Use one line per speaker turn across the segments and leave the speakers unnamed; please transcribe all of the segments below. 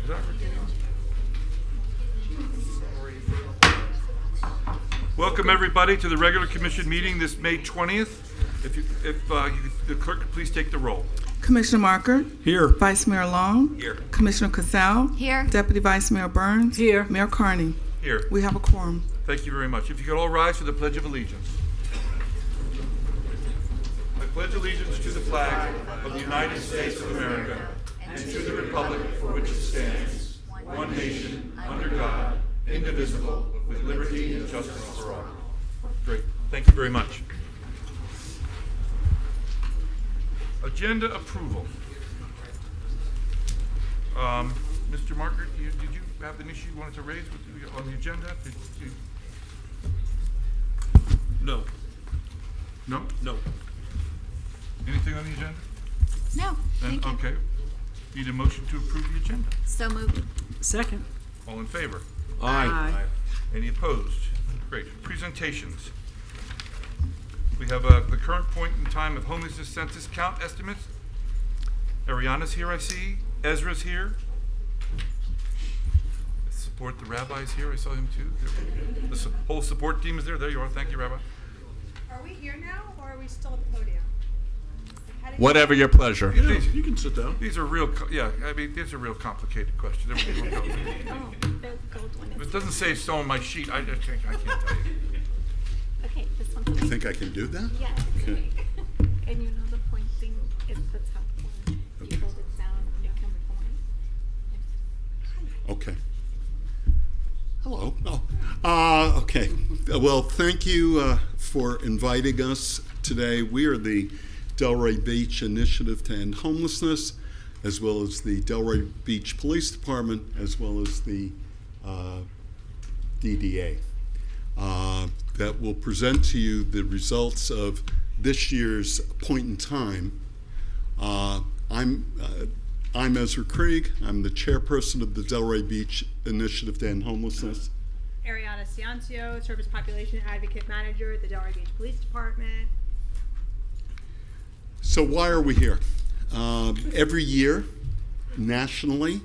Is that Welcome everybody to the regular commission meeting this May 20th. If the clerk could please take the roll.
Commissioner Marker.
Here.
Vice Mayor Long.
Here.
Commissioner Casal.
Here.
Deputy Vice Mayor Burns.
Here.
Mayor Carney.
Here.
We have a quorum.
Thank you very much. If you could all rise for the Pledge of Allegiance. I pledge allegiance to the flag of the United States of America and to the republic for which it stands, one nation, under God, indivisible, with liberty and justice for all. Great. Thank you very much. Agenda approval. Mr. Marker, did you have an issue you wanted to raise on the agenda?
No.
No?
No.
Anything on the agenda?
No, thank you.
Okay. Need a motion to approve the agenda.
So moved.
Second.
All in favor?
Aye.
Any opposed? Great. Presentations. We have the current point in time of homelessness census count estimates. Ariana's here, I see. Ezra's here. Support the rabbi's here. I saw him too. The whole support team is there. There you are. Thank you, Rabbi.
Are we here now, or are we still at the podium?
Whatever your pleasure.
Yeah, you can sit down.
These are real, these are real complicated questions. It doesn't say so on my sheet. I can't tell you.
Okay, this one.
You think I can do that?
Yes.
Okay.
And you know the pointing is the top one. You hold it down, you can point.
Okay. Hello. Okay. Well, thank you for inviting us today. We are the Delray Beach Initiative to End Homelessness, as well as the Delray Beach Police Department, as well as the DDA. That will present to you the results of this year's point in time. I'm Ezra Krieg. I'm the chairperson of the Delray Beach Initiative to End Homelessness.
Ariana Ciancio, Service Population Advocate Manager at the Delray Beach Police Department.
So why are we here? Every year, nationally,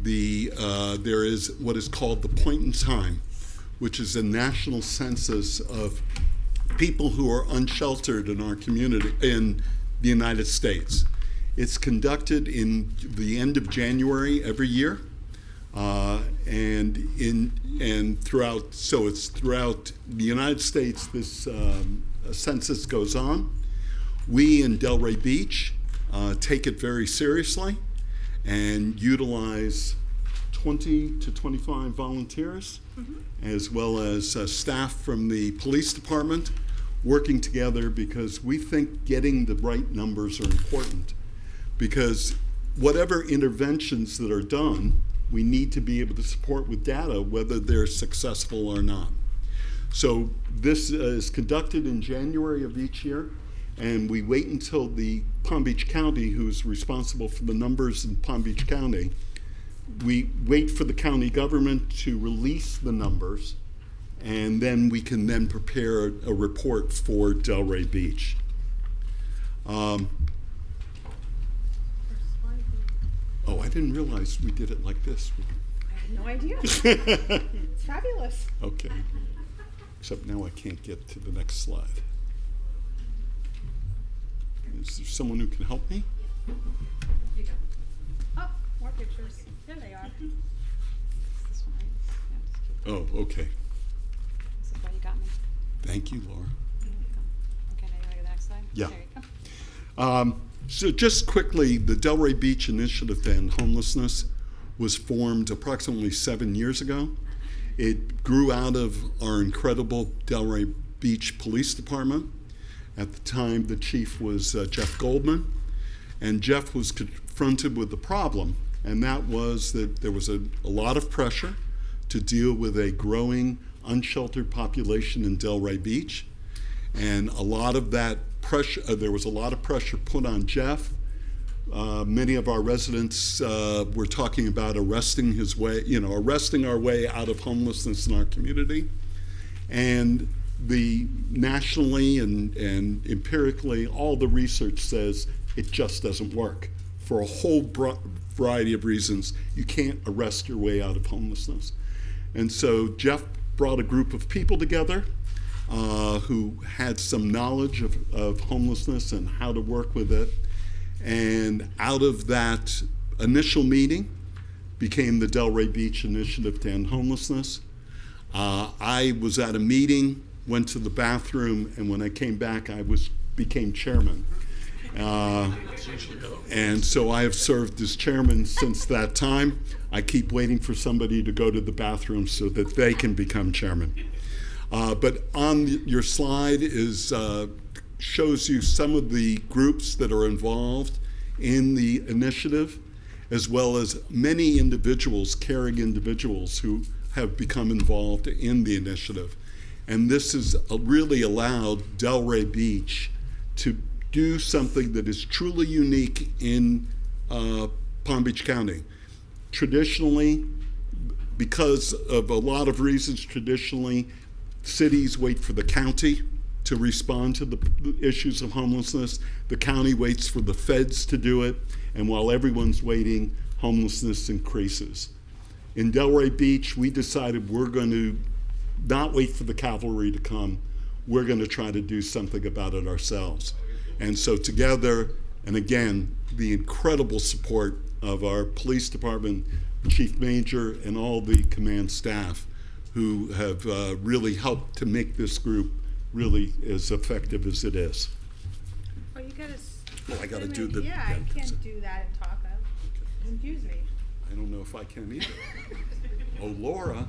there is what is called the point in time, which is a national census of people who are unsheltered in our community in the United States. It's conducted in the end of January every year, and throughout. So it's throughout the United States. This census goes on. We in Delray Beach take it very seriously and utilize 20 to 25 volunteers, as well as staff from the police department, working together because we think getting the right numbers are important. Because whatever interventions that are done, we need to be able to support with data whether they're successful or not. So this is conducted in January of each year, and we wait until the Palm Beach County, who's responsible for the numbers in Palm Beach County, we wait for the county government to release the numbers, and then we can then prepare a report for Delray Beach. Oh, I didn't realize we did it like this.
I had no idea. It's fabulous.
Okay. Except now I can't get to the next slide. Is there someone who can help me?
You go. Oh, more pictures. There they are.
This one, right? Yeah, just keep
Oh, okay.
this is what you got me.
Thank you, Laura.
There you go. Okay, now you want to go to the next slide?
Yeah.
There you go.
So just quickly, the Delray Beach Initiative to End Homelessness was formed approximately 7 years ago. It grew out of our incredible Delray Beach Police Department. At the time, the chief was Jeff Goldman, and Jeff was confronted with the problem, and that was that there was a lot of pressure to deal with a growing unsheltered population in Delray Beach, and a lot of that pressure, there was a lot of pressure put on Jeff. Many of our residents were talking about arresting our way out of homelessness in our community, and nationally and empirically, all the research says it just doesn't work for a whole variety of reasons, you can't arrest your way out of homelessness. And so Jeff brought a group of people together who had some knowledge of homelessness and how to work with it. And out of that initial meeting became the Delray Beach Initiative to End Homelessness. I was at a meeting, went to the bathroom, and when I came back, became chairman. And so I have served as chairman since that time. I keep waiting for somebody to go to the bathroom so that they can become chairman. But on your slide shows you some of the groups that are involved in the initiative, as well as many individuals, caring individuals who have become involved in the initiative. And this has really allowed Delray Beach to do something that is truly unique in Palm Beach County. Traditionally, because of a lot of reasons, cities wait for the county to respond to the issues of homelessness. The county waits for the feds to do it, and while everyone's waiting, homelessness increases. In Delray Beach, we decided we're going to not wait for the cavalry to come. We're going to try to do something about it ourselves. And so together, and again, the incredible support of our police department, Chief Major, and all the command staff who have really helped to make this group really as effective as it is.
Oh, you gotta.
Well, I gotta do the.
Yeah, I can't do that and talk. Confuse me.
I don't know if I can either. Oh, Laura.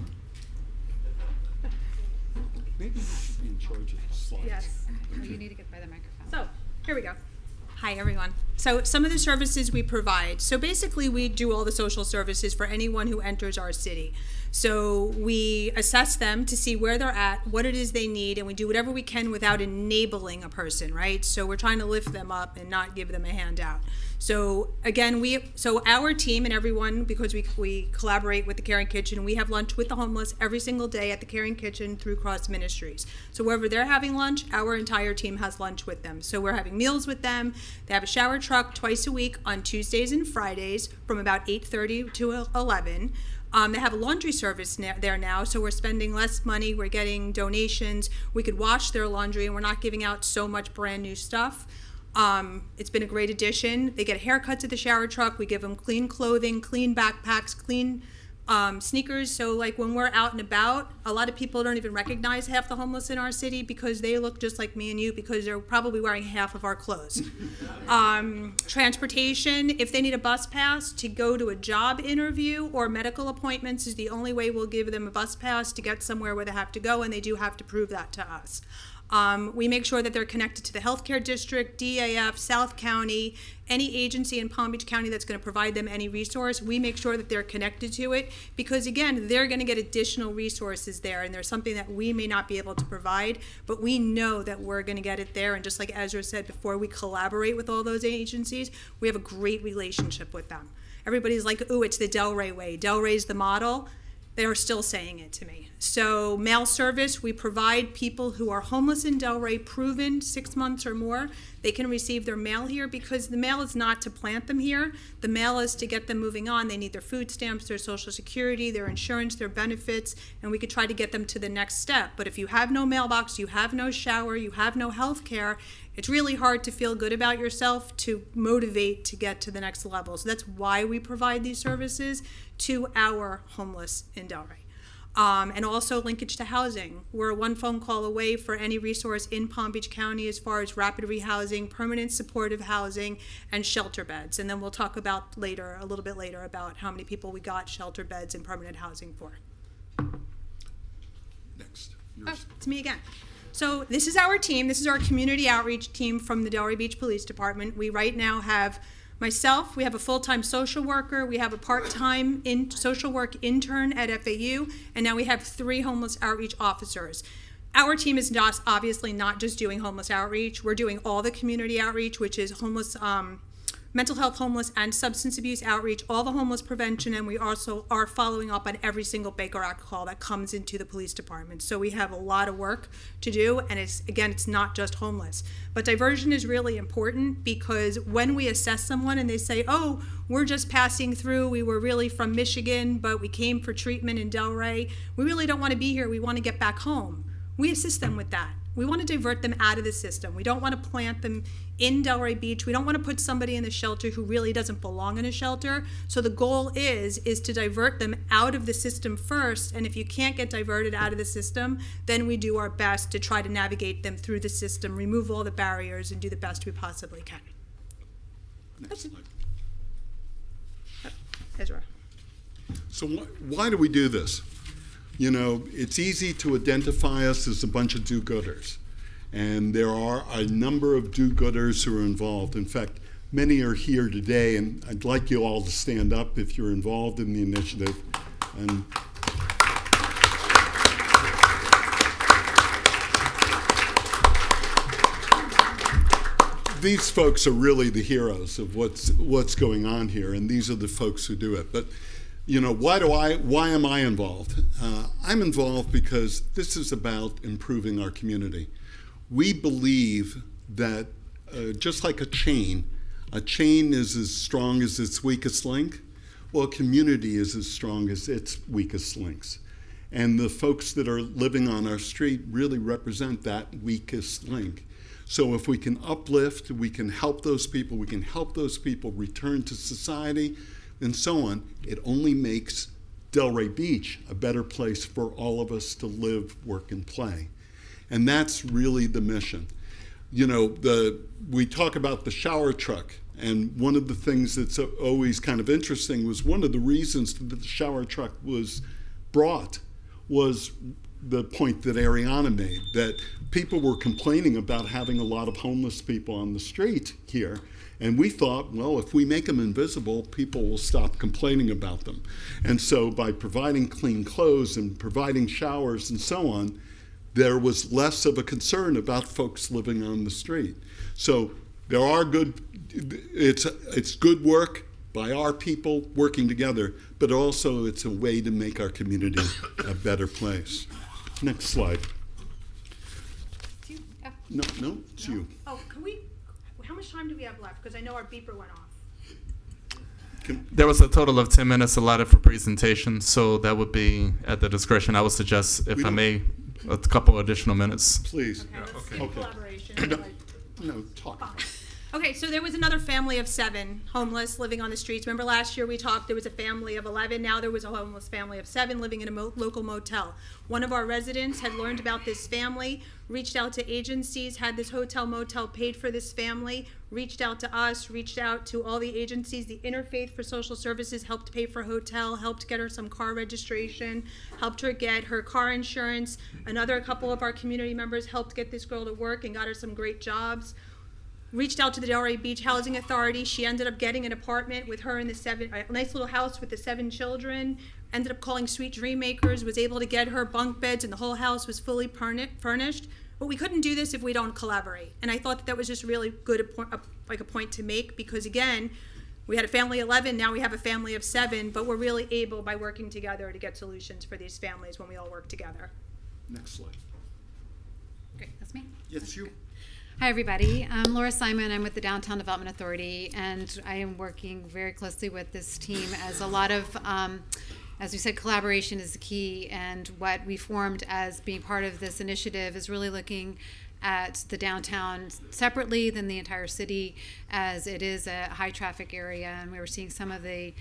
Maybe you should be in charge of the slides.
Yes.
You need to get by the microphone.
So, here we go. Hi, everyone. So some of the services we provide. So basically, we do all the social services for anyone who enters our city. So we assess them to see where they're at, what it is they need, and we do whatever we can without enabling a person, right? So we're trying to lift them up and not give them a handout. So again, our team and everyone, because we collaborate with the Caring Kitchen, we have lunch with the homeless every single day at the Caring Kitchen through Cross Ministries. So wherever they're having lunch, our entire team has lunch with them. So we're having meals with them. They have a shower truck twice a week on Tuesdays and Fridays from about 8:30 to 11. They have a laundry service there now, so we're spending less money. We're getting donations. We could wash their laundry, and we're not giving out so much brand new stuff. It's been a great addition. They get haircuts at the shower truck. We give them clean clothing, clean backpacks, clean sneakers. So like when we're out and about, a lot of people don't even recognize half the homeless in our city because they look just like me and you because they're probably wearing half of our clothes. Transportation, if they need a bus pass to go to a job interview or medical appointments is the only way we'll give them a bus pass to get somewhere where they have to go, and they do have to prove that to us. We make sure that they're connected to the healthcare district, DAF, South County, any agency in Palm Beach County that's going to provide them any resource. We make sure that they're connected to it because, again, they're going to get additional resources there, and there's something that we may not be able to provide, but we know that we're going to get it there. And just like Ezra said before, we collaborate with all those agencies. We have a great relationship with them. Everybody's like, ooh, it's the Delray way. Delray's the model. They are still saying it to me. So mail service, we provide people who are homeless in Delray, proven 6 months or more. They can receive their mail here because the mail is not to plant them here. The mail is to get them moving on. They need their food stamps, their Social Security, their insurance, their benefits, and we could try to get them to the next step. But if you have no mailbox, you have no shower, you have no health care, it's really hard to feel good about yourself to motivate to get to the next level. So that's why we provide these services to our homeless in Delray. And also linkage to housing. We're one phone call away for any resource in Palm Beach County as far as rapid rehousing, permanent supportive housing, and shelter beds. And then we'll talk about later, a little bit later, about how many people we got shelter beds and permanent housing for.
Next.
Oh, it's me again. So this is our team. This is our community outreach team from the Delray Beach Police Department. We right now have myself, we have a full-time social worker, we have a part-time social work intern at FAU, and now we have 3 homeless outreach officers. Our team is obviously not just doing homeless outreach. We're doing all the community outreach, which is homeless mental health, homeless, and substance abuse outreach, all the homeless prevention, and we also are following up on every single Baker Act call that comes into the police department. So we have a lot of work to do, and it's not just homeless. But diversion is really important because when we assess someone and they say, oh, we're just passing through, we were really from Michigan, but we came for treatment in Delray, we really don't want to be here, we want to get back home. We assist them with that. We want to divert them out of the system. We don't want to plant them in Delray Beach. We don't want to put somebody in the shelter who really doesn't belong in a shelter. So the goal is to divert them out of the system first. And if you can't get diverted out of the system, then we do our best to try to navigate them through the system, remove all the barriers, and do the best we possibly can.
Next slide.
Ezra.
So why do we do this? You know, it's easy to identify us as a bunch of do-gooders. And there are a number of do-gooders who are involved. In fact, many are here today, and I'd like you all to stand up if you're involved in the initiative. And these folks are really the heroes of what's going on here, and these are the folks who do it. But you know, why am I involved? I'm involved because this is about improving our community. We believe that just like a chain is as strong as its weakest link. Well, a community is as strong as its weakest links. And the folks that are living on our street really represent that weakest link. So if we can uplift, we can help those people, return to society, and so on, it only makes Delray Beach a better place for all of us to live, work, and play. And that's really the mission. You know, we talk about the shower truck, and one of the things that's always kind of interesting was one of the reasons that the shower truck was brought was the point that Ariana made, that people were complaining about having a lot of homeless people on the street here. And we thought, well, if we make them invisible, people will stop complaining about them. And so by providing clean clothes and providing showers and so on, there was less of a concern about folks living on the street. So there are it's good work by our people working together, but also it's a way to make our community a better place. Next slide. No, it's you.
Oh, how much time do we have left? Because I know our beeper went off.
There was a total of 10 minutes allotted for presentation, so that would be at the discretion. I would suggest, if I may, a couple additional minutes.
Please.
Okay, let's see collaboration.
No, talk.
Okay, so there was another family of 7 homeless living on the streets. Remember last year we talked, there was a family of 11. Now there was a homeless family of 7 living in a local motel. One of our residents had learned about this family, reached out to agencies, had this hotel motel paid for this family, reached out to us, reached out to all the agencies. The Interfaith for Social Services helped pay for hotel, helped get her some car registration, helped her get her car insurance. Another couple of our community members helped get this girl to work and got her some great jobs. Reached out to the Delray Beach Housing Authority. She ended up getting an apartment with her and a nice little house with the 7 children. Ended up calling Sweet Dream Makers, was able to get her bunk beds, and the whole house was fully furnished. But we couldn't do this if we don't collaborate. And I thought that was just really good, a point to make, because again, we had a family of 11, now we have a family of 7, but we're really able, by working together, to get solutions for these families when we all work together.
Next slide.
Great, that's me.
Yes, you.
Hi, everybody. I'm Laura Simon. I'm with the Downtown Development Authority, and I am working very closely with this team as a lot of, as we said, collaboration is the key, and what we formed as being part of this initiative is really looking at the downtown separately than the entire city, as it is a high traffic area, and we were seeing some of the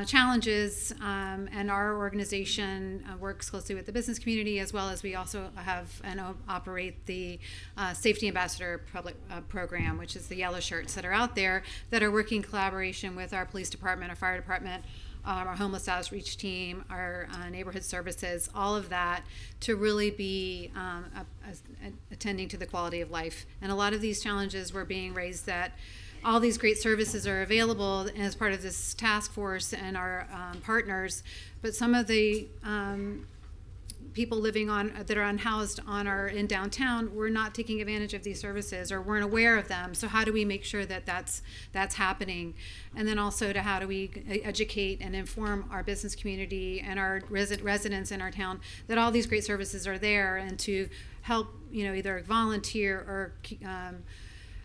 challenges, and our organization works closely with the business community, as well as we also have and operate the Safety Ambassador public program, which is the yellow shirts that are out there that are working in collaboration with our police department, our fire department, our homeless outreach team, our neighborhood services, all of that, to really be attending to the quality of life. And a lot of these challenges were being raised that all these great services are available as part of this task force and our partners, but some of the people living that are unhoused in downtown, we're not taking advantage of these services or weren't aware of them. So how do we make sure that that's happening? And then also to how do we educate and inform our business community and our residents in our town that all these great services are there, and to help, either volunteer or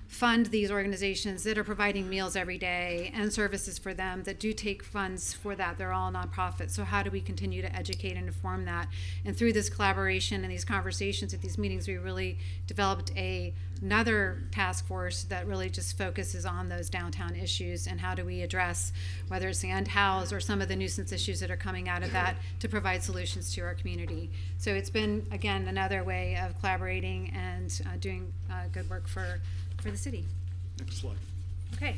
fund these organizations that are providing meals every day and services for them that do take funds for that. They're all nonprofits. So how do we continue to educate and inform that? And through this collaboration and these conversations at these meetings, we really developed another task force that really just focuses on those downtown issues and how do we address, whether it's the unhoused or some of the nuisance issues that are coming out of that, to provide solutions to our community. So it's been, again, another way of collaborating and doing good work for the city.
Next slide.
Okay,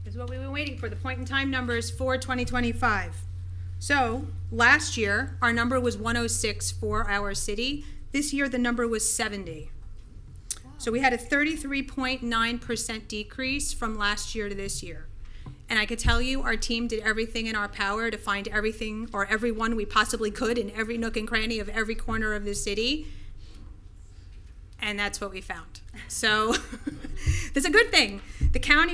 this is what we've been waiting for, the point in time numbers for 2025. So last year, our number was 106 for our city. This year, the number was 70. So we had a 33.9% decrease from last year to this year. And I could tell you our team did everything in our power to find everything or everyone we possibly could in every nook and cranny of every corner of the city. And that's what we found. So that's a good thing. The county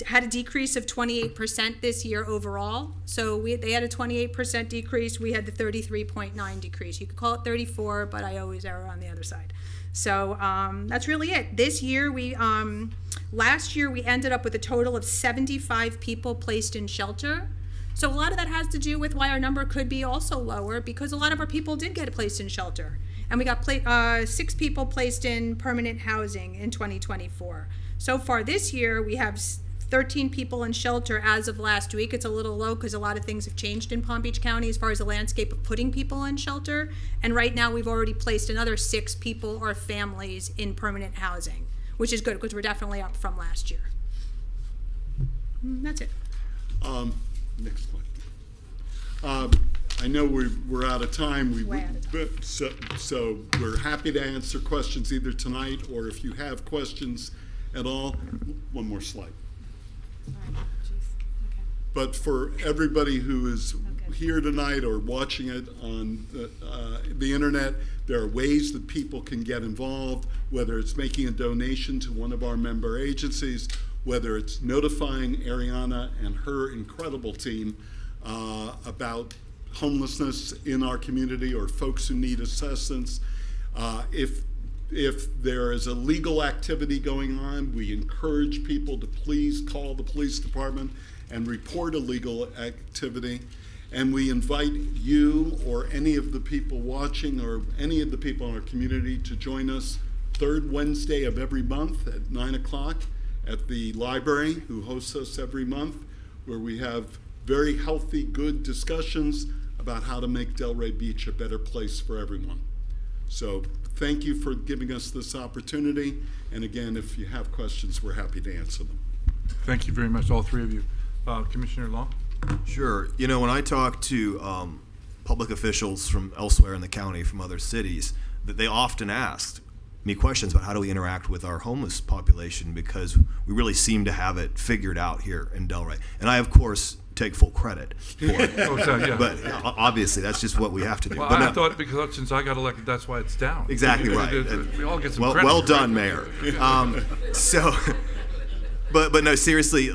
had a decrease of 28% this year overall. So they had a 28% decrease. We had the 33.9 decrease. You could call it 34, but I always err on the other side. So that's really it. This year, last year we ended up with a total of 75 people placed in shelter. So a lot of that has to do with why our number could be also lower, because a lot of our people did get placed in shelter. And we got 6 people placed in permanent housing in 2024. So far this year, we have 13 people in shelter as of last week. It's a little low because a lot of things have changed in Palm Beach County as far as the landscape of putting people in shelter. And right now, we've already placed another 6 people or families in permanent housing, which is good because we're definitely up from last year. That's it.
Next slide. I know we're out of time.
Way out of time.
So we're happy to answer questions either tonight or if you have questions at all. One more slide.
Sorry. Jeez. Okay.
But for everybody who is here tonight or watching it on the internet, there are ways that people can get involved, whether it's making a donation to one of our member agencies, whether it's notifying Ariana and her incredible team about homelessness in our community or folks who need assistance. If there is a legal activity going on, we encourage people to please call the police department and report illegal activity. And we invite you or any of the people watching or any of the people in our community to join us third Wednesday of every month at 9 o'clock at the library, who hosts us every month, where we have very healthy, good discussions about how to make Delray Beach a better place for everyone. So thank you for giving us this opportunity. And again, if you have questions, we're happy to answer them.
Thank you very much, all three of you. Commissioner Long?
Sure. When I talk to public officials from elsewhere in the county, from other cities, that they often ask me questions about how do we interact with our homeless population, because we really seem to have it figured out here in Delray. And I, of course, take full credit for it.
Oh, so, yeah.
But obviously, that's just what we have to do.
Well,
But
I thought because since I got elected, that's why it's down.
Exactly right.
We all get some credit.
Well done, Mayor. But no, seriously,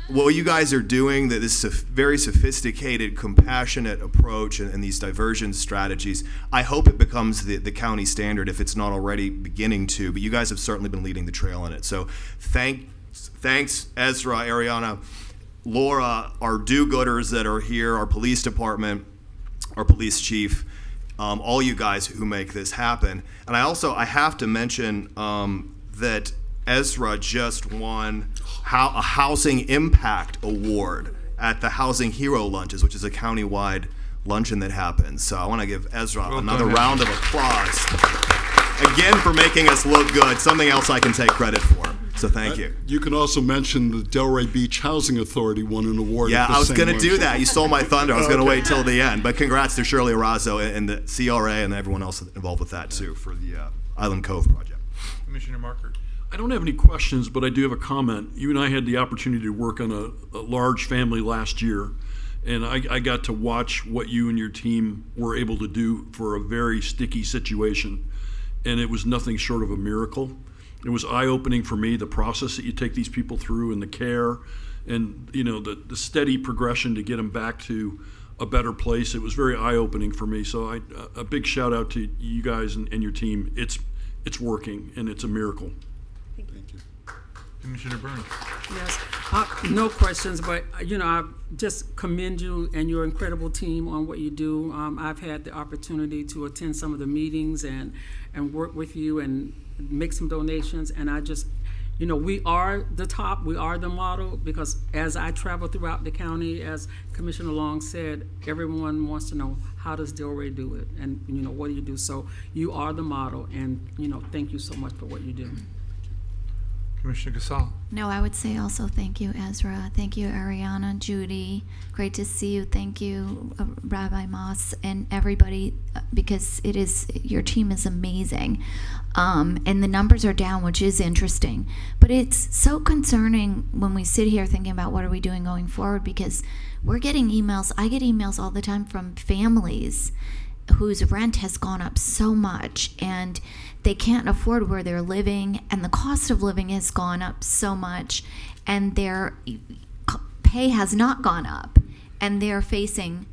what you guys are doing, that this very sophisticated, compassionate approach and these diversion strategies, I hope it becomes the county standard if it's not already beginning to. But you guys have certainly been leading the trail on it. So thanks, Ezra, Ariana, Laura, our do-gooders that are here, our police department, our police chief, all you guys who make this happen. And I have to mention that Ezra just won a Housing Impact Award at the Housing Hero Lunches, which is a county-wide luncheon that happens. So I want to give Ezra another round of applause, again, for making us look good, something else I can take credit for. So thank you.
You can also mention the Delray Beach Housing Authority won an award.
Yeah, I was going to
luncheon.
do that. You stole my thunder. I was going to wait till the end. But congrats to Shirley Arazo and the CRA and everyone else involved with that, too, for the Island Cove project.
Commissioner Marker?
I don't have any questions, but I do have a comment. You and I had the opportunity to work on a large family last year, And I got to watch what you and your team were able to do for a very sticky situation. And it was nothing short of a miracle. It was eye-opening for me, the process that you take these people through and the care and, you know, the steady progression to get them back to a better place. It was very eye-opening for me. So a big shout out to you guys and your team. It's working, and it's a miracle.
Thank you.
Commissioner Burns.
Yes, no questions, but I just commend you and your incredible team on what you do. I've had the opportunity to attend some of the meetings and work with you and make some donations, and I just, we are the top, we are the model, because as I travel throughout the county, as Commissioner Long said, everyone wants to know, how does Delray do it? And, what do you do? So you are the model, and, thank you so much for what you do.
Commissioner Casal.
No, I would say also thank you, Ezra. Thank you, Ariana, Judy. Great to see you. Thank you, Rabbi Moss, and everybody, because your team is amazing. And the numbers are down, which is interesting. But it's so concerning when we sit here thinking about what are we doing going forward, because we're getting emails. I get emails all the time from families whose rent has gone up so much, and they can't afford where they're living, and the cost of living has gone up so much, and their pay has not gone up, and they're facing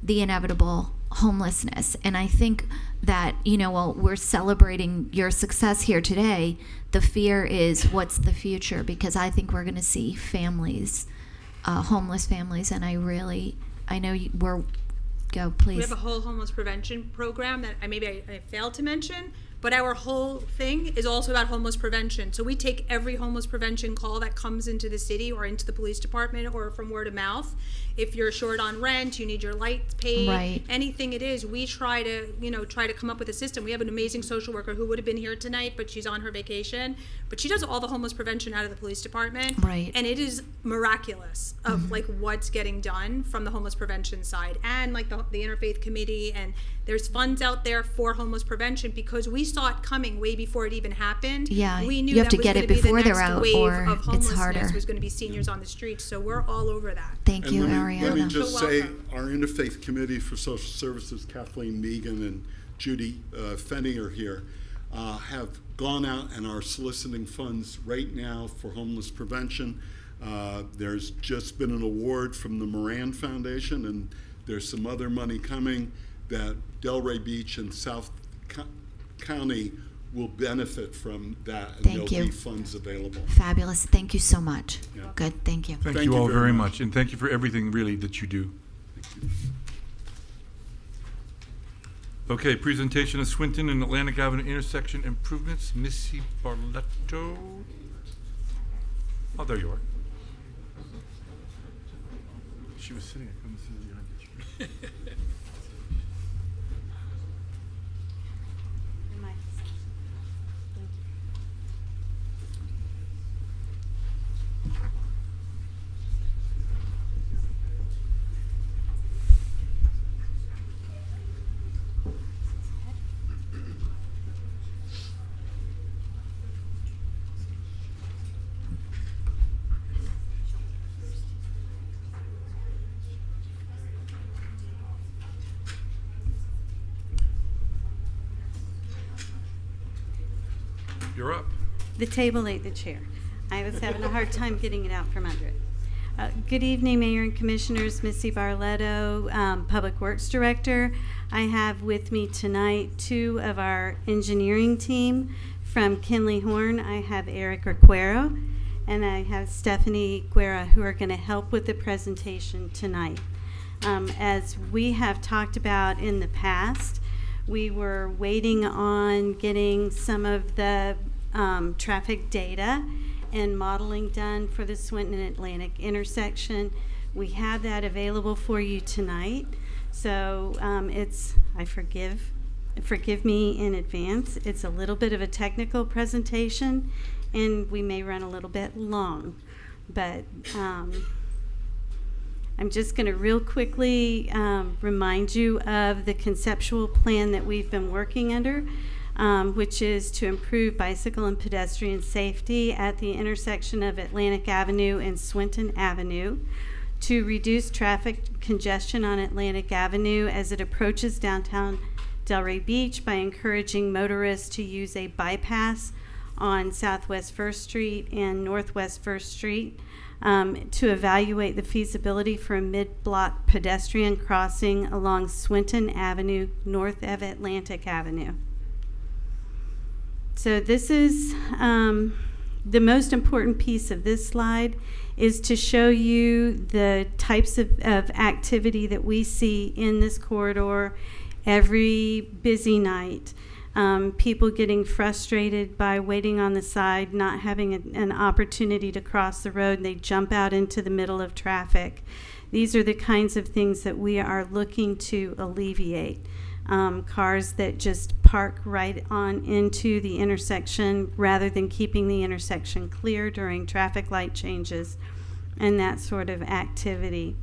the inevitable homelessness. And I think that, while we're celebrating your success here today, the fear is, what's the future? Because I think we're going to see families, homeless families, and I know go, please.
We have a whole homeless prevention program that I failed to mention, but our whole thing is also about homeless prevention. So we take every homeless prevention call that comes into the city or into the police department or from word of mouth. If you're short on rent, you need your lights paid,
right.
Anything it is, we try to come up with a system. We have an amazing social worker who would have been here tonight, but she's on her vacation. But she does all the homeless prevention out of the police department.
Right.
And it is miraculous of what's getting done from the homeless prevention side, and the interfaith committee, and there's funds out there for homeless prevention, because we saw it coming way before it even happened.
Yeah,
we knew
you have
that
to get
was
it
gonna be the
before they're
next
out,
wave
or
of
it's
homelessness
harder.
was going to be seniors on the streets. So we're all over that.
Thank
And
you,
let me
Ariana.
just
You're
say,
welcome.
our Interfaith Committee for Social Services, Kathleen Megan and Judy Fenny are here, have gone out and are soliciting funds right now for homeless prevention. There's just been an award from the Moran Foundation, and there's some other money coming that Delray Beach and South County will benefit from that, and
Thank
there'll
you.
be funds available.
Fabulous. Thank you so much.
Yeah.
Good. Thank you.
Thank you all very much, and thank you for everything really that you do. Okay, presentation of Swinton and Atlantic Avenue intersection improvements. Missy Barletto. Oh, there you are. She was sitting. I couldn't see behind you. You're up.
The table ate the chair. I was having a hard time getting it out from under it. Good evening, Mayor and Commissioners. Missy Barletto, Public Works Director. I have with me tonight two of our engineering team from Kinley Horn. I have Eric Requero and I have Stephanie Guerra, who are going to help with the presentation tonight. As we have talked about in the past, we were waiting on getting some of the traffic data and modeling done for the Swinton and Atlantic intersection. We have that available for you tonight. So forgive me in advance. It's a little bit of a technical presentation and we may run a little bit long, but I'm just going to real quickly remind you of the conceptual plan that we've been working under, which is to improve bicycle and pedestrian safety at the intersection of Atlantic Avenue and Swinton Avenue to reduce traffic congestion on Atlantic Avenue as it approaches downtown Delray Beach by encouraging motorists to use a bypass on Southwest 1st Street and Northwest 1st Street, to evaluate the feasibility for a mid-block pedestrian crossing along Swinton Avenue north of Atlantic Avenue. So this is the most important piece of this slide, is to show you the types of activity that we see in this corridor every busy night. People getting frustrated by waiting on the side, not having an opportunity to cross the road, and they jump out into the middle of traffic. These are the kinds of things that we are looking to alleviate. Cars that just park right on into the intersection rather than keeping the intersection clear during traffic light changes and that sort of activity.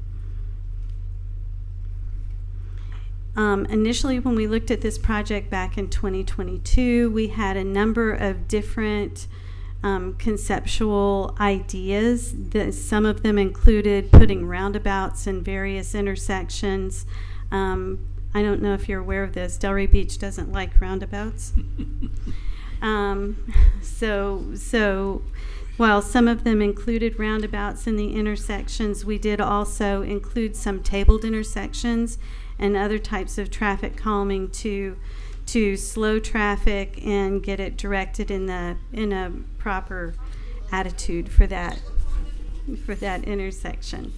Initially, when we looked at this project back in 2022, we had a number of different conceptual ideas. Some of them included putting roundabouts in various intersections. I don't know if you're aware of this. Delray Beach doesn't like roundabouts. So while some of them included roundabouts in the intersections, we did also include some tabled intersections and other types of traffic calming to slow traffic and get it directed in a proper attitude for that intersection.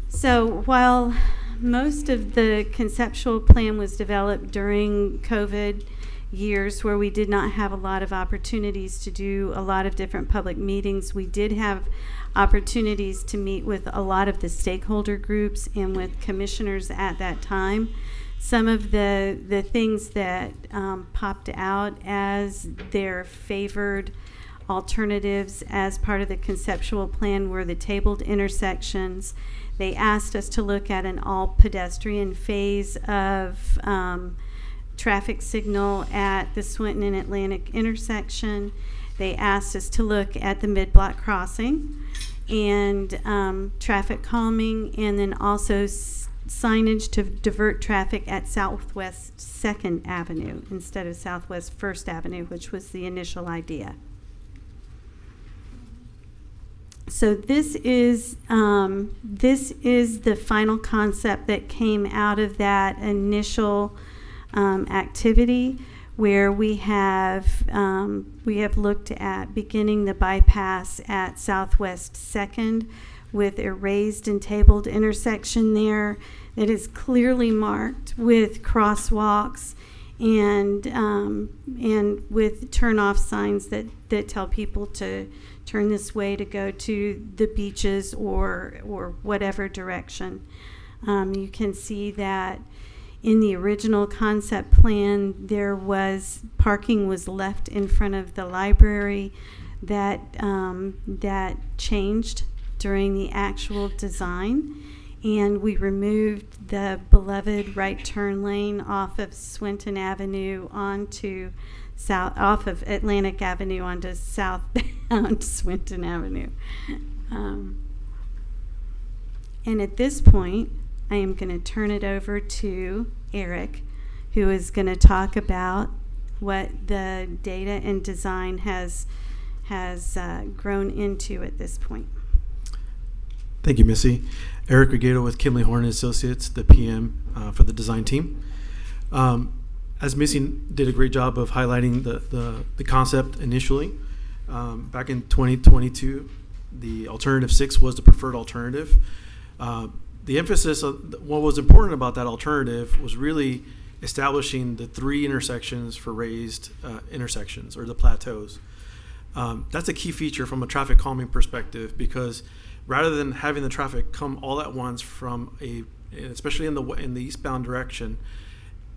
So while most of the conceptual plan was developed during COVID years, where we did not have a lot of opportunities to do a lot of different public meetings, we did have opportunities to meet with a lot of the stakeholder groups and with commissioners at that time. Some of the things that popped out as their favored alternatives as part of the conceptual plan were the tabled intersections. They asked us to look at an all pedestrian phase of traffic signal at the Swinton and Atlantic intersection. They asked us to look at the mid-block crossing and traffic calming, and then also signage to divert traffic at Southwest 2nd Avenue instead of Southwest 1st Avenue, which was the initial idea. So this is the final concept that came out of that initial activity, where we have looked at beginning the bypass at Southwest 2nd with a raised and tabled intersection there that is clearly marked with crosswalks and with turn-off signs that tell people to turn this way to go to the beaches or whatever direction. You can see that in the original concept plan, there was parking was left in front of the library that changed during the actual design, and we removed the beloved right turn lane off of Swinton Avenue onto off of Atlantic Avenue onto southbound Swinton Avenue. And at this point, I am going to turn it over to Eric, who is going to talk about what the data and design has grown into at this point.
Thank you, Missy. Eric Regato with Kimley Horn & Associates, the PM for the design team. As Missy did a great job of highlighting the concept initially, back in 2022, the alternative 6 was the preferred alternative. The emphasis of what was important about that alternative was really establishing the 3 intersections for raised intersections, or the plateaus. That's a key feature from a traffic calming perspective, because rather than having the traffic come all at once from especially in the eastbound direction,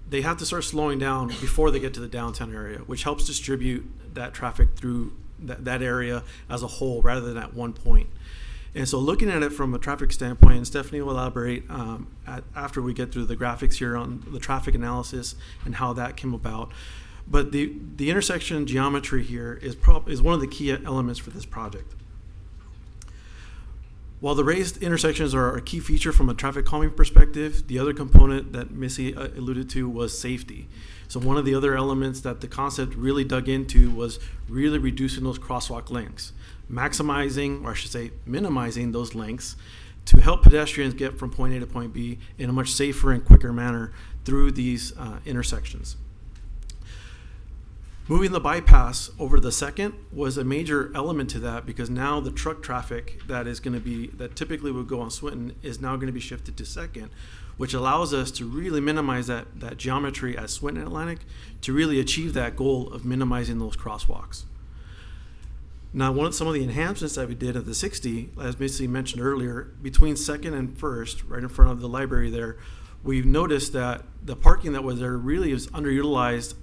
they have to start slowing down before they get to the downtown area, which helps distribute that traffic through that area as a whole rather than at one point. And so looking at it from a traffic standpoint, and Stephanie will elaborate after we get through the graphics here on the traffic analysis and how that came about. But the intersection geometry here is one of the key elements for this project. While the raised intersections are a key feature from a traffic calming perspective, the other component that Missy alluded to was safety. So one of the other elements that the concept really dug into was really reducing those crosswalk lengths, maximizing, or I should say minimizing those lengths to help pedestrians get from point A to point B in a much safer and quicker manner through these intersections. Moving the bypass over the second was a major element to that, because now the truck traffic that typically would go on Swinton is now going to be shifted to second, which allows us to really minimize that geometry at Swinton Atlantic to really achieve that goal of minimizing those crosswalks. Now, some of the enhancements that we did at the 60, as Missy mentioned earlier, between second and first, right in front of the library there, we've noticed that the parking that was there really is underutilized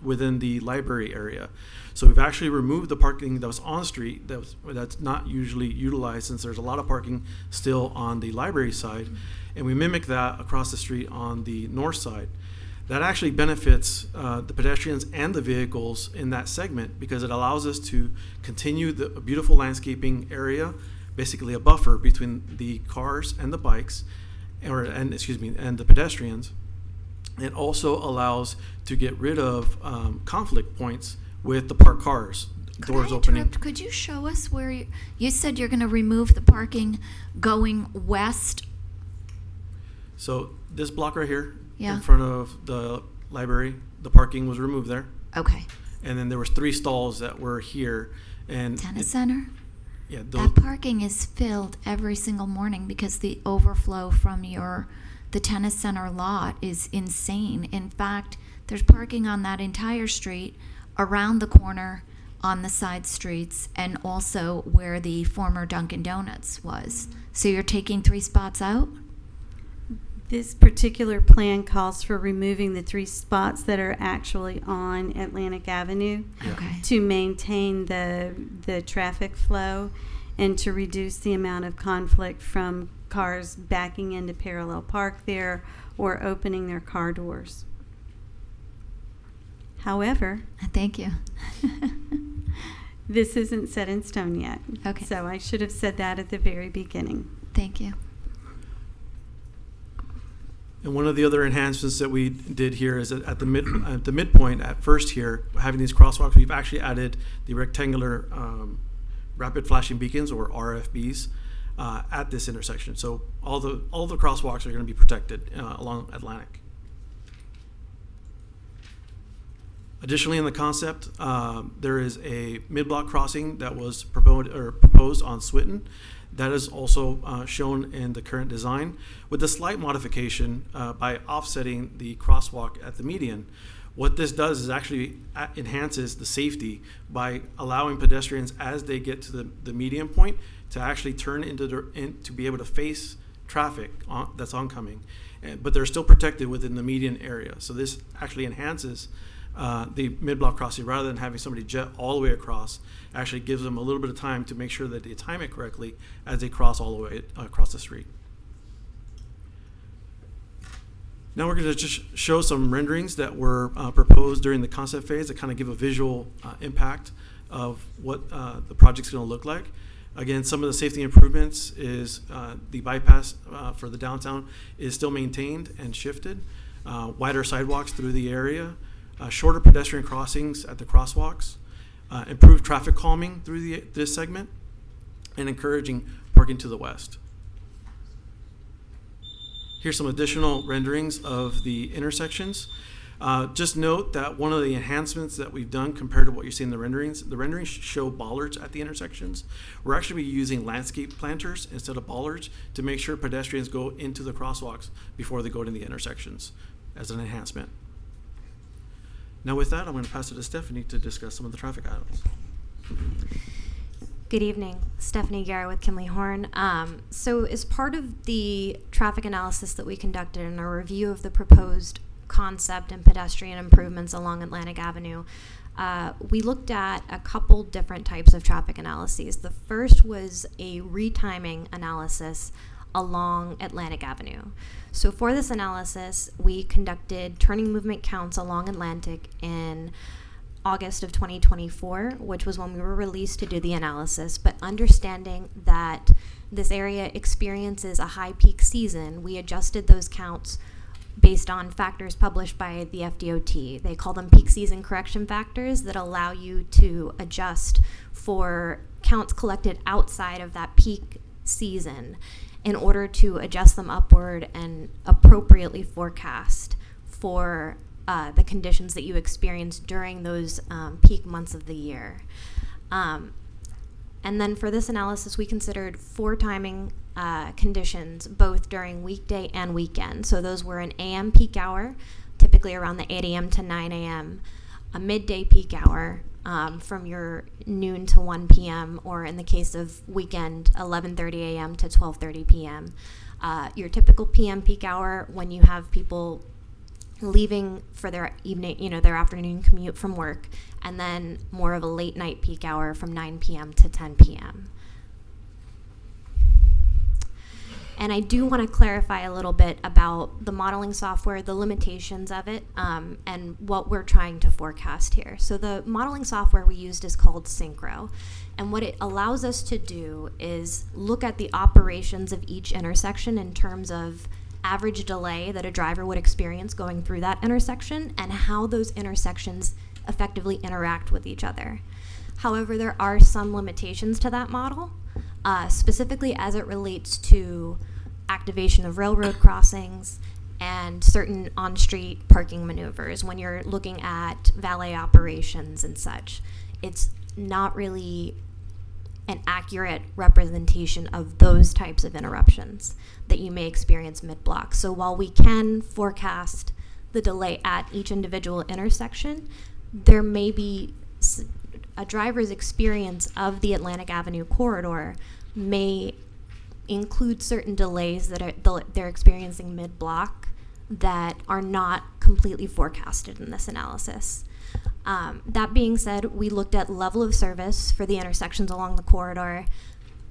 within the library area. So we've actually removed the parking that was on street that's not usually utilized, since there's a lot of parking still on the library side, and we mimic that across the street on the north side. That actually benefits the pedestrians and the vehicles in that segment, because it allows us to continue the beautiful landscaping area, basically a buffer between the cars and the bikes, and the pedestrians. It also allows to get rid of conflict points with the parked cars, doors opening.
Could you show us where you said you're going to remove the parking going west?
So this block right here,
Yeah.
in front of the library, the parking was removed there.
Okay.
And then there was 3 stalls that were here. And
Tennis center?
Yeah,
That parking is filled every single morning because the overflow from the tennis center lot is insane. In fact, there's parking on that entire street, around the corner, on the side streets, and also where the former Dunkin' Donuts was. So you're taking 3 spots out?
This particular plan calls for removing the 3 spots that are actually on Atlantic Avenue
Okay.
to maintain the traffic flow and to reduce the amount of conflict from cars backing into parallel park there or opening their car doors. However,
Thank you.
this isn't set in stone yet.
Okay.
So I should have said that at the very beginning.
Thank you.
And one of the other enhancements that we did here is at the midpoint at first here, having these crosswalks, we've actually added the rectangular rapid flashing beacons, or RFBs, at this intersection. So all the crosswalks are going to be protected along Atlantic. Additionally, in the concept, there is a mid-block crossing that was proposed on Swinton. That is also shown in the current design, with a slight modification by offsetting the crosswalk at the median. What this does is actually enhances the safety by allowing pedestrians, as they get to the median point, to actually turn to be able to face traffic that's oncoming, but they're still protected within the median area. So this actually enhances the mid-block crossing, rather than having somebody jet all the way across. Actually gives them a little bit of time to make sure that they time it correctly as they cross all the way across the street. Now we're going to just show some renderings that were proposed during the concept phase that kind of give a visual impact of what the project's going to look like. Again, some of the safety improvements is the bypass for the downtown is still maintained and shifted. Wider sidewalks through the area. Shorter pedestrian crossings at the crosswalks, improved traffic calming through this segment, and encouraging parking to the west. Here's some additional renderings of the intersections. Just note that one of the enhancements that we've done compared to what you see in the renderings show bollards at the intersections. We're actually using landscape planters instead of bollards to make sure pedestrians go into the crosswalks before they go to the intersections as an enhancement. Now with that, I'm going to pass it to Stephanie to discuss some of the traffic items.
Good evening, Stephanie Guerra with Kinley Horn. So as part of the traffic analysis that we conducted in our review of the proposed concept and pedestrian improvements along Atlantic Avenue, we looked at a couple different types of traffic analyses. The first was a retiming analysis along Atlantic Avenue. So for this analysis, we conducted turning movement counts along Atlantic in August of 2024, which was when we were released to do the analysis, but understanding that this area experiences a high peak season, we adjusted those counts based on factors published by the FDOT. They call them peak season correction factors that allow you to adjust for counts collected outside of that peak season in order to adjust them upward and appropriately forecast for the conditions that you experience during those peak months of the year. And then for this analysis, we considered 4 timing conditions, both during weekday and weekend. So those were an AM peak hour, typically around the 8 a.m. to 9 a.m., a midday peak hour from your noon to 1 p.m., or in the case of weekend, 11:30 a.m. to 12:30 p.m. Your typical PM peak hour when you have people leaving for their evening, their afternoon commute from work, and then more of a late night peak hour from 9 p.m. to 10 p.m. And I do want to clarify a little bit about the modeling software, the limitations of it, and what we're trying to forecast here. So the modeling software we used is called Synchro. And what it allows us to do is look at the operations of each intersection in terms of average delay that a driver would experience going through that intersection and how those intersections effectively interact with each other. However, there are some limitations to that model, specifically as it relates to activation of railroad crossings and certain on-street parking maneuvers. When you're looking at valet operations and such, it's not really an accurate representation of those types of interruptions that you may experience mid-block. So while we can forecast the delay at each individual intersection, there may be a driver's experience of the Atlantic Avenue corridor may include certain delays that they're experiencing mid-block that are not completely forecasted in this analysis. That being said, we looked at level of service for the intersections along the corridor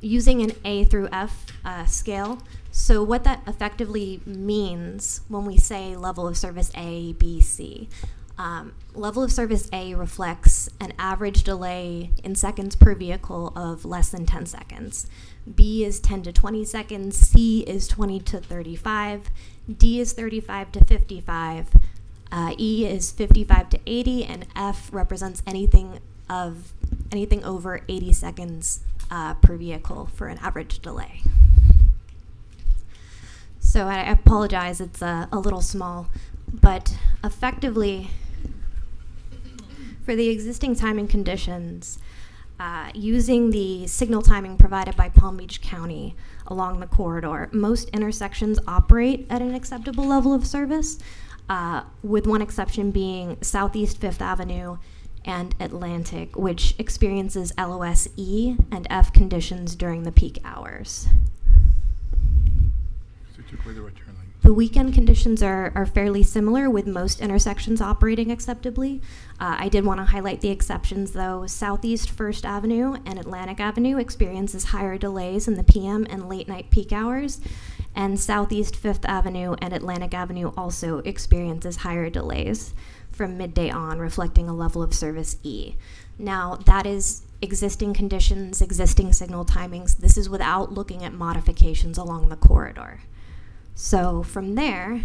using an A through F scale. So what that effectively means when we say level of service A, B, C. Level of service A reflects an average delay in seconds per vehicle of less than 10 seconds. B is 10 to 20 seconds, C is 20 to 35, D is 35 to 55, E is 55 to 80, and F represents anything over 80 seconds per vehicle for an average delay. So I apologize, it's a little small, but effectively, for the existing timing conditions, using the signal timing provided by Palm Beach County along the corridor, most intersections operate at an acceptable level of service, with one exception being Southeast 5th Avenue and Atlantic, which experiences LOS E and F conditions during the peak hours. The weekend conditions are fairly similar, with most intersections operating acceptably. I did want to highlight the exceptions, though. Southeast 1st Avenue and Atlantic Avenue experiences higher delays in the PM and late night peak hours, and Southeast 5th Avenue and Atlantic Avenue also experiences higher delays from midday on, reflecting a level of service E. Now, that is existing conditions, existing signal timings. This is without looking at modifications along the corridor. So from there,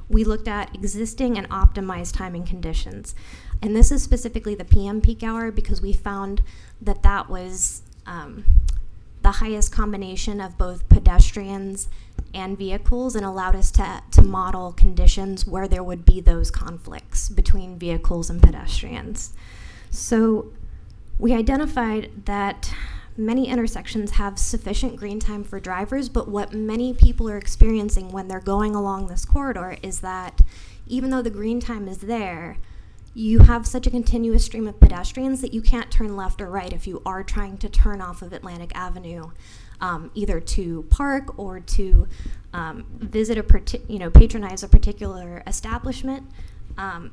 we looked at existing and optimized timing conditions. And this is specifically the PM peak hour because we found that that was the highest combination of both pedestrians and vehicles, and allowed us to model conditions where there would be those conflicts between vehicles and pedestrians. So we identified that many intersections have sufficient green time for drivers, but what many people are experiencing when they're going along this corridor is that even though the green time is there, you have such a continuous stream of pedestrians that you can't turn left or right if you are trying to turn off of Atlantic Avenue, either to park or to visit patronize a particular establishment.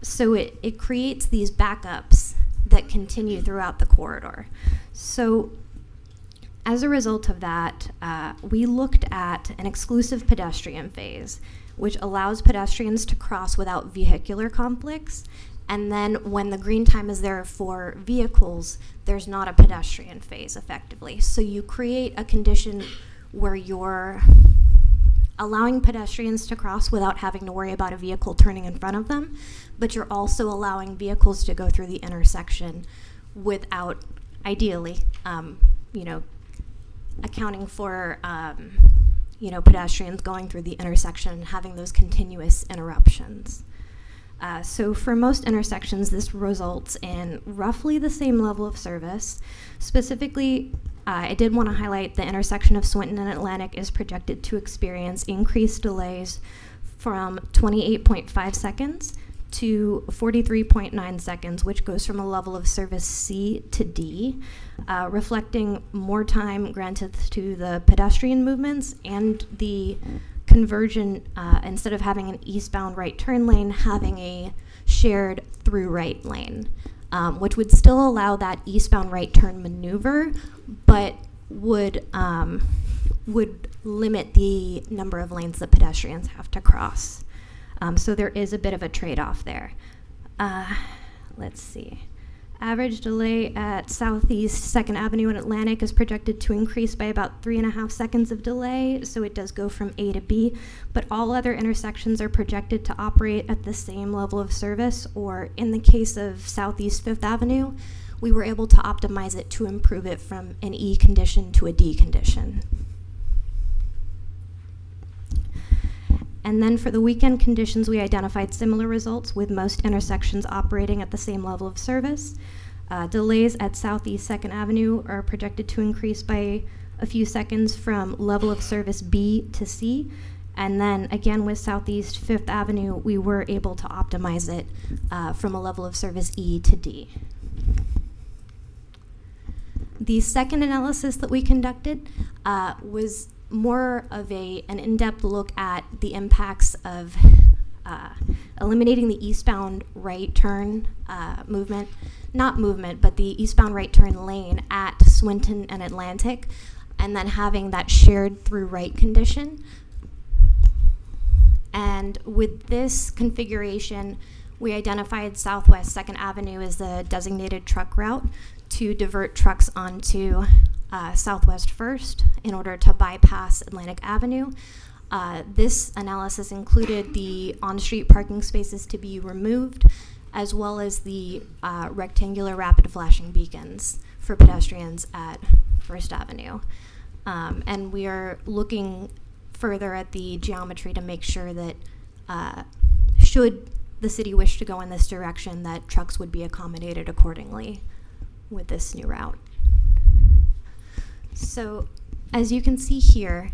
So it creates these backups that continue throughout the corridor. So as a result of that, we looked at an exclusive pedestrian phase, which allows pedestrians to cross without vehicular conflicts And then when the green time is there for vehicles, there's not a pedestrian phase effectively. So you create a condition where you're allowing pedestrians to cross without having to worry about a vehicle turning in front of them, but you're also allowing vehicles to go through the intersection without, ideally, accounting for, pedestrians going through the intersection and having those continuous interruptions. So for most intersections, this results in roughly the same level of service. Specifically, I did want to highlight the intersection of Swinton and Atlantic is projected to experience increased delays from 28.5 seconds to 43.9 seconds, which goes from a level of service C to D, reflecting more time granted to the pedestrian movements and the conversion, instead of having an eastbound right turn lane, having a shared through right lane, which would still allow that eastbound right turn maneuver, but would limit the number of lanes that pedestrians have to cross. So there is a bit of a trade-off there. Let's see. Average delay at Southeast 2nd Avenue and Atlantic is projected to increase by about 3.5 seconds of delay, so it does go from A to B, but all other intersections are projected to operate at the same level of service, or in the case of Southeast 5th Avenue, we were able to optimize it to improve it from an E condition to a D condition. And then for the weekend conditions, we identified similar results with most intersections operating at the same level of service. Delays at Southeast 2nd Avenue are projected to increase by a few seconds from level of service B to C. And then again with Southeast 5th Avenue, we were able to optimize it from a level of service E to D. The second analysis that we conducted was more of an in-depth look at the impacts of eliminating the eastbound right turn but the eastbound right turn lane at Swinton and Atlantic, and then having that shared through right condition. And with this configuration, we identified Southwest 2nd Avenue as the designated truck route to divert trucks onto Southwest 1st in order to bypass Atlantic Avenue. This analysis included the on-street parking spaces to be removed, as well as the rectangular rapid flashing beacons for pedestrians at 1st Avenue. And we are looking further at the geometry to make sure that should the city wish to go in this direction, that trucks would be accommodated accordingly with this new route. So as you can see here,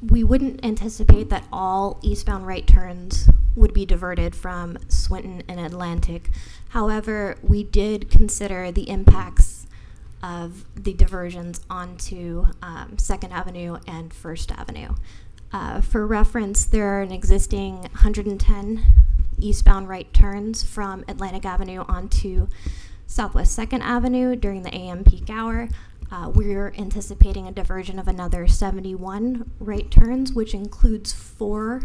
we wouldn't anticipate that all eastbound right turns would be diverted from Swinton and Atlantic. However, we did consider the impacts of the diversions onto 2nd Avenue and 1st Avenue. For reference, there are an existing 110 eastbound right turns from Atlantic Avenue onto Southwest 2nd Avenue during the AM peak hour. We're anticipating a diversion of another 71 right turns, which includes 4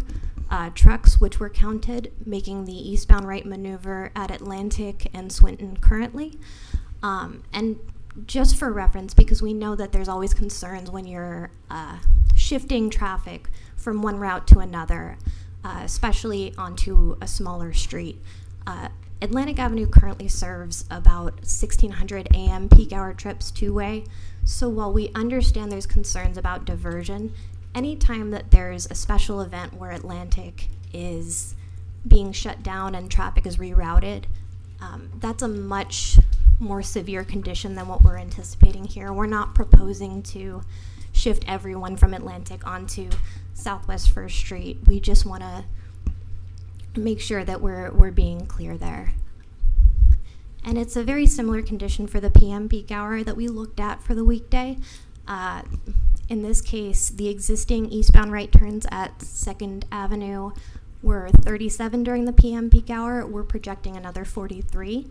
trucks, which were counted, making the eastbound right maneuver at Atlantic and Swinton currently. And just for reference, because we know that there's always concerns when you're shifting traffic from one route to another, especially onto a smaller street. Atlantic Avenue currently serves about 1,600 AM peak hour trips two-way. So while we understand there's concerns about diversion, anytime that there's a special event where Atlantic is being shut down and traffic is rerouted, that's a much more severe condition than what we're anticipating here. We're not proposing to shift everyone from Atlantic onto Southwest 1st Street. We just want to make sure that we're being clear there. And it's a very similar condition for the PM peak hour that we looked at for the weekday. In this case, the existing eastbound right turns at 2nd Avenue were 37 during the PM peak hour. We're projecting another 43,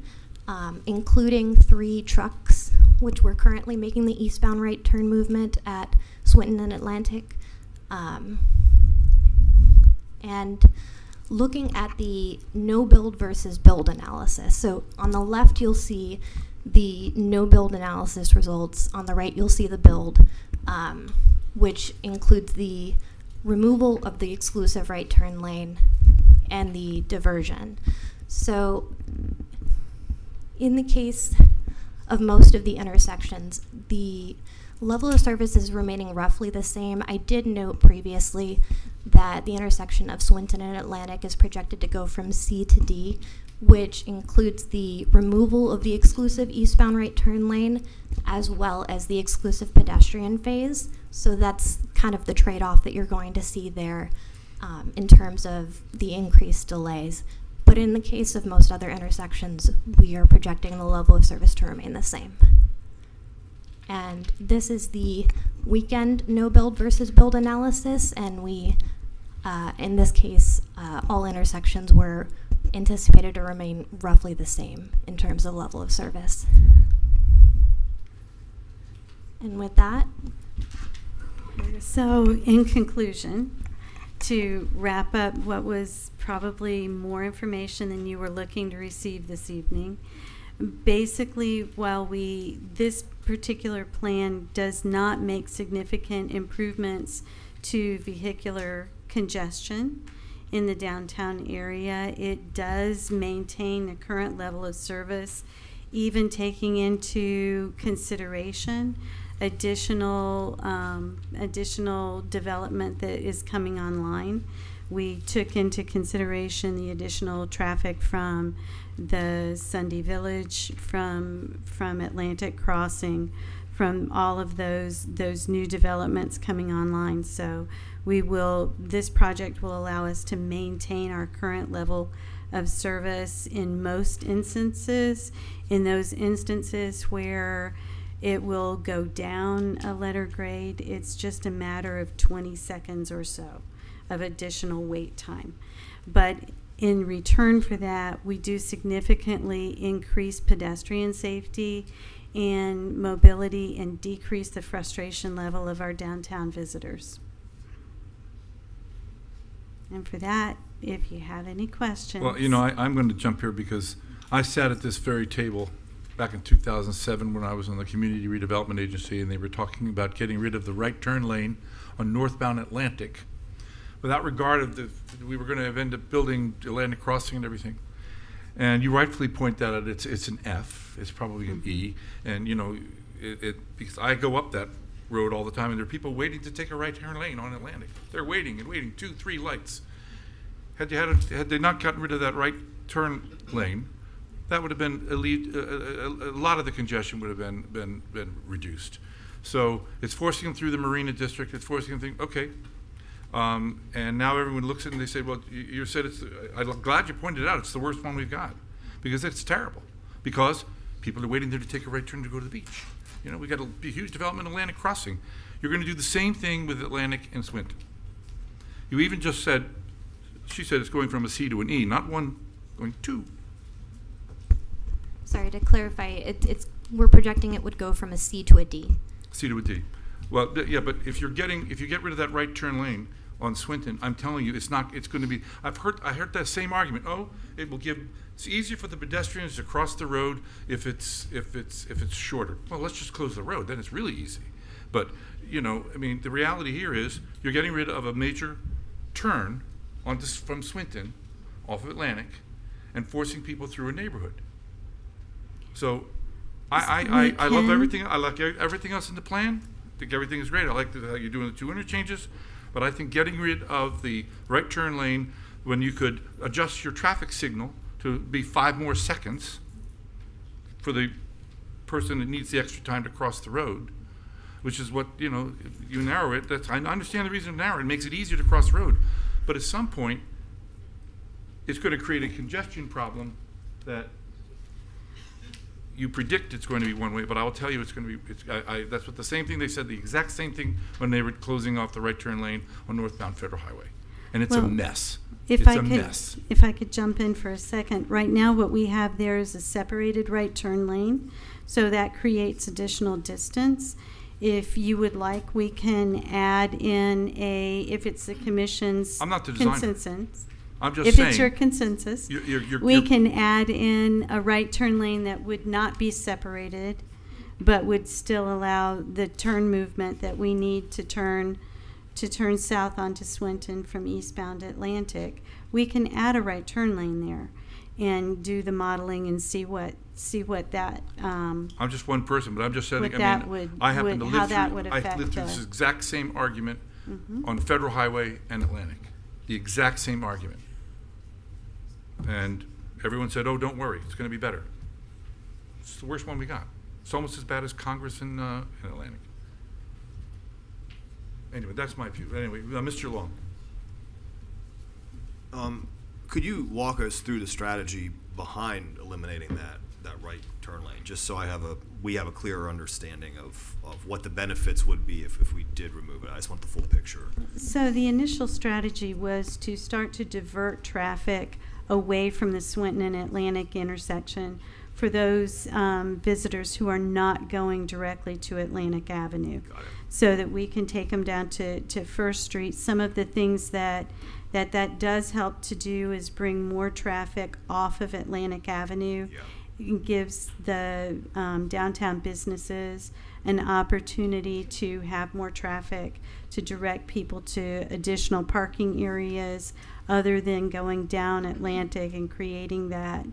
including 3 trucks, which we're currently making the eastbound right turn movement at Swinton and Atlantic. And looking at the no build versus build analysis. So on the left, you'll see the no build analysis results. On the right, you'll see the build, which includes the removal of the exclusive right turn lane and the diversion. So in the case of most of the intersections, the level of service is remaining roughly the same. I did note previously that the intersection of Swinton and Atlantic is projected to go from C to D, which includes the removal of the exclusive eastbound right turn lane as well as the exclusive pedestrian phase. So that's kind of the trade-off that you're going to see there in terms of the increased delays. But in the case of most other intersections, we are projecting the level of service to remain the same. And this is the weekend no build versus build analysis, and we, in this case, all intersections were anticipated to remain roughly the same in terms of level of service. And with that,
so in conclusion, to wrap up what was probably more information than you were looking to receive this evening, basically, while this particular plan does not make significant improvements to vehicular congestion in the downtown area, it does maintain the current level of service, even taking into consideration additional development that is coming online. We took into consideration the additional traffic from the Sunday Village, from Atlantic Crossing, from all of those new developments coming online. So this project will allow us to maintain our current level of service in most instances. In those instances where it will go down a letter grade, it's just a matter of 20 seconds or so of additional wait time. But in return for that, we do significantly increase pedestrian safety and mobility and decrease the frustration level of our downtown visitors. And for that, if you have any questions.
Well, I'm going to jump here because I sat at this very table back in 2007 when I was on the Community Redevelopment Agency, and they were talking about getting rid of the right turn lane on northbound Atlantic without regard of we were going to end up building Atlantic Crossing and everything. And you rightfully point out that it's an F, it's probably an E, and because I go up that road all the time, and there are people waiting to take a right turn lane on Atlantic. They're waiting and waiting, 2-3 lights. Had they not gotten rid of that right turn lane, that would have been a lot of the congestion would have been reduced. So it's forcing them through the Marina District. It's forcing them to think, okay. And now everyone looks at it and they say, well, you said I'm glad you pointed it out. It's the worst one we've got because it's terrible. Because people are waiting there to take a right turn to go to the beach. We got a huge development in Atlantic Crossing. You're going to do the same thing with Atlantic and Swinton. You even just said, she said it's going from a C to an E, not one going 2.
sorry, to clarify, we're projecting it would go from a C to a D.
C to a D. Well, yeah, but if you get rid of that right turn lane on Swinton, I'm telling you, it's going to be. I heard that same argument. Oh, it's easier for the pedestrians to cross the road if it's shorter. Well, let's just close the road. Then it's really easy. But the reality here is you're getting rid of a major turn from Swinton off of Atlantic and forcing people through a neighborhood. So I love everything. I like everything else in the plan. I think everything is great. I like how you're doing the 2 interchanges, but I think getting rid of the right turn lane when you could adjust your traffic signal to be 5 more seconds for the person that needs the extra time to cross the road, which is what, you narrow it. I understand the reason to narrow it. It makes it easier to cross the road. But at some point, it's going to create a congestion problem that you predict it's going to be one way, but I will tell you it's going to be, that's what the same thing they said, the exact same thing when they were closing off the right turn lane on northbound Federal Highway. And it's a mess. If
I could jump in for a second. Right now what we have there is a separated right turn lane, so that creates additional distance. If you would like, we can add in if it's the commission's
I'm not the designer.
consensus.
I'm just
if
saying.
it's your consensus,
You're-
we can add in a right turn lane that would not be separated, but would still allow the turn movement that we need to turn south onto Swinton from eastbound Atlantic. We can add a right turn lane there and do the modeling and see what that
I'm just one person, but I'm just saying.
what
I
that
mean,
would-
I happen
would-
to
how
live
that
through.
would
I
affect
lived through
the-
this exact same argument
Mhm.
on Federal Highway and Atlantic. The exact same argument. And everyone said, "Oh, don't worry, it's going to be better." It's the worst one we got. It's almost as bad as Congress in Atlantic. Anyway, that's my view. Anyway, Mr. Long.
Could you walk us through the strategy behind eliminating that right turn lane, just so we have a clearer understanding of what the benefits would be if we did remove it? I just want the full picture.
So the initial strategy was to start to divert traffic away from the Swinton and Atlantic intersection for those visitors who are not going directly to Atlantic Avenue, so that we can take them down to First Street. Some of the things that does help to do is bring more traffic off of Atlantic Avenue. It gives the downtown businesses an opportunity to have more traffic, to direct people to additional parking areas other than going down Atlantic and creating that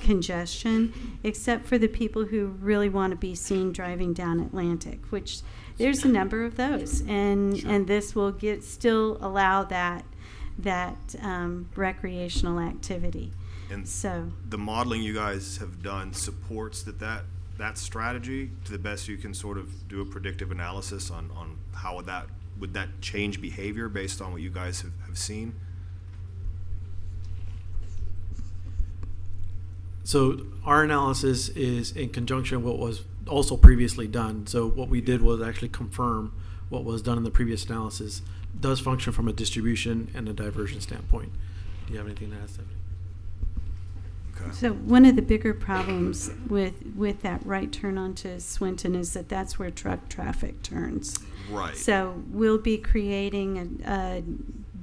congestion, except for the people who really want to be seen driving down Atlantic, which there's a number of those, and this will still allow that recreational activity.
And
so
the modeling you guys have done supports that strategy to the best you can sort of do a predictive analysis on how would that change behavior based on what you guys have seen?
So our analysis is in conjunction with what was also previously done. So what we did was actually confirm what was done in the previous analysis does function from a distribution and a diversion standpoint. Do you have anything to add, Stephanie?
Okay.
So one of the bigger problems with that right turn onto Swinton is that's where truck traffic turns.
Right.
So we'll be creating a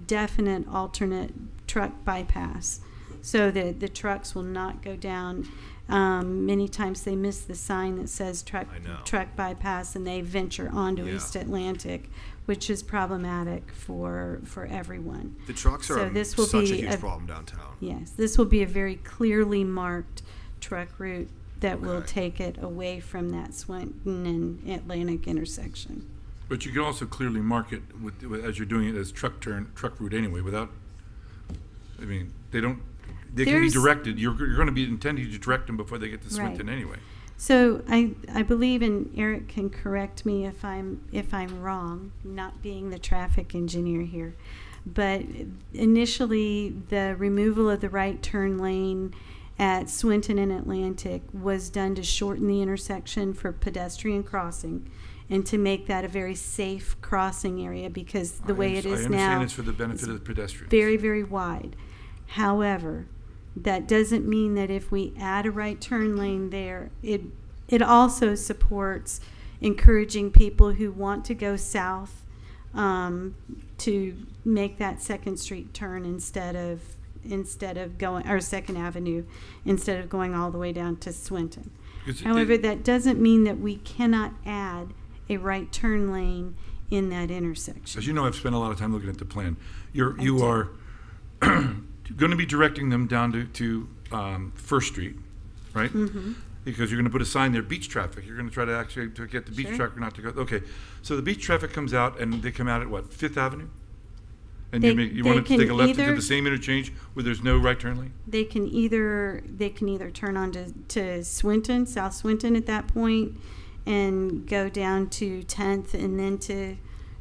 definite alternate truck bypass, so that the trucks will not go down. Many times they miss the sign that says truck bypass, and they venture onto East Atlantic, which is problematic for everyone.
The trucks are such a huge problem downtown.
Yes, this will be a very clearly marked truck route that will take it away from that Swinton and Atlantic intersection.
But you can also clearly mark it as you're doing it as truck route anyway. Without, I mean, they can be directed. You're going to be intending to direct them before they get to Swinton anyway.
So I believe, and Eric can correct me if I'm wrong, not being the traffic engineer here, but initially the removal of the right turn lane at Swinton and Atlantic was done to shorten the intersection for pedestrian crossing and to make that a very safe crossing area, because the way it is now,
I understand it's for the benefit of the pedestrians.
Very, very wide. However, that doesn't mean that if we add a right turn lane there, it also supports encouraging people who want to go south to make that Second Street turn instead of going, or Second Avenue, instead of going all the way down to Swinton. However, that doesn't mean that we cannot add a right turn lane in that intersection.
As you know, I've spent a lot of time looking at the plan. You are going to be directing them down to First Street, right?
Mm-hmm.
Because you're going to put a sign there, beach traffic. You're going to try to actually to get the beach traffic not to go. Okay, so the beach traffic comes out, and they come out at what, Fifth Avenue? And you want to take a left into the same interchange where there's no right turn lane?
They can either turn on to Swinton, South Swinton at that point, and go down to 10th and then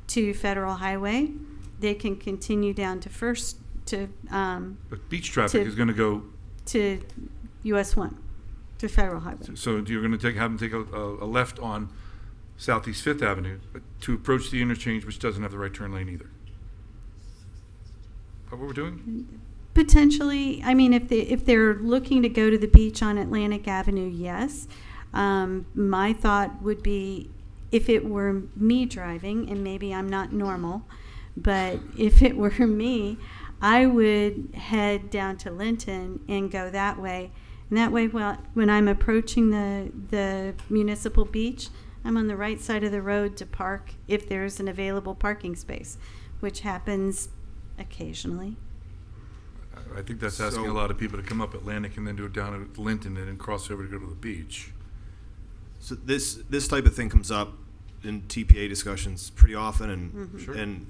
to Federal Highway. They can continue down to First to.
But beach traffic is going to go
to US 1 to Federal Highway.
So you're going to have them take a left on Southeast Fifth Avenue to approach the interchange, which doesn't have the right turn lane either. Is that what we're doing?
Potentially, I mean, if they're looking to go to the beach on Atlantic Avenue, yes. My thought would be, if it were me driving, and maybe I'm not normal, but if it were me, I would head down to Leighton and go that way. And that way, well, when I'm approaching the municipal beach, I'm on the right side of the road to park if there's an available parking space, which happens occasionally.
I think that's asking a lot of people to come up Atlantic and then do it down at Leighton and then cross over to go to the beach.
So this type of thing comes up in TPA discussions pretty often, and
Sure.
and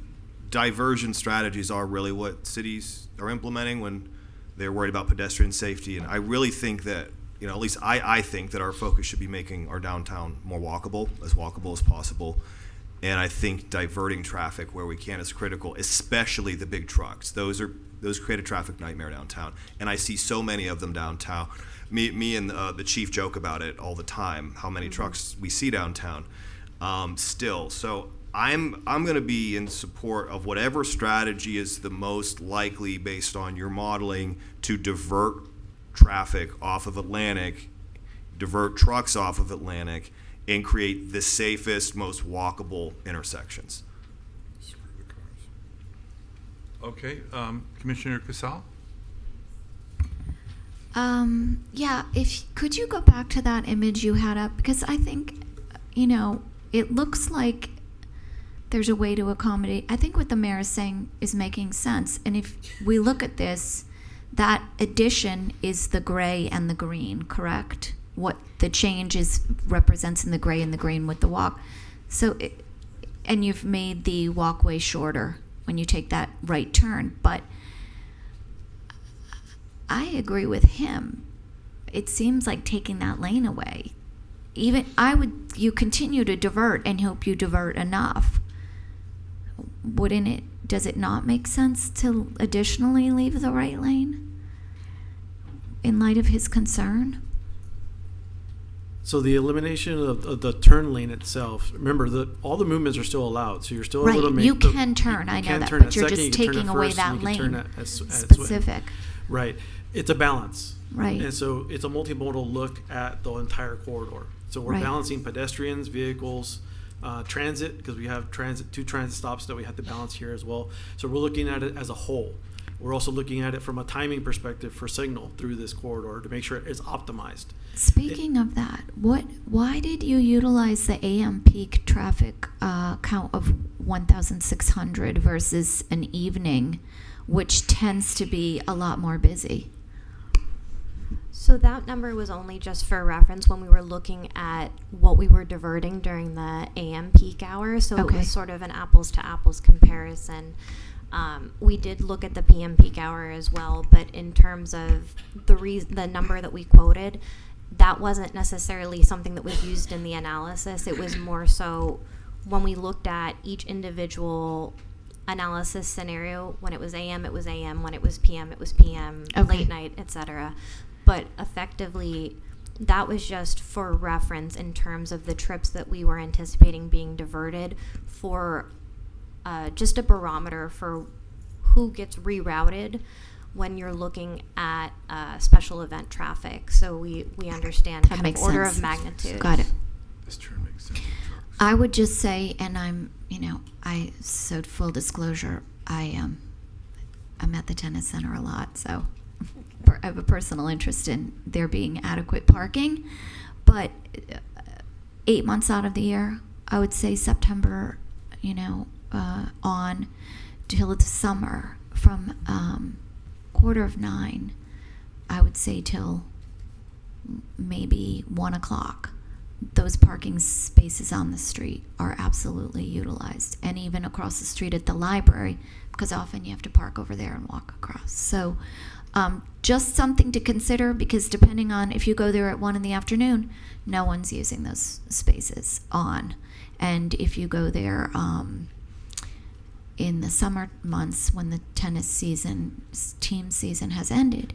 diversion strategies are really what cities are implementing when they're worried about pedestrian safety. And I really think that, at least I think that our focus should be making our downtown more walkable as possible. And I think diverting traffic where we can is critical, especially the big trucks. Those create a traffic nightmare downtown, and I see so many of them downtown. Me and the chief joke about it all the time, how many trucks we see downtown still. So I'm going to be in support of whatever strategy is the most likely based on your modeling to divert traffic off of Atlantic, divert trucks off of Atlantic, and create the safest, most walkable intersections.
Okay, Commissioner Casal?
Yeah, could you go back to that image you had up? Because I think, it looks like there's a way to accommodate. I think what the mayor is saying is making sense. And if we look at this, that addition is the gray and the green, correct? What the change represents in the gray and the green with the walk. So, and you've made the walkway shorter when you take that right turn. But I agree with him. It seems like taking that lane away. You continue to divert and hope you divert enough. Does it not make sense to additionally leave the right lane in light of his concern?
So the elimination of the turn lane itself, remember all the movements are still allowed, so you're still able to make
you can turn, I know that, but you're just taking away that lane specific.
Right. It's a balance.
Right.
And so it's a multimodal look at the entire corridor. So we're balancing pedestrians, vehicles, transit, because we have two transit stops that we have to balance here as well. So we're looking at it as a whole. We're also looking at it from a timing perspective for signal through this corridor to make sure it's optimized.
Speaking of that, why did you utilize the AM peak traffic count of 1,600 versus an evening, which tends to be a lot more busy?
So that number was only just for reference when we were looking at what we were diverting during the AM peak hour. So it was sort of an apples to apples comparison. We did look at the PM peak hour as well, but in terms of the number that we quoted, that wasn't necessarily something that was used in the analysis. It was more so when we looked at each individual analysis scenario. When it was AM, it was AM. When it was PM, it was PM. Late night, etc. But effectively, that was just for reference in terms of the trips that we were anticipating being diverted for just a barometer for who gets rerouted when you're looking at special event traffic. So we understand
that
kind
makes
of order
sense.
of magnitude.
Got it.
This turn makes sense.
I would just say, and so full disclosure, I'm at the tennis center a lot, so I have a personal interest in there being adequate parking. But 8 months out of the year, I would say September, on till the summer, from 9:15, I would say till maybe 1 o'clock. Those parking spaces on the street are absolutely utilized, and even across the street at the library, because often you have to park over there and walk across. So just something to consider, because depending on if you go there at 1 in the afternoon, no one's using those spaces on. And if you go there in the summer months when the tennis team season has ended,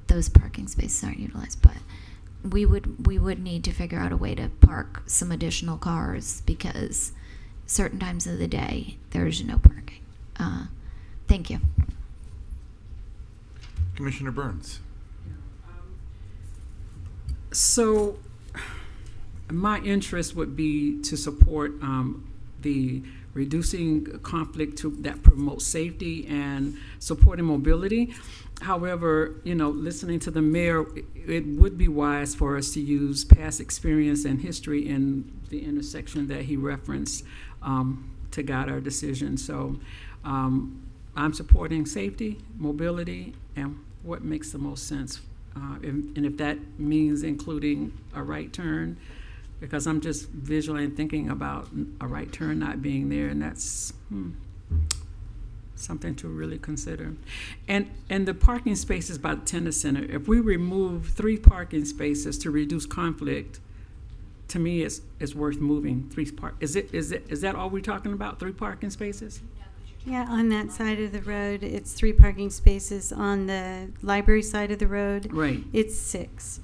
those parking spaces aren't utilized. But we would need to figure out a way to park some additional cars, because certain times of the day there's no parking. Thank you.
Commissioner Burns.
So my interest would be to support the reducing conflict that promotes safety and supporting mobility. However, listening to the mayor, it would be wise for us to use past experience and history in the intersection that he referenced to guide our decision. So I'm supporting safety, mobility, and what makes the most sense. And if that means including a right turn, because I'm just visually thinking about a right turn not being there, and that's something to really consider. And the parking spaces by the tennis center, if we remove 3 parking spaces to reduce conflict, to me it's worth moving 3 Is that all we're talking about, 3 parking spaces?
Yeah, on that side of the road, it's 3 parking spaces. On the library side of the road,
right,
it's 6.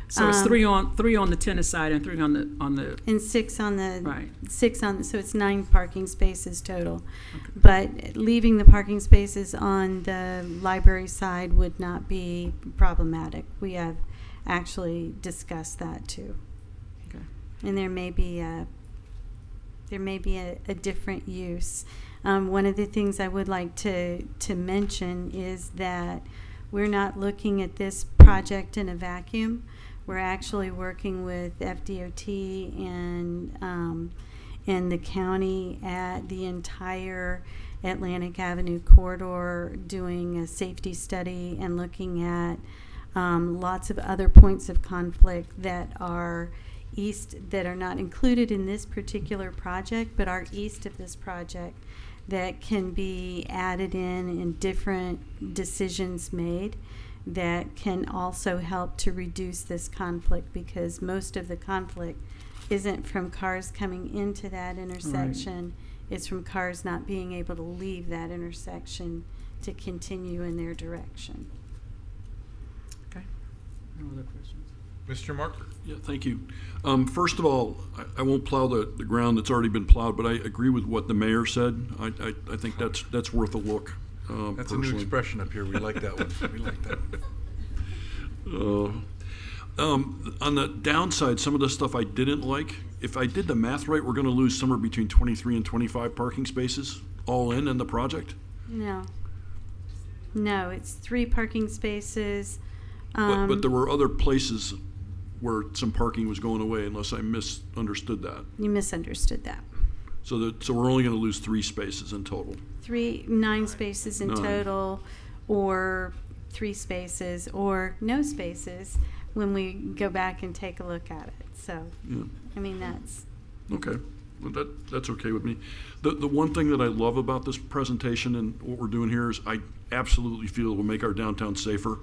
So it's 3 on the tennis side and 3 on the
and 6 on the
right.
6 on, so it's 9 parking spaces total. Okay. But leaving the parking spaces on the library side would not be problematic. We have actually discussed that too.
Okay.
And there may be a different use. One of the things I would like to mention is that we're not looking at this project in a vacuum. We're actually working with FDOT and the county at the entire Atlantic Avenue corridor, doing a safety study and looking at lots of other points of conflict that are east, that are not included in this particular project, but are east of this project, that can be added in different decisions made that can also help to reduce this conflict, because most of the conflict isn't from cars coming into that intersection. Right. It's from cars not being able to leave that intersection to continue in their direction.
Okay. No other questions?
Mr. Marker?
Yeah, thank you. First of all, I won't plow the ground that's already been plowed, but I agree with what the mayor said. I think that's worth a look.
That's
personally.
a new expression up here. We like that one. We like that one.
On the downside, some of the stuff I didn't like, if I did the math right, we're going to lose somewhere between 23 and 25 parking spaces all in the project?
No, it's 3 parking spaces.
But there were other places where some parking was going away, unless I misunderstood that.
You misunderstood that.
So we're only going to lose 3 spaces in total.
9 spaces in total, or 3 spaces, or no spaces when we go back and take a look at it. So, yeah. I mean, that's...
Okay. Well, that's okay with me. The one thing that I love about this presentation and what we're doing here is I absolutely feel it will make our downtown safer.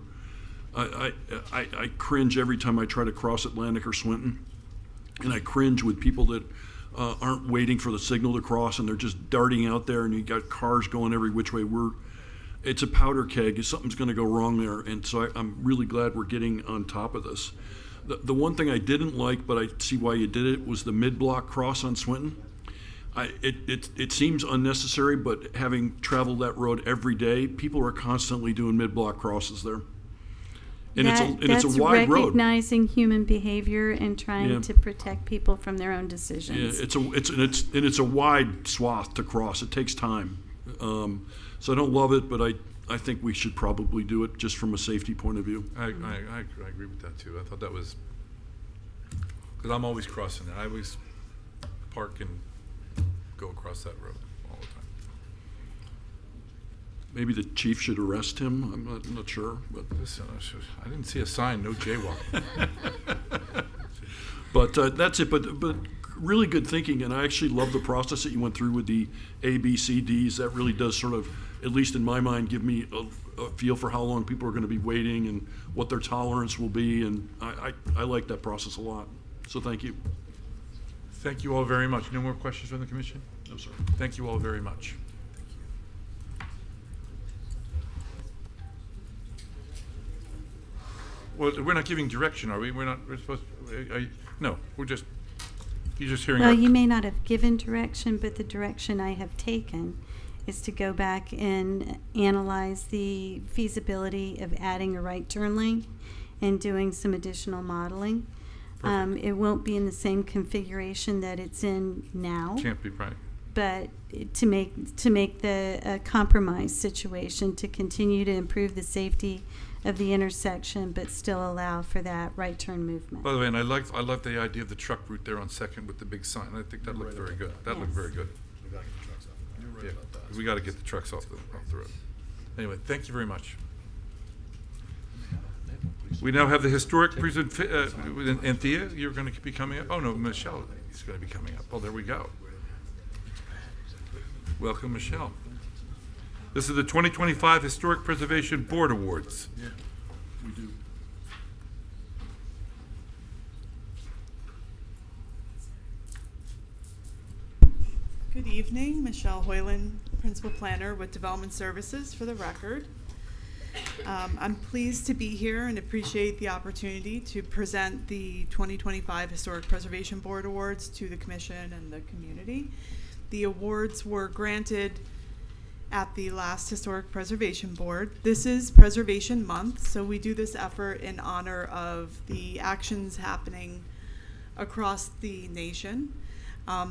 I cringe every time I try to cross Atlantic or Swinton, and I cringe with people that aren't waiting for the signal to cross, and they're just darting out there, and you got cars going every which way. It's a powder keg. Something's going to go wrong there, and so I'm really glad we're getting on top of this. The one thing I didn't like, but I see why you did it, was the mid-block cross on Swinton. It seems unnecessary, but having traveled that road every day, people are constantly doing mid-block crosses there. And it's a wide road.
Recognizing human behavior and trying to protect people from their own decisions.
Yeah, it's a wide swath to cross. It takes time. So I don't love it, but I think we should probably do it just from a safety point of view.
I agree with that too. I thought that was, because I'm always crossing it. I always park and go across that road all the time.
Maybe the chief should arrest him. I'm not sure, but
listen, I didn't see a sign, no jaywalking.
But that's it. But really good thinking, and I actually love the process that you went through with the A, B, C, Ds. That really does sort of, at least in my mind, give me a feel for how long people are going to be waiting and what their tolerance will be, and I like that process a lot. So thank you.
Thank you all very much. No more questions from the commission?
No, sir.
Thank you all very much. Well, we're not giving direction, are we? We're supposed to, no, you're just hearing.
Well, you may not have given direction, but the direction I have taken is to go back and analyze the feasibility of adding a right turn lane and doing some additional
Perfect.
It won't be in the same configuration that it's in now.
Can't be, right.
but to make the a compromise situation to continue to improve the safety of the intersection, but still allow for that right turn movement.
By the way, and I like the idea of the truck route there on Second with the big sign. I think that looked very good. That looked very good.
We got to get the trucks off. You're right about that.
We got to get the trucks off the road. Anyway, thank you very much. We now have the historic Anthea, you're going to be coming up. Oh no, Michelle is going to be coming up. Oh, there we go. Welcome, Michelle. This is the 2025 Historic Preservation Board Awards.
Yeah, we do.
Good evening, Michelle Hoyland, Principal Planner with Development Services for the record. I'm pleased to be here and appreciate the opportunity to present the 2025 Historic Preservation Board Awards to the Commission and the community. The awards were granted at the last Historic Preservation Board. This is Preservation Month, so we do this effort in honor of the actions happening across the nation.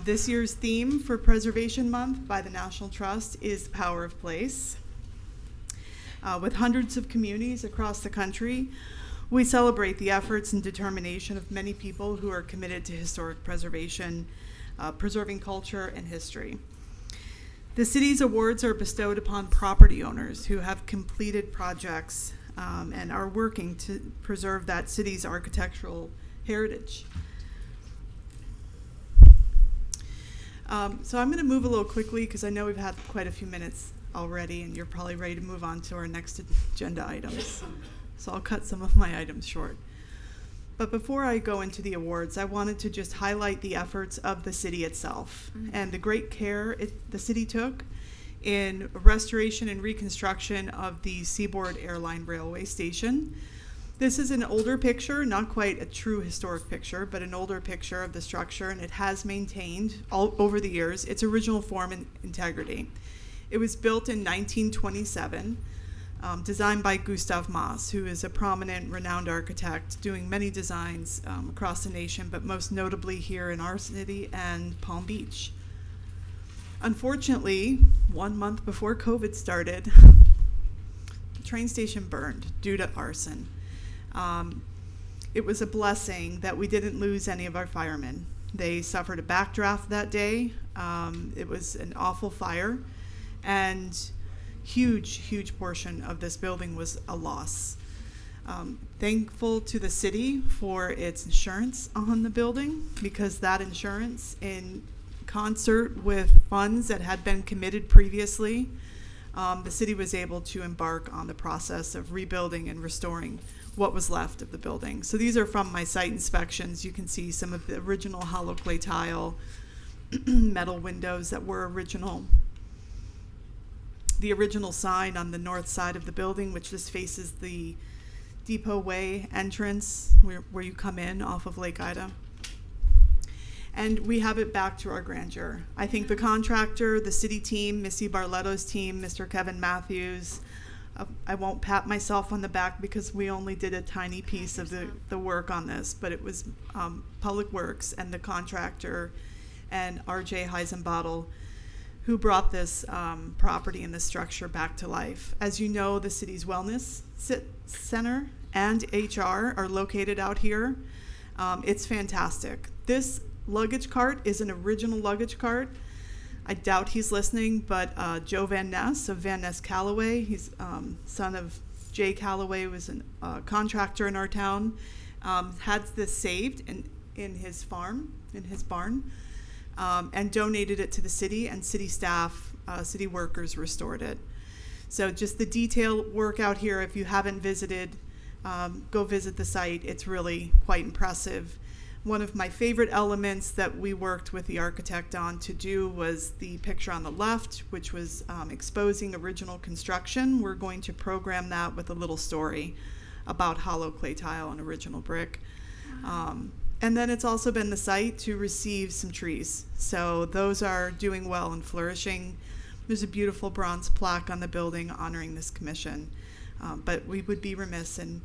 This year's theme for Preservation Month by the National Trust is Power of Place. With hundreds of communities across the country, we celebrate the efforts and determination of many people who are committed to historic preservation, preserving culture and history. The city's awards are bestowed upon property owners who have completed projects and are working to preserve that city's architectural heritage. So I'm going to move a little quickly because I know we've had quite a few minutes already and you're probably ready to move on to our next agenda items. So I'll cut some of my items short. But before I go into the awards, I wanted to just highlight the efforts of the city itself and the great care the city took in restoration and reconstruction of the Seaboard Airline Railway Station. This is an older picture, not quite a true historic picture, but an older picture of the structure, and it has maintained all over the years its original form and integrity. It was built in 1927, designed by Gustav Maas, who is a prominent, renowned architect doing many designs across the nation, but most notably here in our city and Palm Beach. Unfortunately, 1 month before COVID started, the train station burned due to arson. It was a blessing that we didn't lose any of our firemen. They suffered a backdraft that day. It was an awful fire, and huge portion of this building was a loss. Thankful to the city for its insurance on the building, because that insurance, in concert with funds that had been committed previously, the city was able to embark on the process of rebuilding and restoring what was left of the building. So these are from my site inspections. You can see some of the original hollow clay tile, metal windows that were original. The original sign on the north side of the building, which just faces the Depot Way entrance where you come in off of Lake Ida. And we have it back to our grandeur. I think the contractor, the city team, Missy Barletto's team, Mr. Kevin Matthews, I won't pat myself on the back because we only did a tiny piece of the work on this, but it was Public Works and the contractor and RJ Heisenbottle who brought this property and this structure back to life. As you know, the city's wellness center and HR are located out here. It's fantastic. This luggage cart is an original luggage cart. I doubt he's listening, but Joe Van Ness of Van Ness Callaway, he's son of Jay Callaway, was a contractor in our town, had this saved in his farm, in his barn, and donated it to the city, and city staff, city workers restored it. So just the detail work out here, if you haven't visited, go visit the site. It's really quite impressive. One of my favorite elements that we worked with the architect on to do was the picture on the left, which was exposing original construction. We're going to program that with a little story about hollow clay tile and original brick. And then it's also been the site to receive some trees. So those are doing well and flourishing. There's a beautiful bronze plaque on the building honoring this commission. But we would be remiss in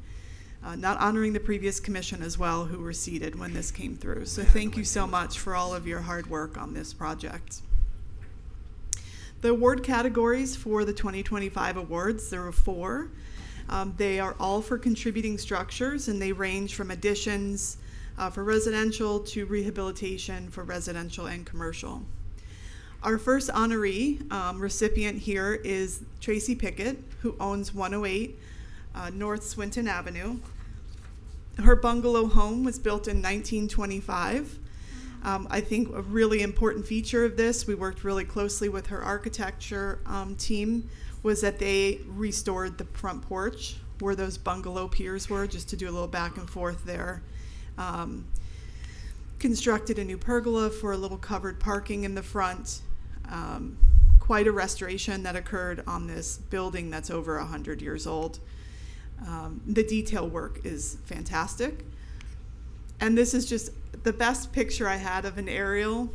not honoring the previous commission as well, who were seated when this came through. So thank you so much for all of your hard work on this project. The award categories for the 2025 awards, there were 4. They are all for contributing structures, and they range from additions for residential to rehabilitation for residential and commercial. Our first honoree recipient here is Tracy Pickett, who owns 108 North Swinton Avenue. Her bungalow home was built in 1925. I think a really important feature of this, we worked really closely with her architecture team, was that they restored the front porch where those bungalow piers were, just to do a little back and forth there. Constructed a new pergola for a little covered parking in the front. Quite a restoration that occurred on this building that's over 100 years old. The detail work is fantastic. And this is just the best picture I had of an aerial.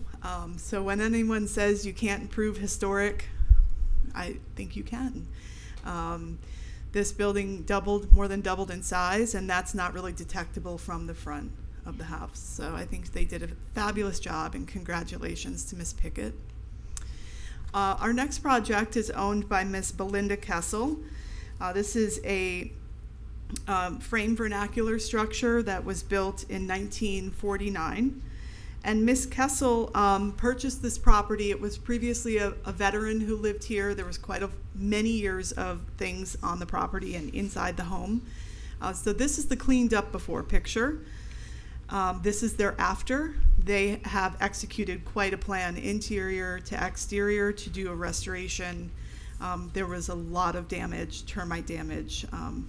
So when anyone says you can't improve historic, I think you can. This building more than doubled in size, and that's not really detectable from the front of the house. So I think they did a fabulous job, and congratulations to Ms. Pickett. Our next project is owned by Ms. Belinda Kessel. This is a frame vernacular structure that was built in 1949. And Ms. Kessel purchased this property. It was previously a veteran who lived here. There was many years of things on the property and inside the home. So this is the cleaned up before picture. This is their after. They have executed quite a plan, interior to exterior, to do a restoration. There was a lot of damage, termite damage,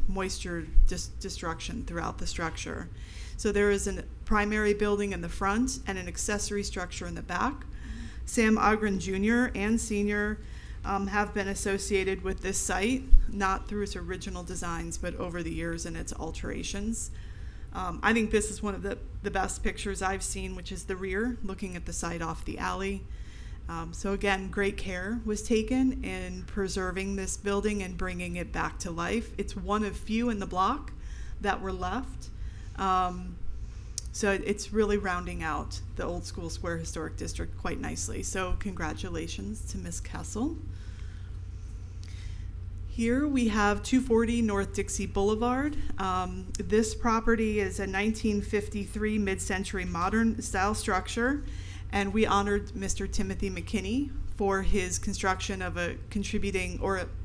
moisture destruction throughout the structure. So there is a primary building in the front and an accessory structure in the back. Sam Ogren Jr. and Sr. Have been associated with this site, not through its original designs, but over the years and its alterations. I think this is one of the best pictures I've seen, which is the rear, looking at the site off the alley. So again, great care was taken in preserving this building and bringing it back to life. It's one of few in the block that were left. So it's really rounding out the Old School Square Historic District quite nicely. So congratulations to Ms. Kessel. Here we have 240 North Dixie Boulevard. This property is a 1953 mid-century modern style structure, and we honored Mr. Timothy McKinney for his construction of a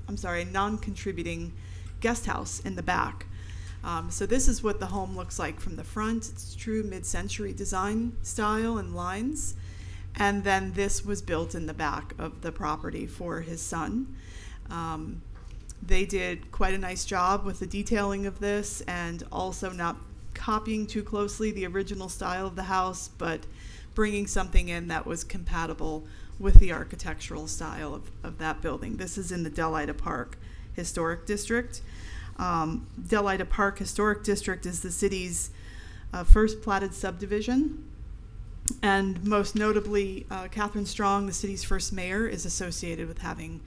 non-contributing guest house in the back. So this is what the home looks like from the front. It's true mid-century design style and lines. And then this was built in the back of the property for his son. They did quite a nice job with the detailing of this, and also not copying too closely the original style of the house, but bringing something in that was compatible with the architectural style of that building. This is in the Delita Park Historic District. Delita Park Historic District is the city's first platted subdivision. And most notably, Catherine Strong, the city's first mayor, is associated with having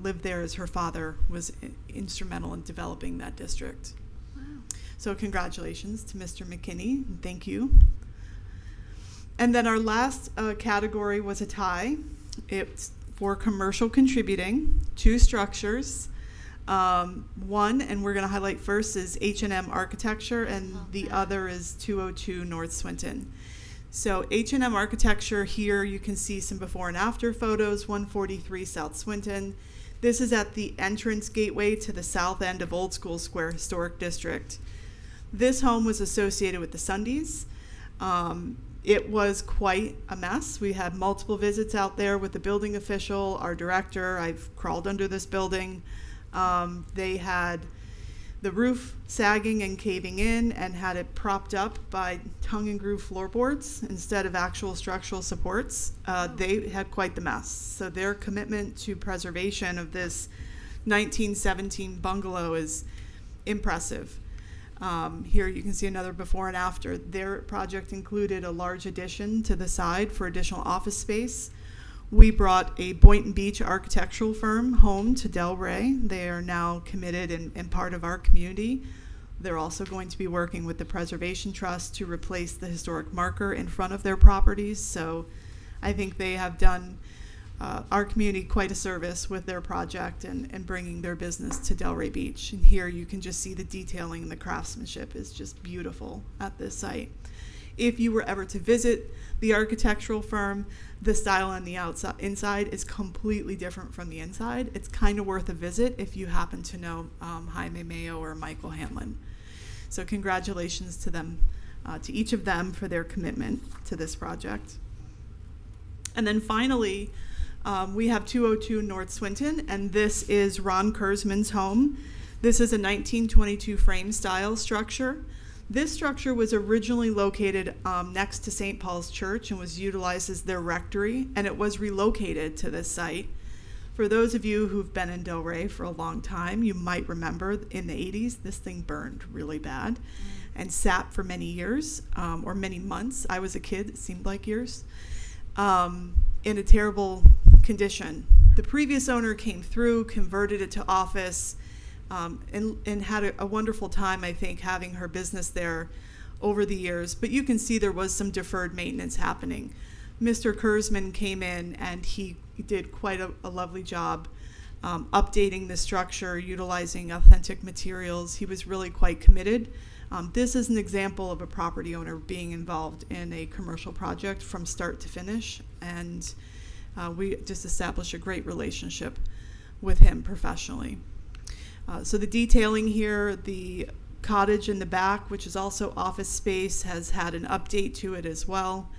lived there, as her father was instrumental in developing that district. Wow. So congratulations to Mr. McKinney, and thank you. And then our last category was a tie. It's for commercial contributing, 2 structures. One, and we're going to highlight first, is H&M Architecture, and the other is 202 North Swinton. So H&M Architecture, here you can see some before and after photos, 143 South Swinton. This is at the entrance gateway to the south end of Old School Square Historic District. This home was associated with the Sundays. It was quite a mess. We had multiple visits out there with the building official, our director. I've crawled under this building. They had the roof sagging and caving in and had it propped up by tongue and groove floorboards instead of actual structural supports. They had quite the mess. So their commitment to preservation of this 1917 bungalow is impressive. Here you can see another before and after. Their project included a large addition to the side for additional office space. We brought a Boynton Beach architectural firm home to Delray. They are now committed and part of our community. They're also going to be working with the Preservation Trust to replace the historic marker in front of their properties. So I think they have done our community quite a service with their project and bringing their business to Delray Beach. And here you can just see the detailing and the craftsmanship is just beautiful at this site. If you were ever to visit the architectural firm, the style on the inside is completely different from the inside. It's kind of worth a visit if you happen to know Jaime Mayo or Michael Hanlon. So congratulations to them, to each of them for their commitment to this project. And then finally, we have 202 North Swinton, and this is Ron Kurzman's home. This is a 1922 frame style structure. This structure was originally located next to St. Paul's Church and was utilized as their rectory, and it was relocated to this site. For those of you who've been in Delray for a long time, you might remember in the 80s, this thing burned really bad and sat for many years, or many months. I was a kid, it seemed like years, in a terrible condition. The previous owner came through, converted it to office, and had a wonderful time, I think, having her business there over the years. But you can see there was some deferred maintenance happening. Mr. Kurzman came in and he did quite a lovely job updating the structure, utilizing authentic materials. He was really quite committed. This is an example of a property owner being involved in a commercial project from start to finish, and we just established a great relationship with him professionally. So the detailing here, the cottage in the back, which is also office space, has had an update to it as well.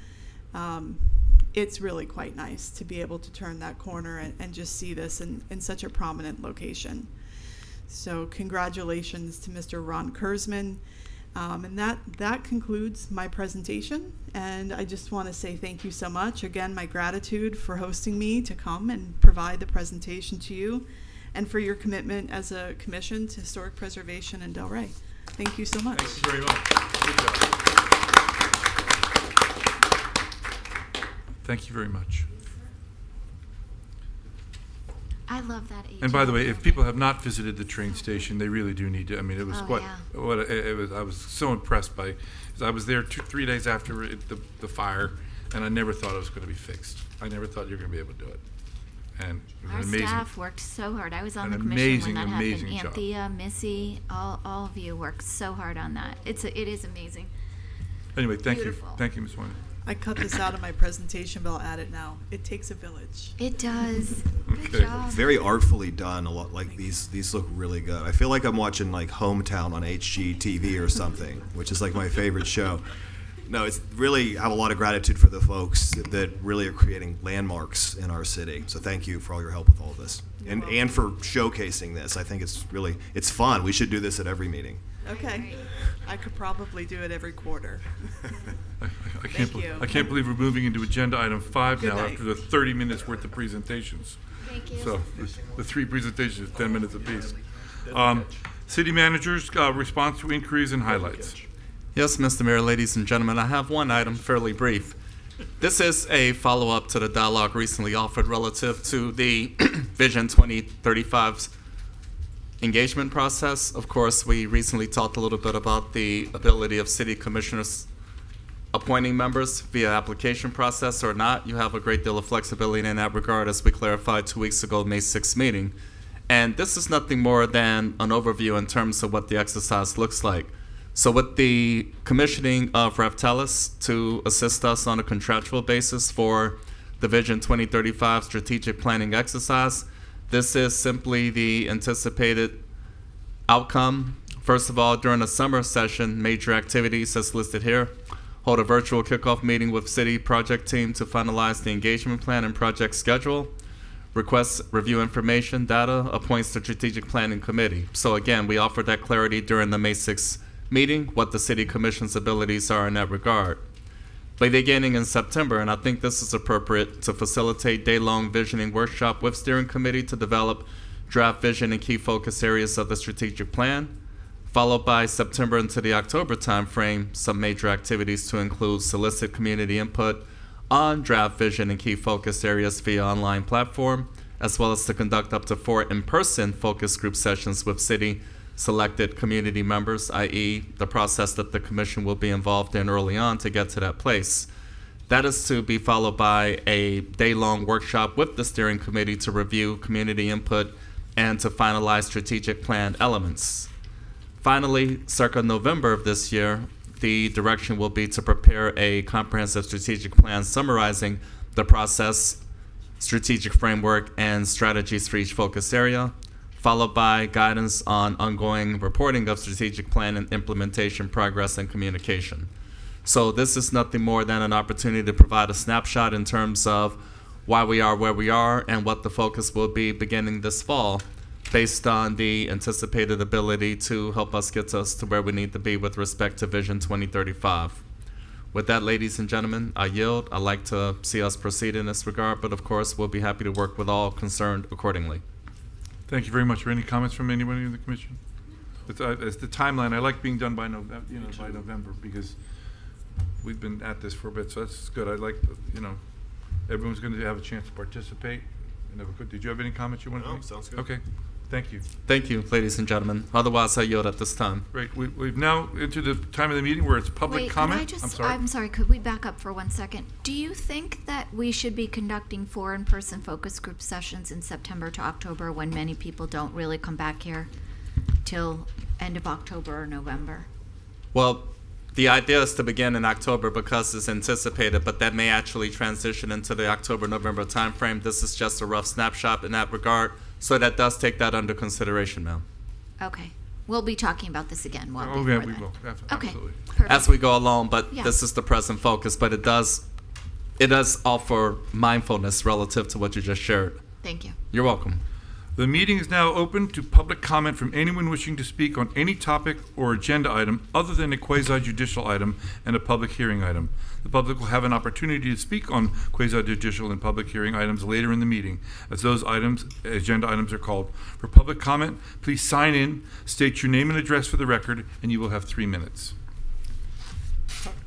It's really quite nice to be able to turn that corner and just see this in such a prominent location. So congratulations to Mr. Ron Kurzman. And that concludes my presentation. And I just want to say thank you so much. Again, my gratitude for hosting me to come and provide the presentation to you, and for your commitment as a commission to historic preservation in Delray. Thank you so much.
Thank you very much. Good job. Thank you very much.
I love that age.
And by the way, if people have not visited the train station, they really do need to. I mean, it was I was so impressed by. I was there 3 days after the fire, and I never thought it was going to be fixed. I never thought you were going to be able to do it. And it was
Our
amazing.
staff worked so hard. I was on
An
the commission when that
amazing
happened.
job.
Anthea, Missy, all of you worked so hard on that. It is amazing.
Anyway, thank
Beautiful.
you. Thank you, Ms. Wyman.
I cut this out of my presentation, but I'll add it now. It takes a village.
It does. Good
Okay.
job.
Very artfully done. A lot like these look really good. I feel like I'm watching like Hometown on HGTV or something, which is like my favorite show. No, it's really have a lot of gratitude for the folks that really are creating landmarks in our city. So thank you for all your help with all of this, and for showcasing this. I think it's fun. We should do this at every meeting.
Okay. I could probably do it every quarter.
I
Thank you.
I can't believe we're moving into agenda item 5
Good
now
night.
after the 30 minutes worth of presentations.
Thank you.
So the 3 presentations, 10 minutes apiece. City managers, response to inquiries and highlights.
Yes, Mr. Mayor, ladies and gentlemen, I have one item, fairly brief. This is a follow-up to the dialogue recently offered relative to the Vision 2035's engagement process. Of course, we recently talked a little bit about the ability of city commissioners appointing members via application process or not. You have a great deal of flexibility in that regard, as we clarified 2 weeks ago, May 6th meeting. And this is nothing more than an overview in terms of what the exercise looks like. So with the commissioning of Reftelis to assist us on a contractual basis for the Vision 2035 strategic planning exercise, this is simply the anticipated outcome. First of all, during the summer session, major activities as listed here: hold a virtual kickoff meeting with city project team to finalize the engagement plan and project schedule, request review information, data, appoints the strategic planning committee. So again, we offered that clarity during the May 6th meeting, what the city commission's abilities are in that regard. Beginning in September, and I think this is appropriate, to facilitate day-long visioning workshop with steering committee to develop draft vision and key focus areas of the strategic plan, followed by September into the October timeframe, some major activities to include solicit community input on draft vision and key focus areas via online platform, as well as to conduct up to 4 in-person focus group sessions with city selected community members, i.e. the process that the commission will be involved in early on to get to that place. That is to be followed by a day-long workshop with the steering committee to review community input and to finalize strategic plan elements. Finally, circa November of this year, the direction will be to prepare a comprehensive strategic plan summarizing the process, strategic framework, and strategies for each focus area, followed by guidance on ongoing reporting of strategic plan and implementation progress and communication. So this is nothing more than an opportunity to provide a snapshot in terms of why we are where we are and what the focus will be beginning this fall, based on the anticipated ability to help us get us to where we need to be with respect to Vision 2035. With that, ladies and gentlemen, I yield. I'd like to see us proceed in this regard, but of course, we'll be happy to work with all concerned accordingly.
Thank you very much. Are any comments from anybody in the commission? As the timeline, I like being done by November, because we've been at this for a bit, so that's good. I like, everyone's going to have a chance to participate. Did you have any comments you wanted to make?
No, sounds good.
Okay, thank you.
Thank you, ladies and gentlemen. Otherwise, I yield at this time.
Great. We've now into the time of the meeting where it's public
Wait,
comment.
I'm sorry, could we back up for 1 second? Do you think that we should be conducting 4 in-person focus group sessions in September to October when many people don't really come back here till end of October or November?
Well, the idea is to begin in October because it's anticipated, but that may actually transition into the October-November timeframe. This is just a rough snapshot in that regard, so that does take that under consideration, ma'am.
Okay. We'll be talking about this again well
Oh,
before
yeah,
then.
we will.
Okay.
Absolutely.
Perfect.
As we go along, but
Yeah.
this is the present focus, but it does offer mindfulness relative to what you just shared.
Thank you.
You're welcome.
The meeting is now open to public comment from anyone wishing to speak on any topic or agenda item other than a quasi-judicial item and a public hearing item. The public will have an opportunity to speak on quasi-judicial and public hearing items later in the meeting, as those agenda items are called. For public comment, please sign in, state your name and address for the record, and you will have 3 minutes.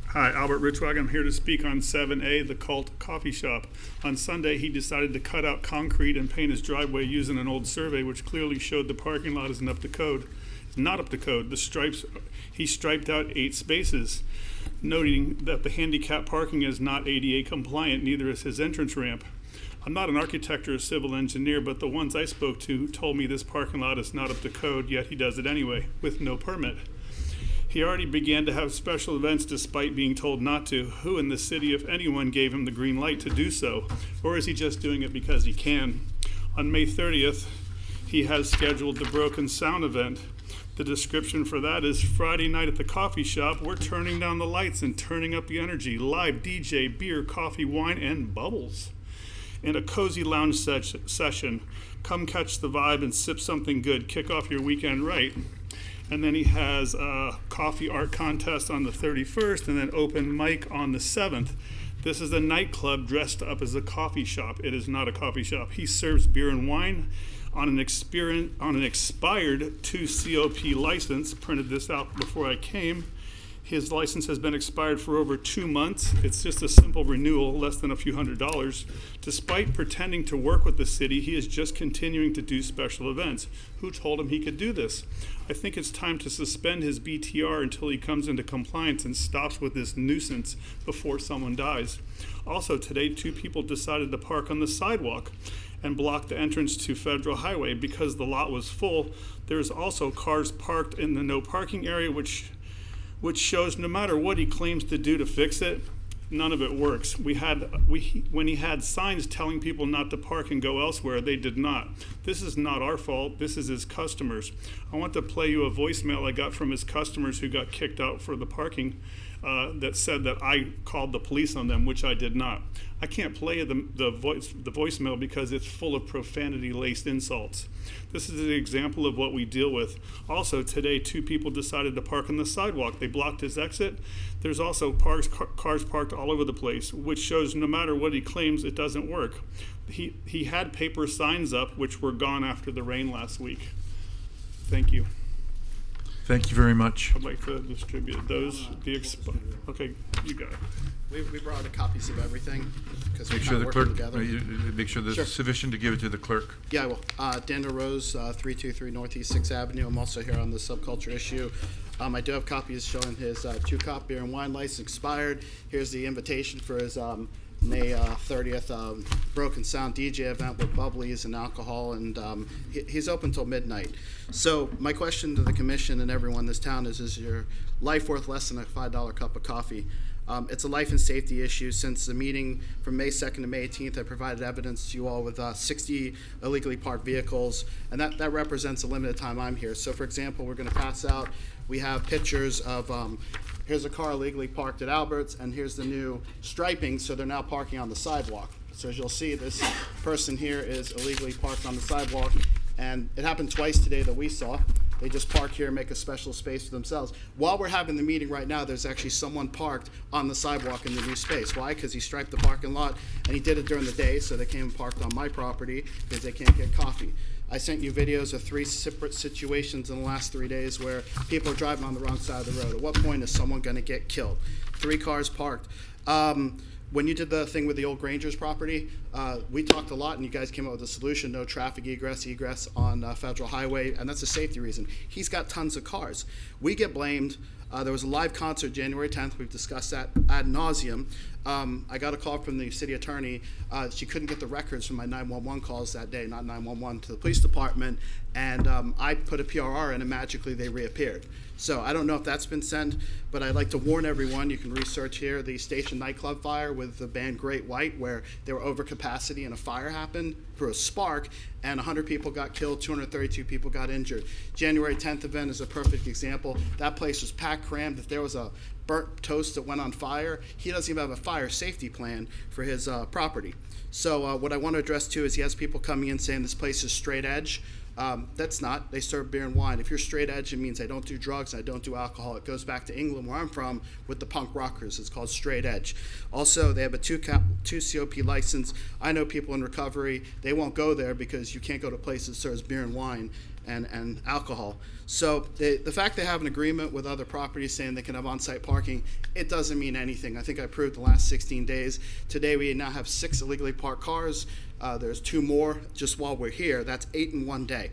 Hi, Albert Richwag. I'm here to speak on 7A, the Cult Coffee Shop. On Sunday, he decided to cut out concrete and paint his driveway using an old survey, which clearly showed the parking lot isn't up to code. It's not up to code. He striped out 8 spaces, noting that the handicap parking is not ADA compliant, neither is his entrance ramp. I'm not an architect or a civil engineer, but the ones I spoke to told me this parking lot is not up to code, yet he does it anyway, with no permit. He already began to have special events despite being told not to. Who in the city, if anyone, gave him the green light to do so? Or is he just doing it because he can? On May 30th, he has scheduled the Broken Sound event. The description for that is Friday night at the coffee shop, we're turning down the lights and turning up the energy. Live DJ, beer, coffee, wine, and bubbles. In a cozy lounge session, come catch the vibe and sip something good. Kick off your weekend right. And then he has a coffee art contest on the 31st and then open mic on the 7th. This is a nightclub dressed up as a coffee shop. It is not a coffee shop. He serves beer and wine on an expired 2 COP license. Printed this out before I came. His license has been expired for over 2 months. It's just a simple renewal, less than a few $100s. Despite pretending to work with the city, he is just continuing to do special events. Who told him he could do this? I think it's time to suspend his BTR until he comes into compliance and stops with this nuisance before someone dies. Also today, 2 people decided to park on the sidewalk and block the entrance to Federal Highway because the lot was full. There's also cars parked in the no parking area, which shows no matter what he claims to do to fix it, none of it works. When he had signs telling people not to park and go elsewhere, they did not. This is not our fault. This is his customers. I want to play you a voicemail I got from his customers who got kicked out for the parking that said that I called the police on them, which I did not. I can't play the voicemail because it's full of profanity-laced insults. This is an example of what we deal with. Also, today, 2 people decided to park on the sidewalk. They blocked his exit. There's also cars parked all over the place, which shows no matter what he claims, it doesn't work. He had paper signs up, which were gone after the rain last week. Thank you.
Thank you very much.
I'd like to distribute those. Okay, you got it.
We brought copies of everything because
Make
we're
sure the
working
clerk,
together.
make sure there's
Sure.
sufficient to give it to the clerk.
Yeah, I will. Daniel Rose, 323 Northeast 6th Avenue. I'm also here on the subculture issue. I do have copies showing his 2-cop beer and wine license expired. Here's the invitation for his May 30th Broken Sound DJ event with bubblies and alcohol, and he's open till midnight. So my question to the commission and everyone in this town is your life worth less than a $5 cup of coffee? It's a life and safety issue. Since the meeting from May 2nd to May 18th, I provided evidence to you all with 60 illegally parked vehicles, and that represents a limited time I'm here. So for example, we're going to pass out, we have pictures of, here's a car illegally parked at Albert's, and here's the new striping, so they're now parking on the sidewalk. So as you'll see, this person here is illegally parked on the sidewalk, and it happened twice today that we saw. They just park here and make a special space for themselves. While we're having the meeting right now, there's actually someone parked on the sidewalk in the new space. Why? Because he striped the parking lot, and he did it during the day, so they came and parked on my property because they can't get coffee. I sent you videos of 3 separate situations in the last 3 days where people are driving on the wrong side of the road. At what point is someone going to get killed? 3 cars parked. When you did the thing with the old Granger's property, we talked a lot, and you guys came up with a solution: no traffic egress on Federal Highway, and that's a safety reason. He's got tons of cars. We get blamed. There was a live concert January 10th. We've discussed that ad nauseum. I got a call from the city attorney. She couldn't get the records from my 911 calls that day, not 911 to the police department, and I put a PRR in, and magically they reappeared. So I don't know if that's been sent, but I'd like to warn everyone. You can research here the Station nightclub fire with the band Great White, where they were over capacity and a fire happened through a spark, and 100 people got killed, 232 people got injured. January 10th event is a perfect example. That place was packed, crammed. If there was a burnt toast that went on fire, he doesn't even have a fire safety plan for his property. So what I want to address too is he has people coming in saying this place is straight edge. That's not. They serve beer and wine. If you're straight edge, it means I don't do drugs, I don't do alcohol. It goes back to England, where I'm from, with the punk rockers. It's called straight edge. Also, they have a 2 COP license. I know people in recovery, they won't go there because you can't go to places that serves beer and wine and alcohol. So the fact they have an agreement with other properties saying they can have on-site parking, it doesn't mean anything. I think I proved the last 16 days. Today we now have 6 illegally parked cars. There's 2 more just while we're here. That's 8 in one day.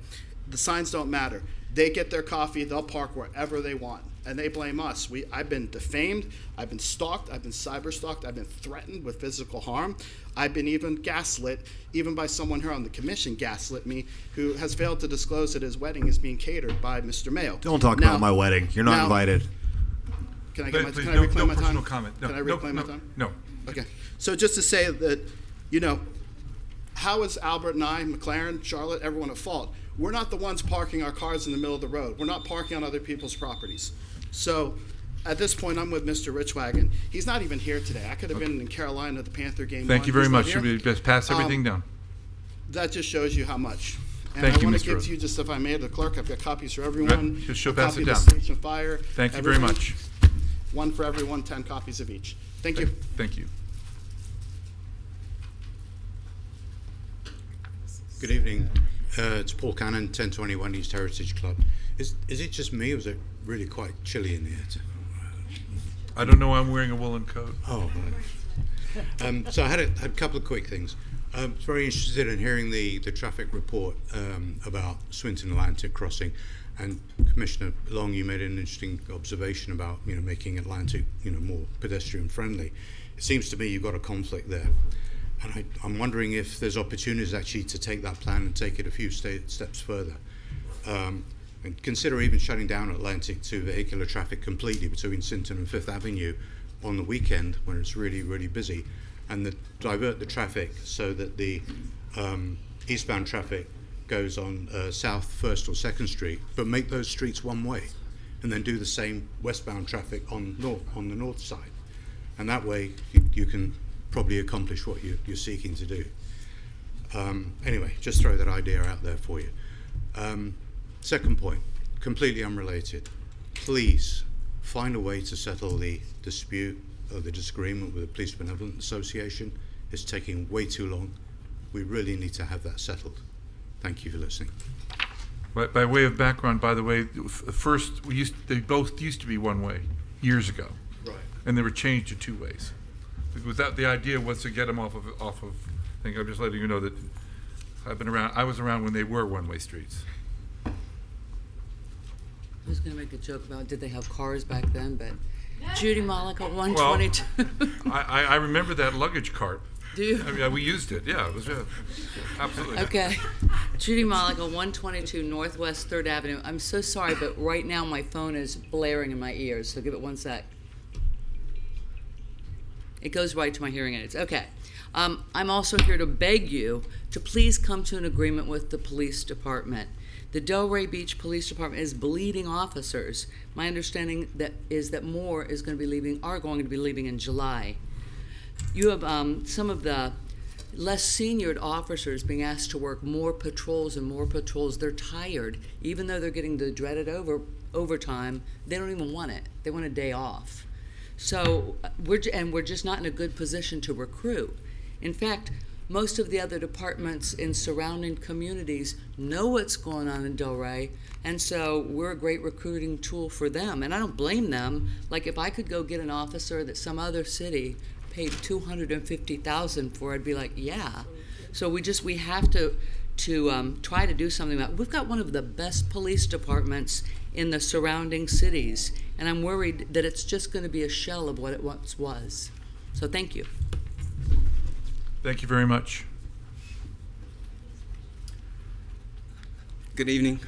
The signs don't matter. They get their coffee, they'll park wherever they want, and they blame us. I've been defamed, I've been stalked, I've been cyber-stalked, I've been threatened with physical harm. I've been even gaslit, even by someone here on the commission gaslit me, who has failed to disclose that his wedding is being catered by Mr. Mayo.
Don't talk about my wedding. You're not invited.
Can I reclaim my time? No comment. No,
can I reclaim my time?
No.
Okay. So just to say that, how is Albert and I, McLaren, Charlotte, everyone at fault? We're not the ones parking our cars in the middle of the road. We're not parking on other people's properties. So at this point, I'm with Mr. Richwagon. He's not even here today. I could have been in Carolina at the Panther game.
Thank you very much. Should we pass everything down?
That just shows you how much. And
Thank
I want
you,
to
Mr.
give
Rose.
to you, just if I may, the clerk, I've got copies for everyone.
She'll
A
pass
copy
it
of
down.
the Station Fire.
Thank you very much.
1 for everyone, 10 copies of each. Thank you.
Thank you.
Good evening. It's Paul Cannon, 1021 East Heritage Club. Is it just me, or is it really quite chilly in here?
I don't know. I'm wearing a woolen coat.
Oh, right. So I had a couple of quick things. I was very interested in hearing the traffic report about Swinton Atlantic crossing, and Commissioner Long, you made an interesting observation about making Atlantic more pedestrian friendly. It seems to me you've got a conflict there. And I'm wondering if there's opportunities actually to take that plan and take it a few steps further. And consider even shutting down Atlantic to vehicular traffic completely between Sinton and Fifth Avenue on the weekend when it's really, really busy, and divert the traffic so that the eastbound traffic goes on South 1st or 2nd Street, but make those streets one way, and then do the same westbound traffic on the north side. And that way you can probably accomplish what you're seeking to do. Anyway, just throw that idea out there for you. Second point, completely unrelated. Please find a way to settle the dispute or the disagreement with the Police Benevolent Association. It's taking way too long. We really need to have that settled. Thank you for listening.
By way of background, by the way, first they both used to be one way years ago,
right?
And they were changed to 2 ways. Because the idea was to get them off of. I think I'm just letting you know that I was around when they were one-way streets.
I was going to make a joke about did they have cars back then, but Judy Mollick at 122.
Well, I remember that luggage cart.
Do you?
I mean, we used it. Yeah, it was absolutely.
Okay. Judy Mollick at 122 Northwest 3rd Avenue. I'm so sorry, but right now my phone is blaring in my ears, so give it one sec. It goes right to my hearing aids. Okay. I'm also here to beg you to please come to an agreement with the police department. The Delray Beach Police Department is bleeding officers. My understanding is that more are going to be leaving in July. You have some of the less seniored officers being asked to work more patrols and more patrols. They're tired. Even though they're getting the dreaded overtime, they don't even want it. They want a day off. So we're just not in a good position to recruit. In fact, most of the other departments in surrounding communities know what's going on in Delray, and so we're a great recruiting tool for them. And I don't blame them. Like if I could go get an officer that some other city paid $250,000 for, I'd be like, yeah. So we have to try to do something about it. We've got one of the best police departments in the surrounding cities, and I'm worried that it's just going to be a shell of what it once was. So thank you.
Thank you very much.
Good evening.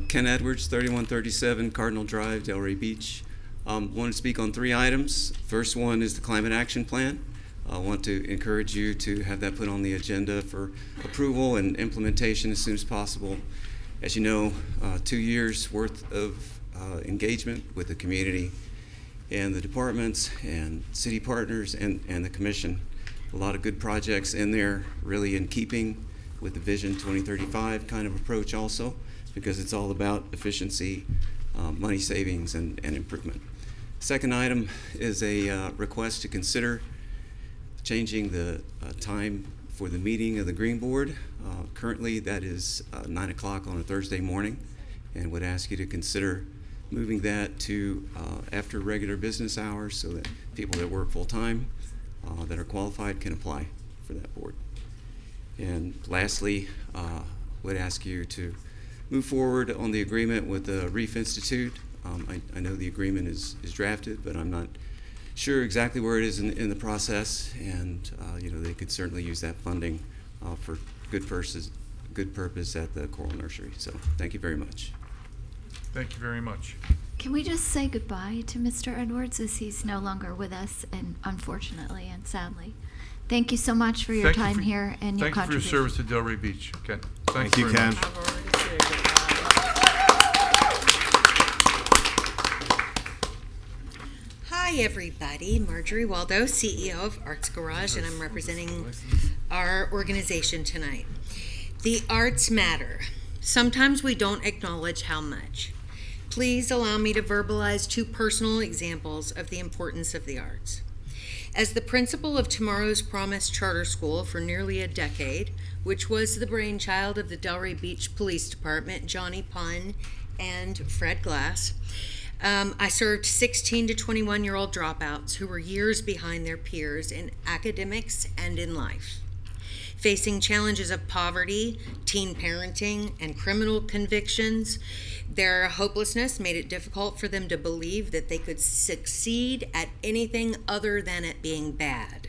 Ken Edwards, 3137 Cardinal Drive, Delray Beach. Want to speak on 3 items. First one is the Climate Action Plan. I want to encourage you to have that put on the agenda for approval and implementation as soon as possible. As you know, 2 years worth of engagement with the community and the departments and city partners and the commission. A lot of good projects in there, really in keeping with the Vision 2035 kind of approach also, because it's all about efficiency, money savings, and improvement. Second item is a request to consider changing the time for the meeting of the Green Board. Currently, that is 9 o'clock on a Thursday morning, and would ask you to consider moving that to after regular business hours so that people that work full-time that are qualified can apply for that board. And lastly, would ask you to move forward on the agreement with the Reef Institute. I know the agreement is drafted, but I'm not sure exactly where it is in the process, and they could certainly use that funding for good purpose at the Coral Nursery. So thank you very much.
Thank you very much.
Can we just say goodbye to Mr. Edwards, as he's no longer with us, and unfortunately and sadly. Thank you so much for your time here and your contribution.
Thank you for your service to Delray Beach, Ken.
Thank you, Ken.
Hi, everybody. Marjorie Waldo, CEO of Arts Garage, and I'm representing our organization tonight. The arts matter. Sometimes we don't acknowledge how much. Please allow me to verbalize 2 personal examples of the importance of the arts. As the principal of Tomorrow's Promise Charter School for nearly a decade, which was the brainchild of the Delray Beach Police Department, Johnny Pun and Fred Glass, I served 16 to 21-year-old dropouts who were years behind their peers in academics and in life. Facing challenges of poverty, teen parenting, and criminal convictions, their hopelessness made it difficult for them to believe that they could succeed at anything other than at being bad.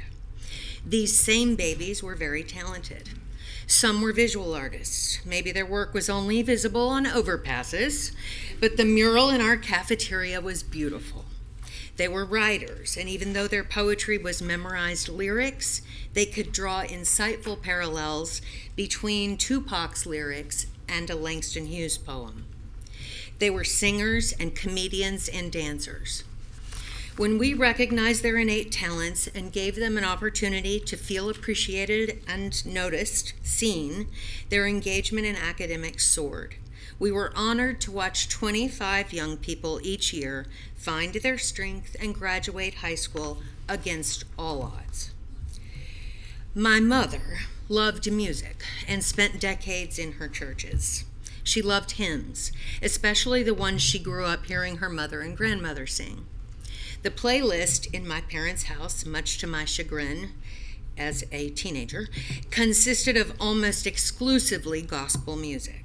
These same babies were very talented. Some were visual artists. Maybe their work was only visible on overpasses, but the mural in our cafeteria was beautiful. They were writers, and even though their poetry was memorized lyrics, they could draw insightful parallels between Tupac's lyrics and a Langston Hughes poem. They were singers and comedians and dancers. When we recognized their innate talents and gave them an opportunity to feel appreciated and noticed, seen, their engagement in academics soared. We were honored to watch 25 young people each year find their strength and graduate high school against all odds. My mother loved music and spent decades in her churches. She loved hymns, especially the ones she grew up hearing her mother and grandmother sing. The playlist in my parents' house, much to my chagrin as a teenager, consisted of almost exclusively gospel music.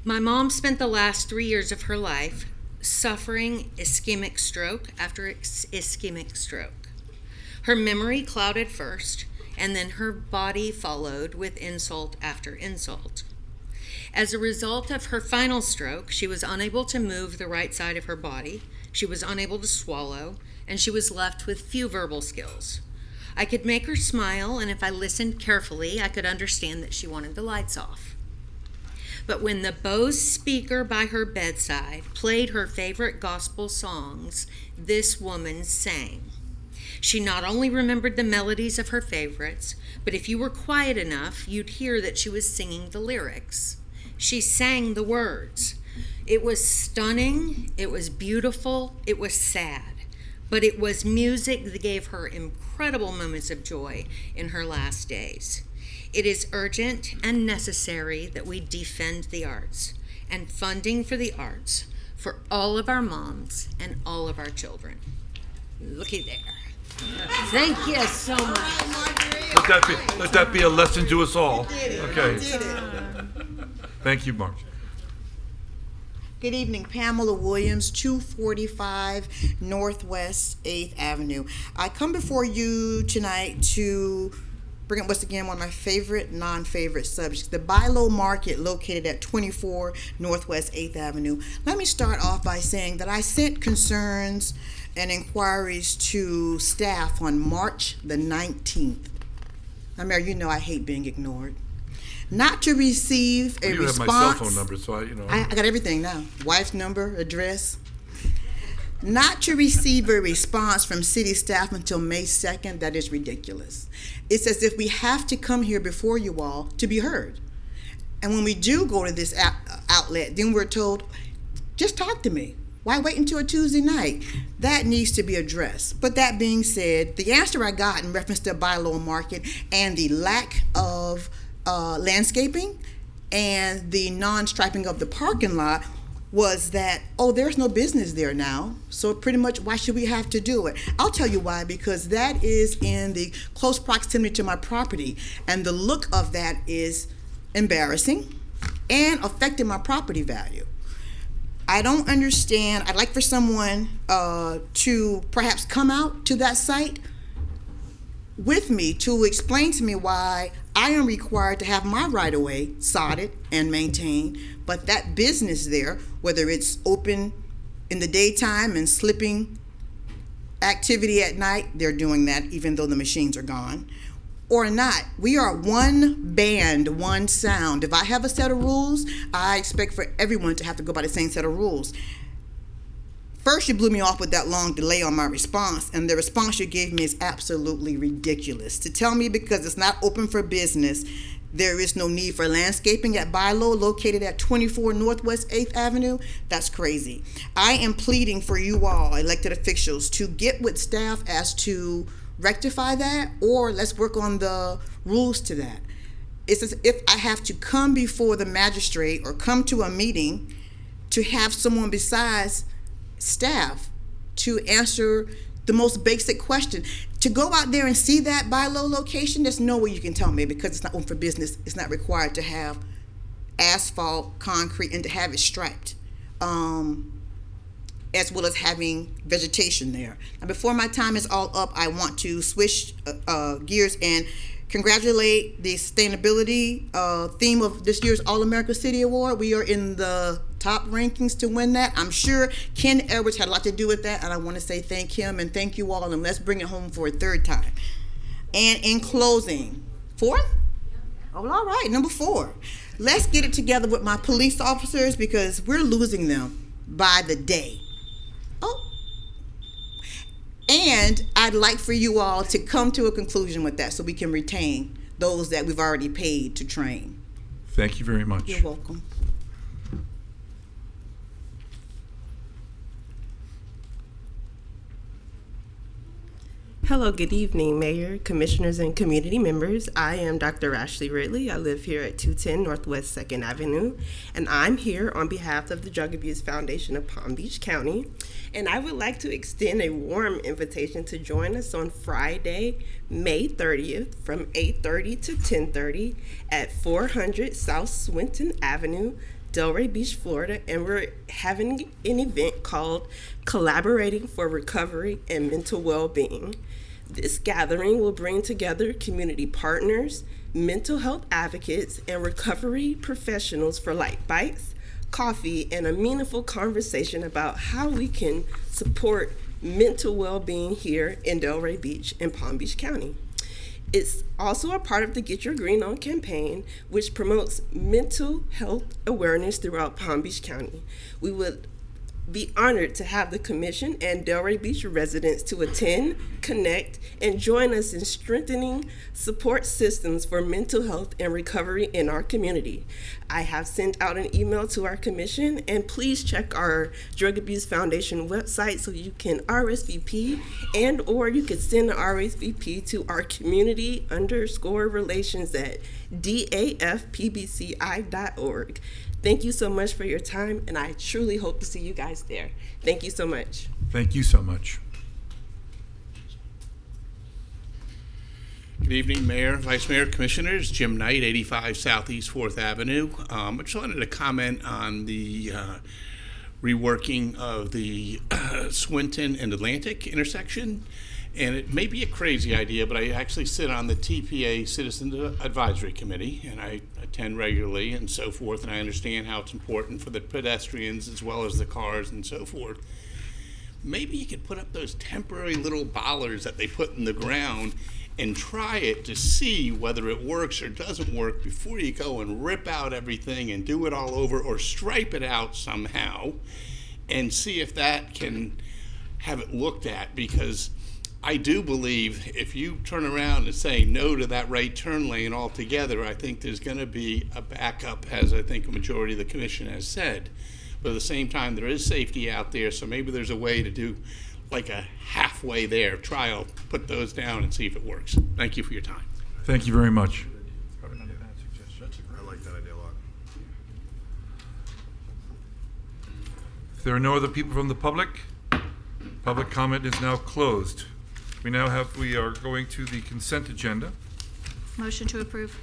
My mom spent the last 3 years of her life suffering ischemic stroke after ischemic stroke. Her memory clouded first, and then her body followed with insult after insult. As a result of her final stroke, she was unable to move the right side of her body, she was unable to swallow, and she was left with few verbal skills. I could make her smile, and if I listened carefully, I could understand that she wanted the lights off. But when the Bose speaker by her bedside played her favorite gospel songs, this woman sang. She not only remembered the melodies of her favorites, but if you were quiet enough, you'd hear that she was singing the lyrics. She sang the words. It was stunning, it was beautiful, it was sad, but it was music that gave her incredible moments of joy in her last days. It is urgent and necessary that we defend the arts and funding for the arts for all of our moms and all of our children. Looky there. Thank you so much.
Let that be a lesson to us all. Okay. Thank you, Marge.
Good evening, Pamela Williams, 245 Northwest 8th Avenue. I come before you tonight to bring up once again one of my favorite, non-favorite subjects, the buy-low market located at 24 Northwest 8th Avenue. Let me start off by saying that I sent concerns and inquiries to staff on March the 19th. Now, Mary, you know I hate being ignored. Not to receive a response.
You have my cell phone number, so
I got everything now. Wife's number, address. Not to receive a response from city staff until May 2nd, that is ridiculous. It's as if we have to come here before you all to be heard. And when we do go to this outlet, then we're told, just talk to me. Why wait until a Tuesday night? That needs to be addressed. But that being said, the answer I got in reference to buy-low market and the lack of landscaping and the non-striping of the parking lot was that, oh, there's no business there now, so pretty much why should we have to do it? I'll tell you why, because that is in the close proximity to my property, and the look of that is embarrassing and affecting my property value. I don't understand. I'd like for someone to perhaps come out to that site with me to explain to me why I am required to have my right-of-way sodded and maintained, but that business there, whether it's open in the daytime and slipping activity at night, they're doing that even though the machines are gone, or not. We are one band, one sound. If I have a set of rules, I expect for everyone to have to go by the same set of rules. First, you blew me off with that long delay on my response, and the response you gave me is absolutely ridiculous. To tell me because it's not open for business, there is no need for landscaping at buy-low located at 24 Northwest 8th Avenue, that's crazy. I am pleading for you all, elected officials, to get with staff as to rectify that, or let's work on the rules to that. It's as if I have to come before the magistrate or come to a meeting to have someone besides staff to answer the most basic question. To go out there and see that buy-low location, there's no way you can tell me because it's not open for business. It's not required to have asphalt, concrete, and to have it striped, as well as having vegetation there. Now, before my time is all up, I want to switch gears and congratulate the sustainability theme of this year's All-America City Award. We are in the top rankings to win that. I'm sure Ken Edwards had a lot to do with that, and I want to say thank him and thank you all, and let's bring it home for a third time. And in closing, fourth? Oh, all right, number 4. Let's get it together with my police officers because we're losing them by the day. Oh. And I'd like for you all to come to a conclusion with that so we can retain those that we've already paid to train.
Thank you very much.
You're welcome.
Hello, good evening, Mayor, Commissioners, and community members. I am Dr. Ashley Ridley. I live here at 210 Northwest 2nd Avenue, and I'm here on behalf of the Drug Abuse Foundation of Palm Beach County. And I would like to extend a warm invitation to join us on Friday, May 30th from 8:30 to 10:30 at 400 South Swinton Avenue, Delray Beach, Florida, and we're having an event called Collaborating for Recovery and Mental Well-Being. This gathering will bring together community partners, mental health advocates, and recovery professionals for light bites, coffee, and a meaningful conversation about how we can support mental well-being here in Delray Beach and Palm Beach County. It's also a part of the Get Your Green On campaign, which promotes mental health awareness throughout Palm Beach County. We would be honored to have the Commission and Delray Beach residents to attend, connect, and join us in strengthening support systems for mental health and recovery in our community. I have sent out an email to our Commission, and please check our Drug Abuse Foundation website so you can RSVP, and or you could send an RSVP to our community_relations at dafpbci.org. Thank you so much for your time, and I truly hope to see you guys there. Thank you so much.
Thank you so much.
Good evening, Mayor, Vice Mayor, Commissioners. Jim Knight, 85 Southeast 4th Avenue. I just wanted to comment on the reworking of the Swinton and Atlantic intersection. And it may be a crazy idea, but I actually sit on the TPA Citizen Advisory Committee, and I attend regularly and so forth, and I understand how it's important for the pedestrians as well as the cars and so forth. Maybe you could put up those temporary little bollards that they put in the ground and try it to see whether it works or doesn't work before you go and rip out everything and do it all over, or stripe it out somehow and see if that can have it looked at, because I do believe if you turn around and say no to that right turn lane altogether, I think there's going to be a backup, as I think a majority of the commission has said. But at the same time, there is safety out there, so maybe there's a way to do like a halfway there trial, put those down and see if it works. Thank you for your time.
Thank you very much.
I like that idea a lot.
If there are no other people from the public comment is now closed. We are going to the consent agenda.
Motion to approve.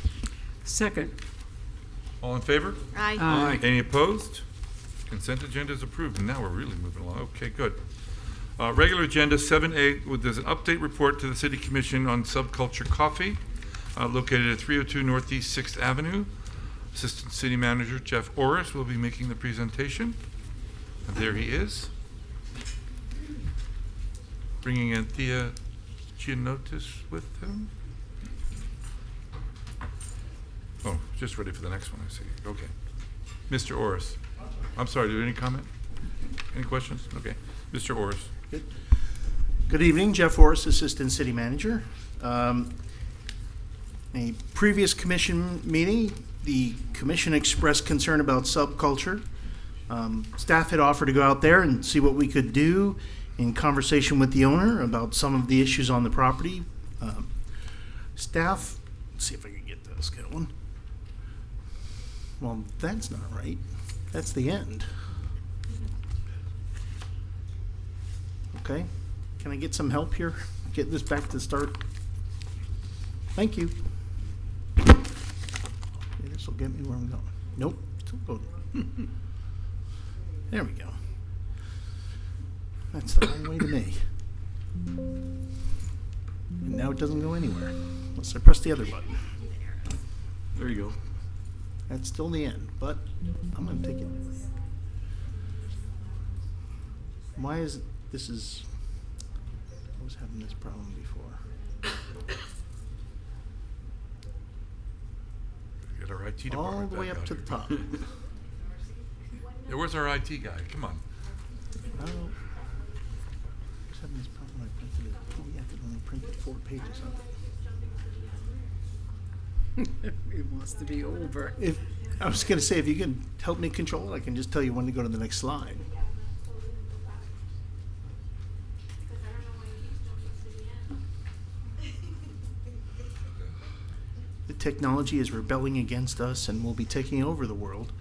Second.
All in favor?
Aye.
Aye.
Any opposed? Consent agenda is approved, and now we're really moving along. Okay, good. Regular agenda 7A, there's an update report to the City Commission on Subculture Coffee, located at 302 Northeast 6th Avenue. Assistant City Manager Jeff Orris will be making the presentation. And there he is. Bringing Anthea Gianotis with him. Oh, just ready for the next one, I see. Okay. Mr. Orris. I'm sorry, do you have any comment? Any questions? Okay. Mr. Orris.
Good evening, Jeff Orris, Assistant City Manager. A previous commission meeting, the commission expressed concern about subculture. Staff had offered to go out there and see what we could do in conversation with the owner about some of the issues on the property. Staff, let's see if I can get this going. Well, that's not right. That's the end. Okay, can I get some help here? Get this back to start. Thank you. Okay, this will get me where I'm going. Nope, still going. There we go. That's the wrong way to me. And now it doesn't go anywhere unless I press the other button. There you go. That's still the end, but I'm going to take it. Why is it? This is, I was having this problem before.
Get our IT department
All the way
back
up
out
to the
here.
top.
Yeah, where's our IT guy? Come on.
I was having this problem when I printed it. PDF, it only printed 4 pages of it.
It wants to be over.
I was going to say, if you can help me control it, I can just tell you when to go to the next slide. The technology is rebelling against us and will be taking over the world.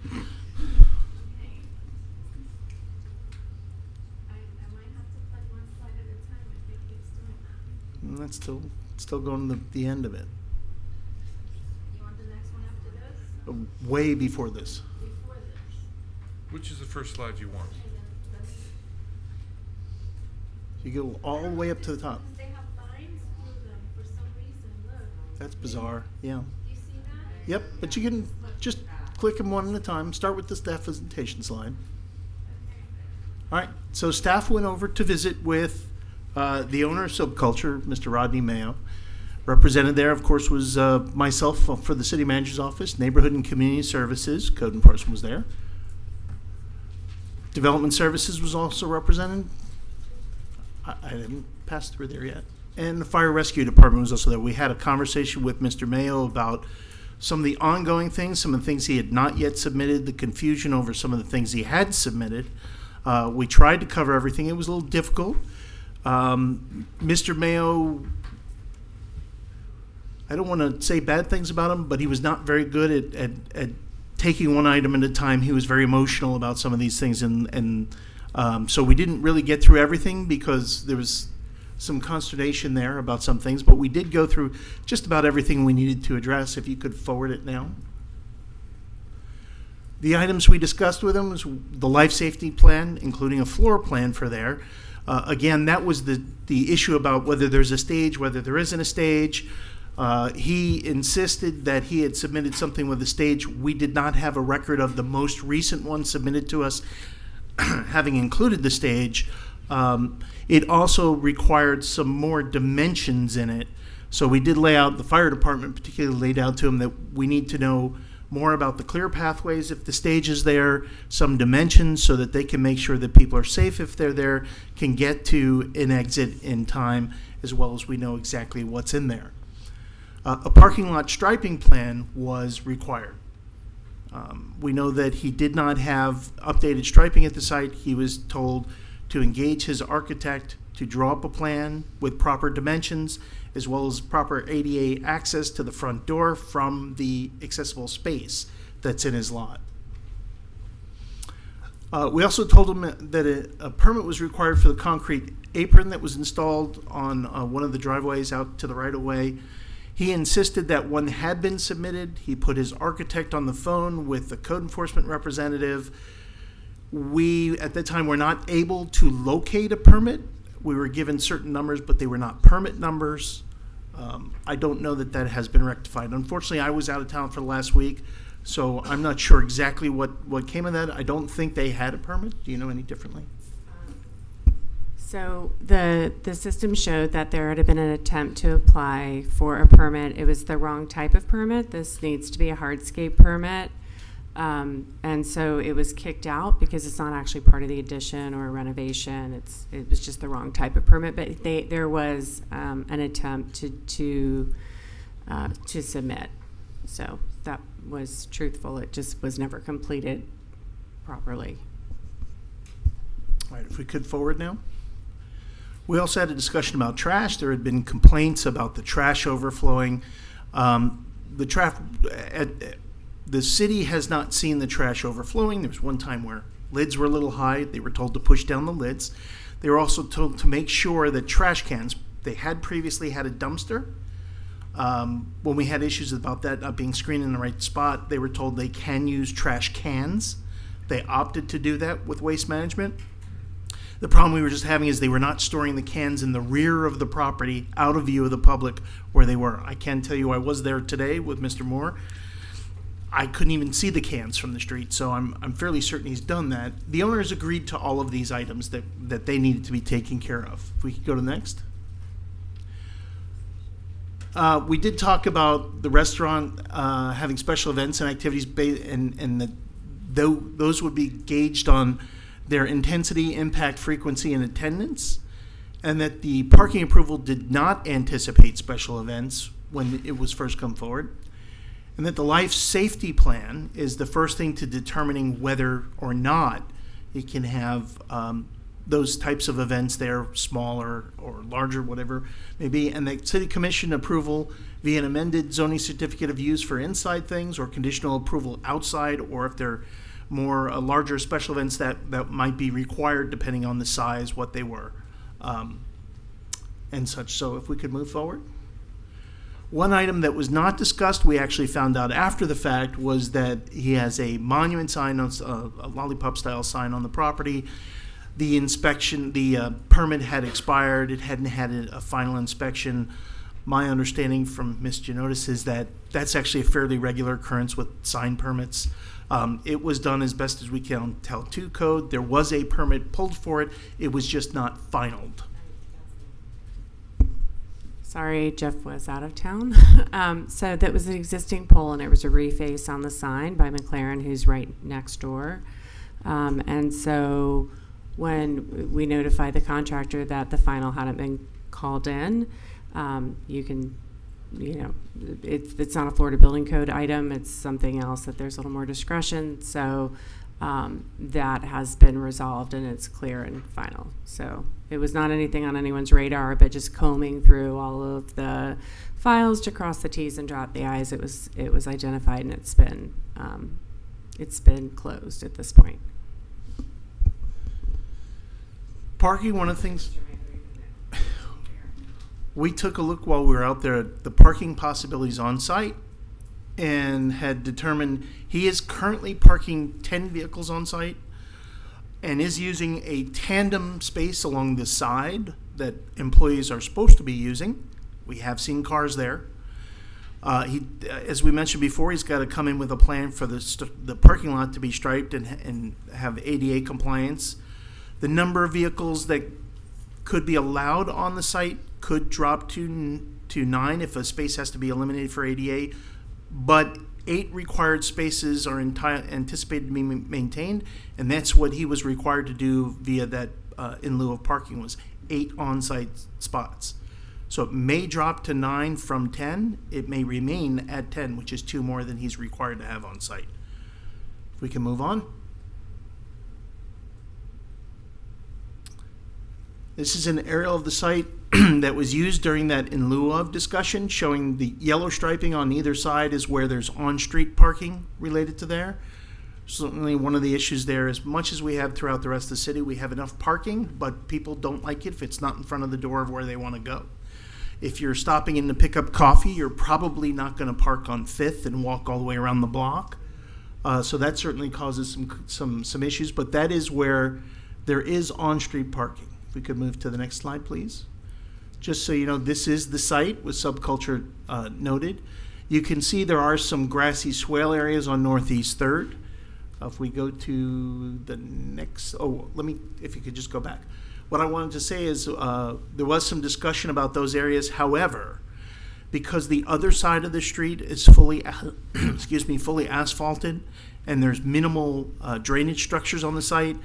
And that's still going to the end of it. Way before this.
Which is the first slide you want?
You go all the way up to the top.
They have lines through them for some reason, look.
That's bizarre, yeah.
Do you see that?
Yep, but you can just click them one at a time. Start with the staff presentation slide. All right, so staff went over to visit with the owner of Subculture, Mr. Rodney Mayo. Represented there, of course, was myself for the city manager's office, neighborhood and community services, code enforcement was there. Development services was also represented. I didn't pass through there yet. And the fire rescue department was also there. We had a conversation with Mr. Mayo about some of the ongoing things, some of the things he had not yet submitted, the confusion over some of the things he had submitted. We tried to cover everything. It was a little difficult. Mr. Mayo, I don't want to say bad things about him, but he was not very good at taking one item at a time. He was very emotional about some of these things, and so we didn't really get through everything because there was some consternation there about some things, but we did go through just about everything we needed to address. If you could forward it now. The items we discussed with him was the life safety plan, including a floor plan for there. Again, that was the issue about whether there's a stage, whether there isn't a stage. He insisted that he had submitted something with a stage. We did not have a record of the most recent one submitted to us having included the stage. It also required some more dimensions in it. So we did lay out, the fire department particularly laid out to him that we need to know more about the clear pathways if the stage is there, some dimensions so that they can make sure that people are safe if they're there, can get to an exit in time, as well as we know exactly what's in there. A parking lot striping plan was required. We know that he did not have updated striping at the site. He was told to engage his architect to draw up a plan with proper dimensions, as well as proper ADA access to the front door from the accessible space that's in his lot. We also told him that a permit was required for the concrete apron that was installed on one of the driveways out to the right-of-way. He insisted that one had been submitted. He put his architect on the phone with the code enforcement representative. We, at the time, were not able to locate a permit. We were given certain numbers, but they were not permit numbers. I don't know that that has been rectified. Unfortunately, I was out of town for the last week, so I'm not sure exactly what came of that. I don't think they had a permit. Do you know any differently?
So the system showed that there had been an attempt to apply for a permit. It was the wrong type of permit. This needs to be a hardscape permit. And so it was kicked out because it's not actually part of the addition or renovation. It was just the wrong type of permit. But there was an attempt to submit. So that was truthful. It just was never completed properly.
All right, if we could forward now. We also had a discussion about trash. There had been complaints about the trash overflowing. The city has not seen the trash overflowing. There was one time where lids were a little high. They were told to push down the lids. They were also told to make sure that trash cans, they had previously had a dumpster. When we had issues about that not being screened in the right spot, they were told they can use trash cans. They opted to do that with waste management. The problem we were just having is they were not storing the cans in the rear of the property, out of view of the public where they were. I can tell you I was there today with Mr. Moore. I couldn't even see the cans from the street, so I'm fairly certain he's done that. The owners agreed to all of these items that they needed to be taken care of. If we could go to next. We did talk about the restaurant having special events and activities, and those would be gauged on their intensity, impact, frequency, and attendance, and that the parking approval did not anticipate special events when it was first come forward, and that the life safety plan is the first thing to determining whether or not it can have those types of events there, smaller or larger, whatever may be, and the city commission approval via an amended zoning certificate of use for inside things or conditional approval outside, or if they're more larger special events that might be required depending on the size, what they were, and such. So if we could move forward. One item that was not discussed, we actually found out after the fact, was that he has a monument sign, a lollipop-style sign on the property. The inspection, the permit had expired. It hadn't had a final inspection. My understanding from Ms. Janotis is that that's actually a fairly regular occurrence with sign permits. It was done as best as we can tell to code. There was a permit pulled for it. It was just not finalized.
Sorry, Jeff was out of town. So that was an existing pole, and it was a reface on the sign by McLaren, who's right next door. And so when we notified the contractor that the final hadn't been called in, it's not a Florida Building Code item. It's something else that there's a little more discretion. So that has been resolved, and it's clear and final. So it was not anything on anyone's radar, but just combing through all of the files to cross the T's and dot the I's, it was identified, and it's been closed at this point.
Parking, one of the things we took a look while we were out there at the parking possibilities on site and had determined he is currently parking 10 vehicles on site and is using a tandem space along the side that employees are supposed to be using. We have seen cars there. As we mentioned before, he's got to come in with a plan for the parking lot to be striped and have ADA compliance. The number of vehicles that could be allowed on the site could drop to 9 if a space has to be eliminated for ADA, but 8 required spaces are anticipated to be maintained, and that's what he was required to do via that in lieu of parking, was 8 on-site spots. So it may drop to 9 from 10. It may remain at 10, which is 2 more than he's required to have on site. If we can move on. This is an aerial of the site that was used during that in lieu of discussion, showing the yellow striping on either side is where there's on-street parking related to there. Certainly one of the issues there, as much as we have throughout the rest of the city, we have enough parking, but people don't like it if it's not in front of the door of where they want to go. If you're stopping in to pick up coffee, you're probably not going to park on 5th and walk all the way around the block. So that certainly causes some issues, but that is where there is on-street parking. If we could move to the next slide, please. Just so you know, this is the site with Subculture noted. You can see there are some grassy swale areas on Northeast 3rd. If we go to the next, if you could just go back. What I wanted to say is there was some discussion about those areas. However, because the other side of the street is fully asphalted and there's minimal drainage structures on the site,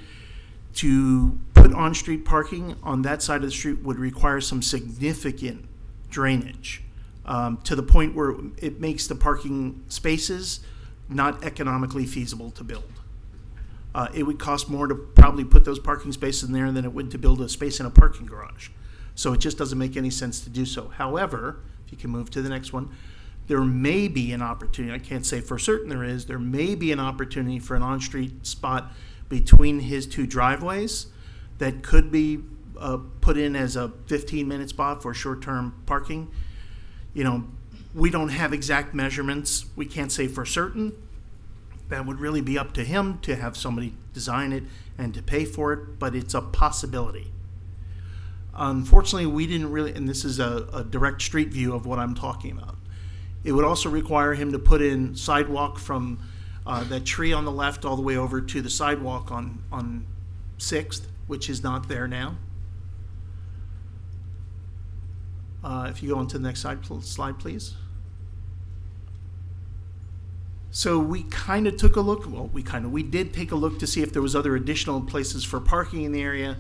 to put on-street parking on that side of the street would require some significant drainage to the point where it makes the parking spaces not economically feasible to build. It would cost more to probably put those parking spaces in there than it would to build a space in a parking garage. So it just doesn't make any sense to do so. However, if you can move to the next one, there may be an opportunity, I can't say for certain there may be an opportunity for an on-street spot between his 2 driveways that could be put in as a 15-minute spot for short-term parking. We don't have exact measurements. We can't say for certain. That would really be up to him to have somebody design it and to pay for it, but it's a possibility. Unfortunately, we didn't really, and this is a direct street view of what I'm talking about. It would also require him to put in sidewalk from that tree on the left all the way over to the sidewalk on 6th, which is not there now. If you go on to the next slide, please. So we kind of took a look, we did take a look to see if there was other additional places for parking in the area.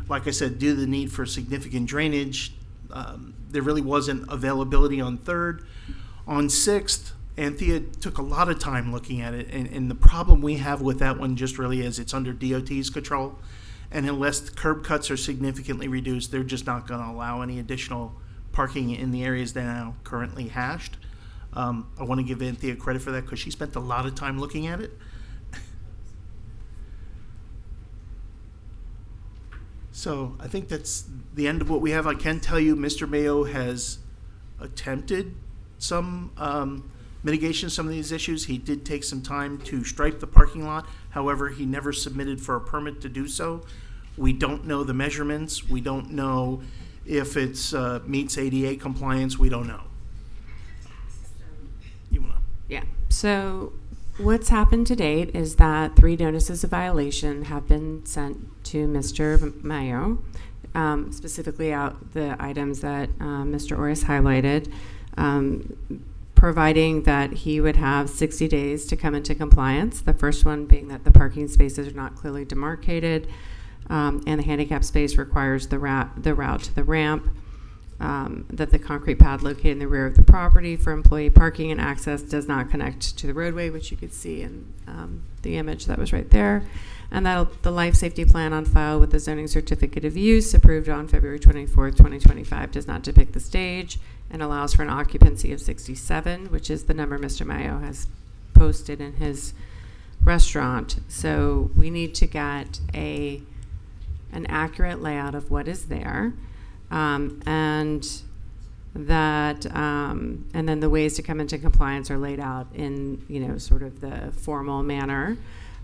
Like I said, due to the need for significant drainage, there really wasn't availability on 3rd. On 6th, Anthea took a lot of time looking at it, and the problem we have with that one just really is it's under DOT's control, and unless the curb cuts are significantly reduced, they're just not going to allow any additional parking in the areas that are now currently hashed. I want to give Anthea credit for that because she spent a lot of time looking at it. So I think that's the end of what we have. I can tell you Mr. Mayo has attempted some mitigation of some of these issues. He did take some time to stripe the parking lot. However, he never submitted for a permit to do so. We don't know the measurements. We don't know if it's meets ADA compliance. We don't know. You wanna?
Yeah. So what's happened to date is that 3 notices of violation have been sent to Mr. Mayo, specifically out the items that Mr. Orris highlighted, providing that he would have 60 days to come into compliance. The first one being that the parking spaces are not clearly demarcated, and the handicap space requires the route to the ramp, that the concrete pad located in the rear of the property for employee parking and access does not connect to the roadway, which you could see in the image that was right there, and that the life safety plan on file with the zoning certificate of use approved on February 24th, 2025 does not depict the stage and allows for an occupancy of 67, which is the number Mr. Mayo has posted in his restaurant. So we need to get an accurate layout of what is there, and then the ways to come into compliance are laid out in, sort of the formal manner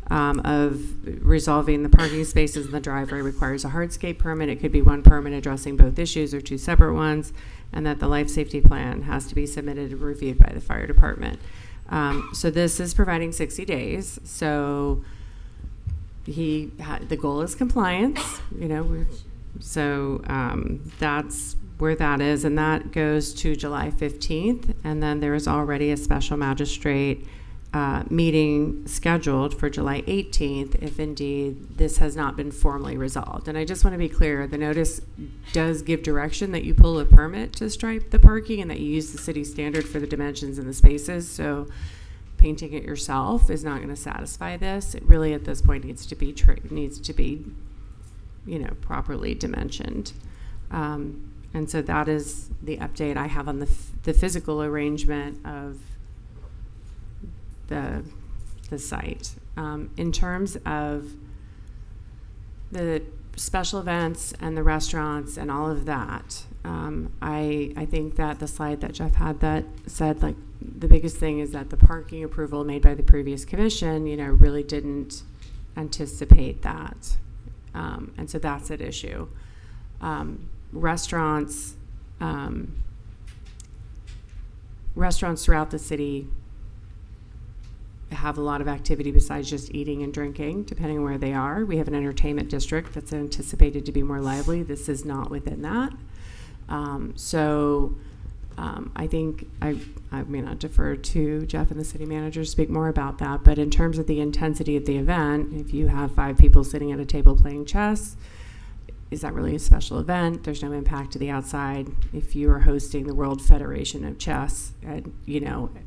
of resolving the parking spaces in the driveway requires a hardscape permit. It could be one permit addressing both issues or 2 separate ones, and that the life safety plan has to be submitted and reviewed by the fire department. So this is providing 60 days. So the goal is compliance, so that's where that is, and that goes to July 15th, and then there is already a special magistrate meeting scheduled for July 18th if indeed this has not been formally resolved. And I just want to be clear, the notice does give direction that you pull a permit to stripe the parking and that you use the city standard for the dimensions and the spaces. So painting it yourself is not going to satisfy this. It really at this point needs to be properly dimensioned. And so that is the update I have on the physical arrangement of the site. In terms of the special events and the restaurants and all of that, I think that the slide that Jeff had that said, like, the biggest thing is that the parking approval made by the previous commission, really didn't anticipate that. And so that's at issue. Restaurants throughout the city have a lot of activity besides just eating and drinking, depending on where they are. We have an entertainment district that's anticipated to be more lively. This is not within that. I think I may not defer to Jeff and the city manager to speak more about that, but in terms of the intensity of the event, if you have 5 people sitting at a table playing chess, is that really a special event? There's no impact to the outside. If you are hosting the World Federation of Chess and,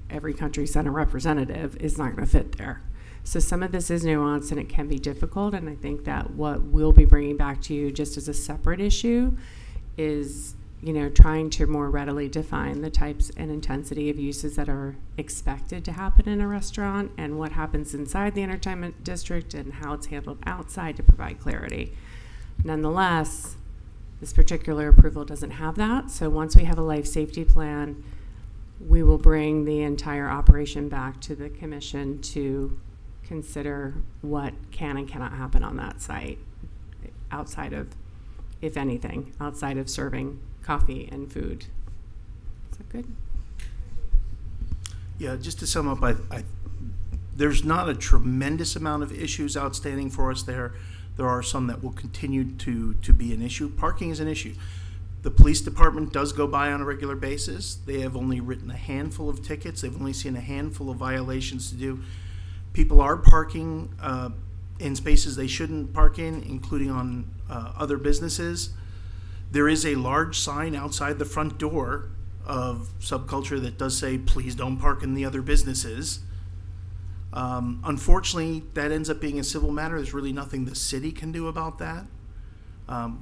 every country sent a representative, is not going to fit there. So some of this is nuanced and it can be difficult. And I think that what we'll be bringing back to you just as a separate issue is, trying to more readily define the types and intensity of uses that are expected to happen in a restaurant and what happens inside the entertainment district and how it's handled outside to provide clarity. Nonetheless, this particular approval doesn't have that. So once we have a life safety plan, we will bring the entire operation back to the commission to consider what can and cannot happen on that site outside of, if anything, outside of serving coffee and food. Is that good?
Yeah, just to sum up, there's not a tremendous amount of issues outstanding for us there. There are some that will continue to be an issue. Parking is an issue. The police department does go by on a regular basis. They have only written a handful of tickets. They've only seen a handful of violations to do. People are parking in spaces they shouldn't park in, including on other businesses. There is a large sign outside the front door of Subculture that does say, please don't park in the other businesses. Unfortunately, that ends up being a civil matter. There's really nothing the city can do about that.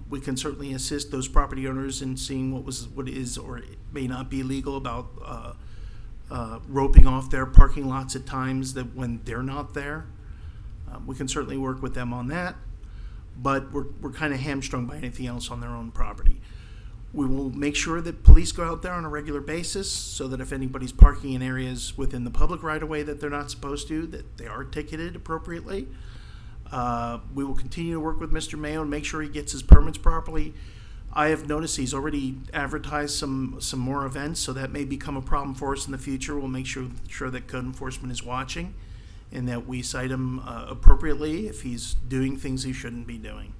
We can certainly assist those property owners in seeing what is or may not be legal about roping off their parking lots at times that when they're not there. We can certainly work with them on that, but we're kind of hamstrung by anything else on their own property. We will make sure that police go out there on a regular basis so that if anybody's parking in areas within the public right-of-way that they're not supposed to, that they are ticketed appropriately. We will continue to work with Mr. Mayo and make sure he gets his permits properly. I have noticed he's already advertised some more events, so that may become a problem for us in the future. We'll make sure that code enforcement is watching and that we cite him appropriately if he's doing things he shouldn't be doing,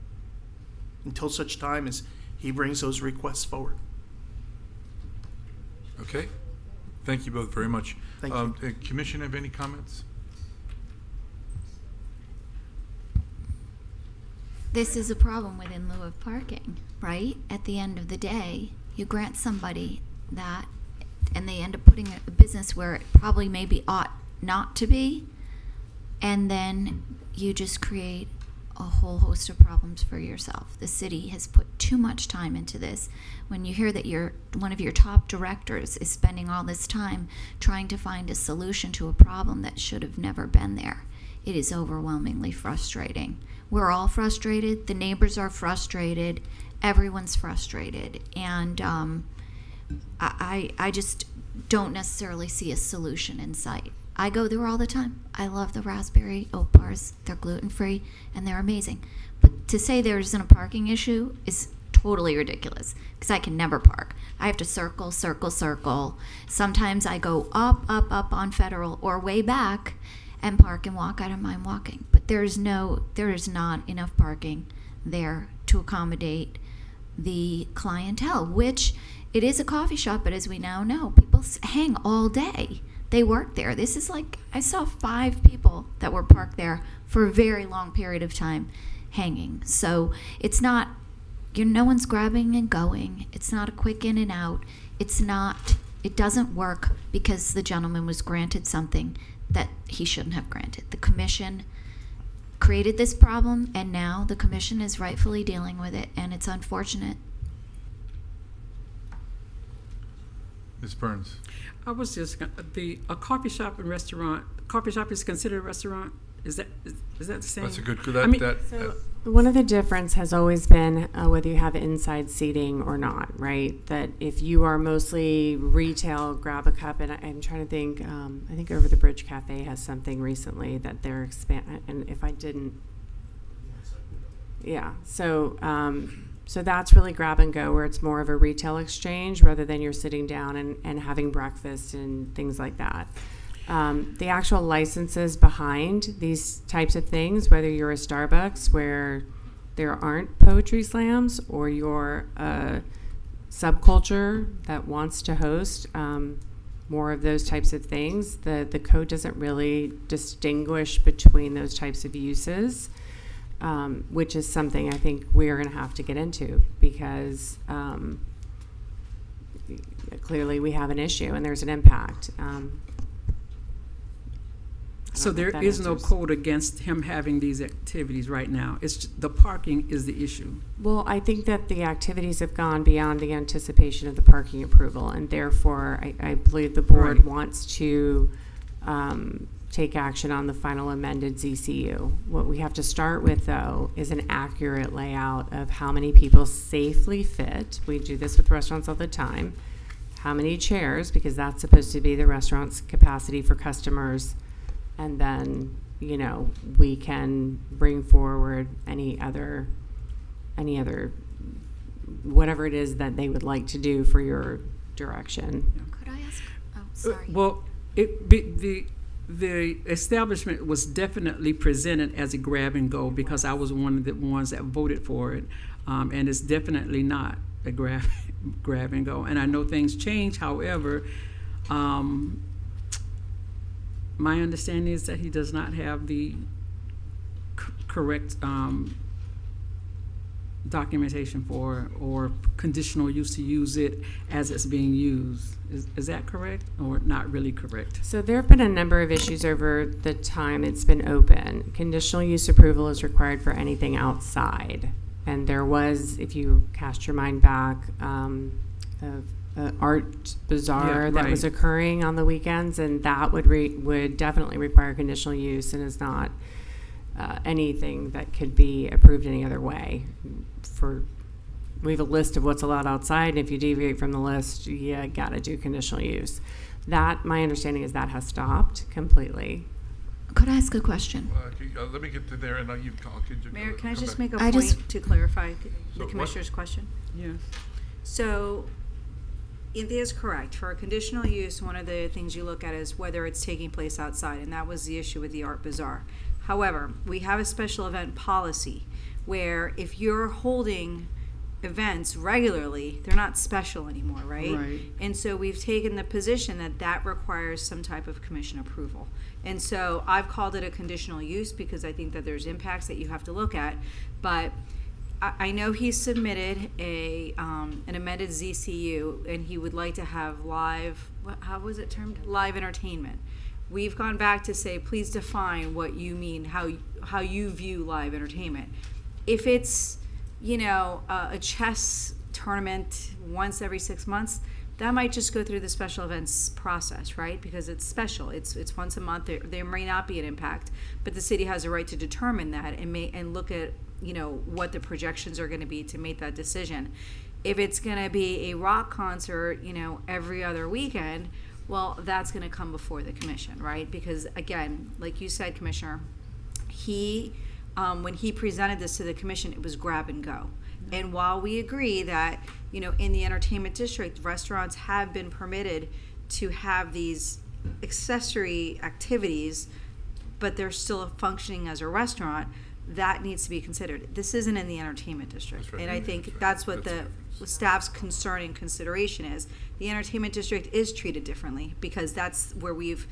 until such time as he brings those requests forward.
Okay. Thank you both very much.
Thank you.
Commission, have any comments?
This is a problem with in lieu of parking, right? At the end of the day, you grant somebody that, and they end up putting a business where it probably maybe ought not to be, and then you just create a whole host of problems for yourself. The city has put too much time into this. When you hear that one of your top directors is spending all this time trying to find a solution to a problem that should have never been there, it is overwhelmingly frustrating. We're all frustrated. The neighbors are frustrated. Everyone's frustrated. And I just don't necessarily see a solution in sight. I go there all the time. I love the raspberry oat bars. They're gluten-free and they're amazing. But to say there isn't a parking issue is totally ridiculous because I can never park. I have to circle. Sometimes I go up on Federal or way back and park and walk. I don't mind walking. But there is not enough parking there to accommodate the clientele, which it is a coffee shop, but as we now know, people hang all day. They work there. This is like, I saw 5 people that were parked there for a very long period of time hanging. So it's not, no one's grabbing and going. It's not a quick in and out. It doesn't work because the gentleman was granted something that he shouldn't have granted. The commission created this problem, and now the commission is rightfully dealing with it, and it's unfortunate.
Ms. Burns.
I was just a coffee shop and restaurant. Coffee shop is considered a restaurant. Is that the same?
That's a good.
One of the difference has always been whether you have inside seating or not, right? That if you are mostly retail, grab a cup, and I'm trying to think. I think Over the Bridge Cafe has something recently that they're expanding. And if I didn't, yeah. So that's really grab and go, where it's more of a retail exchange rather than you're sitting down and having breakfast and things like that. The actual licenses behind these types of things, whether you're a Starbucks where there aren't poetry slams or you're a subculture that wants to host more of those types of things, the code doesn't really distinguish between those types of uses, which is something I think we're going to have to get into because clearly we have an issue and there's an impact.
So there is no code against him having these activities right now. It's just, the parking is the issue.
Well, I think that the activities have gone beyond the anticipation of the parking approval, and therefore I believe the board wants to take action on the final amended ZCU. What we have to start with, though, is an accurate layout of how many people safely fit. We do this with restaurants all the time. How many chairs, because that's supposed to be the restaurant's capacity for customers. And then, we can bring forward any other, whatever it is that they would like to do for your direction.
Could I ask? Oh, sorry.
Well, the establishment was definitely presented as a grab and go because I was one of the ones that voted for it, and it's definitely not a grab and go. And I know things change. However, my understanding is that he does not have the correct documentation for or conditional use to use it as it's being used. Is that correct or not really correct?
So there have been a number of issues over the time it's been open. Conditional use approval is required for anything outside. And there was, if you cast your mind back, art bazaar that was occurring on the weekends, and that would definitely require conditional use and is not anything that could be approved any other way for we have a list of what's allowed outside, and if you deviate from the list, you gotta do conditional use. That, my understanding is that has stopped completely.
Could I ask a question?
Let me get to there, and you could.
Mayor, can I
come
just
back.
make a
I
point
just-
to clarify
So
the
what-
commissioner's question?
Yes.
So, Anthea is correct. For a conditional use, one of the things you look at is whether it's taking place outside, and that was the issue with the Art Bazaar. However, we have a special event policy where if you're holding events regularly, they're not special anymore, right?
Right.
And so we've taken the position that that requires some type of commission approval. And so I've called it a conditional use because I think that there's impacts that you have to look at. But I know he submitted an amended ZCU, and he would like to have live, how was it termed? Live entertainment. We've gone back to say, please define what you mean, how you view live entertainment. If it's, a chess tournament once every 6 months, that might just go through the special events process, right? Because it's special. It's once a month. There may not be an impact, but the city has a right to determine that and look at what the projections are going to be to make that decision. If it's going to be a rock concert, every other weekend, well, that's going to come before the commission, right? Because again, like you said, Commissioner, when he presented this to the commission, it was grab and go. And while we agree that, in the entertainment district, restaurants have been permitted to have these accessory activities, but they're still functioning as a restaurant, that needs to be considered. This isn't in the entertainment district.
That's right.
And I think that's what the staff's concern and consideration is. The entertainment district is treated differently because that's where we've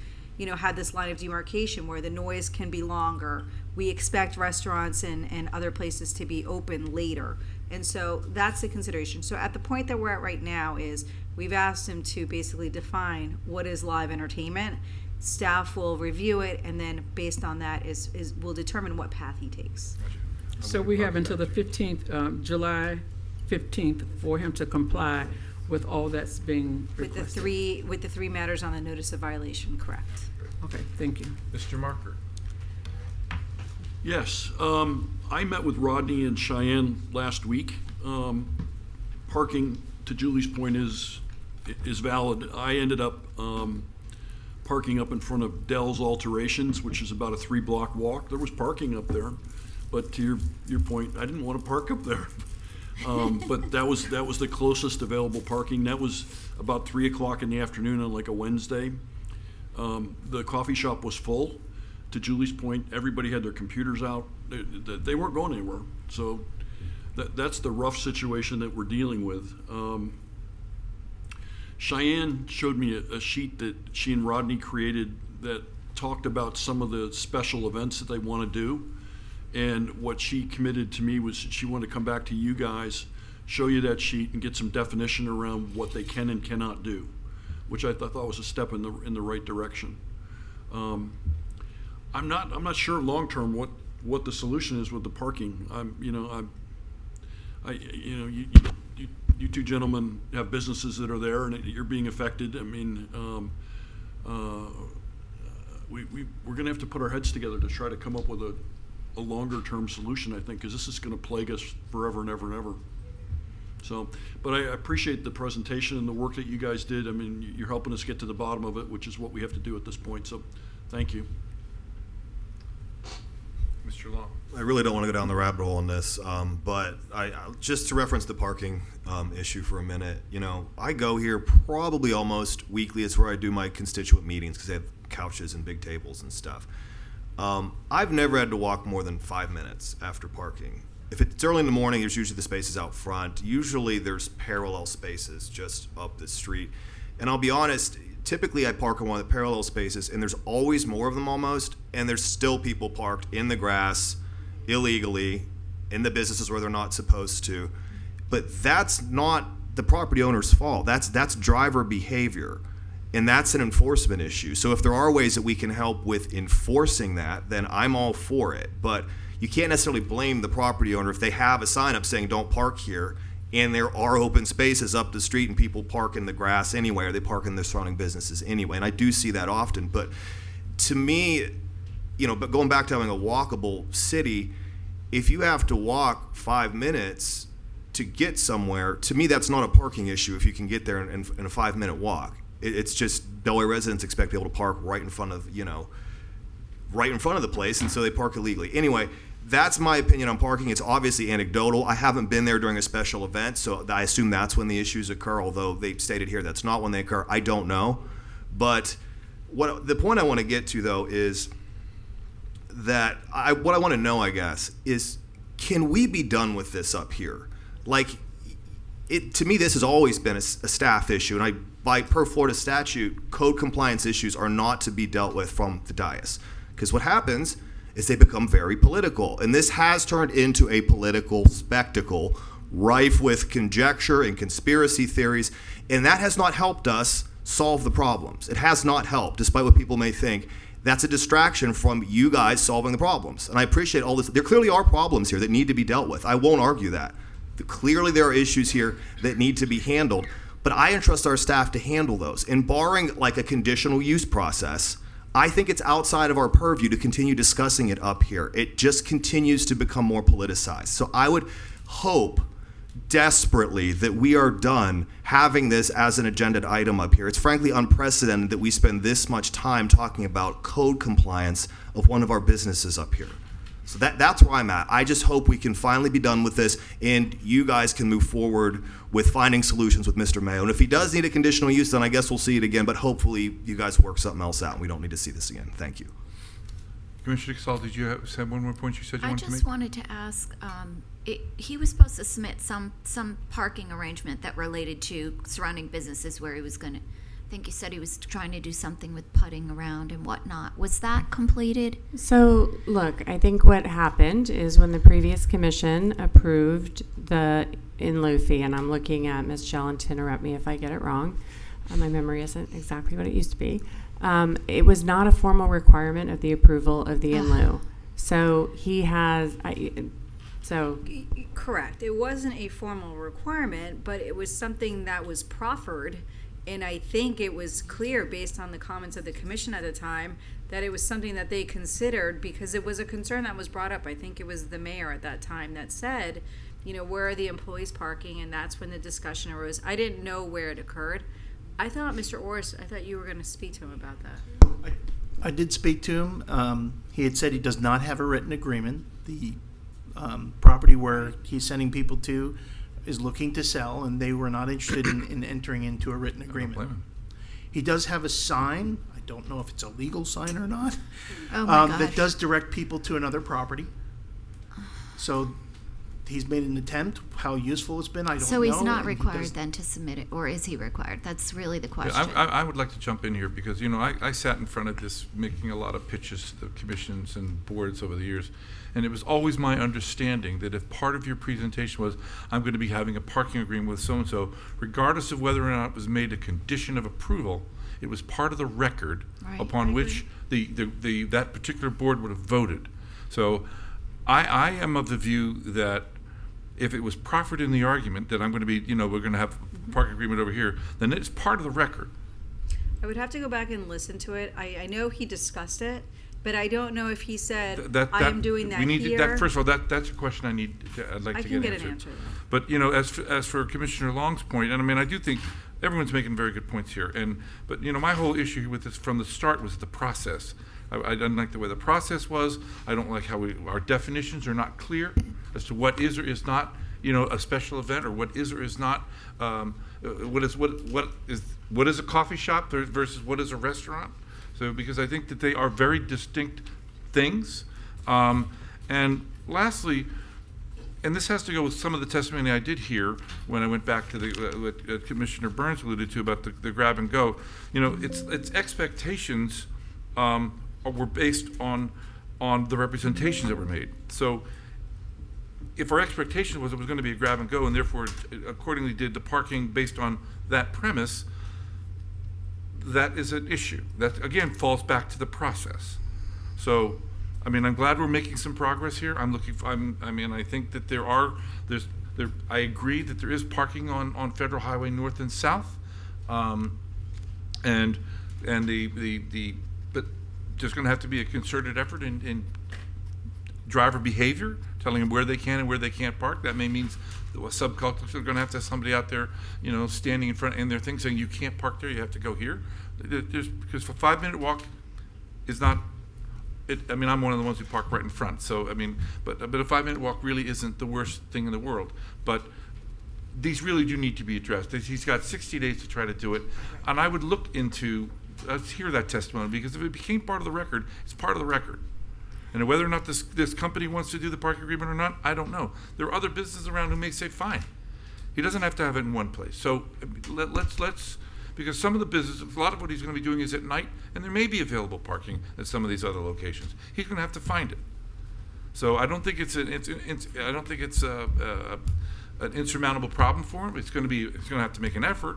had this line of demarcation where the noise can be longer. We expect restaurants and other places to be open later. And so that's the consideration. So at the point that we're at right now is we've asked him to basically define what is live entertainment. Staff will review it, and then based on that will determine what path he takes.
So we have until the 15th, July 15th, for him to comply with all that's being requested.
With the three matters on the notice of violation, correct.
Okay, thank you.
Mr. Marker.
Yes, I met with Rodney and Cheyenne last week. Parking, to Julie's point, is valid. I ended up parking up in front of Dell's Alterations, which is about a 3-block walk. There was parking up there, but to your point, I didn't want to park up there. But that was the closest available parking. That was about 3 o'clock in the afternoon on like a Wednesday. The coffee shop was full. To Julie's point, everybody had their computers out. They weren't going anywhere. So that's the rough situation that we're dealing with. Cheyenne showed me a sheet that she and Rodney created that talked about some of the special events that they want to do. And what she committed to me was she wanted to come back to you guys, show you that sheet, and get some definition around what they can and cannot do, which I thought was a step in the right direction. I'm not sure long term what the solution is with the parking. You two gentlemen have businesses that are there, and you're being affected. I mean, we're going to have to put our heads together to try to come up with a longer term solution, I think, because this is going to plague us forever and ever and ever. So, but I appreciate the presentation and the work that you guys did. I mean, you're helping us get to the bottom of it, which is what we have to do at this point. So, thank you.
Mr. Long.
I really don't want to go down the rabbit hole on this, but I just to reference the parking issue for a minute. I go here probably almost weekly. It's where I do my constituent meetings because they have couches and big tables and stuff. I've never had to walk more than 5 minutes after parking. If it's early in the morning, there's usually the spaces out front. Usually there's parallel spaces just up the street. And I'll be honest, typically I park in one of the parallel spaces, and there's always more of them almost, and there's still people parked in the grass illegally in the businesses where they're not supposed to. But that's not the property owner's fault. That's driver behavior. And that's an enforcement issue. So if there are ways that we can help with enforcing that, then I'm all for it. But you can't necessarily blame the property owner if they have a sign up saying don't park here, and there are open spaces up the street and people park in the grass anyway, or they park in their surrounding businesses anyway. And I do see that often. But to me, but going back to having a walkable city, if you have to walk 5 minutes, to get somewhere, to me, that's not a parking issue if you can get there in a 5-minute walk. It's just Delaware residents expect to be able to park right in front of, right in front of the place, and so they park illegally. Anyway, that's my opinion on parking. It's obviously anecdotal. I haven't been there during a special event, so I assume that's when the issues occur, although they stated here that's not when they occur. I don't know. But the point I want to get to, though, is that what I want to know, I guess, is can we be done with this up here? Like, to me, this has always been a staff issue, and per Florida statute, code compliance issues are not to be dealt with from the dais. Because what happens is they become very political. And this has turned into a political spectacle, rife with conjecture and conspiracy theories, and that has not helped us solve the problems. It has not helped, despite what people may think. That's a distraction from you guys solving the problems. And I appreciate all this. There clearly are problems here that need to be dealt with. I won't argue that. Clearly there are issues here that need to be handled, but I entrust our staff to handle those. And barring like a conditional use process, I think it's outside of our purview to continue discussing it up here. It just continues to become more politicized. So I would hope desperately that we are done having this as an agenda item up here. It's frankly unprecedented that we spend this much time talking about code compliance of one of our businesses up here. So that's where I'm at. I just hope we can finally be done with this and you guys can move forward with finding solutions with Mr. Mayo. And if he does need a conditional use, then I guess we'll see it again, but hopefully you guys work something else out and we don't need to see this again. Thank you.
Commissioner Casal, did you have one more point you said you wanted to make?
I just wanted to ask, he was supposed to submit some parking arrangement that related to surrounding businesses where he was going to, I think you said he was trying to do something with putting around and whatnot. Was that completed?
So, look, I think what happened is when the previous commission approved the in-lieu fee, and I'm looking at Ms. Shellen to interrupt me if I get it wrong. My memory isn't exactly what it used to be. It was not a formal requirement of the approval of the in-lieu. So he has,
Correct. It wasn't a formal requirement, but it was something that was proffered. And I think it was clear based on the comments of the commission at the time that it was something that they considered because it was a concern that was brought up. I think it was the mayor at that time that said, where are the employees parking? And that's when the discussion arose. I didn't know where it occurred. I thought, Mr. Orris, you were going to speak to him about that.
I did speak to him. He had said he does not have a written agreement. The property where he's sending people to is looking to sell, and they were not interested in entering into a written agreement. He does have a sign. I don't know if it's a legal sign or not.
Oh my gosh.
That does direct people to another property. So he's made an attempt. How useful it's been, I don't know.
So he's not
And
required then to submit it, or is he required? That's really the question.
Yeah, I would like to jump in here because, I sat in front of this making a lot of pitches to the commissions and boards over the years. And it was always my understanding that if part of your presentation was, I'm going to be having a parking agreement with so-and-so, regardless of whether or not it was made a condition of approval, it was part of the record upon which that particular board would have voted. So I am of the view that if it was proffered in the argument that I'm going to be, we're going to have a parking agreement over here, then it's part of the record.
I would have to go back and listen to it. I know he discussed it, but I don't know if he said, I am doing that here.
First of all, that's a question I'd like to get answered.
I can get an answer.
But, as for Commissioner Long's point, and I do think everyone's making very good points here. But my whole issue with this from the start was the process. I didn't like the way the process was. I don't like how our definitions are not clear as to what is or is not, a special event, or what is or is not, what is a coffee shop versus what is a restaurant. So because I think that they are very distinct things. And lastly, and this has to go with some of the testimony I did hear when I went back to what Commissioner Burns alluded to about the grab and go. Its expectations were based on the representations that were made. So if our expectation was it was going to be a grab and go, and therefore accordingly did the parking based on that premise, that is an issue. That again falls back to the process. So, I'm glad we're making some progress here. I think that I agree that there is parking on Federal Highway North and South, but there's going to have to be a concerted effort in driver behavior telling them where they can and where they can't park. That may mean the subcultures are going to have somebody out there, standing in front and their thing saying you can't park there, you have to go here. Because for 5-minute walk is not. I'm one of the ones who park right in front. So but a 5-minute walk really isn't the worst thing in the world. But these really do need to be addressed. He's got 60 days to try to do it, and I would look into. Let's hear that testimony, because if it became part of the record, it's part of the record. And whether or not this company wants to do the parking agreement or not, I don't know. There are other businesses around who may say, fine. He doesn't have to have it in one place. So let's because some of the business, a lot of what he's going to be doing is at night, and there may be available parking at some of these other locations. He's going to have to find it. So I don't think it's an insurmountable problem for him. He's going to have to make an effort.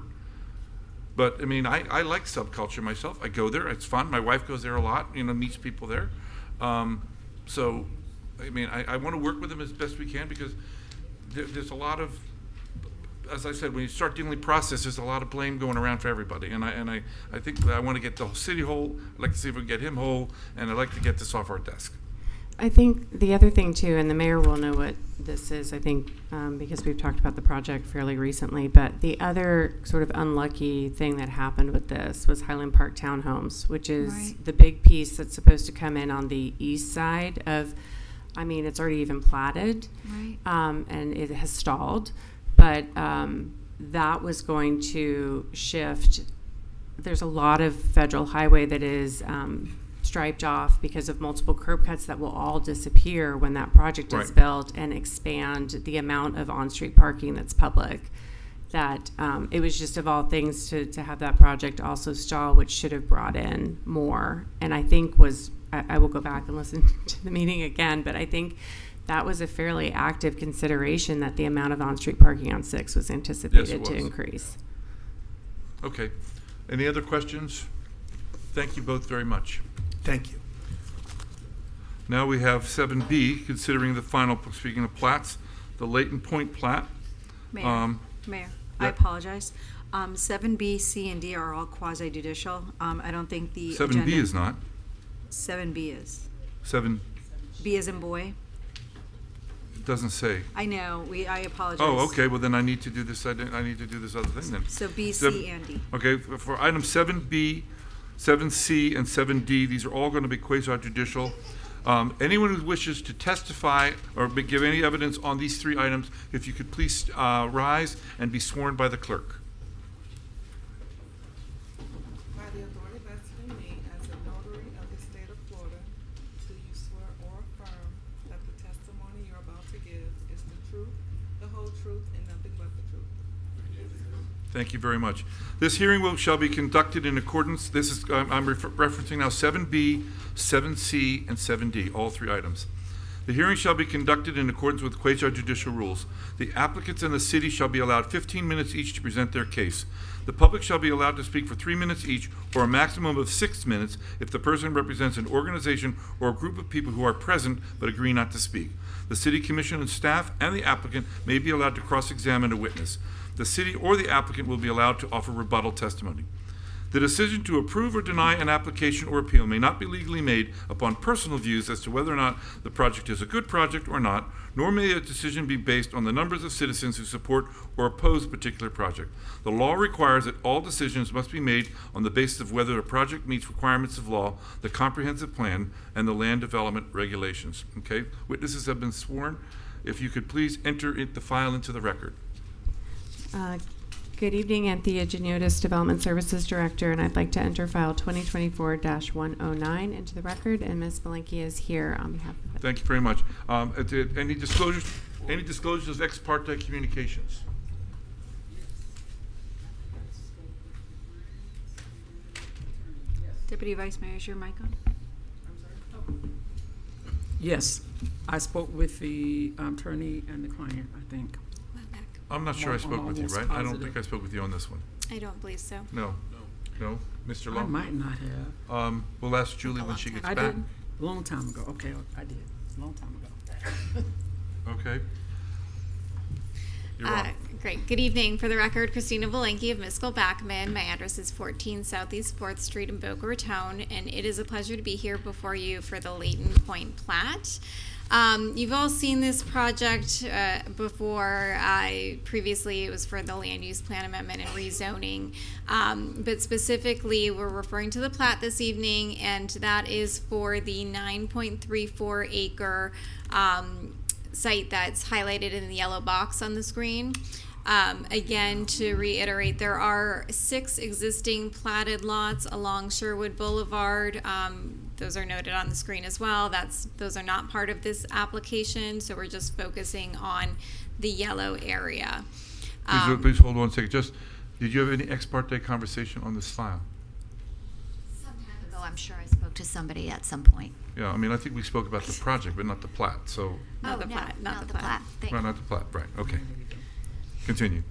But I like Subculture myself. I go there. It's fun. My wife goes there a lot. Meets people there. So I want to work with him as best we can, because there's a lot of, as I said, when you start dealing with process, there's a lot of blame going around for everybody. And I think I want to get the whole city whole. I'd like to see if we can get him whole, and I'd like to get this off our desk.
I think the other thing too, and the mayor will know what this is, I think, because we've talked about the project fairly recently, but the other sort of unlucky thing that happened with this was Highland Park Townhomes, which is the big piece that's supposed to come in on the east side of, it's already even platted, and it has stalled, but that was going to shift. There's a lot of federal highway that is striped off because of multiple curb cuts that will all disappear when that project is built, and expand the amount of on-street parking that's public. That it was just, of all things, to have that project also stall, which should have brought in more. And I think I will go back and listen to the meeting again, but I think that was a fairly active consideration, that the amount of on-street parking on 6 was anticipated to increase.
Okay. Any other questions? Thank you both very much.
Thank you.
Now we have 7B, considering the final, speaking of plats, the Leighton Point plat.
Mayor, I apologize. 7B, C, and D are all quasi-judicial. I don't think the
7B is not.
7B is.
7.
B as in boy.
It doesn't say.
I know. I apologize.
Oh, okay. Well, then I need to do this. I need to do this other thing then.
So B, C, and D.
Okay. For item 7B, 7C, and 7D, these are all going to be quasi-judicial. Anyone who wishes to testify or give any evidence on these 3 items, if you could please rise and be sworn by the clerk.
By the authority vested in me as a notary of the state of Florida, do you swear or affirm that the testimony you're about to give is the truth, the whole truth, and nothing but the truth?
Thank you very much. This hearing shall be conducted in accordance. This is I'm referencing now 7B, 7C, and 7D, all 3 items. The hearing shall be conducted in accordance with quasi-judicial rules. The applicants and the city shall be allowed 15 minutes each to present their case. The public shall be allowed to speak for 3 minutes each, or a maximum of 6 minutes if the person represents an organization or a group of people who are present but agree not to speak. The city commission and staff and the applicant may be allowed to cross-examine a witness. The city or the applicant will be allowed to offer rebuttal testimony. The decision to approve or deny an application or appeal may not be legally made upon personal views as to whether or not the project is a good project or not, nor may a decision be based on the numbers of citizens who support or oppose a particular project. The law requires that all decisions must be made on the basis of whether a project meets requirements of law, the comprehensive plan, and the land development regulations. Okay? Witnesses have been sworn. If you could please enter the file into the record.
Good evening, Anthea Geniotis, Development Services Director, and I'd like to enter file 2024-109 into the record, and Ms. Malinky is here on behalf of it.
Thank you very much. Any disclosures of ex parte communications?
Deputy Vice Mayor, is your mic on?
Yes, I spoke with the attorney and the client, I think.
I'm not sure I spoke with you, right? I don't think I spoke with you on this one.
I don't believe so.
No. Mr. Long?
I might not have.
We'll ask Julie when she gets back.
I did. A long time ago. Okay, I did. A long time ago.
Okay. You're on.
Great. Good evening. For the record, Christina Valenki of Miskel Backman. My address is 14 Southeast 4th Street in Boca Raton, and it is a pleasure to be here before you for the Leighton Point plat. You've all seen this project before. Previously, it was for the land use plan amendment and rezoning. But specifically, we're referring to the plat this evening, and that is for the 9.34 acre site that's highlighted in the yellow box on the screen. Again, to reiterate, there are 6 existing platted lots along Sherwood Boulevard. Those are noted on the screen as well. Those are not part of this application, so we're just focusing on the yellow area.
Please hold on a second. Did you have any ex parte conversation on this file?
Some time ago, I'm sure I spoke to somebody at some point.
Yeah, I mean, I think we spoke about the project, but not the plat, so.
Not the plat.
Not the plat. Thank
Right, not the plat, right, okay. Continue.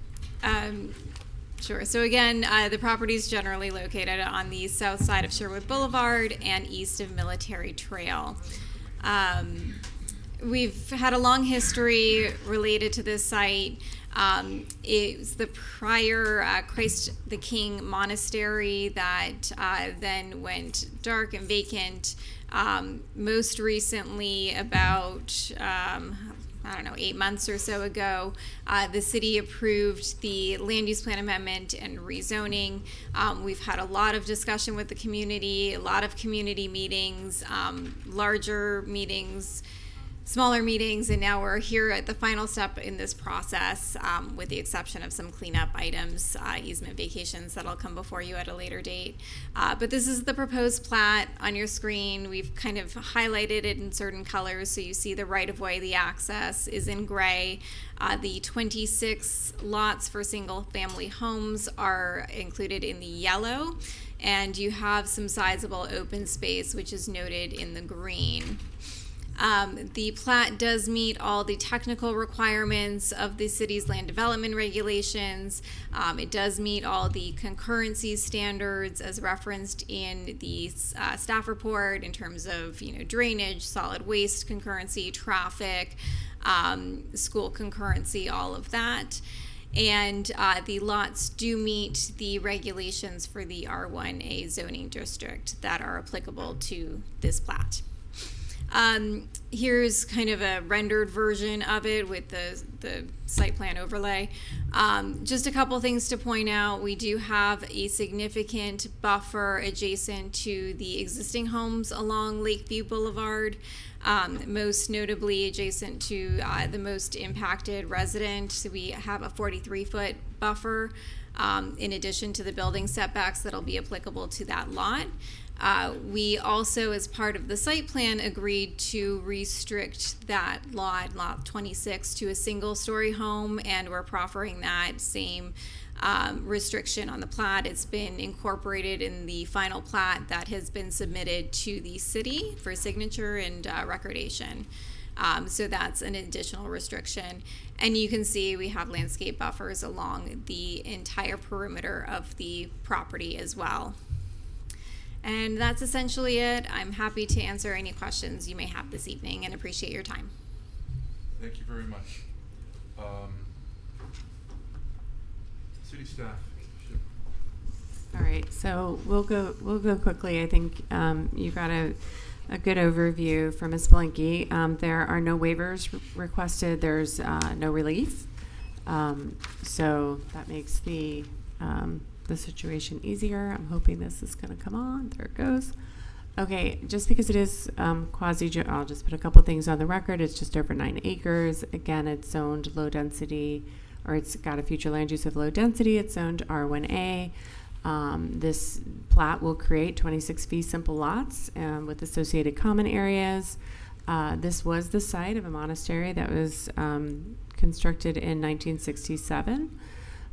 Sure. So again, the property is generally located on the south side of Sherwood Boulevard and east of Military Trail. We've had a long history related to this site. It's the prior Christ the King monastery that then went dark and vacant. Most recently, about 8 months or so ago, the city approved the land use plan amendment and rezoning. We've had a lot of discussion with the community, a lot of community meetings, larger meetings, smaller meetings, and now we're here at the final step in this process, with the exception of some cleanup items, easement vacations that'll come before you at a later date. But this is the proposed plat on your screen. We've kind of highlighted it in certain colors, so you see the right-of-way, the access is in gray. The 26 lots for single-family homes are included in the yellow, and you have some sizable open space, which is noted in the green. The plat does meet all the technical requirements of the city's land development regulations. It does meet all the concurrency standards as referenced in the staff report in terms of drainage, solid waste concurrency, traffic, school concurrency, all of that. And the lots do meet the regulations for the R1A zoning district that are applicable to this plat. Here's kind of a rendered version of it with the site plan overlay. Just a couple things to point out. We do have a significant buffer adjacent to the existing homes along Lakeview Boulevard, most notably adjacent to the most impacted resident. So we have a 43-foot buffer in addition to the building setbacks that'll be applicable to that lot. We also, as part of the site plan, agreed to restrict that lot 26, to a single-story home, and we're proffering that same restriction on the plat. It's been incorporated in the final plat that has been submitted to the city for signature and recordation. So that's an additional restriction. And you can see we have landscape buffers along the entire perimeter of the property as well. And that's essentially it. I'm happy to answer any questions you may have this evening and appreciate your time.
Thank you very much. City staff.
All right, so we'll go quickly. I think you got a good overview from Ms. Blinky. There are no waivers requested. There's no relief. So that makes the situation easier. I'm hoping this is going to come on. There it goes. Okay, just because it is quasi, I'll just put a couple things on the record. It's just over 9 acres. Again, it's zoned low density, or it's got a future land use of low density. It's zoned R1A. This plat will create 26 fee simple lots with associated common areas. This was the site of a monastery that was constructed in 1967.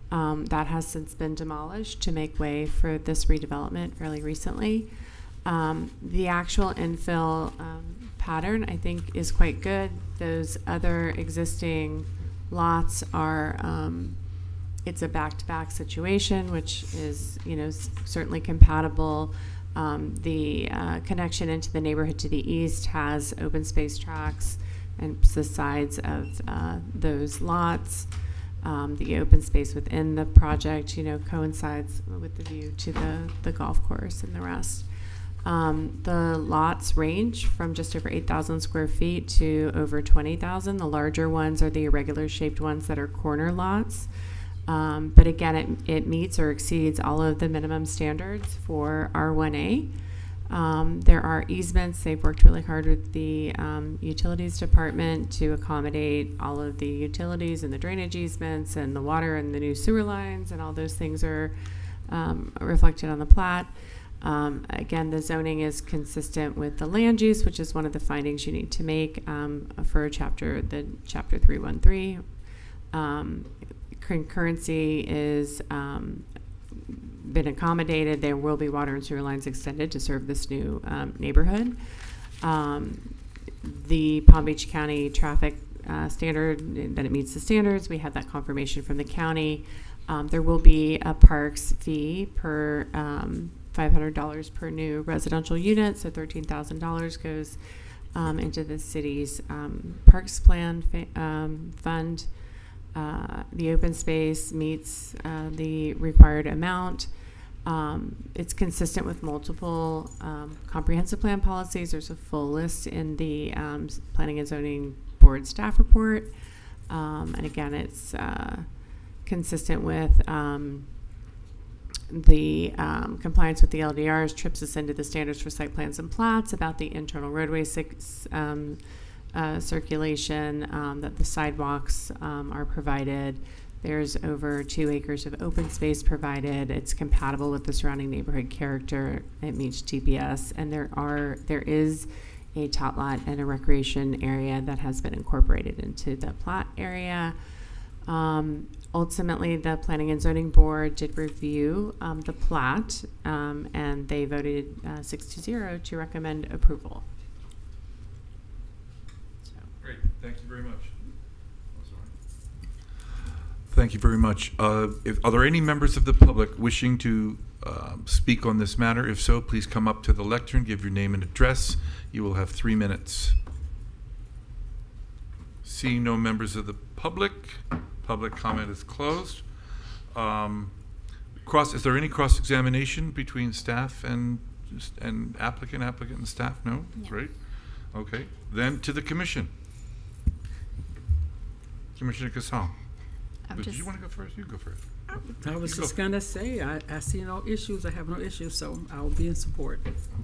That has since been demolished to make way for this redevelopment fairly recently. The actual infill pattern, I think, is quite good. Those other existing lots are, it's a back-to-back situation, which is, certainly compatible. The connection into the neighborhood to the east has open space tracks and the sides of those lots. The open space within the project, coincides with the view to the golf course and the rest. The lots range from just over 8,000 square feet to over 20,000. The larger ones are the irregular shaped ones that are corner lots. But again, it meets or exceeds all of the minimum standards for R1A. There are easements. They've worked really hard with the utilities department to accommodate all of the utilities and the drainage easements and the water and the new sewer lines, and all those things are reflected on the plat. Again, the zoning is consistent with the land use, which is one of the findings you need to make for chapter 313. Concurrency is been accommodated. There will be water and sewer lines extended to serve this new neighborhood. The Palm Beach County traffic standard, that it meets the standards. We had that confirmation from the county. There will be a parks fee per $500 per new residential unit, so $13,000 goes into the city's parks plan fund. The open space meets the required amount. It's consistent with multiple comprehensive plan policies. There's a full list in the Planning and Zoning Board staff report. And again, it's consistent with the compliance with the LDRs, trips us into the standards for site plans and plats, about the internal roadway circulation, that the sidewalks are provided. There's over 2 acres of open space provided. It's compatible with the surrounding neighborhood character. It meets GPS, and there is a tot lot and a recreation area that has been incorporated into the plat area. Ultimately, the Planning and Zoning Board did review the plat, and they voted 6-0 to recommend approval.
Great, thank you very much. Thank you very much. Are there any members of the public wishing to speak on this matter? If so, please come up to the lectern, give your name and address. You will have 3 minutes. Seeing no members of the public comment is closed. Is there any cross-examination between staff and applicant and staff? No? Great. Okay. Then to the commission. Commissioner Casal. Did you want to go first? You go first.
I was just going to say, I see no issues. I have no issues, so I'll be in support.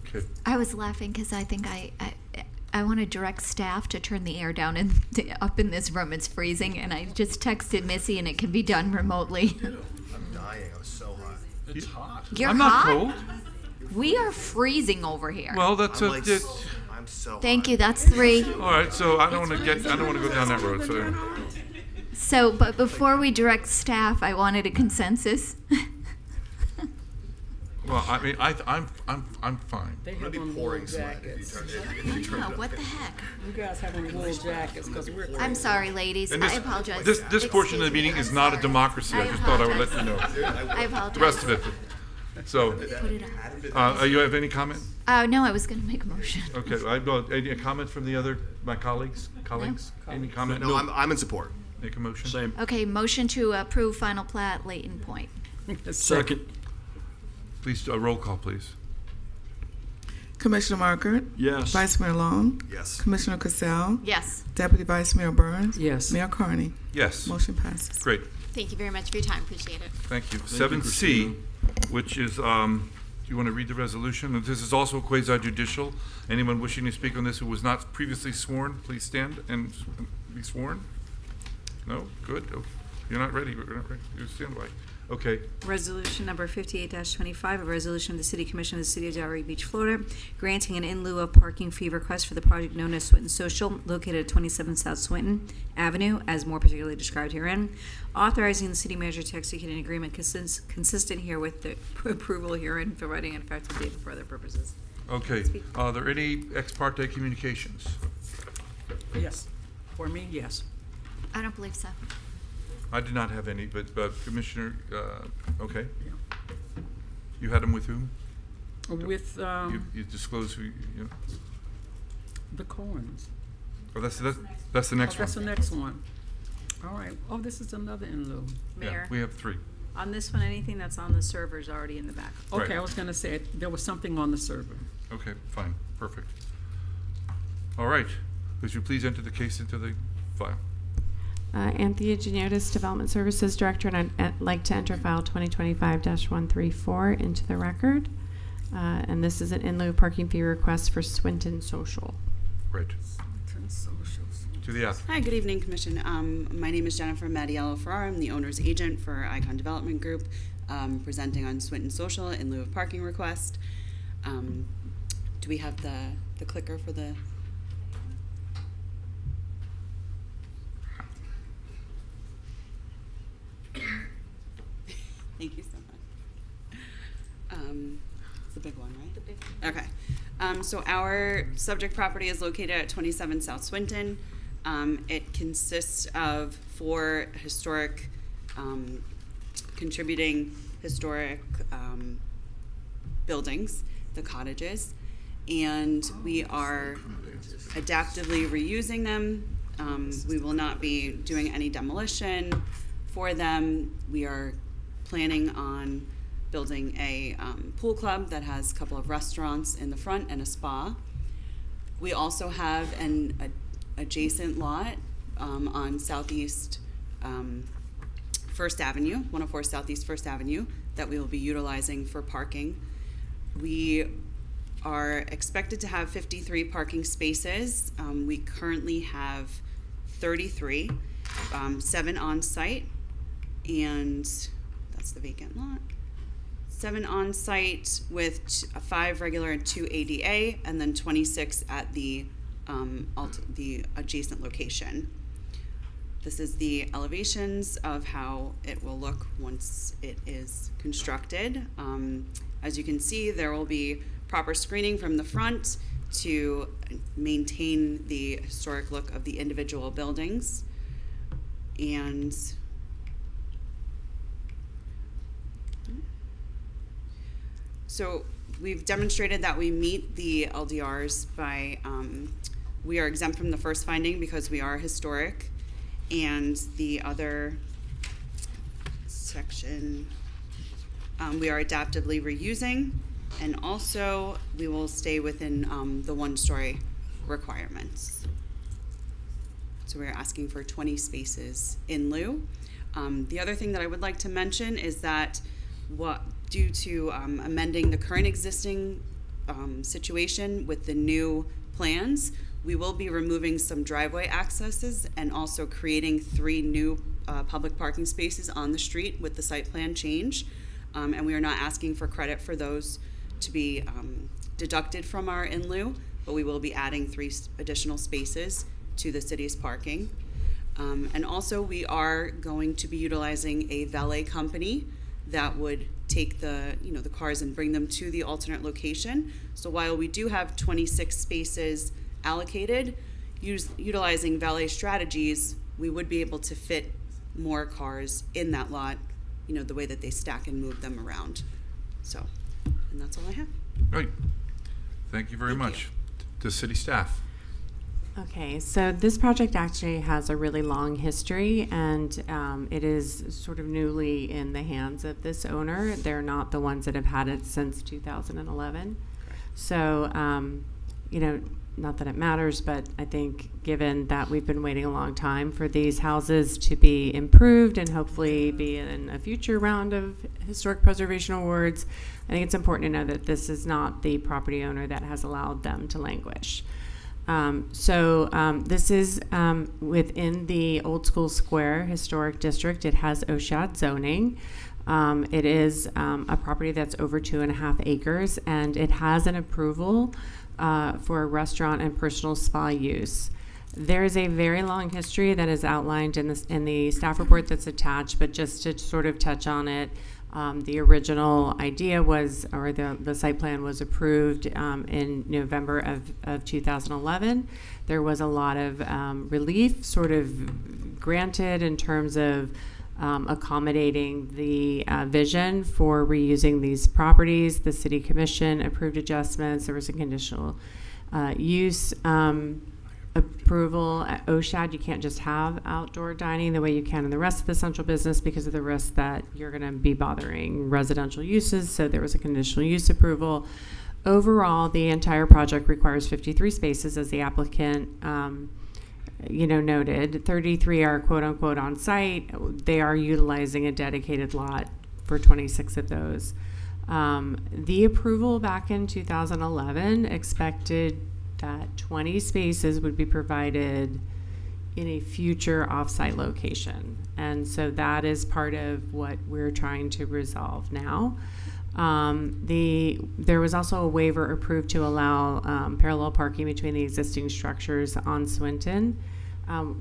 Okay.
I was laughing because I think I want to direct staff to turn the air down up in this room. It's freezing, and I just texted Missy, and it can be done remotely.
I'm dying. I was so hot.
It's
hot.
You're
I'm
hot?
not cold.
We are freezing over here.
Well, that's
I'm so
Thank
hot.
you. That's 3.
All right. So I don't want to go down that road. So
But before we direct staff, I wanted a consensus.
well, I mean, I'm fine.
They
I'm
have
gonna
on
be
wool
pouring sweat
jackets.
if you turn it
What the heck?
You guys have on wool jackets because we're.
I'm sorry, ladies.
And
I apologize.
This portion of the meeting is not a democracy. I just thought I would let you know.
I apologize.
The rest of it. So,
Put it on.
you have any comment?
No, I was going to make a motion.
Okay. Any comment from my colleagues? Any comment?
No, I'm in support.
Make a motion.
Same.
Okay, motion to approve final plat, Leighton Point.
Second.
Please, roll call, please.
Commissioner Margaret?
Yes.
Vice Mayor Long?
Yes.
Commissioner Cassell?
Yes.
Deputy Vice Mayor Burns?
Yes.
Mayor Carney?
Yes.
Motion passes.
Great.
Thank you very much for your time. Appreciate it.
Thank you.
Thank you,
7C, which is, do you want to read the resolution? This is also quasi-judicial. Anyone wishing to speak on this who was not previously sworn, please stand and be sworn. No? Good. Okay. You're not ready. We're not ready. You stand by. Okay.
Resolution number 58-25, a resolution of the City Commission of the City of Delray Beach, Florida, granting an in lieu of parking fee request for the project known as Swinton Social, located at 27 South Swinton Avenue, as more particularly described herein, authorizing the city manager to execute an agreement consistent here with the approval herein, providing an effective date for other purposes.
Okay. Are there any ex parte communications?
Yes. For me, yes.
I don't believe so.
I did not have any, but Commissioner, okay. You had them with whom?
With
You disclose who,
the Coens.
oh, that's the next
That's the
one.
next one. All right. Oh, this is another in lieu.
Yeah,
Mayor,
we have 3.
on this one, anything that's on the server is already in the back.
Okay,
Right.
I was gonna say, there was something on the server.
Okay, fine, perfect. All right, would you please enter the case into the file?
Anthea Geniotis, Development Services Director, and I'd like to enter file 2025-134 into the record. And this is an in lieu parking fee request for Swinton Social.
Right.
Swinton Social.
To the applicant.
Hi, good evening, Commission. My name is Jennifer Mattiello Ferrara. I'm the owner's agent for Icon Development Group, presenting on Swinton Social in lieu of parking request. Do we have the clicker for the? Thank you so much. It's the big one, right? The big one. Okay. So our subject property is located at 27 South Swinton. It consists of 4 historic, contributing historic buildings, the cottages, and we are adaptively reusing them. We will not be doing any demolition for them. We are planning on building a pool club that has a couple of restaurants in the front and a spa. We also have an adjacent lot on Southeast 1st Avenue, 104 Southeast 1st Avenue, that we will be utilizing for parking. We are expected to have 53 parking spaces. We currently have 33, 7 on site, and that's the vacant lot. 7 on site with 5 regular and 2 ADA, and then 26 at the adjacent location. This is the elevations of how it will look once it is constructed. As you can see, there will be proper screening from the front to maintain the historic look of the individual buildings. And so we've demonstrated that we meet the LDRs by, we are exempt from the first finding because we are historic, and the other section, we are adaptively reusing, and also we will stay within the 1-story requirements. So we're asking for 20 spaces in lieu. The other thing that I would like to mention is that due to amending the current existing situation with the new plans, we will be removing some driveway accesses and also creating 3 new public parking spaces on the street with the site plan change. And we are not asking for credit for those to be deducted from our in lieu, but we will be adding 3 additional spaces to the city's parking. And also we are going to be utilizing a valet company that would take the cars and bring them to the alternate location. So while we do have 26 spaces allocated, utilizing valet strategies, we would be able to fit more cars in that lot, the way that they stack and move them around. So, and that's all I have.
Right. Thank you very much. To city staff.
Okay, so this project actually has a really long history, and it is sort of newly in the hands of this owner. They're not the ones that have had it since 2011. So, not that it matters, but I think given that we've been waiting a long time for these houses to be improved and hopefully be in a future round of historic preservation awards, I think it's important to know that this is not the property owner that has allowed them to languish. This is within the Old School Square Historic District. It has OSHAD zoning. It is a property that's over 2.5 acres, and it has an approval for a restaurant and personal spa use. There is a very long history that is outlined in the staff report that's attached, but just to sort of touch on it, the original idea was, or the site plan was approved in November of 2011. There was a lot of relief sort of granted in terms of accommodating the vision for reusing these properties. The city commission approved adjustments. There was a conditional use approval at OSHAD, you can't just have outdoor dining the way you can in the rest of the central business because of the risk that you're going to be bothering residential uses. So there was a conditional use approval. Overall, the entire project requires 53 spaces, as the applicant noted. 33 are quote unquote on site. They are utilizing a dedicated lot for 26 of those. The approval back in 2011 expected that 20 spaces would be provided in a future offsite location. And so that is part of what we're trying to resolve now. There was also a waiver approved to allow parallel parking between the existing structures on Swinton.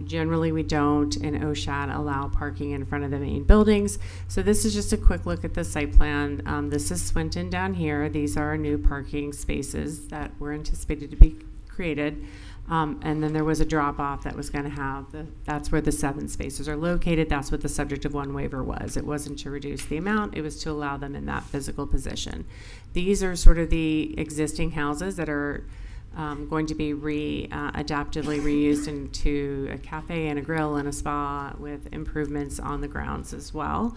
Generally, we don't in OSHAD allow parking in front of the main buildings. So this is just a quick look at the site plan. This is Swinton down here. These are new parking spaces that were anticipated to be created. And then there was a drop off that was going to have, that's where the 7 spaces are located. That's what the subject of one waiver was. It wasn't to reduce the amount, it was to allow them in that physical position. These are sort of the existing houses that are going to be adaptively reused into a cafe and a grill and a spa with improvements on the grounds as well.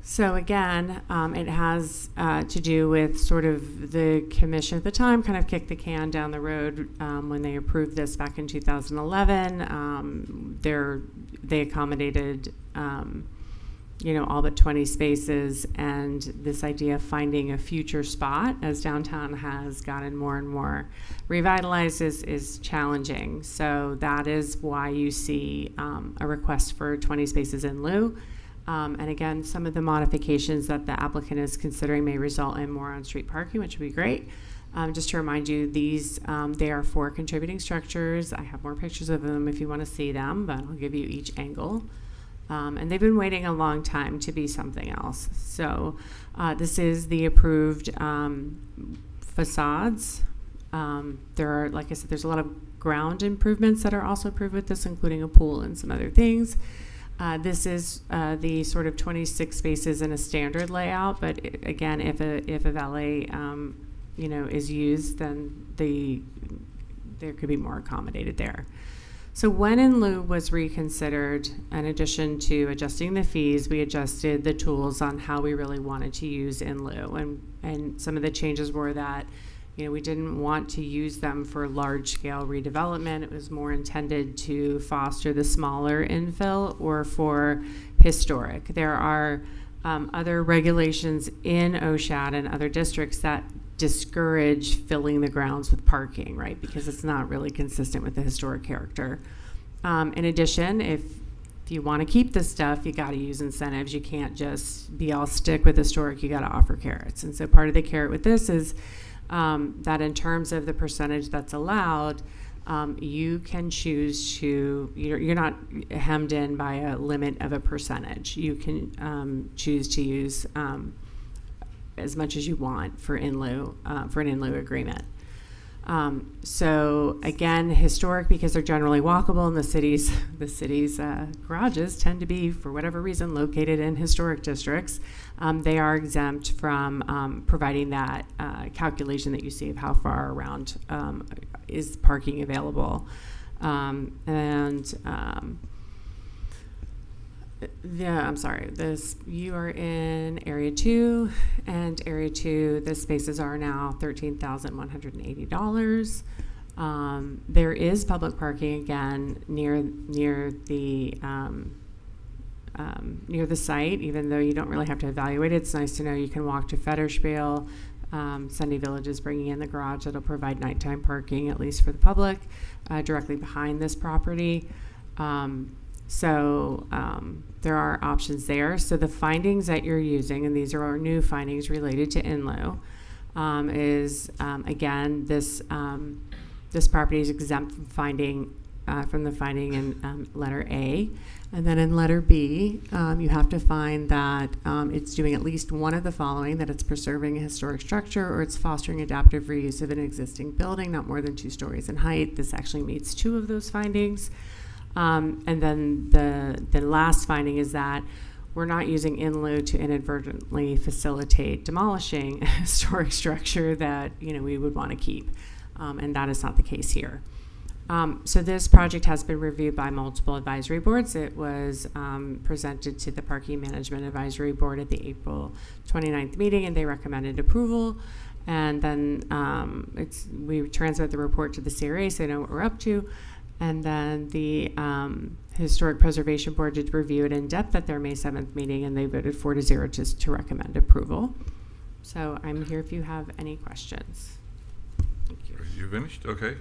So again, it has to do with sort of the commission at the time kind of kicked the can down the road when they approved this back in 2011. They accommodated all but 20 spaces, and this idea of finding a future spot as downtown has gotten more and more revitalized is challenging. So that is why you see a request for 20 spaces in lieu. And again, some of the modifications that the applicant is considering may result in more on-street parking, which would be great. Just to remind you, these they are 4 contributing structures. I have more pictures of them if you want to see them, but I'll give you each angle. And they've been waiting a long time to be something else. So this is the approved facades. There are, like I said, there's a lot of ground improvements that are also approved with this, including a pool and some other things. This is the sort of 26 spaces in a standard layout, but again, if a valet is used, then there could be more accommodated there. So when in lieu was reconsidered, in addition to adjusting the fees, we adjusted the tools on how we really wanted to use in lieu, and some of the changes were that we didn't want to use them for large-scale redevelopment. It was more intended to foster the smaller infill or for historic. There are other regulations in OSHAD and other districts that discourage filling the grounds with parking, right? Because it's not really consistent with the historic character. In addition, if you want to keep this stuff, you got to use incentives. You can't just be all stick with historic. You got to offer carrots. And so part of the carrot with this is that in terms of the percentage that's allowed, you can choose to, you're not hemmed in by a limit of a percentage. You can choose to use as much as you want for an in lieu agreement. So again, historic, because they're generally walkable, and the city's garages tend to be, for whatever reason, located in historic districts. They are exempt from providing that calculation that you see of how far around is parking available. I'm sorry, you are in Area 2, and Area 2, the spaces are now $13,180. There is public parking again near the site, even though you don't really have to evaluate it. It's nice to know you can walk to Federspiel. Sunday Village is bringing in the garage that'll provide nighttime parking, at least for the public, directly behind this property. So there are options there. So the findings that you're using, and these are our new findings related to in lieu, is again this property is exempt from the finding in letter A, and then in letter B, you have to find that it's doing at least one of the following: that it's preserving a historic structure, or it's fostering adaptive reuse of an existing building not more than 2 stories in height. This actually meets 2 of those findings. And then the last finding is that we're not using in lieu to inadvertently facilitate demolishing a historic structure that we would want to keep, and that is not the case here. So this project has been reviewed by multiple advisory boards. It was presented to the Parking Management Advisory Board at the April 29th meeting, and they recommended approval. And then we transmit the report to the CRA so they know what we're up to. And then the Historic Preservation Board did review it in depth at their May 7th meeting, and they voted 4-0 just to recommend approval. So I'm here if you have any questions. Thank you.
You finished? Okay.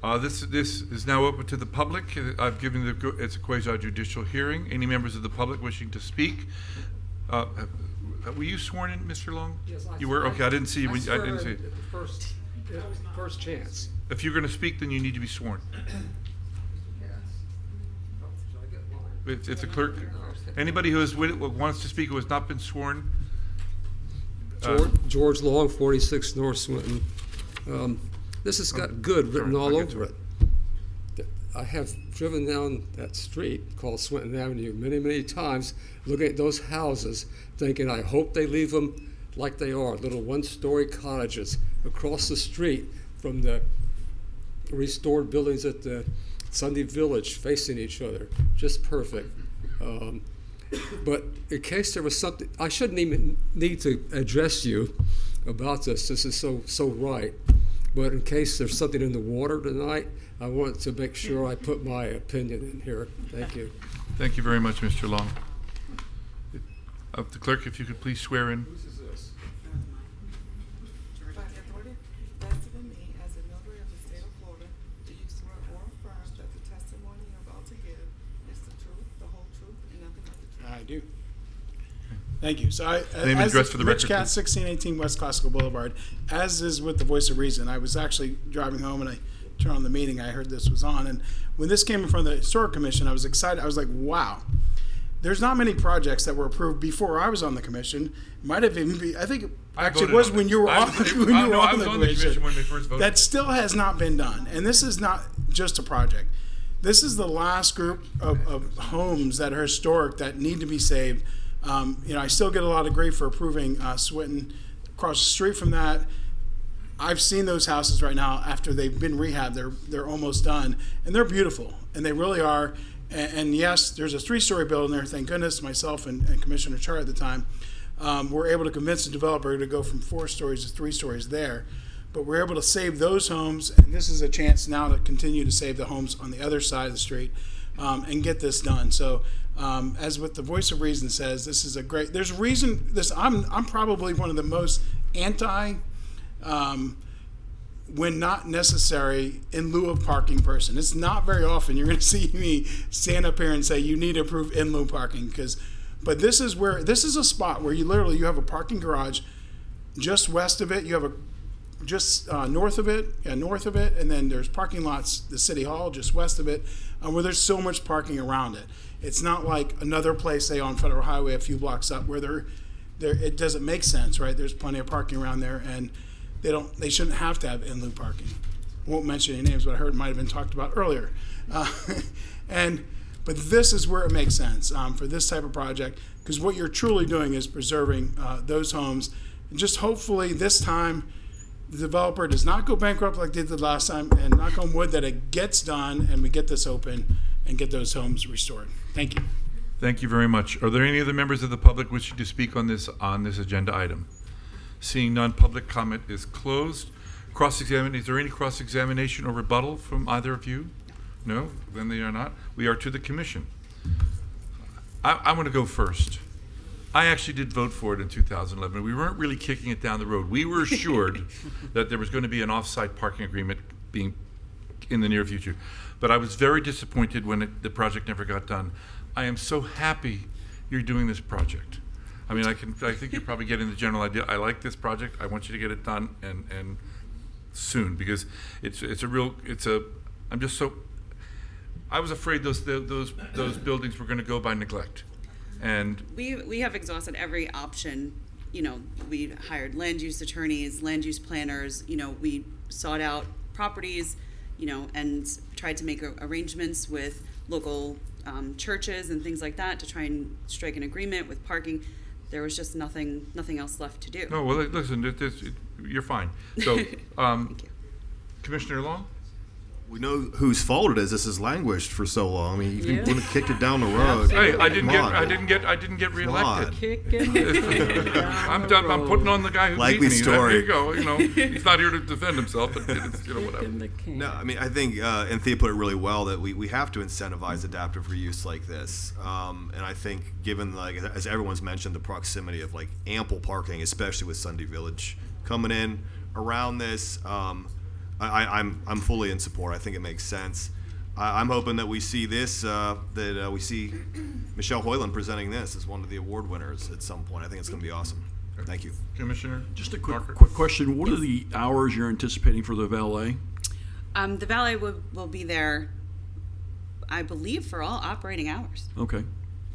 This is now open to the public. I've given it's a quasi-judicial hearing. Any members of the public wishing to speak? Were you sworn in, Mr. Long?
Yes,
you were. Okay, I didn't see you. I didn't see.
First chance.
If you're going to speak, then you need to be sworn. If the clerk, anybody who wants to speak who has not been sworn.
George Long, 46 North Swinton. This has got good written all over it. I have driven down that street called Swinton Avenue many, many times, looking at those houses, thinking, I hope they leave them like they are, little one-story cottages across the street from the restored buildings at the Sunday Village facing each other. Just perfect. But in case there was something, I shouldn't even need to address you about this. This is so right. But in case there's something in the water tonight, I want to make sure I put my opinion in here. Thank you.
Thank you very much, Mr. Long. The clerk, if you could please swear in.
Whose is this?
By the authority vested in me as a notary of the state of Florida, do you swear or affirm that the testimony you're about to give is the truth, the whole truth, and nothing but the truth?
I do. Thank you. So
Name and address for the
Rich
record,
Cat, 1618 West Classical Boulevard. As is with the Voice of Reason, I was actually driving home and I turned on the meeting. I heard this was on, and when this came in front of the Historic Commission, I was excited. I was like, "Wow!" There's not many projects that were approved before I was on the commission. Might have even been. I think actually it was when you were on the commission
when they first voted.
that still has not been done. And this is not just a project. This is the last group of homes that are historic that need to be saved. I still get a lot of grief for approving Swinton. Across the street from that, I've seen those houses right now after they've been rehabbed. They're almost done, and they're beautiful, and they really are. And yes, there's a 3-story building there. Thank goodness, myself and Commissioner Char at the time were able to convince the developer to go from 4 stories to 3 stories there. But we're able to save those homes, and this is a chance now to continue to save the homes on the other side of the street and get this done. So. As what the Voice of Reason says, this is a great. There's reason. I'm probably one of the most anti, when not necessary, in lieu of parking person. It's not very often you're going to see me stand up here and say you need to approve in lieu parking but this is a spot where you have a parking garage just west of it. You have north of it, and then there's parking lots, the city hall just west of it, where there's so much parking around it. It's not like another place, say on Federal Highway a few blocks up, where it doesn't make sense, right? There's plenty of parking around there, and they shouldn't have to have in lieu parking. Won't mention any names, but I heard it might have been talked about earlier. But this is where it makes sense for this type of project, because what you're truly doing is preserving those homes. And just hopefully this time the developer does not go bankrupt like they did last time, and knock on wood that it gets done and we get this open and get those homes restored. Thank you.
Thank you very much. Are there any other members of the public wishing to speak on this agenda item? Seeing none, public comment is closed. Is there any cross-examination or rebuttal from either of you? No? Then they are not. We are to the commission. I want to go first. I actually did vote for it in 2011. We weren't really kicking it down the road. We were assured that there was going to be an off-site parking agreement being in the near future. But I was very disappointed when the project never got done. I am so happy you're doing this project. I mean, I think you're probably getting the general idea. I like this project. I want you to get it done and soon, because I was afraid those buildings were going to go by neglect. And
we have exhausted every option. We hired land use attorneys, land use planners. We sought out properties, and tried to make arrangements with local churches and things like that to try and strike an agreement with parking. There was just nothing else left to do.
No, well, listen, you're fine. So,
Thank you.
Commissioner Long?
We know whose fault it is. This has languished for so long. I mean, you
Yeah.
would have kicked it down the road.
Hey, I didn't
Come on.
get reelected.
Kicking it down
I'm
the
done. I'm
road.
putting on the guy who
Likely
beat me.
story.
There you go. You know, he's not here to defend himself, but it's, whatever.
Kicking the can.
No, I mean, I think Anthea put it really well that we have to incentivize adaptive reuse like this. And I think given, like, as everyone's mentioned, the proximity of, like, ample parking, especially with Sunday Village coming in around this, I'm fully in support. I think it makes sense. I'm hoping that we see this, we see Michelle Hoyland presenting this as one of the award winners at some point. I think it's going to be awesome. Thank you.
Commissioner?
Just a quick
Parker?
question. What are the hours you're anticipating for the valet?
The valet will be there, I believe, for all operating hours.
Okay.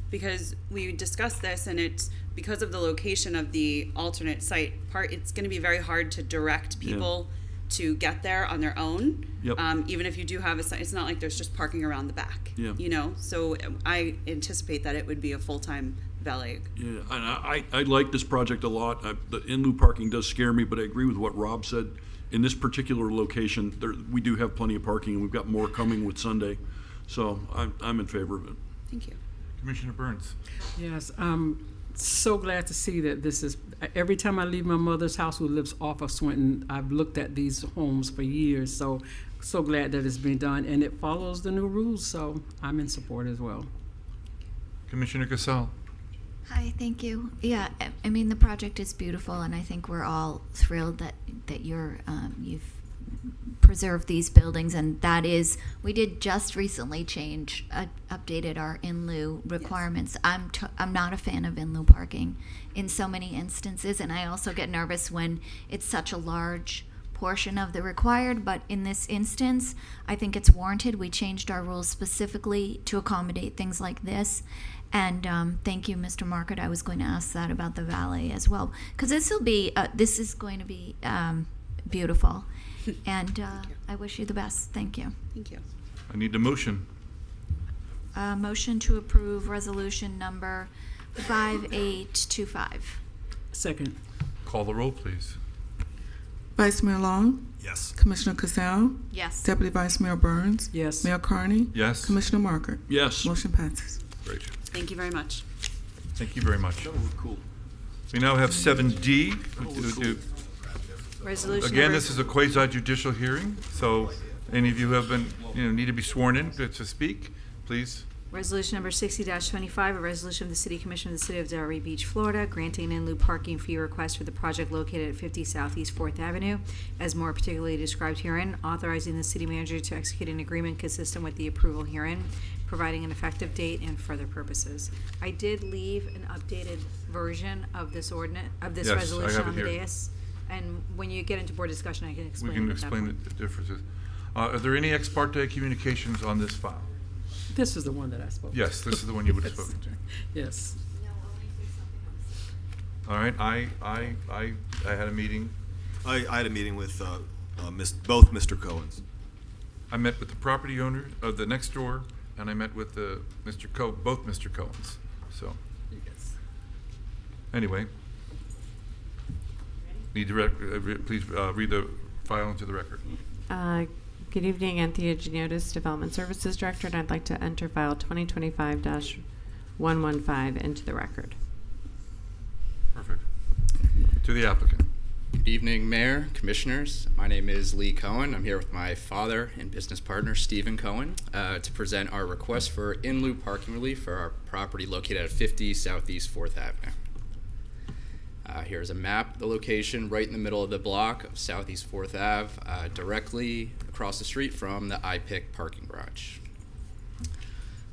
Because we discussed this, and it's because of the location of the alternate site part, it's going to be very hard to direct people to get there on their own.
Yep.
Even if you do have a site, it's not like there's just parking around the back.
Yeah.
You know, so I anticipate that it would be a full-time valet.
Yeah, and I like this project a lot. The in-lieu parking does scare me, but I agree with what Rob said. In this particular location, we do have plenty of parking, and we've got more coming with Sunday. So I'm in favor of it.
Thank you.
Commissioner Burns?
Yes, I'm so glad to see that this is, every time I leave my mother's house who lives off of Swinton, I've looked at these homes for years, so glad that it's been done, and it follows the new rules, so I'm in support as well.
Commissioner Casal?
Hi, thank you. Yeah, I mean, the project is beautiful, and I think we're all thrilled that you've preserved these buildings, and that is, we did just recently updated our in-lieu requirements. I'm not a fan of in-lieu parking in so many instances, and I also get nervous when it's such a large portion of the required, but in this instance, I think it's warranted. We changed our rules specifically to accommodate things like this. And thank you, Mr. Market. I was going to ask that about the valet as well, because this is going to be beautiful. And I wish you the best. Thank you.
Thank you.
I need a motion.
Motion to approve resolution number 5825.
Second.
Call the roll, please.
Vice Mayor Long?
Yes.
Commissioner Casal?
Yes.
Deputy Vice Mayor Burns?
Yes.
Mayor Carney?
Yes.
Commissioner Marker?
Yes.
Motion passes.
Great.
Thank you very much.
Thank you very much.
That was cool.
We now have 7D.
Resolution
Again,
number-
this is a quasi-judicial hearing, so any of you who have been, need to be sworn in to speak, please.
Resolution number 60-25, a resolution of the City Commission of the City of Delray Beach, Florida, granting an in-lieu parking fee request for the project located at 50 Southeast 4th Avenue, as more particularly described herein, authorizing the city manager to execute an agreement consistent with the approval herein, providing an effective date and further purposes. I did leave an updated version of this ordinance, of this
Yes, I
resolution
have it
on the
here.
dais, and when you get into board discussion, I can
We
explain
can
it at that
explain
point.
the differences. Are there any ex parte communications on this file?
This is the one that I spoke to.
Yes, this is the one you would have
Yes.
spoken to.
Yes.
All right, I had a meeting.
I had a meeting with both Mr. Cohens.
I met with the property owner of the next door, and I met with both Mr. Cohens. So, anyway, need to please read the file into the record.
Good evening, Anthea Geniotis, Development Services Director, and I'd like to enter file 2025-115 into the record.
Perfect. To the applicant.
Good evening, Mayor, Commissioners. My name is Lee Cohen. I'm here with my father and business partner, Stephen Cohen, to present our request for in-lieu parking relief for our property located at 50 Southeast 4th Avenue. Here's a map of the location right in the middle of the block of Southeast 4th Ave, directly across the street from the iPick parking garage.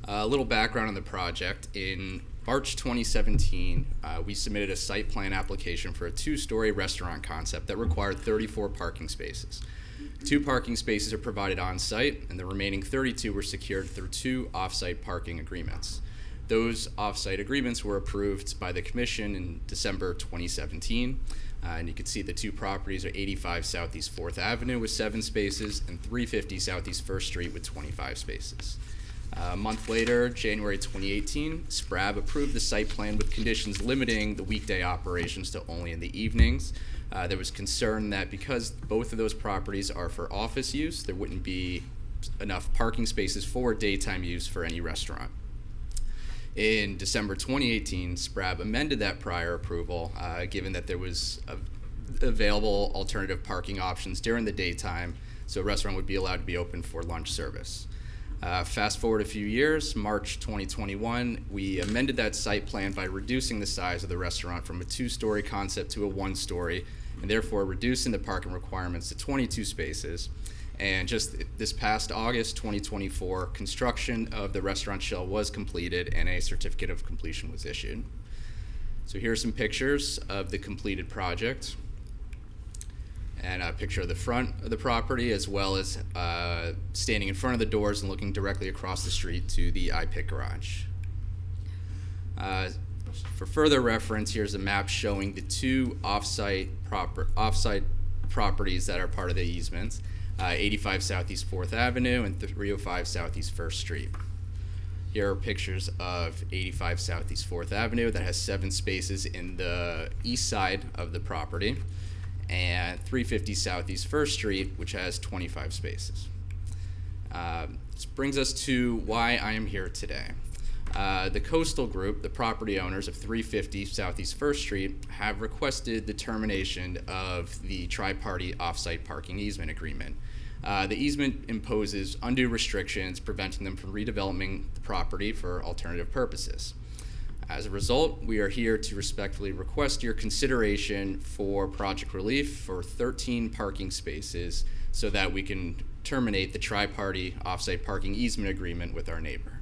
A little background on the project. In March 2017, we submitted a site plan application for a 2-story restaurant concept that required 34 parking spaces. 2 parking spaces are provided on site, and the remaining 32 were secured through 2 off-site parking agreements. Those off-site agreements were approved by the Commission in December 2017, and you can see the 2 properties are 85 Southeast 4th Avenue with 7 spaces and 350 Southeast 1st Street with 25 spaces. A month later, January 2018, SPRAB approved the site plan with conditions limiting the weekday operations to only in the evenings. There was concern that because both of those properties are for office use, there wouldn't be enough parking spaces for daytime use for any restaurant. In December 2018, SPRAB amended that prior approval, given that there was available alternative parking options during the daytime, so a restaurant would be allowed to be open for lunch service. Fast forward a few years, March 2021, we amended that site plan by reducing the size of the restaurant from a 2-story concept to a 1-story, and therefore reducing the parking requirements to 22 spaces. And just this past August 2024, construction of the restaurant shell was completed and a certificate of completion was issued. So here are some pictures of the completed project, and a picture of the front of the property, as well as standing in front of the doors and looking directly across the street to the iPick garage. For further reference, here's a map showing the 2 off-site properties that are part of the easements, 85 Southeast 4th Avenue and 305 Southeast 1st Street. Here are pictures of 85 Southeast 4th Avenue that has 7 spaces in the east side of the property, and 350 Southeast 1st Street, which has 25 spaces. This brings us to why I am here today. The Coastal Group, the property owners of 350 Southeast 1st Street, have requested the termination of the tri-party off-site parking easement agreement. The easement imposes undue restrictions, preventing them from redeveloping the property for alternative purposes. As a result, we are here to respectfully request your consideration for project relief for 13 parking spaces so that we can terminate the tri-party off-site parking easement agreement with our neighbor.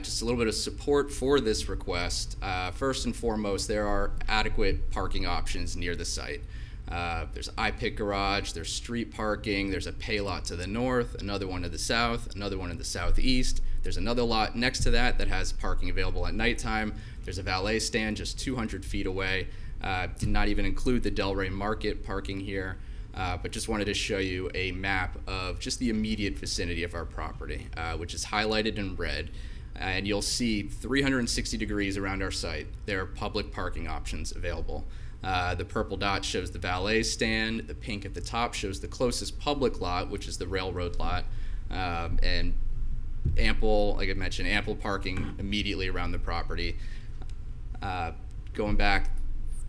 Just a little bit of support for this request. First and foremost, there are adequate parking options near the site. There's iPick garage, there's street parking, there's a pay lot to the north, another one to the south, another one in the southeast. There's another lot next to that that has parking available at nighttime. There's a valet stand just 200 feet away. Did not even include the Delray Market parking here, but just wanted to show you a map of just the immediate vicinity of our property, which is highlighted in red. And you'll see 360 degrees around our site, there are public parking options available. The purple dot shows the valet stand, the pink at the top shows the closest public lot, which is the railroad lot, and ample, like I mentioned, ample parking immediately around the property. Going back,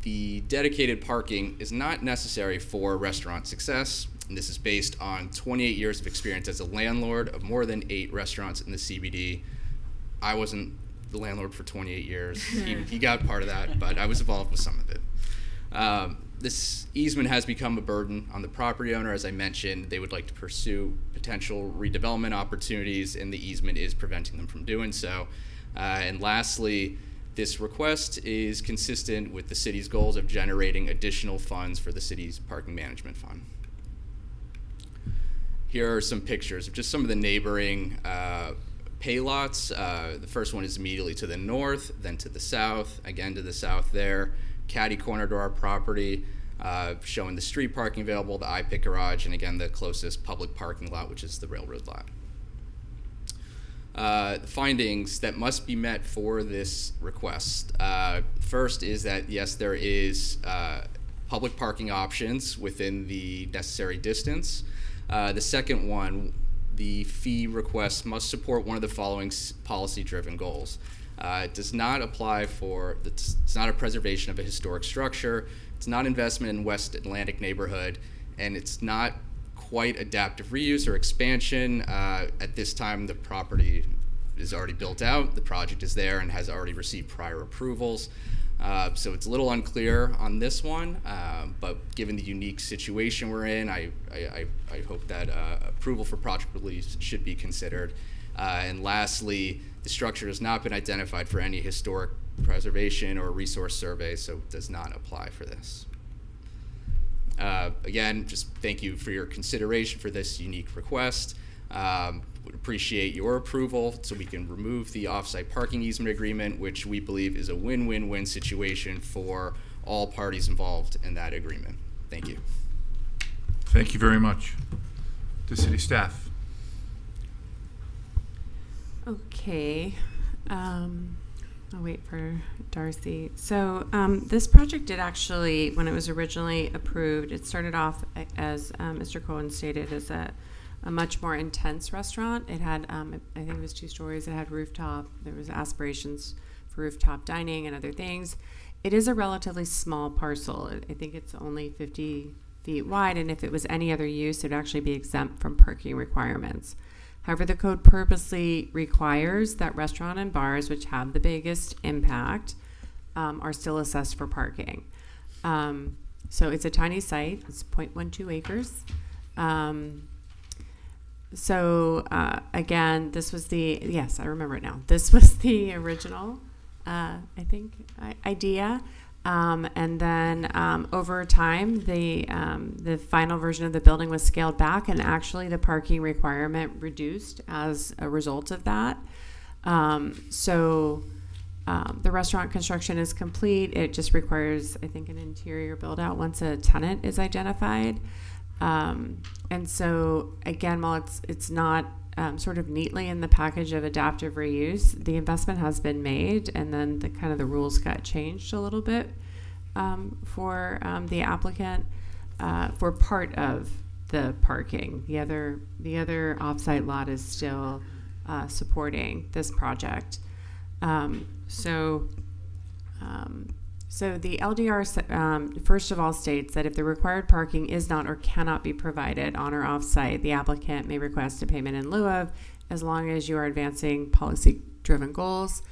the dedicated parking is not necessary for restaurant success, and this is based on 28 years of experience as a landlord of more than 8 restaurants in the CBD. I wasn't the landlord for 28 years. He got part of that, but I was involved with some of it. This easement has become a burden on the property owner. As I mentioned, they would like to pursue potential redevelopment opportunities, and the easement is preventing them from doing so. And lastly, this request is consistent with the city's goals of generating additional funds for the city's parking management fund. Here are some pictures of just some of the neighboring pay lots. The first one is immediately to the north, then to the south, again to the south there. Caddy corner to our property, showing the street parking available, the iPick garage, and again the closest public parking lot, which is the railroad lot. The findings that must be met for this request. First is that yes, there is public parking options within the necessary distance. The second one, the fee request must support one of the following policy-driven goals. It does not apply for, it's not a preservation of a historic structure, it's not investment in West Atlantic neighborhood, and it's not quite adaptive reuse or expansion. At this time, the property is already built out, the project is there and has already received prior approvals. So it's a little unclear on this one, but given the unique situation we're in, I hope that approval for project release should be considered. And lastly, the structure has not been identified for any historic preservation or resource survey, so it does not apply for this. Again, just thank you for your consideration for this unique request. Would appreciate your approval so we can remove the off-site parking easement agreement, which we believe is a win-win-win situation for all parties involved in that agreement. Thank you.
Thank you very much. To city staff.
Okay. I'll wait for Darcy. So this project did actually, when it was originally approved, it started off as Mr. Cohen stated as a a much more intense restaurant. It had, I think it was 2 stories. It had rooftop. There was aspirations for rooftop dining and other things. It is a relatively small parcel. I think it's only 50 feet wide, and if it was any other use, it would actually be exempt from parking requirements. However, the code purposely requires that restaurant and bars, which have the biggest impact, are still assessed for parking. So it's a tiny site. It's 0.12 acres. Again, this was yes, I remember it now. This was the original, I think, idea. And then over time, the final version of the building was scaled back, and actually the parking requirement reduced as a result of that. The restaurant construction is complete. It just requires, I think, an interior build out once a tenant is identified. And so again, while it's not sort of neatly in the package of adaptive reuse, the investment has been made, and then the rules got changed a little bit for the applicant for part of the parking. The other offsite lot is still supporting this project. So the LDR, first of all, states that if the required parking is not or cannot be provided on or off-site, the applicant may request a payment in lieu of, as long as you are advancing policy-driven goals.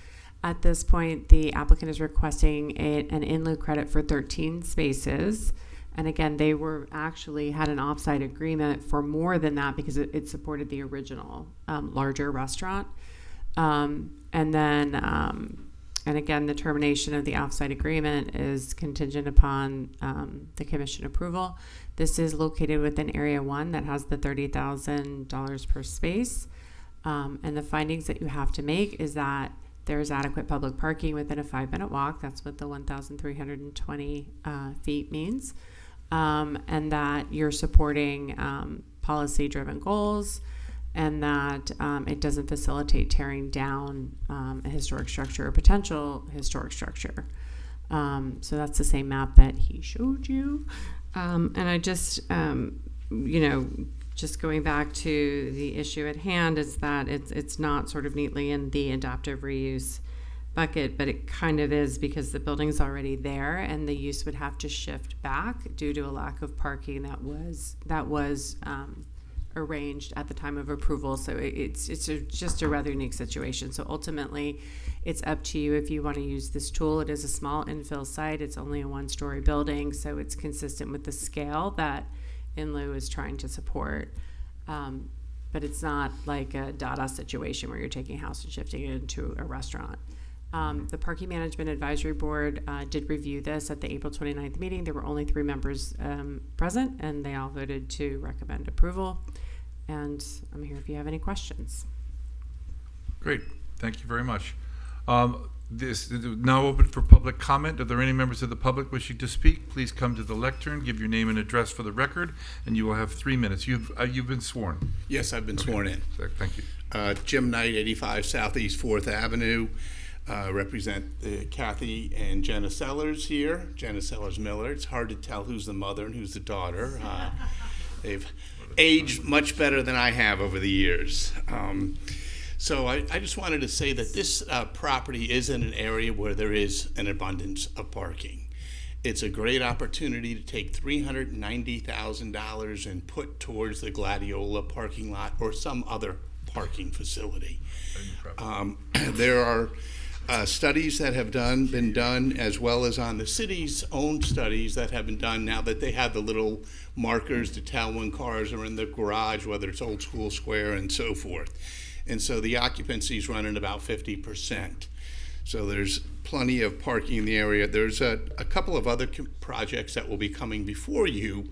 At this point, the applicant is requesting an in lieu credit for 13 spaces. And again, they had an off-site agreement for more than that because it supported the original larger restaurant. And again, the termination of the off-site agreement is contingent upon the commission approval. This is located within Area 1 that has the $30,000 per space. And the findings that you have to make is that there's adequate public parking within a 5-minute walk. That's what the 1,320 feet means. And that you're supporting policy-driven goals, and that it doesn't facilitate tearing down a historic structure or potential historic structure. So that's the same map that he showed you. And I just, just going back to the issue at hand is that it's not sort of neatly in the adaptive reuse bucket, but it kind of is because the building's already there, and the use would have to shift back due to a lack of parking that was arranged at the time of approval. So it's just a rather unique situation. So ultimately, it's up to you if you want to use this tool. It is a small infill site. It's only a 1-story building, so it's consistent with the scale that INLU is trying to support. But it's not like a Dada situation where you're taking a house and shifting it into a restaurant. The Parking Management Advisory Board did review this at the April 29th meeting. There were only 3 members present, and they all voted to recommend approval. And I'm here if you have any questions.
Great, thank you very much. This is now open for public comment. Are there any members of the public wishing to speak? Please come to the lectern, give your name and address for the record, and you will have 3 minutes. You've been sworn.
Yes, I've been sworn in.
Thank you.
Jim Knight, 85 Southeast 4th Avenue. Represent Kathy and Jenna Sellers here. Jenna Sellers Miller. It's hard to tell who's the mother and who's the daughter. They've aged much better than I have over the years. So I just wanted to say that this property is in an area where there is an abundance of parking. It's a great opportunity to take $390,000 and put towards the Gladiola parking lot or some other parking facility. There are studies that have been done, as well as on the city's own studies that have been done now that they have the little markers to tell when cars are in the garage, whether it's Old School Square and so forth. And so the occupancy is running about 50%. So there's plenty of parking in the area. There's a couple of other projects that will be coming before you.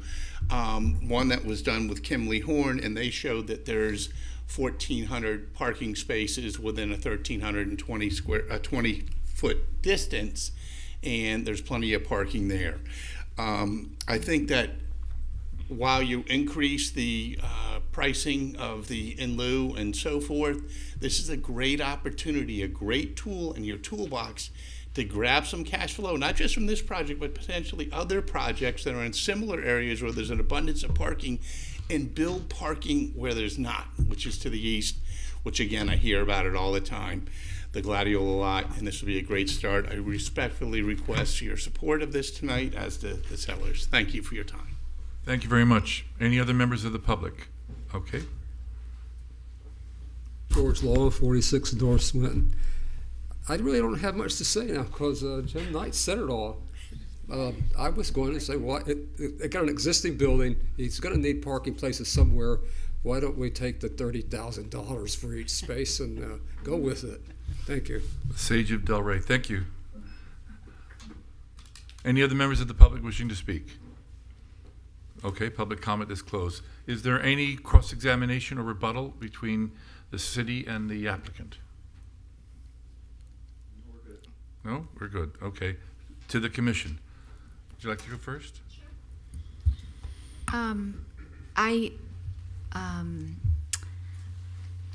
One that was done with Kimley Horn, and they showed that there's 1,400 parking spaces within a 20-foot distance, and there's plenty of parking there. I think that while you increase the pricing of the in lieu and so forth, this is a great opportunity, a great tool in your toolbox to grab some cash flow, not just from this project, but potentially other projects that are in similar areas where there's an abundance of parking, and build parking where there's not, which is to the east, which again, I hear about it all the time, the Gladiola lot, and this will be a great start. I respectfully request your support of this tonight as the sellers. Thank you for your time.
Thank you very much. Any other members of the public? Okay.
George Law, 46 North Swinton. I really don't have much to say now because Jim Knight said it all. I was going to say, well, it got an existing building. He's going to need parking places somewhere. Why don't we take the $30,000 for each space and go with it? Thank you.
Sage of Delray, thank you. Any other members of the public wishing to speak? Okay, public comment is closed. Is there any cross-examination or rebuttal between the city and the applicant? No, we're good. Okay. To the commission. Would you like to go first?
I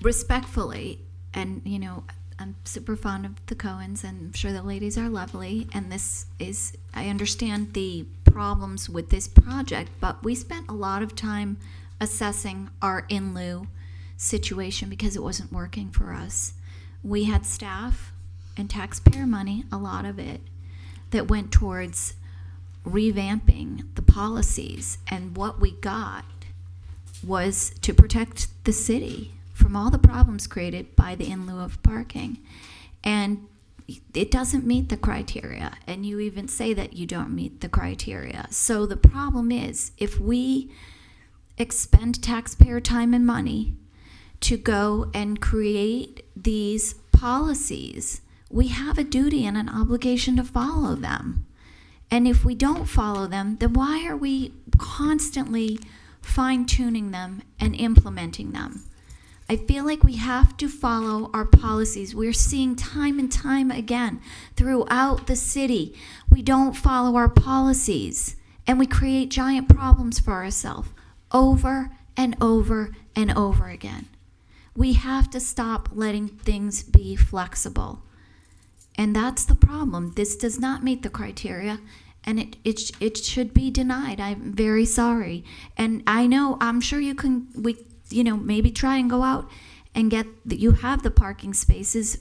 respectfully, and you know, I'm super fond of the Cohens, and I'm sure the ladies are lovely, and this is, I understand the problems with this project, but we spent a lot of time assessing our in lieu situation because it wasn't working for us. We had staff and taxpayer money, a lot of it, that went towards revamping the policies, and what we got was to protect the city from all the problems created by the in lieu of parking. And it doesn't meet the criteria, and you even say that you don't meet the criteria. So the problem is, if we expend taxpayer time and money to go and create these policies, we have a duty and an obligation to follow them. And if we don't follow them, then why are we constantly fine-tuning them and implementing them? I feel like we have to follow our policies. We're seeing time and time again throughout the city, we don't follow our policies, and we create giant problems for ourselves over and over and over again. We have to stop letting things be flexible. And that's the problem. This does not meet the criteria, and it should be denied. I'm very sorry. And I know, I'm sure you can, maybe try and go out and get, you have the parking spaces,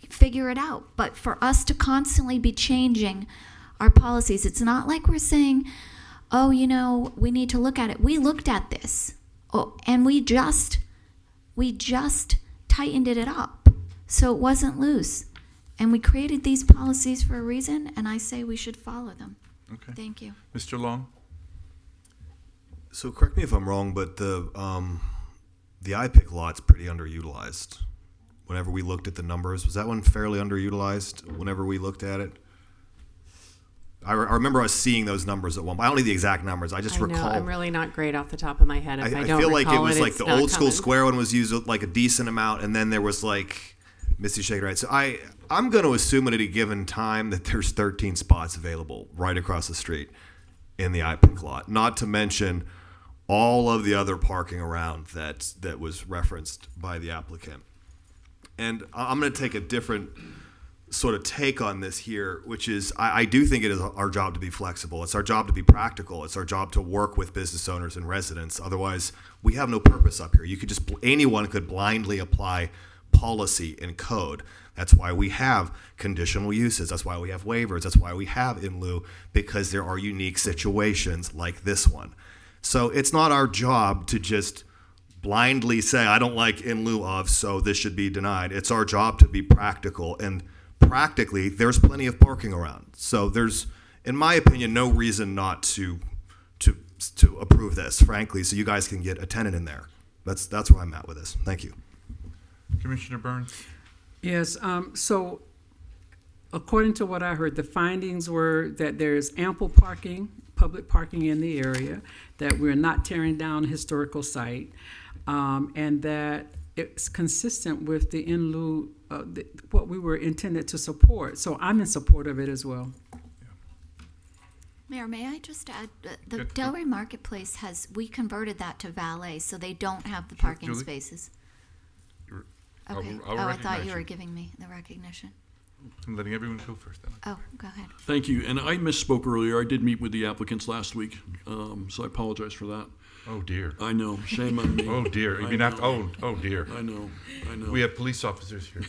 figure it out. But for us to constantly be changing our policies, it's not like we're saying, oh, we need to look at it. We looked at this, and we just tightened it up so it wasn't loose. And we created these policies for a reason, and I say we should follow them.
Okay.
Thank you.
Mr. Long?
So correct me if I'm wrong, but the iPic lot's pretty underutilized. Whenever we looked at the numbers, was that one fairly underutilized whenever we looked at it? I remember us seeing those numbers at one point. I don't need the exact numbers. I just recall.
I'm really not great off the top of my head. If I don't
feel like it
recall
was like
it's
the
not
old school
coming.
square one was used like a decent amount, and then there was like Misty shaking her head. So I'm going to assume at any given time that there's 13 spots available right across the street in the iPic lot. Not to mention all of the other parking around that was referenced by the applicant. And I'm going to take a different sort of take on this here, which is I do think it is our job to be flexible. It's our job to be practical. It's our job to work with business owners and residents. Otherwise, we have no purpose up here. Anyone could blindly apply policy and code. That's why we have conditional uses. That's why we have waivers. That's why we have in lieu, because there are unique situations like this one. So it's not our job to just blindly say, I don't like in lieu of, so this should be denied. It's our job to be practical, and practically, there's plenty of parking around. So there's, in my opinion, no reason not to approve this, frankly, so you guys can get a tenant in there. That's where I'm at with this. Thank you.
Commissioner Burns?
Yes, so according to what I heard, the findings were that there's ample parking, public parking in the area, that we're not tearing down a historical site, and that it's consistent with the in lieu, what we were intended to support. So I'm in support of it as well.
Mayor, may I just add, the Delray Marketplace we converted that to valet, so they don't have the parking
Julie?
spaces.
I'll
Okay.
recognize
I thought you
you.
were giving me the recognition.
I'm letting everyone go first then.
Oh, go ahead.
Thank you. And I misspoke earlier. I did meet with the applicants last week, so I apologize for that.
Oh dear.
I know. Shame on me.
Oh dear. You
I
mean
know.
oh dear.
I know.
We have police officers here.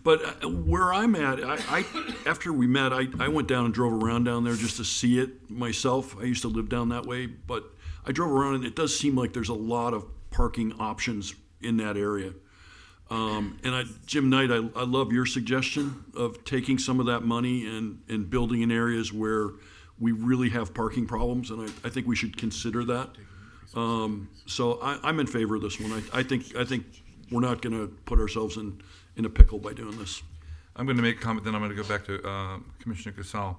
But where I'm at, I after we met, I went down and drove around down there just to see it myself. I used to live down that way, but I drove around and it does seem like there's a lot of parking options in that area. Jim Knight, I love your suggestion of taking some of that money and building in areas where we really have parking problems, and I think we should consider that. So I'm in favor of this one. I think we're not going to put ourselves in a pickle by doing this.
I'm going to make a comment, then I'm going to go back to Commissioner Casal.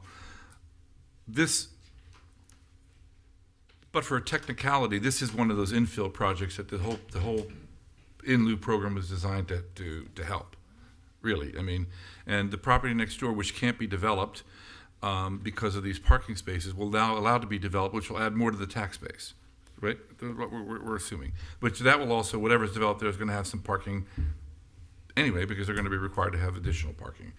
But for a technicality, this is one of those infill projects that the whole in lieu program was designed to help, really. I mean, and the property next door, which can't be developed because of these parking spaces, will now allow to be developed, which will add more to the tax base, right? What we're assuming. But that will also, whatever's developed there is going to have some parking anyway, because they're going to be required to have additional parking.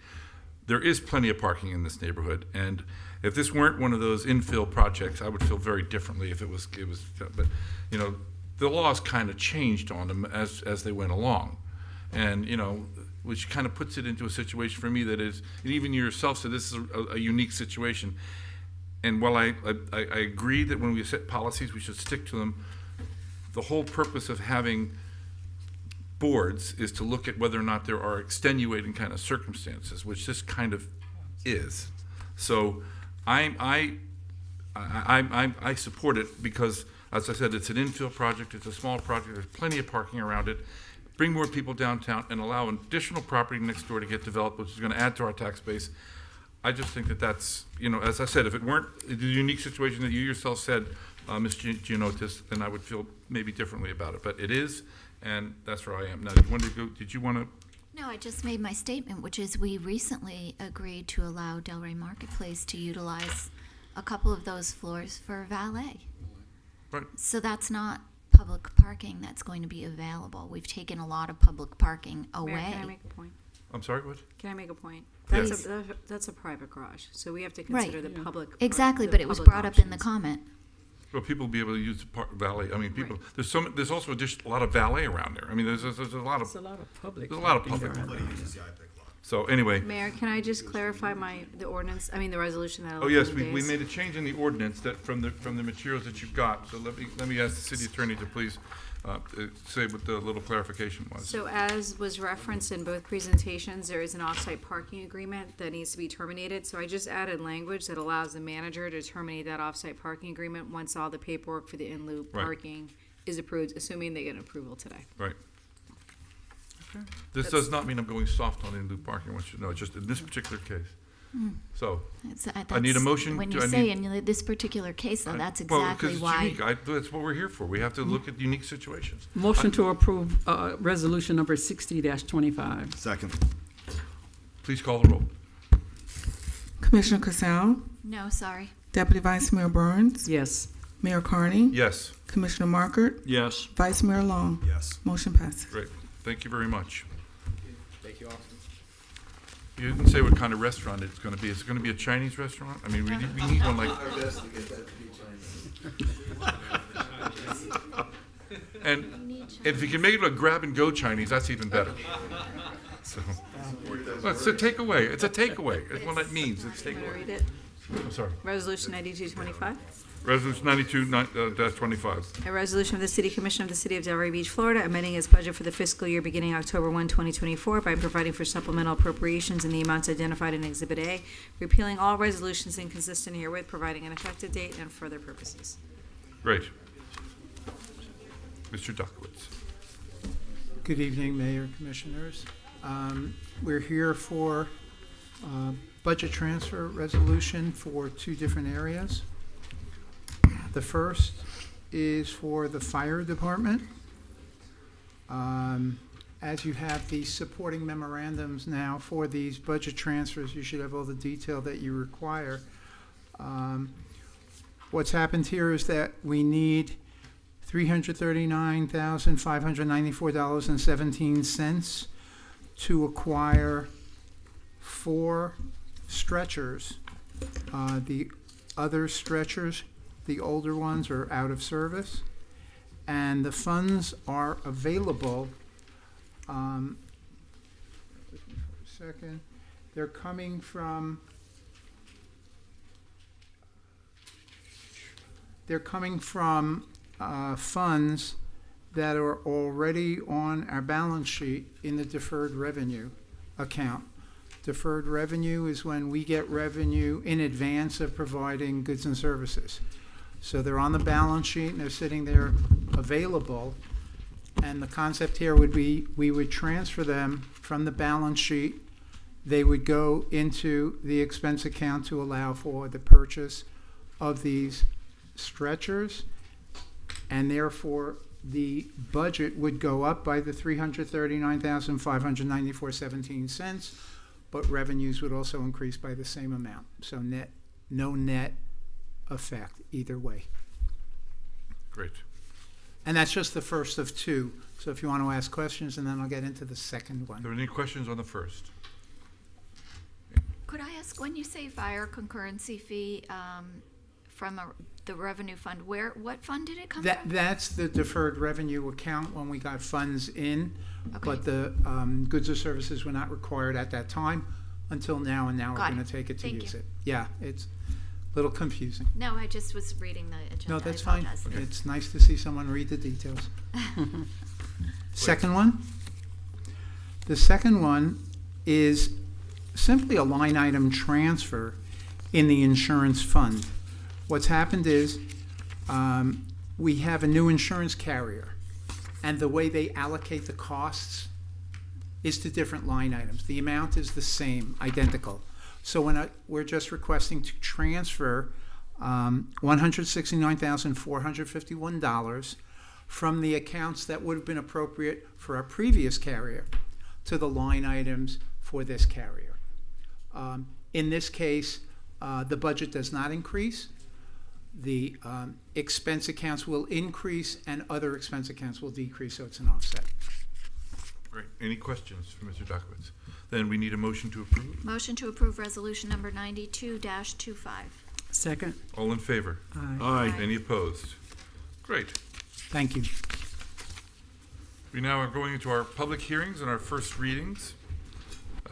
There is plenty of parking in this neighborhood, and if this weren't one of those infill projects, I would feel very differently if it was. But you know, the laws kind of changed on them as they went along, and you know, which kind of puts it into a situation for me that is, and even you yourself said this is a unique situation. And while I agree that when we set policies, we should stick to them, the whole purpose of having boards is to look at whether or not there are extenuating kind of circumstances, which this kind of is. So I support it because, as I said, it's an infill project, it's a small project, there's plenty of parking around it. Bring more people downtown and allow additional property next door to get developed, which is going to add to our tax base. I just think that that's, you know, as I said, if it weren't the unique situation that you yourself said, Ms. Gianotis, then I would feel maybe differently about it. But it is, and that's where I am. Now, did you want to?
No, I just made my statement, which is we recently agreed to allow Delray Marketplace to utilize a couple of those floors for valet.
Right.
So that's not public parking that's going to be available. We've taken a lot of public parking away.
Mayor, can I make a point?
I'm sorry, what?
Can I make a point?
Yes.
That's a private garage, so we have to consider the public.
Exactly,
the
but it was
public
brought up in the
options.
comment.
Well, people will be able to use the valet. I mean, people. Right. There's also a lot of valet around there. I mean, there's a lot of.
There's a lot of public.
There's a lot of public. So anyway.
Mayor, can I just clarify the ordinance? I mean, the resolution that.
Oh yes, we made a change in the ordinance that from the materials that you've got. So let me ask the city attorney to please say what the little clarification was.
So as was referenced in both presentations, there is an off-site parking agreement that needs to be terminated. So I just added language that allows the manager to terminate that off-site parking agreement once all the paperwork for the in-lieu parking is approved, assuming they get an approval today.
Right. Okay. This does not mean I'm going soft on in-lieu parking. I want you to know, just in this particular case. So, I need a motion.
When you say in this particular case, though, that's exactly why.
Unique. That's what we're here for. We have to look at unique situations.
Motion to approve resolution number 60-25.
Second.
Please call the roll.
Commissioner Casal?
No, sorry.
Deputy Vice Mayor Burns?
Yes.
Mayor Carney?
Yes.
Commissioner Markert?
Yes.
Vice Mayor Long?
Yes.
Motion passes.
Great. Thank you very much.
Thank you all.
You didn't say what kind of restaurant it's going to be. Is it going to be a Chinese restaurant? I mean, we need one like.
Our best to get that to be Chinese.
And if you can make it a grab-and-go Chinese, that's even better. So, well, it's a takeaway. It's a takeaway. That's what that means. It's takeaway.
Read it.
I'm sorry.
Resolution 9225.
Resolution 92-25.
A resolution of the City Commission of the City of Delray Beach, Florida, amending its budget for the fiscal year beginning October 1, 2024 by providing for supplemental appropriations in the amounts identified in Exhibit A, repealing all resolutions inconsistent herewith, providing an effective date and further purposes.
Great. Mr. Duckowitz.
Good evening, Mayor, Commissioners. We're here for budget transfer resolution for two different areas. The first is for the fire department. As you have these supporting memorandums now for these budget transfers, you should have all the detail that you require. What's happened here is that we need $339,594.17 to acquire 4 stretchers. The other stretchers, the older ones, are out of service, and the funds are available. They're coming from. Funds that are already on our balance sheet in the deferred revenue account. Deferred revenue is when we get revenue in advance of providing goods and services. So they're on the balance sheet and they're sitting there available. And the concept here would be we would transfer them from the balance sheet. They would go into the expense account to allow for the purchase of these stretchers, and therefore the budget would go up by the $339,594.17, but revenues would also increase by the same amount. So no net effect either way.
Great.
And that's just the first of 2. So if you want to ask questions, and then I'll get into the second one.
Are there any questions on the first?
Could I ask, when you say fire concurrency fee from the revenue fund, what fund did it come from?
That's the deferred revenue account when we got funds in, but the goods or services were not required at that time until now, and now we're going to take it to use it. Yeah, it's a little confusing.
No, I just was reading the agenda.
No, that's
I
fine.
apologize.
It's nice to see someone read the details. Second one. The second one is simply a line item transfer in the insurance fund. What's happened is we have a new insurance carrier, and the way they allocate the costs is to different line items. The amount is the same, identical. So we're just requesting to transfer $169,451 from the accounts that would have been appropriate for our previous carrier to the line items for this carrier. In this case, the budget does not increase. The expense accounts will increase and other expense accounts will decrease, so it's an offset.
Great. Any questions for Mr. Duckowitz? Then we need a motion to approve.
Motion to approve resolution number 92-25.
Second.
All in favor?
Aye.
Any opposed? Great.
Thank you.
We now are going into our public hearings and our first readings.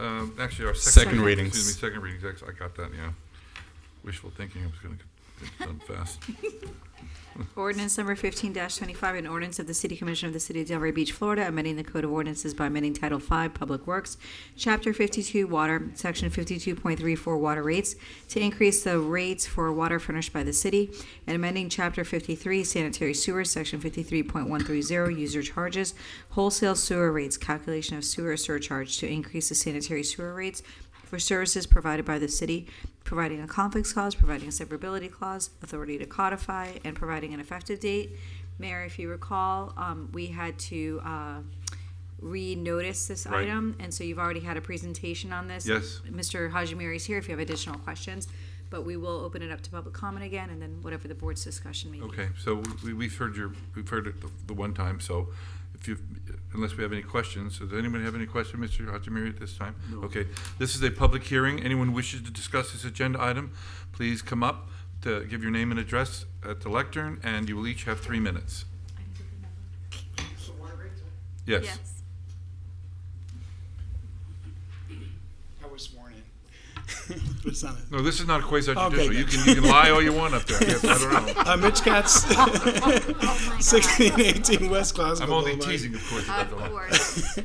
Actually, our
Second readings.
Excuse me, second readings. I got that, yeah. Wishful thinking I was going to get done fast.
Ordinance number 15-25, an ordinance of the City Commission of the City of Delray Beach, Florida, amending the Code of Ordinances by amending Title V, Public Works, Chapter 52, Water, Section 52.34, Water Rates, to increase the rates for water furnished by the city, and amending Chapter 53, Sanitary Sewer, Section 53.130, User Charges, Wholesale Sewer Rates, Calculation of Sewer Surcharge, to increase the sanitary sewer rates for services provided by the city, providing a conflicts clause, providing a severability clause, authority to codify, and providing an effective date. Mayor, if you recall, we had to re-notice this item, and so you've already had a presentation on this.
Yes.
Mr. Hajimiri is here if you have additional questions, but we will open it up to public comment again, and then whatever the board's discussion may be.
Okay, so we've heard it the one time, so unless we have any questions, does anybody have any questions, Mr. Hajimiri, at this time? No. Okay, this is a public hearing. Anyone wishes to discuss this agenda item, please come up to give your name and address at the lectern, and you will each have 3 minutes. Yes.
I was sworn in.
No, this is not a quasi-judicial.
Okay,
You can lie all you want up there. Yes, I don't know.
Mitch Katz, 1618 West Glasgow.
I'm only teasing, of course.
Of
course.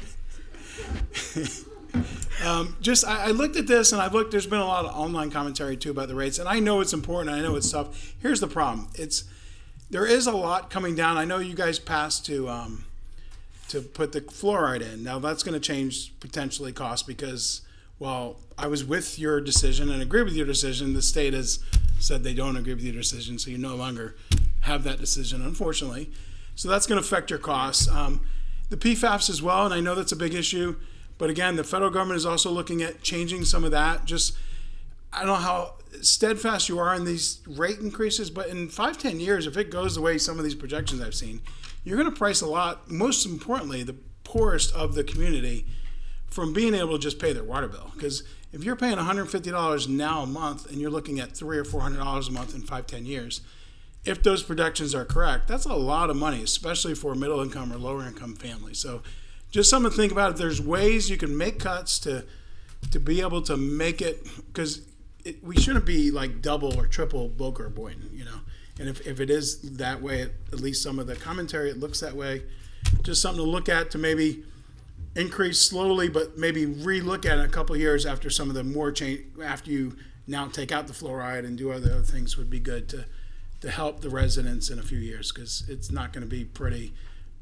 I looked at this, and there's been a lot of online commentary too about the rates, and I know it's important. I know it's tough. Here's the problem: there is a lot coming down. I know you guys passed to put the fluoride in. Now that's going to change potentially cost because, well, I was with your decision and agree with your decision. The state has said they don't agree with your decision, so you no longer have that decision, unfortunately. So that's going to affect your costs. The PFAS as well, and I know that's a big issue. But again, the federal government is also looking at changing some of that. I don't know how steadfast you are in these rate increases, but in 5-10 years, if it goes the way some of these projections I've seen, you're going to price a lot, most importantly, the poorest of the community from being able to just pay their water bill. Because if you're paying $150 now a month and you're looking at $300 or $400 a month in 5-10 years, if those projections are correct, that's a lot of money, especially for a middle income or lower income family. So just something to think about. If there's ways you can make cuts to be able to make it, because we shouldn't be like double or triple Boca or Boynton, you know. And if it is that way, at least some of the commentary, it looks that way. Just something to look at to maybe increase slowly, but maybe re-look at it in a couple of years after some of the more change, after you now take out the fluoride and do other things would be good to help the residents in a few years, because it's not going to be pretty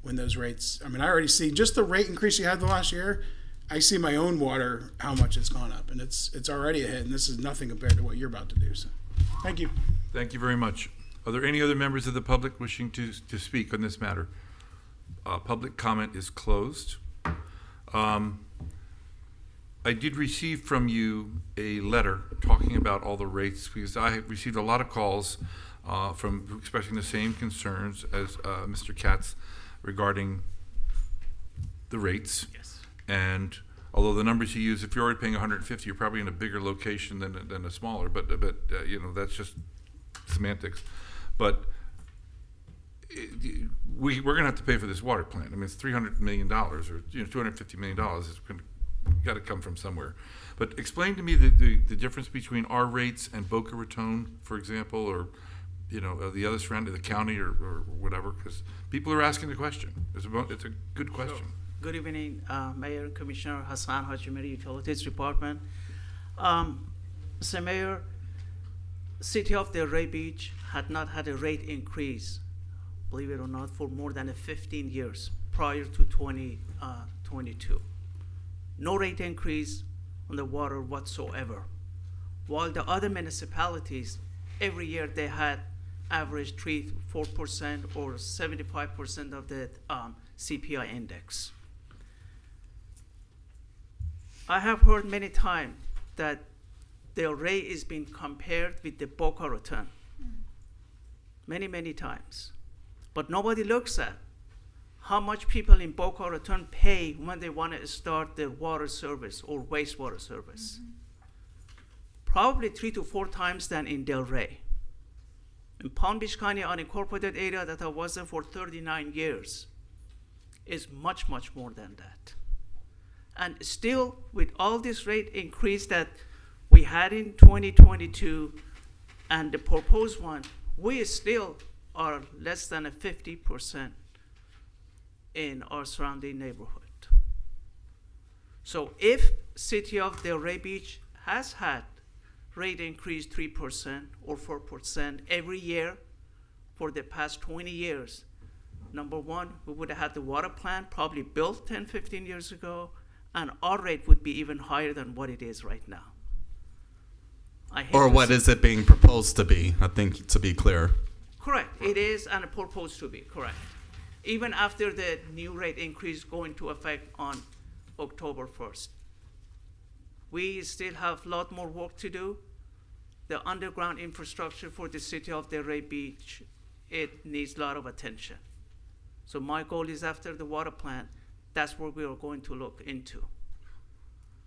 when those rates, I mean, I already see just the rate increase you had the last year. I see my own water, how much it's gone up, and it's already a hit, and this is nothing compared to what you're about to do. So thank you.
Thank you very much. Are there any other members of the public wishing to speak on this matter? Public comment is closed. I did receive from you a letter talking about all the rates, because I have received a lot of calls from expressing the same concerns as Mr. Katz regarding the rates.
Yes.
And although the numbers you use, if you're already paying 150, you're probably in a bigger location than a smaller, but you know, that's just semantics. But we're going to have to pay for this water plant. I mean, it's $300 million, or $250 million. It's got to come from somewhere. But explain to me the difference between our rates and Boca Raton, for example, or the other surrounding the county or whatever, because people are asking the question. It's a good question.
Good evening, Mayor and Commissioner Hassan Hajimiri, Utilities Department. Mr. Mayor, City of Delray Beach had not had a rate increase, believe it or not, for more than 15 years prior to 2022. No rate increase on the water whatsoever. While the other municipalities, every year they had average 3-4% or 75% of the CPI index. I have heard many times that the rate is being compared with the Boca Raton. Many times. But nobody looks at how much people in Boca Raton pay when they want to start their water service or wastewater service. Probably 3 to 4 times than in Delray. In Palm Beach County unincorporated area that I was there for 39 years is much more than that. And still, with all this rate increase that we had in 2022 and the proposed one, we still are less than 50% in our surrounding neighborhood. So if City of Delray Beach has had rate increase 3% or 4% every year for the past 20 years, number one, we would have had the water plant probably built 10-15 years ago, and our rate would be even higher than what it is right now.
Or what is it being proposed to be? I think, to be clear.
Correct, it is and proposed to be, correct. Even after the new rate increase go into effect on October 1st. We still have a lot more work to do. The underground infrastructure for the City of Delray Beach, it needs a lot of attention. So my goal is after the water plant, that's what we are going to look into.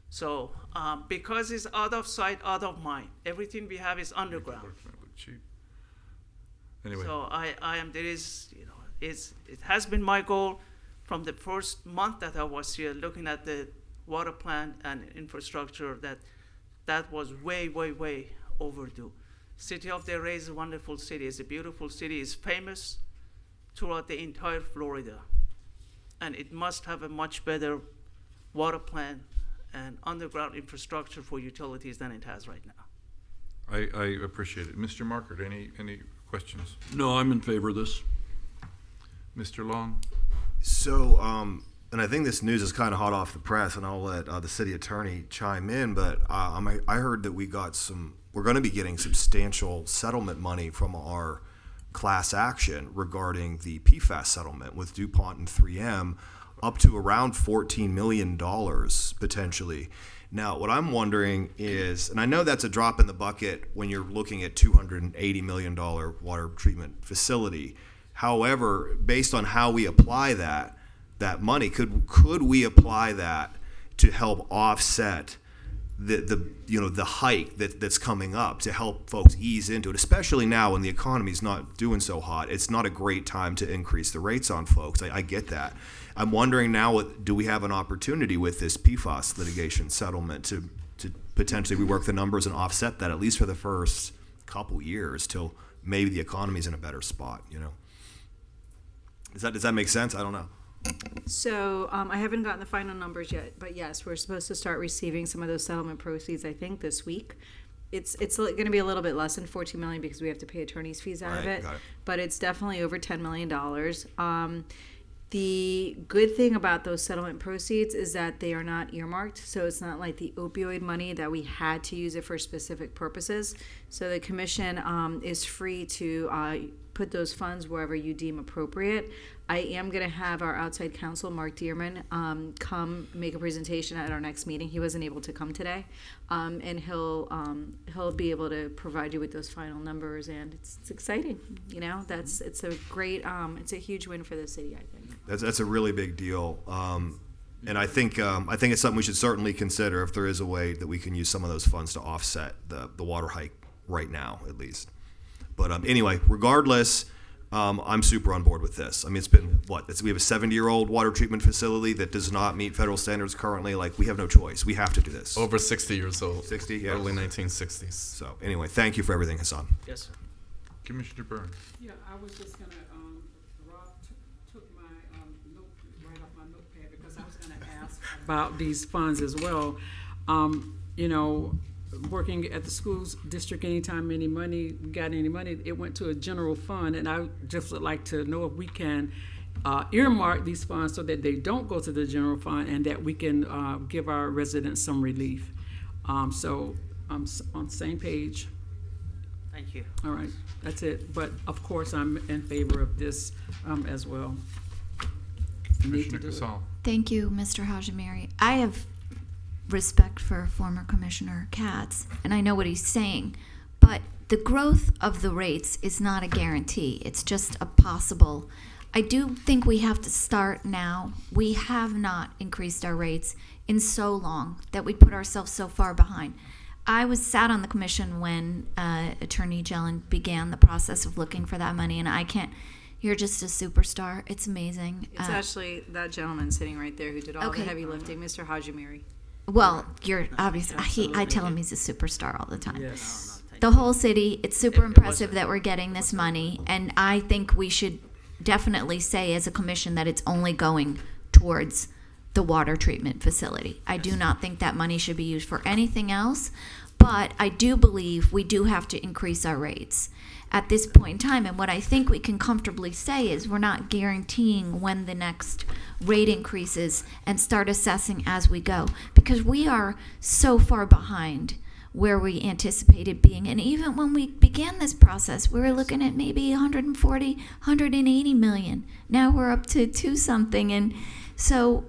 So because it's out of sight, out of mind, everything we have is underground.
Anyway.
So it has been my goal from the first month that I was here looking at the water plant and infrastructure that was way overdue. City of Delray is a wonderful city. It's a beautiful city. It's famous throughout the entire Florida. And it must have a much better water plant and underground infrastructure for utilities than it has right now.
I appreciate it. Mr. Markert, any questions?
No, I'm in favor of this.
Mr. Long?
So, and I think this news is kind of hot off the press, and I'll let the city attorney chime in, but I heard that we're going to be getting substantial settlement money from our class action regarding the PFAS settlement with DuPont and 3M, up to around $14 million potentially. Now, what I'm wondering is, and I know that's a drop in the bucket when you're looking at $280 million water treatment facility. However, based on how we apply that money, could we apply that to help offset the hike that's coming up, to help folks ease into it, especially now when the economy's not doing so hot. It's not a great time to increase the rates on folks. I get that. I'm wondering now, do we have an opportunity with this PFAS litigation settlement to potentially rework the numbers and offset that, at least for the first couple years, till maybe the economy's in a better spot, Does that make sense? I don't know.
So I haven't gotten the final numbers yet, but yes, we're supposed to start receiving some of those settlement proceeds, I think, this week. It's going to be a little bit less than $14 million because we have to pay attorney's fees out of it, but it's definitely over $10 million. The good thing about those settlement proceeds is that they are not earmarked, so it's not like the opioid money that we had to use it for specific purposes. So the commission is free to put those funds wherever you deem appropriate. I am going to have our outside counsel, Mark Dearman, come make a presentation at our next meeting. He wasn't able to come today, and he'll be able to provide you with those final numbers. And it's exciting, it's a great, it's a huge win for the city, I think.
That's a really big deal, and I think it's something we should certainly consider if there is a way that we can use some of those funds to offset the water hike right now, at least. But anyway, regardless, I'm super on board with this. I mean, it's been we have a 70-year-old water treatment facility that does not meet federal standards currently. We have no choice. We have to do this.
Over 60 years old.
60, yeah.
Early 1960s.
So anyway, thank you for everything, Hassan.
Yes, sir.
Commissioner Burns.
Yeah, I was just gonna, Rob took my note right off my notepad because I was gonna ask about these funds as well. Working at the schools district, anytime any money, got any money, it went to a general fund, and I just would like to know if we can earmark these funds so that they don't go to the general fund and that we can give our residents some relief. So I'm on the same page.
Thank you.
All right, that's it. But of course, I'm in favor of this as well.
Commissioner Casal.
Thank you, Mr. Hajimiri. I have respect for former Commissioner Katz, and I know what he's saying, but the growth of the rates is not a guarantee. It's just a possible. I do think we have to start now. We have not increased our rates in so long that we put ourselves so far behind. I sat on the commission when Attorney Jelen began the process of looking for that money, and you're just a superstar. It's amazing.
It's actually that gentleman sitting right there who did all the heavy lifting, Mr. Hajimiri.
Well, you're obviously. I tell him he's a superstar all the time.
Yes.
The whole city. It's super impressive that we're getting this money, and I think we should definitely say as a commission that it's only going towards the water treatment facility. I do not think that money should be used for anything else, but I do believe we do have to increase our rates at this point in time. And what I think we can comfortably say is we're not guaranteeing when the next rate increases, and start assessing as we go, because we are so far behind where we anticipated being. And even when we began this process, we were looking at maybe 140, 180 million. Now we're up to 2 something. And so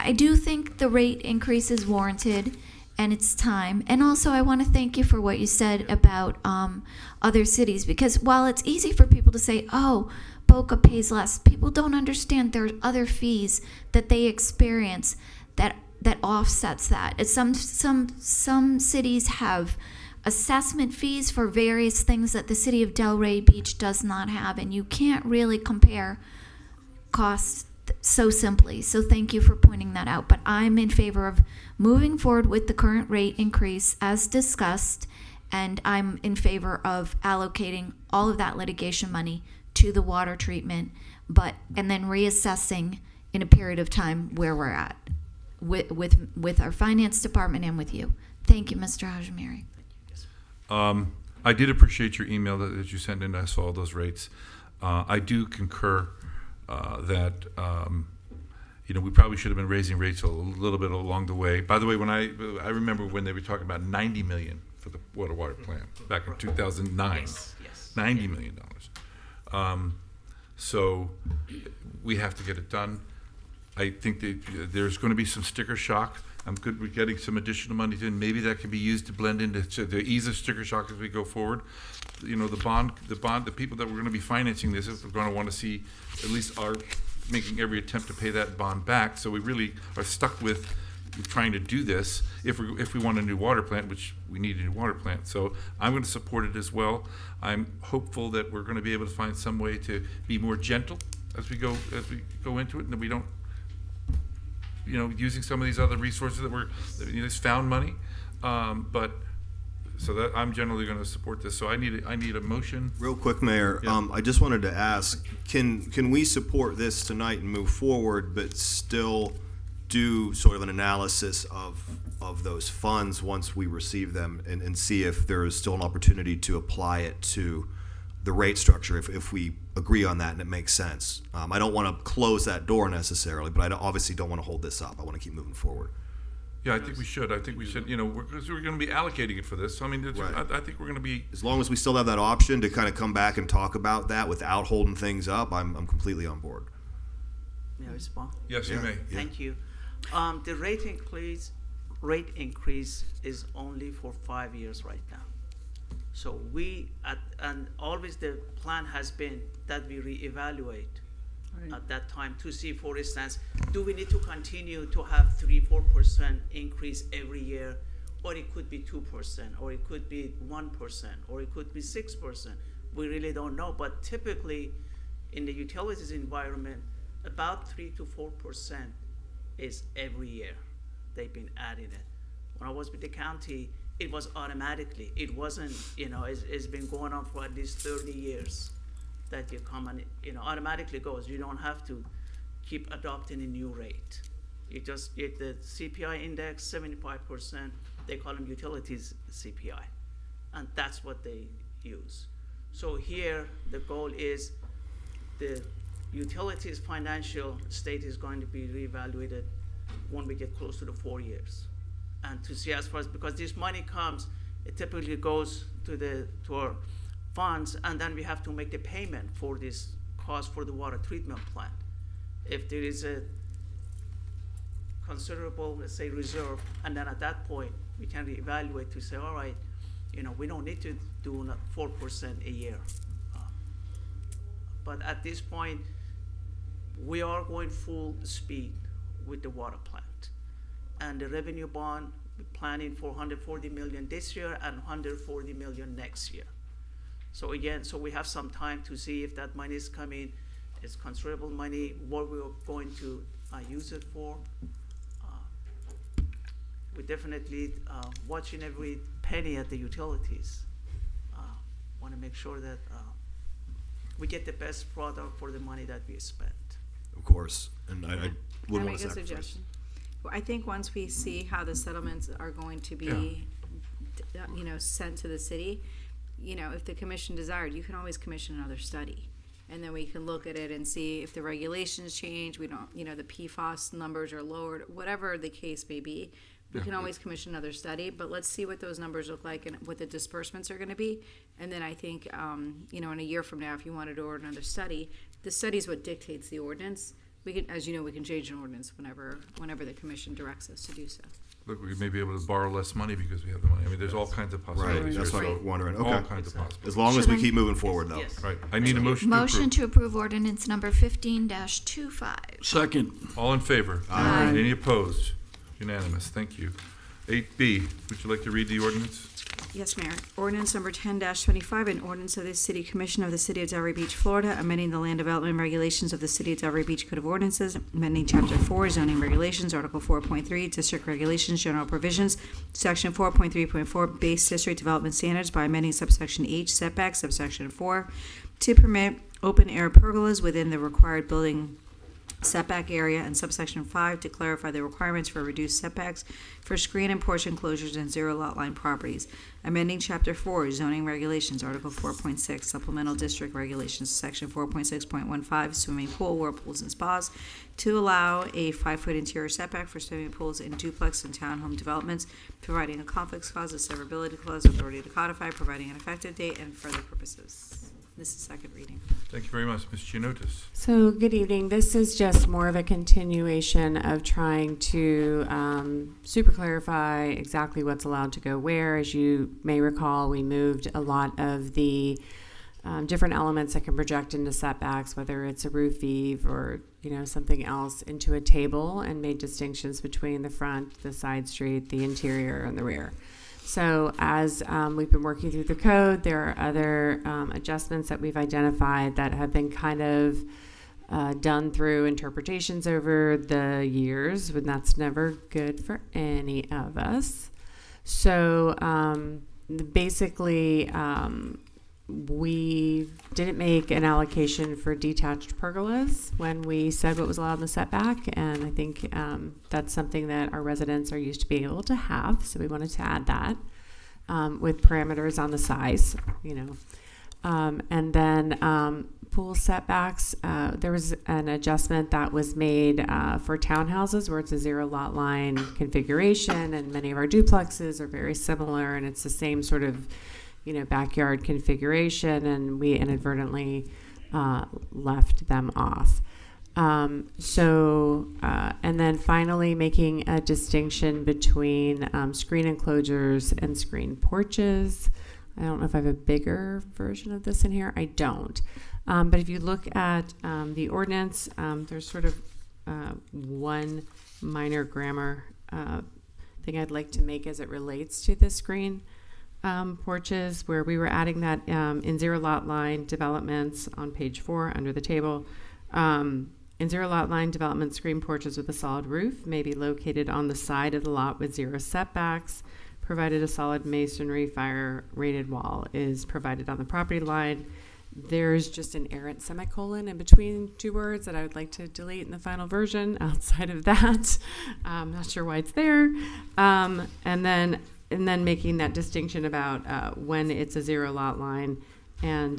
I do think the rate increase is warranted, and it's time. And also, I want to thank you for what you said about other cities, because while it's easy for people to say, oh, Boca pays less, people don't understand there are other fees that they experience that offsets that. Some cities have assessment fees for various things that the city of Delray Beach does not have, and you can't really compare costs so simply. So thank you for pointing that out. But I'm in favor of moving forward with the current rate increase as discussed, and I'm in favor of allocating all of that litigation money to the water treatment, and then reassessing in a period of time where we're at with our finance department and with you. Thank you, Mr. Hajimiri.
I did appreciate your email that you sent in. I saw those rates. I do concur that we probably should have been raising rates a little bit along the way. By the way, when I remember when they were talking about $90 million for the water plant back in 2009.
Yes.
$90 million. So we have to get it done. I think that there's going to be some sticker shock. I'm good with getting some additional money in. Maybe that can be used to blend into the ease of sticker shock as we go forward. The people that we're going to be financing this are going to want to see at least making every attempt to pay that bond back. So we really are stuck with, trying to do this if we want a new water plant, which we need a new water plant. So I'm going to support it as well. I'm hopeful that we're going to be able to find some way to be more gentle as we go into it, and that we don't, using some of these other resources this found money. So that I'm generally going to support this. So I need a motion.
Real quick, Mayor,
Yeah.
I just wanted to ask, can we support this tonight and move forward, but still do sort of an analysis of those funds once we receive them and see if there is still an opportunity to apply it to the rate structure if we agree on that and it makes sense? I don't want to close that door necessarily, but I obviously don't want to hold this up. I want to keep moving forward.
Yeah, I think we should. Because we're going to be allocating it for this. So, I mean, I think we're going to be.
As long as we still have that option to kind of come back and talk about that without holding things up, I'm completely on board.
May I respond?
Yes, you may.
Thank you. The rate increase is only for 5 years right now. So and always the plan has been that we reevaluate at that time to see, for instance, do we need to continue to have 3-4% increase every year, or it could be 2%, or it could be 1%, or it could be 6%. We really don't know, but typically in the utilities environment, about 3 to 4% is every year. They've been adding it. When I was with the county, it was automatically. It wasn't, it's been going on for at least 30 years that you come and, automatically goes. You don't have to keep adopting a new rate. You just get the CPI index, 75%. They call them utilities CPI. And that's what they use. So here, the goal is the utilities financial state is going to be reevaluated when we get close to the 4 years. And to see as far as, because this money comes, it typically goes to our funds, and then we have to make the payment for this cost for the water treatment plant. If there is a considerable, let's say, reserve, and then at that point, we can reevaluate to say, all right, we don't need to do 4% a year. But at this point, we are going full speed with the water plant. And the revenue bond, we're planning for $140 million this year and $140 million next year. So again, we have some time to see if that money is coming, it's considerable money, what we're going to use it for. We're definitely watching every penny at the utilities. Want to make sure that we get the best product for the money that we spent.
Of course, and I would want to
Can I make a
sacrifice.
suggestion? Well, I think once we see how the settlements are going to be, sent to the city, if the commission desired, you can always commission another study. And then we can look at it and see if the regulations change, we don't, the PFAS numbers are lowered, whatever the case may be. We can always commission another study, but let's see what those numbers look like and what the disbursements are gonna be. And then I think, in a year from now, if you wanted to order another study, the study is what dictates the ordinance. We can, as you know, we can change an ordinance whenever the commission directs us to do so.
Look, we may be able to borrow less money because we have the money. I mean, there's all kinds of possibilities.
Right, that's
here,
what
so
I'm wondering.
All
Okay.
kinds of possibilities.
As long as we keep moving forward, though.
Yes.
Right. I need a motion to approve.
Motion to approve ordinance number 15-25.
Second.
All in favor?
Aye.
Any opposed? Unanimous. Thank you. 8B, would you like to read the ordinance?
Yes, Mayor. Ordinance number 10-25, an ordinance of the City Commission of the City of Delray Beach, Florida, amending the land development regulations of the City of Delray Beach Code of Ordinances, amending Chapter 4, zoning regulations, Article 4.3, district regulations, general provisions, Section 4.3.4, base district development standards by amending subsection H, setbacks, subsection 4, to permit open-air pergolas within the required building setback area, and subsection 5 to clarify the requirements for reduced setbacks for screen and porch enclosures and zero lot line properties. Amending Chapter 4, zoning regulations, Article 4.6, supplemental district regulations, Section 4.6.15, swimming pool, whirlpools, and spas, to allow a 5-foot interior setback for swimming pools in duplex and townhome developments, providing a conflicts clause, a severability clause, authority to codify, providing an effective date, and further purposes. This is second reading.
Thank you very much. Ms. Gianotis.
So, good evening. This is just more of a continuation of trying to super clarify exactly what's allowed to go where. As you may recall, we moved a lot of the different elements that can project into setbacks, whether it's a roof eave or something else, into a table, and made distinctions between the front, the side street, the interior, and the rear. So as we've been working through the code, there are other adjustments that we've identified that have been kind of done through interpretations over the years, but that's never good for any of us. So basically, we didn't make an allocation for detached pergolas when we said what was allowed in the setback, and I think that's something that our residents are used to being able to have, so we wanted to add that with parameters on the size, and then pool setbacks, there was an adjustment that was made for townhouses where it's a 0 lot line configuration, and many of our duplexes are very similar, and it's the same sort of backyard configuration, and we inadvertently left them off. And then finally making a distinction between screen enclosures and screen porches. I don't know if I have a bigger version of this in here. I don't. But if you look at the ordinance, there's sort of one minor grammar thing I'd like to make as it relates to the screen porches, where we were adding that in 0 lot line developments on page 4 under the table. In 0 lot line development, screen porches with a solid roof may be located on the side of the lot with 0 setbacks, provided a solid masonry fire rated wall is provided on the property line. There's just an errant semicolon in between 2 words that I would like to delete in the final version. Outside of that, I'm not sure why it's there. And then making that distinction about when it's a 0 lot line and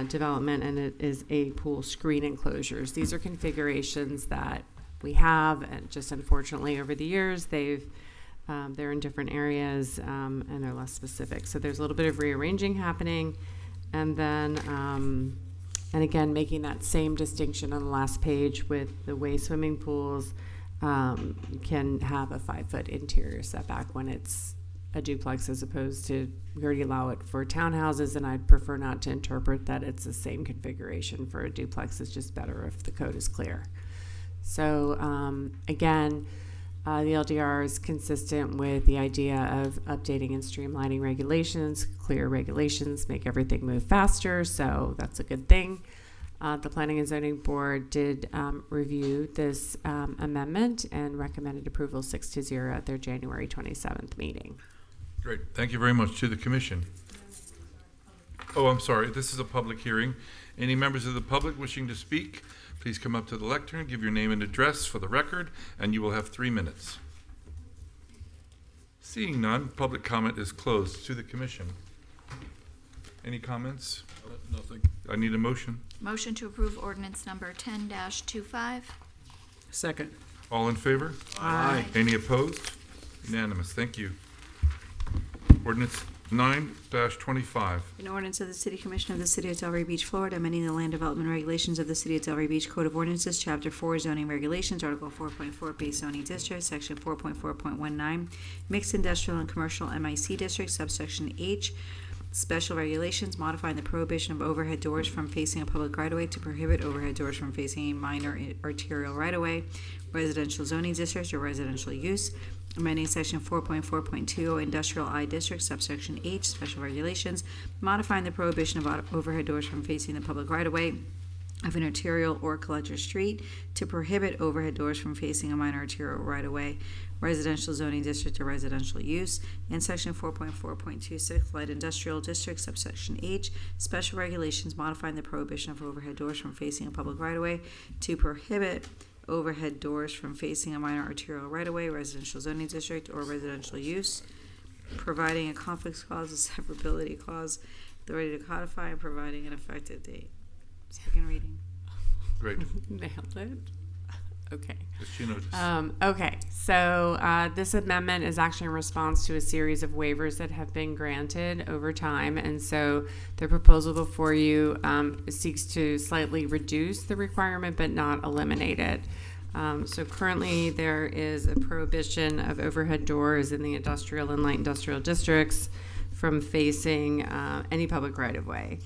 development, and it is a pool screen enclosures. These are configurations that we have, and just unfortunately over the years they're in different areas and they're less specific. So there's a little bit of rearranging happening, and then and again making that same distinction on the last page with the way swimming pools can have a 5-foot interior setback when it's a duplex, as opposed to, we already allow it for townhouses, and I'd prefer not to interpret that it's the same configuration for a duplex. It's just better if the code is clear. So again, the LDR is consistent with the idea of updating and streamlining regulations. Clear regulations make everything move faster, so that's a good thing. The Planning and Zoning Board did review this amendment and recommended approval 6-0 at their January 27th meeting.
Great. Thank you very much. To the commission. Oh, I'm sorry. This is a public hearing. Any members of the public wishing to speak, please come up to the lectern, give your name and address for the record, and you will have 3 minutes. Seeing none, public comment is closed. To the commission. Any comments?
Nothing.
I need a motion.
Motion to approve ordinance number 10-25.
Second.
All in favor?
Aye.
Any opposed? Unanimous. Thank you. Ordinance 9-25.
An ordinance of the City Commission of the City of Delray Beach, Florida, amending the land development regulations of the City of Delray Beach Code of Ordinances, Chapter 4, Zoning Regulations, Article 4.4, Base Zoning District, Section 4.4.19, Mixed Industrial and Commercial MIC District, Subsection H, Special Regulations, modifying the prohibition of overhead doors from facing a public right-of-way to prohibit overhead doors from facing a minor arterial right-of-way, residential zoning district or residential use, amending section 4.4.20 industrial I district, subsection H, special regulations, modifying the prohibition of overhead doors from facing the public right-of-way of an arterial or collector street to prohibit overhead doors from facing a minor arterial right-of-way, residential zoning district or residential use, and section 4.4.26 light industrial district, subsection H, special regulations modifying the prohibition of overhead doors from facing a public right-of-way to prohibit overhead doors from facing a minor arterial right-of-way, residential zoning district, or residential use, providing a conflicts clause, a severability clause, authority to codify, and providing an effective date. Second reading.
Great.
Nailed it. Okay.
Just
Okay, so this amendment is actually in response to a series of waivers that have been granted over time, and so the proposal before you seeks to slightly reduce the requirement but not eliminate it. So currently there is a prohibition of overhead doors in the industrial and light industrial districts from facing any public right-of-way.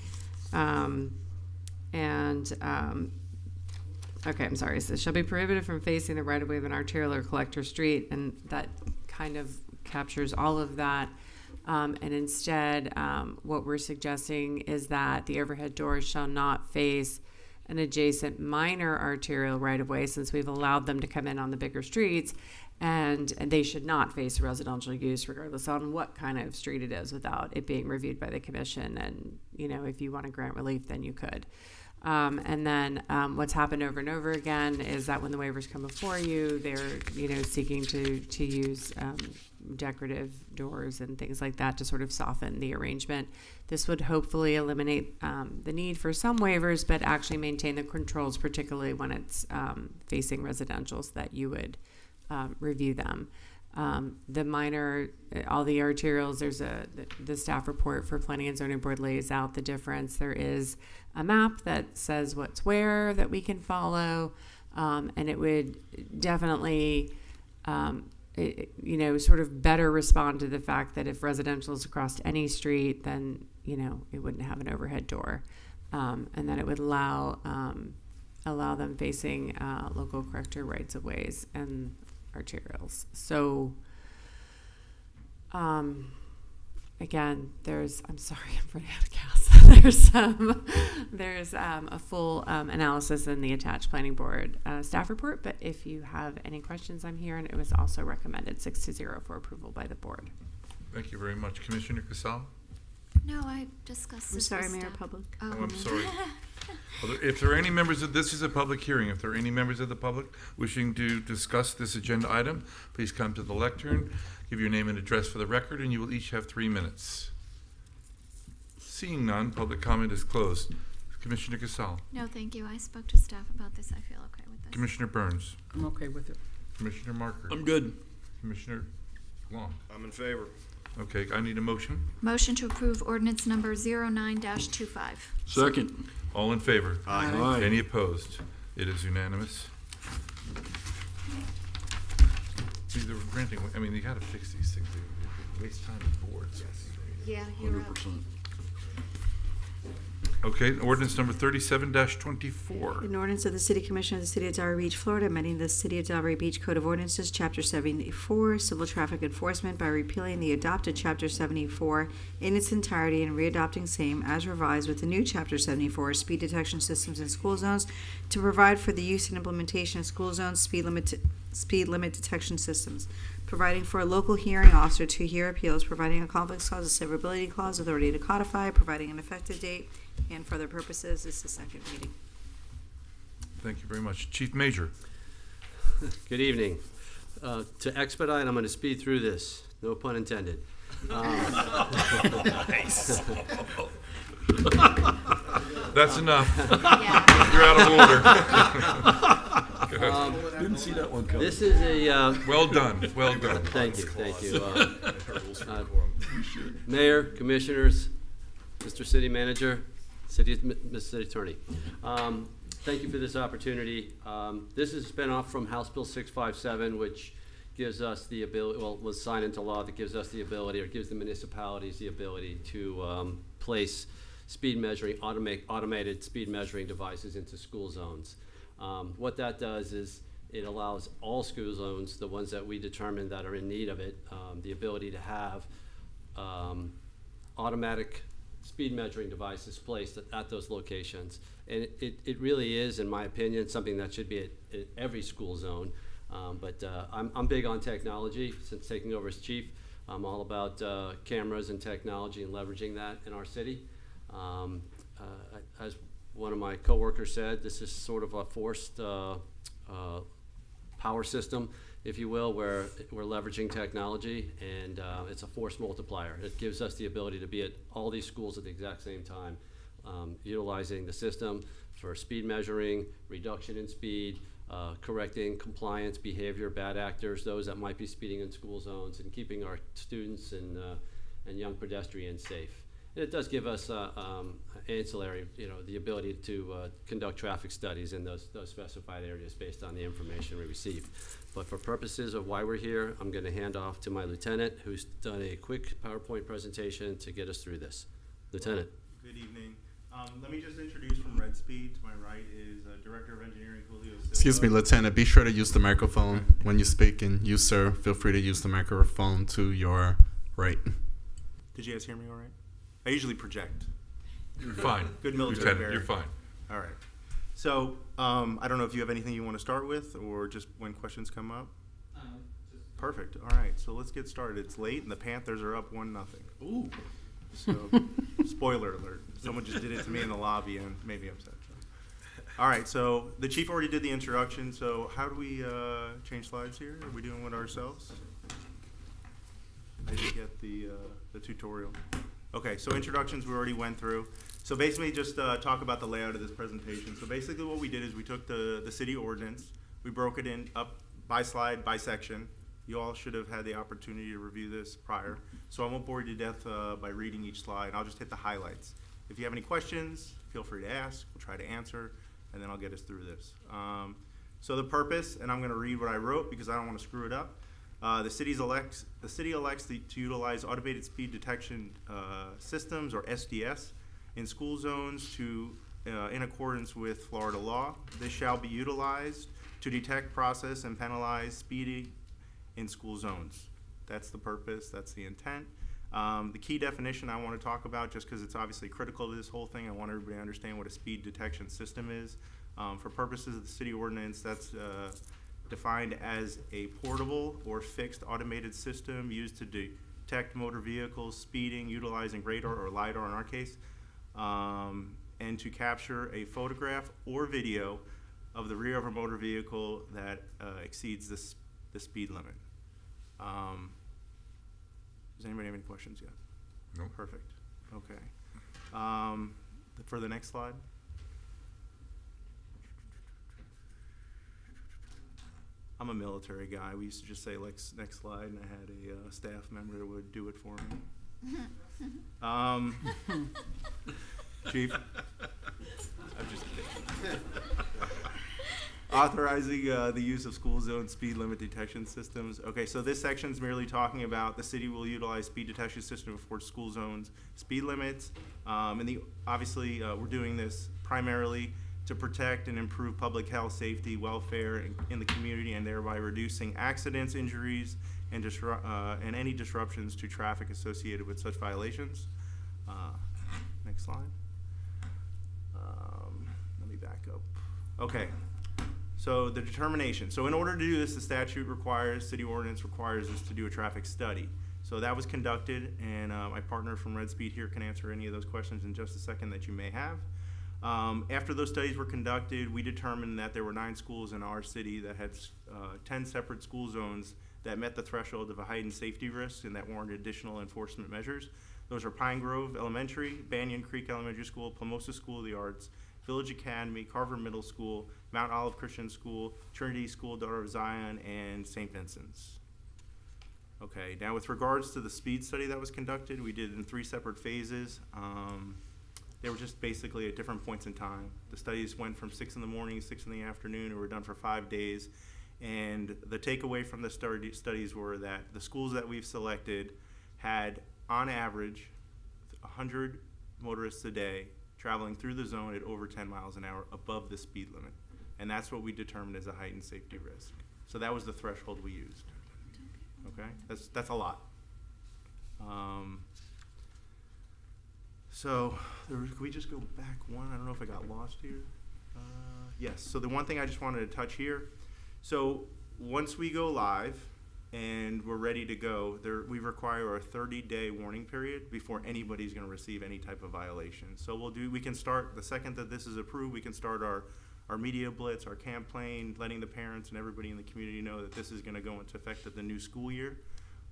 Okay, I'm sorry. So shall be prohibited from facing the right of way of an arterial or collector street, and that kind of captures all of that. And instead, what we're suggesting is that the overhead doors shall not face an adjacent minor arterial right of way, since we've allowed them to come in on the bigger streets, and they should not face residential use regardless on what kind of street it is, without it being reviewed by the commission. And, you know, if you want to grant relief, then you could. And then what's happened over and over again is that when the waivers come before you, they're, you know, seeking to use decorative doors and things like that to sort of soften the arrangement. This would hopefully eliminate the need for some waivers, but actually maintain the controls, particularly when it's facing residential, so that you would review them. The minor, all the arterials, there's the staff report for Planning and Zoning Board lays out the difference. There is a map that says what's where that we can follow, and it would definitely, you know, sort of better respond to the fact that if residential is across any street, then, you know, it wouldn't have an overhead door, and then it would allow them facing local corrector rights of ways and arterials. So again, I'm sorry, I'm running out of gas. there's a full analysis in the attached planning board staff report, but if you have any questions, I'm here, and it was also recommended 6-0 for approval by the board.
Thank you very much. Commissioner Casal?
No, I discussed
I'm
this
sorry,
with
Mayor
staff.
Public.
Oh, I'm sorry. If there are any members of, this is a public hearing. If there are any members of the public wishing to discuss this agenda item, please come to the lectern, give your name and address for the record, and you will each have 3 minutes. Seeing none, public comment is closed. Commissioner Casal.
No, thank you. I spoke to staff about this. I feel okay with this.
Commissioner Burns.
I'm okay with it.
Commissioner Marker.
I'm good.
Commissioner Long.
I'm in favor.
Okay, I need a motion.
Motion to approve ordinance number 09-25.
Second.
All in favor?
Aye. Aye.
Any opposed? It is unanimous. See, they're granting, I mean, you gotta fix these things. They waste time with boards.
Yeah, you're up.
100%.
Okay, ordinance number 37-24.
An ordinance of the City Commission of the City of Delray Beach, Florida, amending the City of Delray Beach Code of Ordinances, Chapter 74, Civil Traffic Enforcement, by repealing the adopted Chapter 74 in its entirety and readopting same as revised with the new Chapter 74, Speed Detection Systems in School Zones, to provide for the use and implementation of school zones speed limit detection systems, providing for a local hearing officer to hear appeals, providing a conflicts clause, a severability clause, authority to codify, providing an effective date, and for other purposes. This is the second reading.
Thank you very much. Chief Major.
Good evening. To expedite, I'm going to speed through this. No pun intended.
Nice. That's enough.
Yeah.
You're out of order.
Didn't see that one coming.
This is a
well done. Well done.
Thank you. Thank you. Mayor, commissioners, Mr. City Manager, Mr. City Attorney. Thank you for this opportunity. This is a spin-off from House Bill 657, which gives us the ability, well, was signed into law that gives us the ability, or gives the municipalities the ability to place speed measuring, automated speed measuring devices into school zones. What that does is it allows all school zones, the ones that we determine that are in need of it, the ability to have automatic speed measuring devices placed at those locations. And it really is, in my opinion, something that should be at every school zone. But I'm big on technology. Since taking over as chief, I'm all about cameras and technology and leveraging that in our city. As one of my coworkers said, this is sort of a forced power system, if you will, where we're leveraging technology, and it's a force multiplier. It gives us the ability to be at all these schools at the exact same time, utilizing the system for speed measuring, reduction in speed, correcting compliance behavior, bad actors, those that might be speeding in school zones, and keeping our students and young pedestrians safe. And it does give us ancillary, the ability to conduct traffic studies in those specified areas based on the information we receive. But for purposes of why we're here, I'm going to hand off to my lieutenant, who's done a quick PowerPoint presentation to get us through this. Lieutenant.
Good evening.
Let me just introduce from Red Speed. To my right is Director of Engineering, Julio Silva.
Excuse me, Lieutenant. Be sure to use the microphone when you speak, and you, sir, feel free to use the microphone to your right.
Did you guys hear me all right? I usually project.
You're fine.
Good military
Lieutenant,
barrier.
you're fine.
All right. So I don't know if you have anything you want to start with, or just when questions come up. Perfect. All right. So let's get started. It's late, and the Panthers are up 1-0.
Ooh.
So, spoiler alert. Someone just did it to me in the lobby and made me upset. All right, so the chief already did the introduction, so how do we change slides here? Are we doing it ourselves? I didn't get the tutorial. Okay, so introductions we already went through. So basically just talk about the layout of this presentation. So basically what we did is we took the city ordinance, we broke it in up by slide, by section. You all should have had the opportunity to review this prior. So I won't bore you to death by reading each slide. I'll just hit the highlights. If you have any questions, feel free to ask. We'll try to answer, and then I'll get us through this. So the purpose, and I'm going to read what I wrote because I don't want to screw it up. The city elects to utilize automated speed detection systems, or SDS, in school zones in accordance with Florida law. This shall be utilized to detect, process, and penalize speeding in school zones. That's the purpose, that's the intent. The key definition I want to talk about, just because it's obviously critical to this whole thing, I want everybody to understand what a speed detection system is. For purposes of the city ordinance, that's defined as a portable or fixed automated system used to detect motor vehicles speeding, utilizing radar or LiDAR in our case, and to capture a photograph or video of the rear of a motor vehicle that exceeds the speed limit. Does anybody have any questions yet?
No.
Perfect. Okay. For the next slide. I'm a military guy. We used to just say, like, next slide, and I had a staff member that would do it for me. Chief? I'm just kidding. Authorizing the use of school zone speed limit detection systems. Okay, so this section is merely talking about the city will utilize speed detection system for school zones speed limits. And obviously, we're doing this primarily to protect and improve public health, safety, welfare in the community, and thereby reducing accidents, injuries, and any disruptions to traffic associated with such violations. Next slide. Let me back up. Okay. So the determination. So in order to do this, the statute requires, city ordinance requires us to do a traffic study. So that was conducted, and my partner from Red Speed here can answer any of those questions in just a second that you may have. After those studies were conducted, we determined that there were 9 schools in our city that had 10 separate school zones that met the threshold of a heightened safety risk and that warranted additional enforcement measures. Those are Pine Grove Elementary, Banyan Creek Elementary School, Plumosa School of the Arts, Village Academy, Carver Middle School, Mount Olive Christian School, Trinity School, Daughter of Zion, and St. Vincent's. Okay, now with regards to the speed study that was conducted, we did it in 3 separate phases. They were just basically at different points in time. The studies went from 6 in the morning, 6 in the afternoon, and were done for 5 days. And the takeaway from the studies were that the schools that we've selected had, on average, 100 motorists a day traveling through the zone at over 10 miles an hour above the speed limit. And that's what we determined as a heightened safety risk. So that was the threshold we used. Okay, that's a lot. So can we just go back one? I don't know if I got lost here. Yes, so the one thing I just wanted to touch here. So once we go live and we're ready to go, we require a 30-day warning period before anybody's going to receive any type of violation. So we can start, the second that this is approved, we can start our media blitz, our campaign, letting the parents and everybody in the community know that this is going to go into effect at the new school year.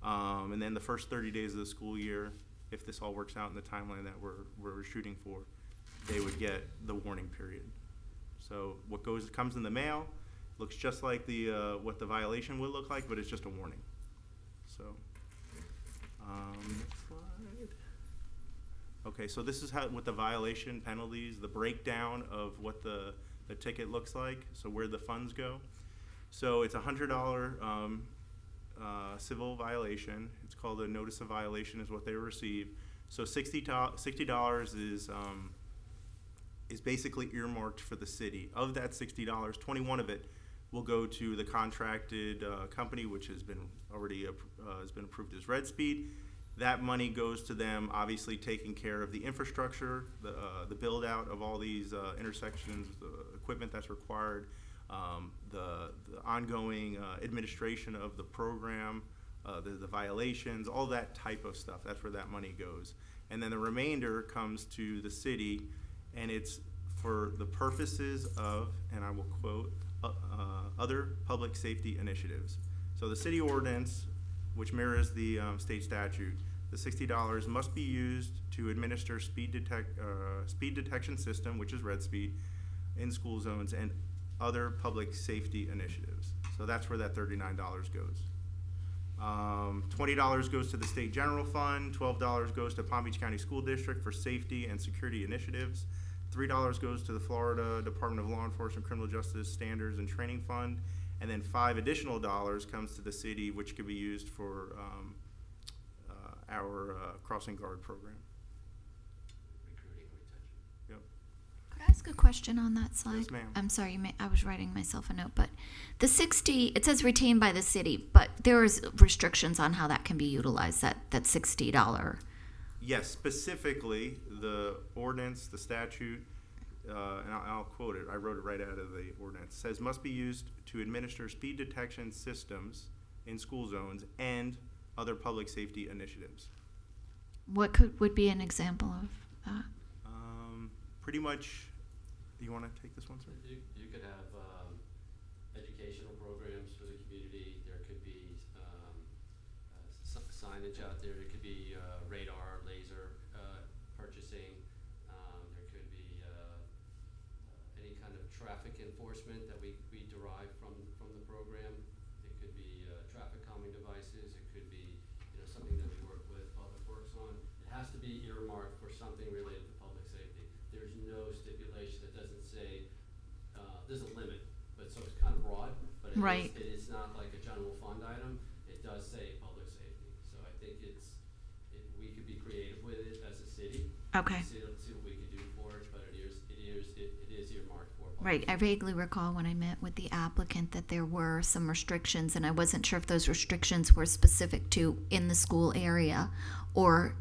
And then the first 30 days of the school year, if this all works out in the timeline that we're shooting for, they would get the warning period. So what comes in the mail looks just like what the violation would look like, but it's just a warning. So, next slide. Okay, so this is what the violation penalties, the breakdown of what the ticket looks like, so where the funds go. So it's a $100 civil violation. It's called a notice of violation is what they receive. So $60 is is basically earmarked for the city. Of that $60, 21 of it will go to the contracted company, which has been already has been approved as Red Speed. That money goes to them, obviously taking care of the infrastructure, the build out of all these intersections, the equipment that's required, the ongoing administration of the program, the violations, all that type of stuff. That's where that money goes. And then the remainder comes to the city, and it's for the purposes of, and I will quote, other public safety initiatives. So the city ordinance, which mirrors the state statute, the $60 must be used to administer speed detection system, which is Red Speed, in school zones and other public safety initiatives. So that's where that $39 goes. $20 goes to the state general fund, $12 goes to Palm Beach County School District for safety and security initiatives, $3 goes to the Florida Department of Law Enforcement Criminal Justice Standards and Training Fund, and then $5 additional comes to the city, which could be used for our crossing guard program. Yep.
Could I ask a question on that slide?
Yes, ma'am.
I'm sorry, I was writing myself a note, but the 60, it says retained by the city, but there is restrictions on how that can be utilized, that $60.
Yes, specifically, the ordinance, the statute, and I'll quote it, I wrote it right out of the ordinance, says must be used to administer speed detection systems in school zones and other public safety initiatives.
What would be an example of that?
Pretty much, do you want to take this one, sir?
You could have educational programs for the community. There could be signage out there. It could be radar, laser purchasing. There could be any kind of traffic enforcement that we derive from the program. It could be traffic calming devices. It could be something that we work with Public Works on. It has to be earmarked for something related to public safety. There's no stipulation that doesn't say there's a limit, but so it's kind of broad. But it is not like a general fund item. It does say public safety. So I think we could be creative with it as a city.
Okay.
See what we could do for it, but it is earmarked for public
Right, I
safety.
vaguely recall when I met with the applicant that there were some restrictions, and I wasn't sure if those restrictions were specific to in the school area or,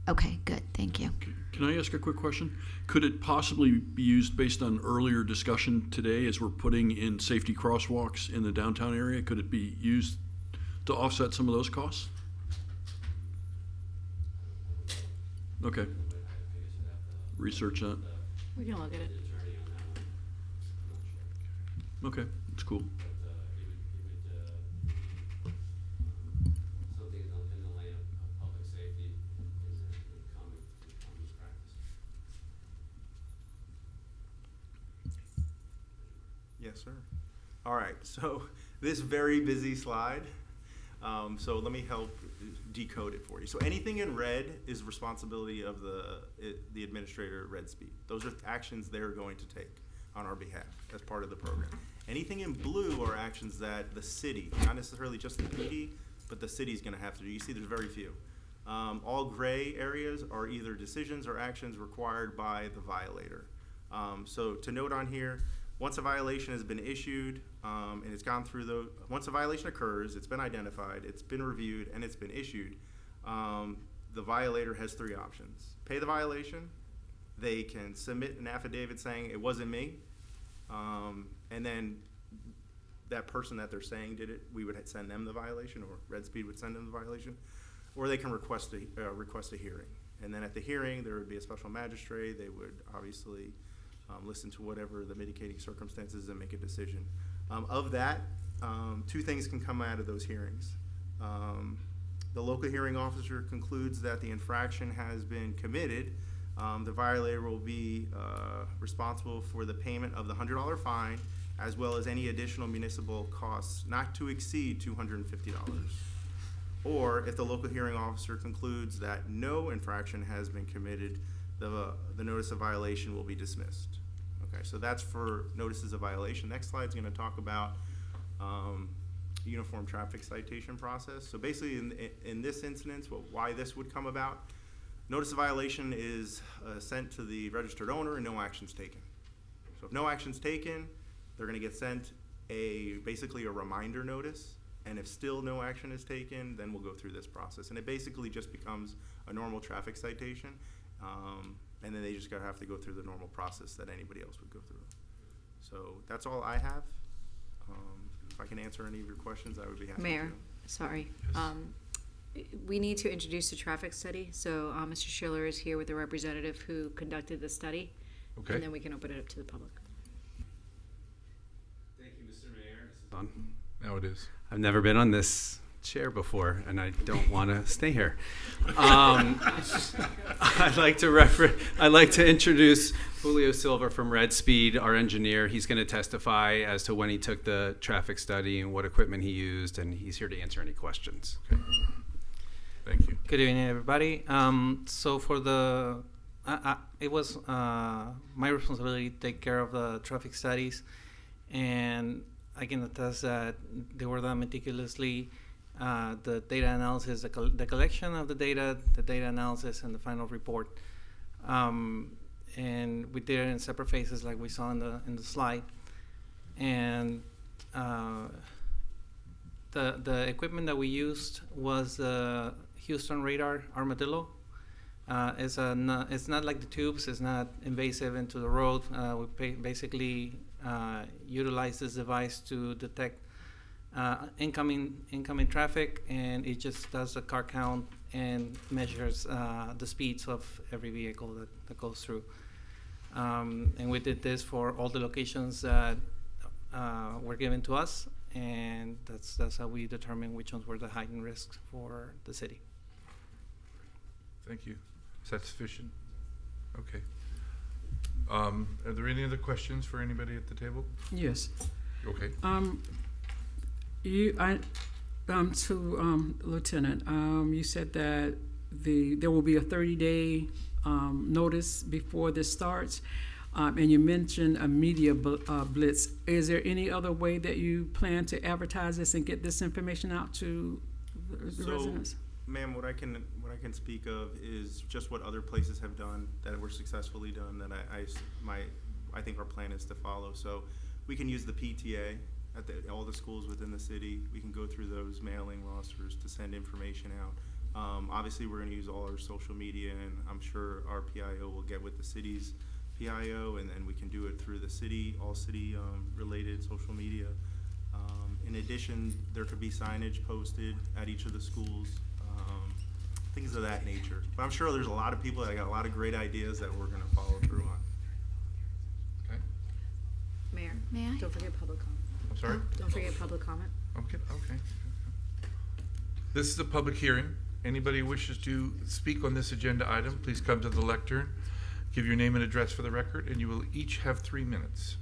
okay, good, thank you.
Can I ask a quick question? Could it possibly be used based on earlier discussion today as we're putting in safety crosswalks in the downtown area? Could it be used to offset some of those costs? Okay. Research that.
We can look at it.
Okay, that's cool.
Something in the lane of public safety is common practice.
Yes, sir. All right, so this very busy slide, so let me help decode it for you. So anything in red is responsibility of the administrator at Red Speed. Those are actions they're going to take on our behalf as part of the program. Anything in blue are actions that the city, not necessarily just the PD, but the city's gonna have to do. You see there's very few. All gray areas are either decisions or actions required by the violator. So to note on here, once a violation has been issued and it's gone through once a violation occurs, it's been identified, it's been reviewed, and it's been issued, the violator has three options. Pay the violation, they can submit an affidavit saying it wasn't me, and then that person that they're saying did it, we would send them the violation, or Red Speed would send them the violation, or they can request a hearing. And then at the hearing, there would be a special magistrate. They would obviously listen to whatever the mitigating circumstances and make a decision. Of that, two things can come out of those hearings. The local hearing officer concludes that the infraction has been committed. The violator will be responsible for the payment of the $100 fine, as well as any additional municipal costs not to exceed $250. Or if the local hearing officer concludes that no infraction has been committed, the notice of violation will be dismissed. Okay, so that's for notices of violation. Next slide is going to talk about uniform traffic citation process. So basically in this instance, why this would come about, Notice of violation is sent to the registered owner and no action's taken. So if no action's taken, they're gonna get sent basically a reminder notice, and if still no action is taken, then we'll go through this process. And it basically just becomes a normal traffic citation, and then they just gotta have to go through the normal process that anybody else would go through. So that's all I have. If I can answer any of your questions, I would be happy to.
Mayor, sorry. We need to introduce the traffic study, so Mr. Schiller is here with the representative who conducted the study.
Okay.
And then we can open it up to the public.
Thank you, Mr. Mayor.
Now it is.
I've never been on this chair before, and I don't want to stay here. I'd like to introduce Julio Silva from Red Speed, our engineer. He's going to testify as to when he took the traffic study and what equipment he used, and he's here to answer any questions.
Okay. Thank you.
Good evening, everybody. So for the, it was my responsibility to take care of the traffic studies, and I can attest that they were done meticulously. The data analysis, the collection of the data analysis, and the final report. And we did it in separate phases, like we saw in the slide. And the equipment that we used was the Houston Radar Armadillo. It's not like the tubes. It's not invasive into the road. We basically utilize this device to detect incoming traffic, and it just does a car count and measures the speeds of every vehicle that goes through. And we did this for all the locations that were given to us, and that's how we determined which ones were the heightened risks for the city.
Thank you. Is that sufficient? Okay. Are there any other questions for anybody at the table?
Yes.
Okay.
Lieutenant, you said that there will be a 30-day notice before this starts, and you mentioned a media blitz. Is there any other way that you plan to advertise this and get this information out to the residents?
Ma'am, what I can speak of is just what other places have done that were successfully done that I think our plan is to follow. So we can use the PTA at all the schools within the city. We can go through those mailing rosters to send information out. Obviously, we're going to use all our social media, and I'm sure our PIO will get with the city's PIO, and then we can do it through the city, all city related social media. In addition, there could be signage posted at each of the schools, things of that nature. But I'm sure there's a lot of people that got a lot of great ideas that we're going to follow through on.
Okay.
Mayor,
May I?
don't forget public comment.
I'm sorry?
Don't forget public comment.
Okay. This is a public hearing. Anybody who wishes to speak on this agenda item, please come to the lectern, give your name and address for the record, and you will each have 3 minutes.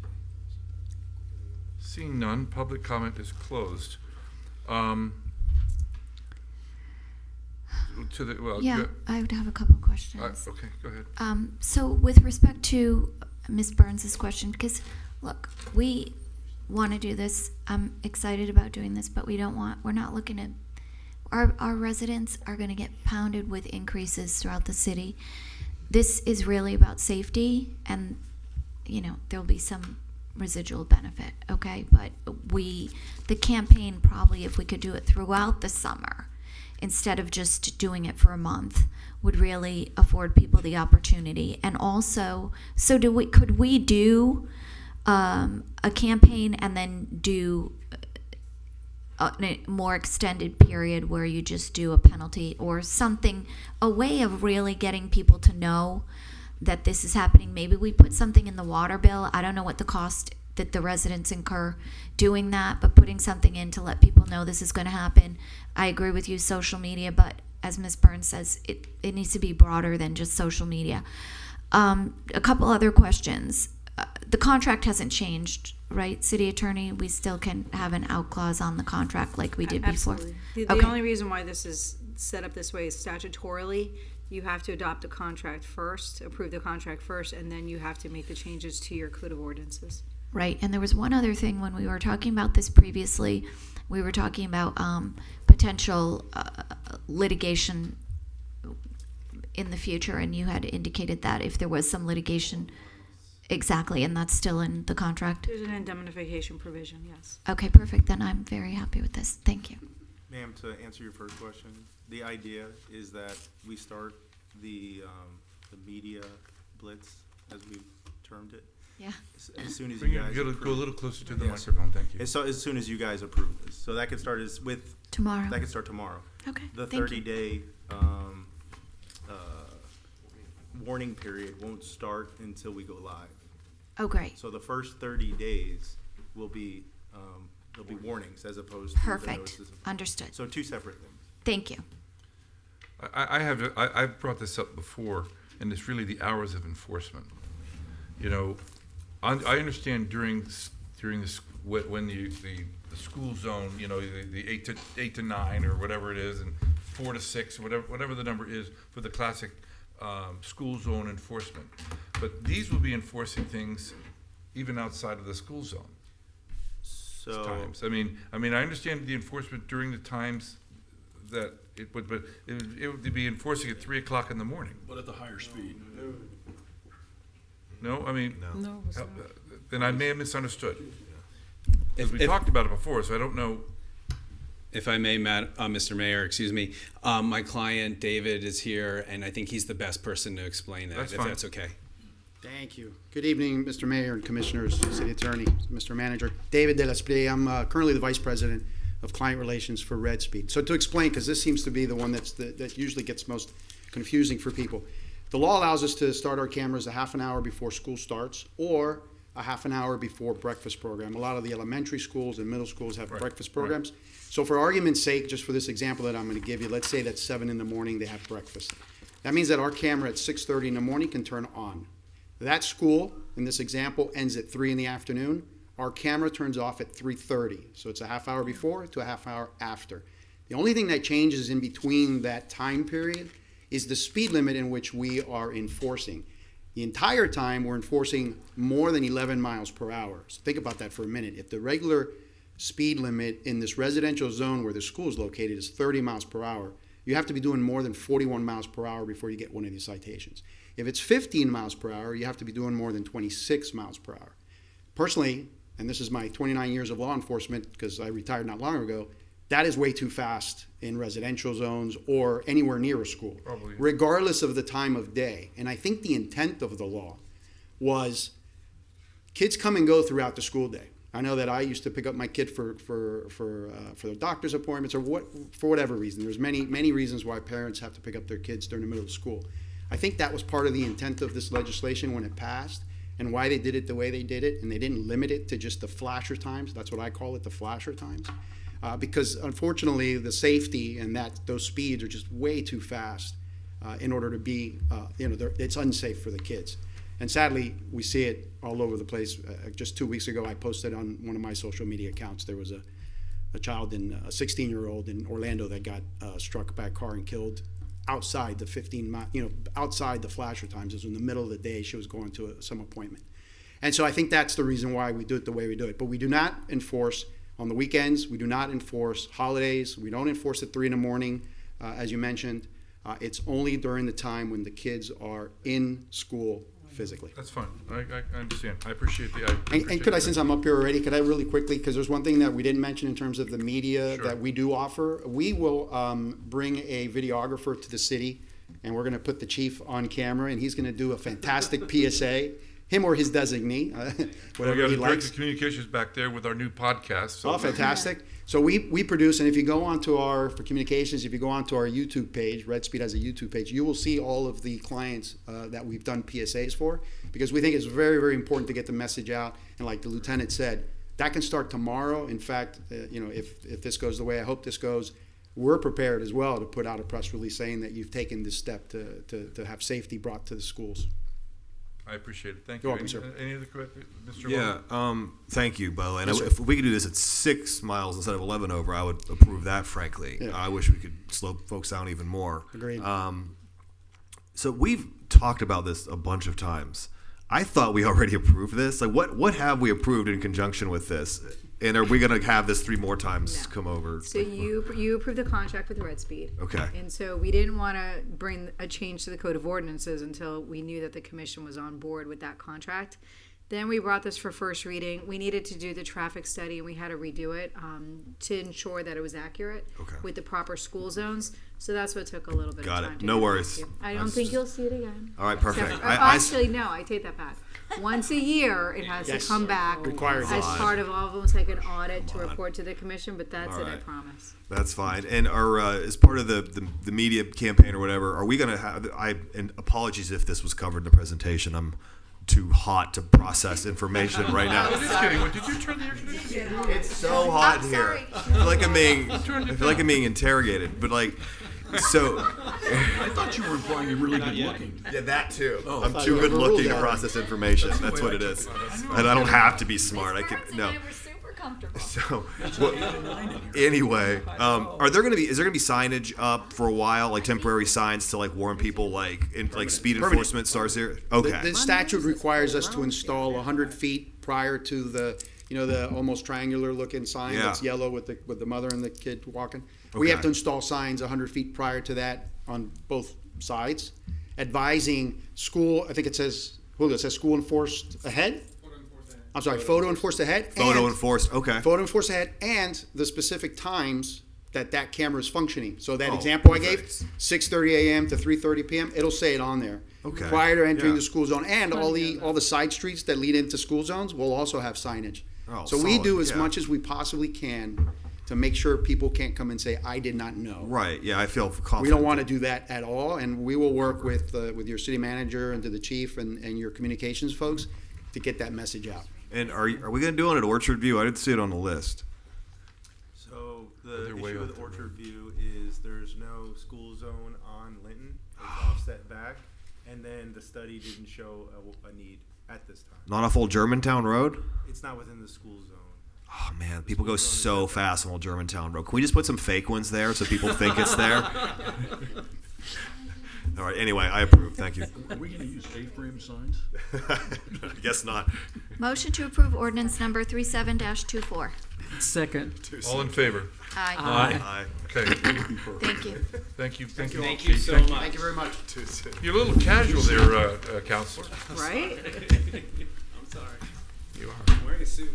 Seeing none, public comment is closed.
I would have a couple questions.
Okay, go ahead.
So with respect to Ms. Burns' question, because look, we want to do this. I'm excited about doing this, but we're not looking at, our residents are going to get pounded with increases throughout the city. This is really about safety, and there'll be some residual benefit, okay? But the campaign, probably if we could do it throughout the summer instead of just doing it for a month, would really afford people the opportunity. And also, could we do a campaign and then do a more extended period where you just do a penalty or something, a way of really getting people to know that this is happening? Maybe we put something in the water bill. I don't know what the cost that the residents incur doing that, but putting something in to let people know this is going to happen. I agree with you, social media, but as Ms. Burns says, it needs to be broader than just social media. A couple other questions. The contract hasn't changed, right, City Attorney? We still can have an out clause on the contract like we did before?
Absolutely. The only reason why this is set up this way is statutorily. You have to adopt a contract first, approve the contract first, and then you have to make the changes to your code of ordinances.
Right, and there was one other thing when we were talking about this previously. We were talking about potential litigation in the future, and you had indicated that if there was some litigation. Exactly, and that's still in the contract?
There's an indemnification provision, yes.
Okay, perfect. Then I'm very happy with this. Thank you.
Ma'am, to answer your first question, the idea is that we start the media blitz, as we termed it.
Yeah.
As soon as
Bring
you
it-
guys
go a
approve.
little closer to the
Yes.
microphone, thank you.
As soon as you guys approve this, so that could start
Tomorrow.
That could start tomorrow.
Okay,
The
thank you.
30-day warning period won't start until we go live.
Oh, great.
So the first 30 days will be there'll be warnings as opposed to the
Perfect.
notices.
Understood.
So two separate things.
Thank you.
I've brought this up before, and it's really the hours of enforcement. You know, I understand during this when the school zone, you know, the 8 to 9 or whatever it is, and 4 to 6, whatever the number is for the classic school zone enforcement. But these will be enforcing things even outside of the school zone.
So
Times. I mean, I understand the enforcement during the times that it would, but it would be enforcing at 3 o'clock in the morning.
But at the higher speed.
No, I mean,
No, it's not.
then I may have misunderstood. Because we talked about it before, so I don't know.
If I may, Mr. Mayor, excuse me, my client David is here, and I think he's the best person to explain that,
That's
if
fine.
that's okay.
Thank you. Good evening, Mr. Mayor and Commissioners, City Attorney, Mr. Manager. David De La Sprie. I'm currently the Vice President of Client Relations for Red Speed. So to explain, because this seems to be the one that usually gets most confusing for people. The law allows us to start our cameras a half an hour before school starts or a half an hour before breakfast program. A lot of the elementary schools and middle schools have breakfast programs. So for argument's sake, just for this example that I'm going to give you, let's say that 7 in the morning they have breakfast. That means that our camera at 6:30 in the morning can turn on. That school, in this example, ends at 3 in the afternoon. Our camera turns off at 3:30. So it's a half hour before to a half hour after. The only thing that changes in between that time period is the speed limit in which we are enforcing. The entire time we're enforcing more than 11 miles per hour. So think about that for a minute. If the regular speed limit in this residential zone where the school is located is 30 miles per hour, you have to be doing more than 41 miles per hour before you get one of these citations. If it's 15 miles per hour, you have to be doing more than 26 miles per hour. Personally, and this is my 29 years of law enforcement because I retired not long ago, that is way too fast in residential zones or anywhere near a school,
Probably.
regardless of the time of day. And I think the intent of the law was kids come and go throughout the school day. I know that I used to pick up my kid for their doctor's appointments or for whatever reason. There's many reasons why parents have to pick up their kids during the middle of school. I think that was part of the intent of this legislation when it passed and why they did it the way they did it, and they didn't limit it to just the flasher times. That's what I call it, the flasher times. Because unfortunately, the safety and those speeds are just way too fast in order to be, it's unsafe for the kids. And sadly, we see it all over the place. Just 2 weeks ago, I posted on one of my social media accounts, there was a child, a 16-year-old in Orlando that got struck by a car and killed outside the outside the flasher times. It was in the middle of the day. She was going to some appointment. And so I think that's the reason why we do it the way we do it. But we do not enforce on the weekends. We do not enforce holidays. We don't enforce at 3 in the morning, as you mentioned. It's only during the time when the kids are in school physically.
That's fine. I understand. I appreciate the.
And could I, since I'm up here already, could I really quickly, because there's one thing that we didn't mention in terms of the media that we do offer. We will bring a videographer to the city, and we're going to put the chief on camera, and he's going to do a fantastic PSA. Him or his designee, whatever
we
he
got
likes.
the communications back there with our new podcast. So.
Oh, fantastic. So we produce, and if you go onto for communications, if you go onto our YouTube page, Red Speed has a YouTube page, you will see all of the clients that we've done PSAs for, because we think it's very, very important to get the message out. And like the lieutenant said, that can start tomorrow. In fact, if this goes the way I hope this goes, we're prepared as well to put out a press release saying that you've taken this step to have safety brought to the schools.
I appreciate it. Thank
You're
you.
welcome, sir.
Any other questions, Mr.
Yeah,
Walker?
thank you, by the way. And
Yes, sir.
if we could do this at 6 miles instead of 11 over, I would approve that, frankly.
Yeah.
I wish we could slow folks down even more.
Agreed.
So we've talked about this a bunch of times. I thought we already approved this. Like, what have we approved in conjunction with this? And are we going to have this 3 more times come over?
So you approved the contract with Red Speed.
Okay.
And so we didn't want to bring a change to the code of ordinances until we knew that the commission was on board with that contract. Then we brought this for first reading. We needed to do the traffic study, and we had to redo it to ensure that it was accurate with the proper school zones. So that's what took a little bit
Got
of time.
it.
to
No
get
worries.
to. I don't think you'll see it again.
All right, perfect.
Except for- actually, no, I take that back. Once a year, it has
Yes.
to come back
Required.
as part of almost like an audit to report to the commission, but that's
All
it, I
right.
promise.
That's fine. And are as part of the media campaign or whatever, are we going to have? And apologies if this was covered in the presentation. I'm too hot to process information right now.
I'm just kidding. Did you turn the air conditioner?
It's so hot here. I feel like I'm being interrogated. But like, so.
I thought you were implying you're really good looking.
Yeah, that too.
Oh.
I'm too good looking to process information. That's what it is. And I don't have to be smart. I can no. So, anyway, is there gonna be signage up for a while, like temporary signs to like warn people, like speed enforcement starts here? Okay.
The statute requires us to install 100 feet prior to the almost triangular looking sign that's yellow with the mother and the kid walking. We have to install signs 100 feet prior to that on both sides, advising school. I think it says school enforced ahead. I'm sorry, photo enforced ahead.
Photo enforced, okay.
Photo enforced ahead, and the specific times that camera is functioning. So that example I gave, 6:30 a.m. to 3:30 p.m., it'll say it on there.
Okay.
Prior to entering the school zone, and all the side streets that lead into school zones will also have signage.
Oh,
so we
solid,
do as
yeah.
much as we possibly can to make sure people can't come and say, I did not know.
Right, yeah, I feel confident.
We don't want to do that at all, and we will work with your city manager and to the chief and your communications folks to get that message out.
And are we going to do it at Orchard View? I didn't see it on the list.
So the
They're way
issue
off
with
there.
Orchard View is there's no school zone on Leighton. It's offset back, and then the study didn't show a need at this time.
Not off Old Germantown Road?
It's not within the school zone.
Oh man, people go so fast on Old Germantown Road. Can we just put some fake ones there so people think it's there? All right, anyway, I approve. Thank you.
Are we going to use A-frame signs?
I guess not.
Motion to approve ordinance number 37-24.
Second.
All in favor?
Aye.
Aye.
Okay.
Thank you.
Thank you. Thank you. all.
Thank you so
Thank
much.
Thank you very much.
You're a little casual there, Counselor.
Right?
I'm sorry.
You are.
I'm wearing a suit.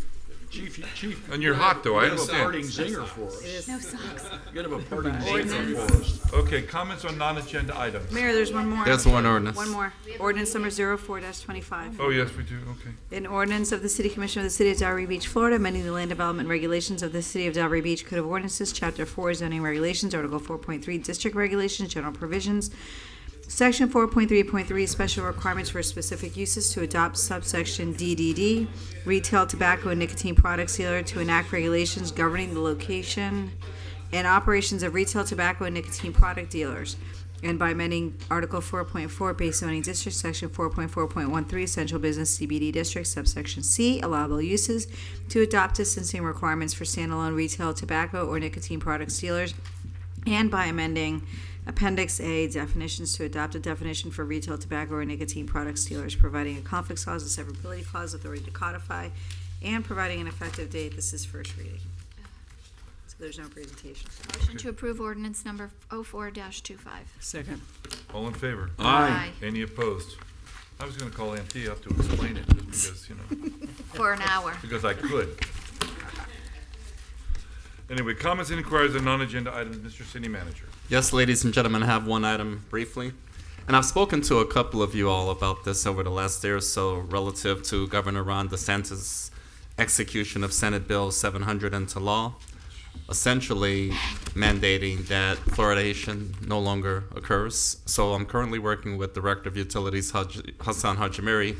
Chief.
And you're hot, though. I
You have a
understand.
parting zinger for us.
No socks.
You have a parting zinger
Ordinance.
for us.
Okay, comments on non-agenda items.
Mayor, there's one more.
There's one ordinance.
One more. Ordinance number 04-25.
Oh, yes, we do. Okay.
An ordinance of the City Commission of the City of Delray Beach, Florida, amending the land development regulations of the City of Delray Beach Code of Ordinances, Chapter 4, zoning regulations, Article 4.3, district regulations, general provisions, Section 4.3.3, special requirements for specific uses to adopt subsection DDD, retail tobacco and nicotine products dealer to enact regulations governing the location and operations of retail tobacco and nicotine product dealers, and by amending Article 4.4, base zoning district, Section 4.4.13, central business CBD district, subsection C, allowable uses, to adopt distancing requirements for standalone retail tobacco or nicotine products dealers, and by amending Appendix A, definitions, to adopt a definition for retail tobacco or nicotine products dealers, providing a conflicts clause, a severability clause, authority to codify, and providing an effective date. This is first reading. So there's no presentation.
Motion to approve ordinance number 04-25.
Second.
All in favor?
Aye.
Any opposed? I was going to call Anthea up to explain it just because,
For an hour.
because I could. Anyway, comments and inquiries on non-agenda items, Mr. City Manager.
Yes, ladies and gentlemen, I have one item briefly. And I've spoken to a couple of you all about this over the last day or so relative to Governor Ron DeSantis' execution of Senate Bill 700 into law, essentially mandating that fluoridation no longer occurs. So I'm currently working with Director of Utilities Hassan Hajimiri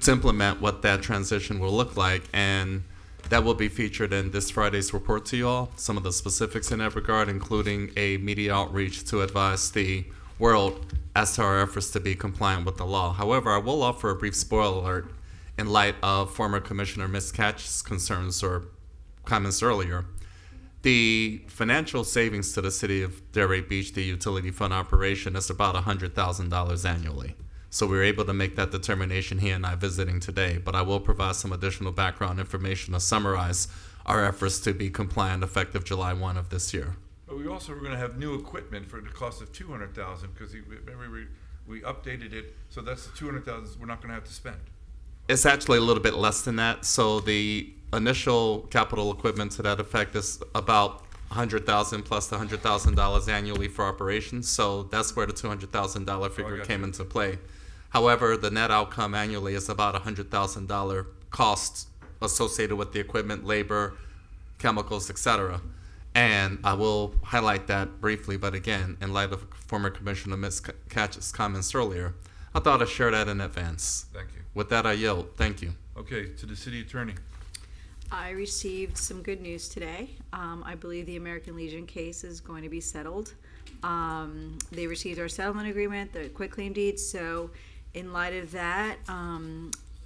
to implement what that transition will look like, and that will be featured in this Friday's report to you all. Some of the specifics in that regard, including a media outreach to advise the world as to our efforts to be compliant with the law. However, I will offer a brief spoiler alert in light of former Commissioner Ms. Catch's concerns or comments earlier. The financial savings to the city of Delray Beach, the utility fund operation, is about $100,000 annually. So we were able to make that determination, he and I visiting today, but I will provide some additional background information to summarize our efforts to be compliant effective July 1 of this year.
But we also were going to have new equipment for the cost of $200,000 because remember we updated it, so that's the $200,000 we're not going to have to spend.
It's actually a little bit less than that. So the initial capital equipment to that effect is about $100,000 plus the $100,000 annually for operations. So that's where the $200,000 figure came into play. However, the net outcome annually is about $100,000 cost associated with the equipment, labor, chemicals, etc. And I will highlight that briefly, but again, in light of former Commissioner Ms. Catch's comments earlier, I thought I'd share that in advance.
Thank you.
With that, I yield. Thank you.
Okay, to the city attorney.
I received some good news today. I believe the American Legion case is going to be settled. They received our settlement agreement, the quitclaim deed, so in light of that,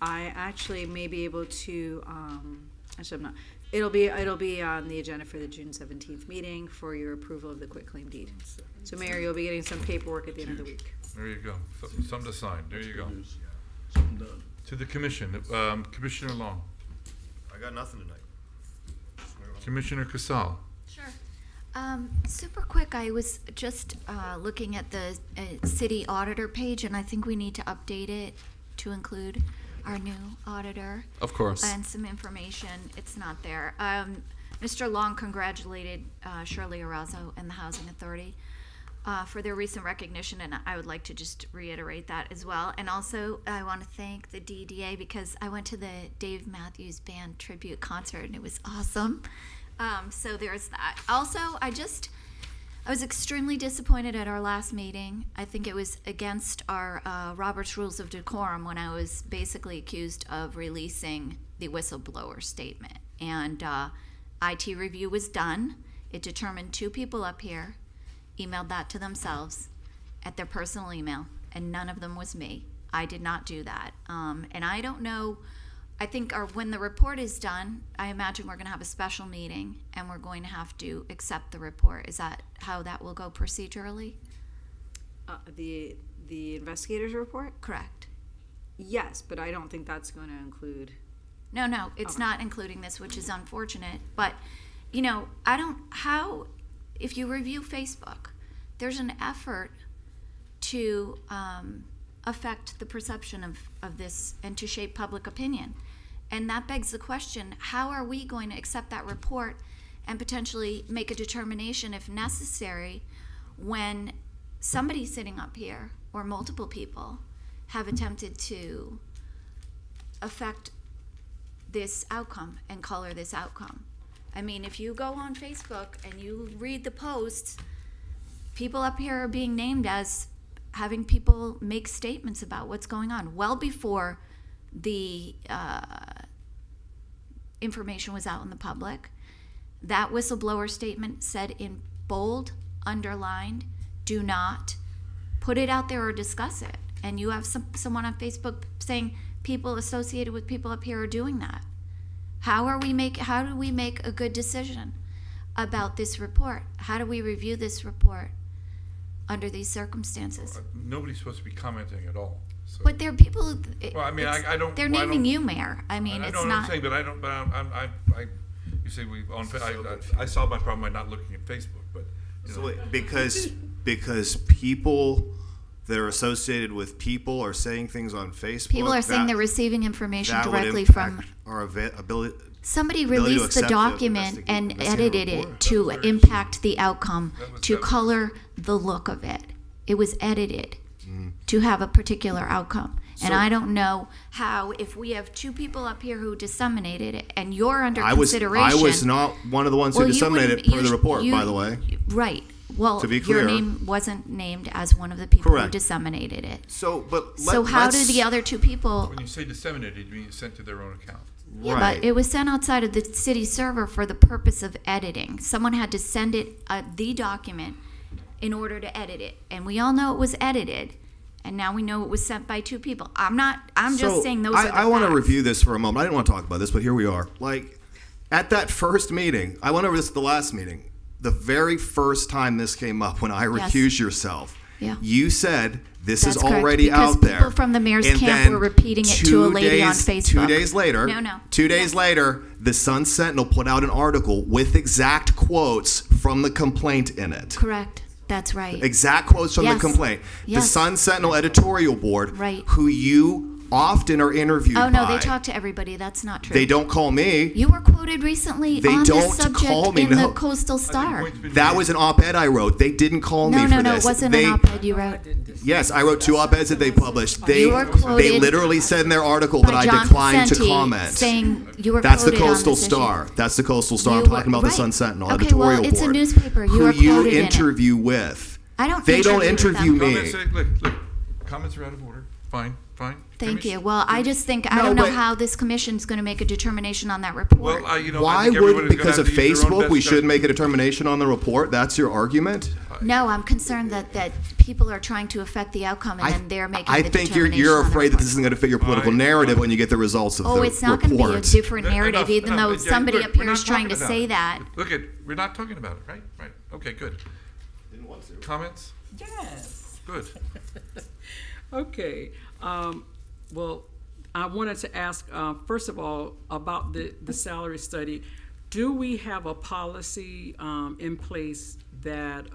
I actually may be able to, actually I'm not, it'll be on the agenda for the June 17th meeting for your approval of the quitclaim deed. So Mayor, you'll be getting some paperwork at the end of the week.
There you go. Something to sign. There you go.
Something done.
To the commission, Commissioner Long.
I got nothing tonight.
Commissioner Casal.
Sure. Super quick, I was just looking at the city auditor page, and I think we need to update it to include our new auditor.
Of course.
And some information. It's not there. Mr. Long congratulated Shirley Arazo and the Housing Authority for their recent recognition, and I would like to just reiterate that as well. And also, I want to thank the DDA because I went to the Dave Matthews Band tribute concert, and it was awesome. So there's that. Also, I was extremely disappointed at our last meeting. I think it was against our Robert's Rules of Decorum when I was basically accused of releasing the whistleblower statement. And IT review was done. It determined 2 people up here emailed that to themselves at their personal email, and none of them was me. I did not do that. And I don't know, I think when the report is done, I imagine we're going to have a special meeting and we're going to have to accept the report. Is that how that will go procedurally?
The investigator's report?
Correct.
Yes, but I don't think that's going to include.
No, it's not including this, which is unfortunate. But, if you review Facebook, there's an effort to affect the perception of this and to shape public opinion. And that begs the question, how are we going to accept that report and potentially make a determination if necessary when somebody sitting up here or multiple people have attempted to affect this outcome and color this outcome? I mean, if you go on Facebook and you read the posts, people up here are being named as having people make statements about what's going on well before the information was out in the public. That whistleblower statement said in bold, underlined, do not put it out there or discuss it. And you have someone on Facebook saying people associated with people up here are doing that. How do we make a good decision about this report? How do we review this report under these circumstances?
Nobody's supposed to be commenting at all. So.
But there are people.
Well, I mean, I don't.
They're naming you, Mayor. I mean,
I
it's
know what
not.
I'm saying, but I don't. But you say I solved my problem by not looking at Facebook, but.
Because people that are associated with people are saying things on Facebook.
People are saying they're receiving information
that
directly
would
from.
Our ability.
Somebody
ability to
released the
accept
document and edited it
report.
to impact the outcome, to color the look of it. It was edited to have a particular outcome. And I don't know how, if we have 2 people up here who disseminated it, and you're under consideration.
I was not one of the ones who disseminated it per the report, by the way.
Right. Well,
to be clear,
your name wasn't named as one of the people who disseminated it.
So
how do the other 2 people?
When you say disseminated, you mean sent to their own account?
Yeah, but it was sent outside of the city server for the purpose of editing. Someone had to send it the document in order to edit it, and we all know it was edited. And now we know it was sent by 2 people. I'm just saying those are the facts.
I want to review this for a moment. I didn't want to talk about this, but here we are. Like, at that first meeting, I went over this at the last meeting, the very first time this came up when I recused yourself.
Yeah.
You said this
That's
is
correct,
already
because
out there.
people from the mayor's
And
camp
then
were repeating it to a lady on Facebook.
2 days later,
No.
2 days later, the Sun Sentinel put out an article with exact quotes from the complaint in it.
Correct. That's right.
Exact quotes from
Yes.
the complaint. The
Yes.
Sun Sentinel editorial board,
Right.
who you often are interviewed
Oh, no,
by.
they talk to everybody. That's not true.
They don't call me.
You were quoted recently
They
on
don't
this subject
call me,
in
no.
the Coastal Star.
That was an op-ed I wrote. They didn't call me
No,
for
no, no,
this.
it wasn't
They,
an op-ed you wrote.
Yes, I wrote 2 op-eds that they published. They,
You were
they
quoted
literally said in their article
by
that I
John
declined to
Pacenti
comment.
saying you were
That's the
quoted on
Coastal
this issue.
Star. That's the Coastal Star.
You
I'm
were-
talking about the
right.
Sun Sentinel
Okay,
editorial
well, it's a
board.
newspaper. You
who
were
you
quoted in it.
interview with.
I don't
They don't
interview with
interview
them.
me.
Look, comments are out of order. Fine.
Thank you. Well, I just think, I
No,
don't know
but-
how this commission's going to make a determination on that report.
Well, you know,
Why
I think
would,
everybody's gonna
because
have
of
to use their own
Facebook, we
best
should
judgment.
make a determination on the report? That's your argument?
No, I'm concerned that people are trying to affect the outcome and then they're making
I
the
think
determination
you're
on the
afraid that
report.
this isn't going to fit your political narrative when you get the results of
Oh,
the
it's not going to be a
report.
different narrative, even
Enough.
though
Yeah,
somebody
look,
up
we're
here is
not
trying to
talking
say
about
that.
Look, we're not talking about it, right? Right. Okay, good. Comments?
Yes.
Good.
Okay. Well, I wanted to ask, first of all, about the salary study. Do we have a policy in place that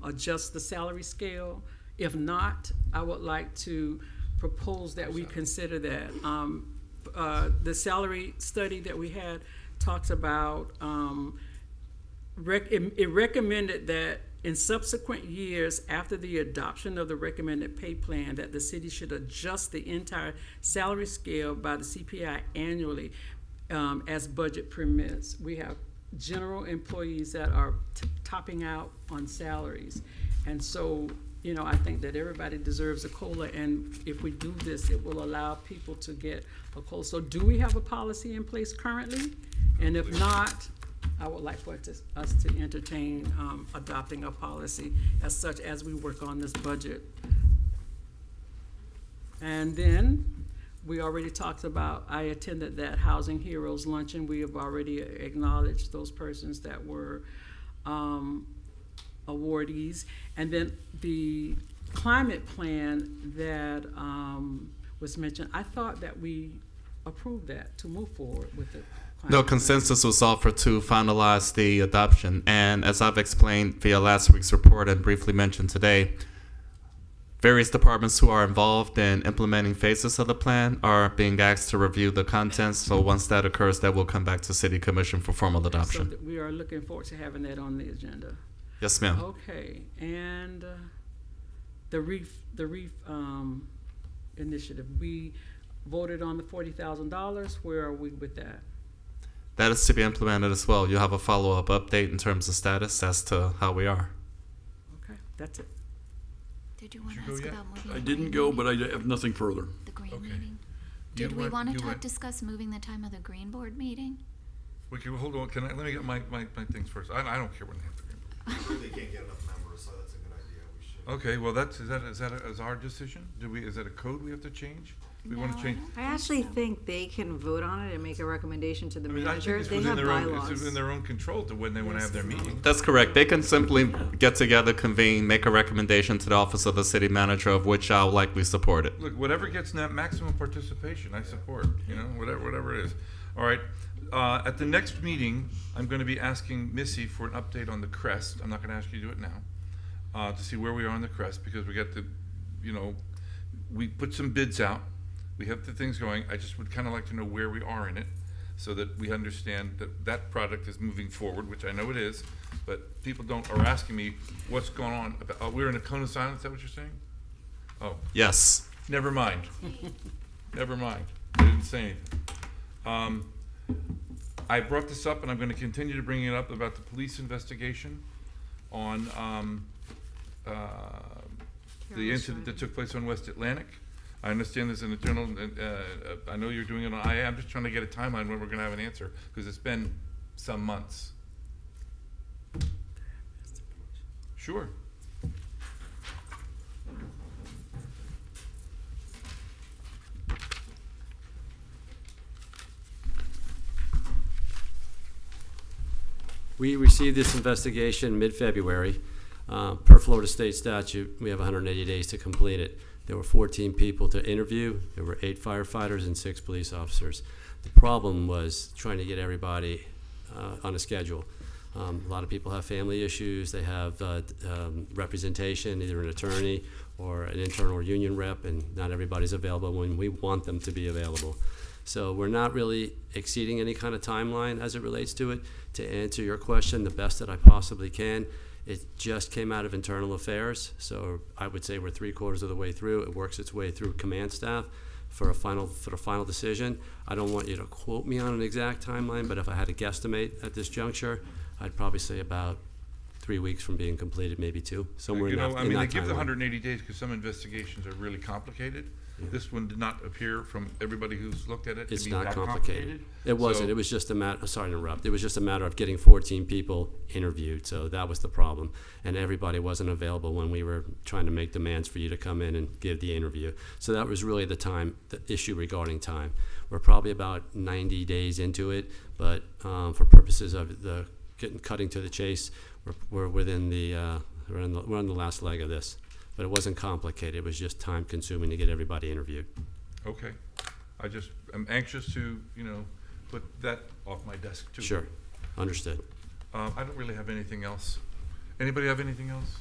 adjusts the salary scale? If not, I would like to propose that we consider that. The salary study that we had talks about, it recommended that in subsequent years after the adoption of the recommended pay plan, that the city should adjust the entire salary scale by the CPI annually as budget permits. We have general employees that are topping out on salaries. And so, you know, I think that everybody deserves a COLA, and if we do this, it will allow people to get a COLA. So do we have a policy in place currently? And if not, I would like for us to entertain adopting a policy as such as we work on this budget. And then, we already talked about, I attended that Housing Heroes Luncheon. We have already acknowledged those persons that were awardees. And then the climate plan that was mentioned, I thought that we approved that to move forward with it.
No, consensus was offered to finalize the adoption. And as I've explained via last week's report and briefly mentioned today, various departments who are involved in implementing phases of the plan are being asked to review the contents. So once that occurs, that will come back to City Commission for formal adoption.
So we are looking forward to having that on the agenda.
Yes, ma'am.
Okay, and the REEF initiative, we voted on the $40,000. Where are we with that?
That is to be implemented as well. You'll have a follow-up update in terms of status as to how we are.
Okay, that's it.
Did you want to ask about moving
I
the
didn't
green
go,
meeting?
but I have nothing further.
The green
Okay.
meeting?
You
Did we
went-
want
you
to
went-
discuss moving the time of the green board meeting?
Okay, well, hold on. Let me get my things first. I don't care when they have to.
They can't get enough members, so that's a good idea. We should.
Okay, well, is our decision? Is that a code we have to change? We want to change?
I actually think they can vote on it and make a recommendation to the
I mean, I
manager.
think it's
They
within
have
their own,
bylaws.
it's within their own control to when they want to have their meeting.
That's correct. They can simply get together, convene, make a recommendation to the office of the city manager, of which I'll likely support it.
Look, whatever gets that maximum participation, I support, you know, whatever it is. All right, at the next meeting, I'm going to be asking Missy for an update on the crest. I'm not going to ask you to do it now, to see where we are on the crest, because we got the, you know, we put some bids out. We have the things going. I just would kind of like to know where we are in it, so that we understand that that product is moving forward, which I know it is, but people are asking me what's going on. We're in a cone of silence, is that what you're saying? Oh.
Yes.
Never mind. Never mind. I didn't say anything. I brought this up, and I'm going to continue to bring it up about the police investigation on the incident that took place on West Atlantic. I understand there's an internal, I know you're doing it on IA. I'm just trying to get a timeline when we're going to have an answer, because it's been some months. Sure.
We received this investigation mid-February. Per Florida state statute, we have 180 days to complete it. There were 14 people to interview. There were 8 firefighters and 6 police officers. The problem was trying to get everybody on a schedule. A lot of people have family issues. They have representation, either an attorney or an internal union rep, and not everybody's available when we want them to be available. So we're not really exceeding any kind of timeline as it relates to it. To answer your question the best that I possibly can, it just came out of internal affairs, so I would say we're 3/4 of the way through. It works its way through command staff for a final decision. I don't want you to quote me on an exact timeline, but if I had to guesstimate at this juncture, I'd probably say about 3 weeks from being completed, maybe 2, somewhere in that
I mean, they give the
timeline.
180 days because some investigations are really complicated. This one did not appear from everybody who's looked at it to
It's
be
not
that
complicated. It wasn't.
So-
It was just a matter. Sorry to interrupt. It was just a matter of getting 14 people interviewed. So that was the problem, and everybody wasn't available when we were trying to make demands for you to come in and give the interview. So that was really the issue regarding time. We're probably about 90 days into it, but for purposes of cutting to the chase, we're within we're on the last leg of this. But it wasn't complicated. It was just time consuming to get everybody interviewed.
Okay. I'm anxious to, put that off my desk too.
Sure. Understood.
I don't really have anything else. Anybody have anything else?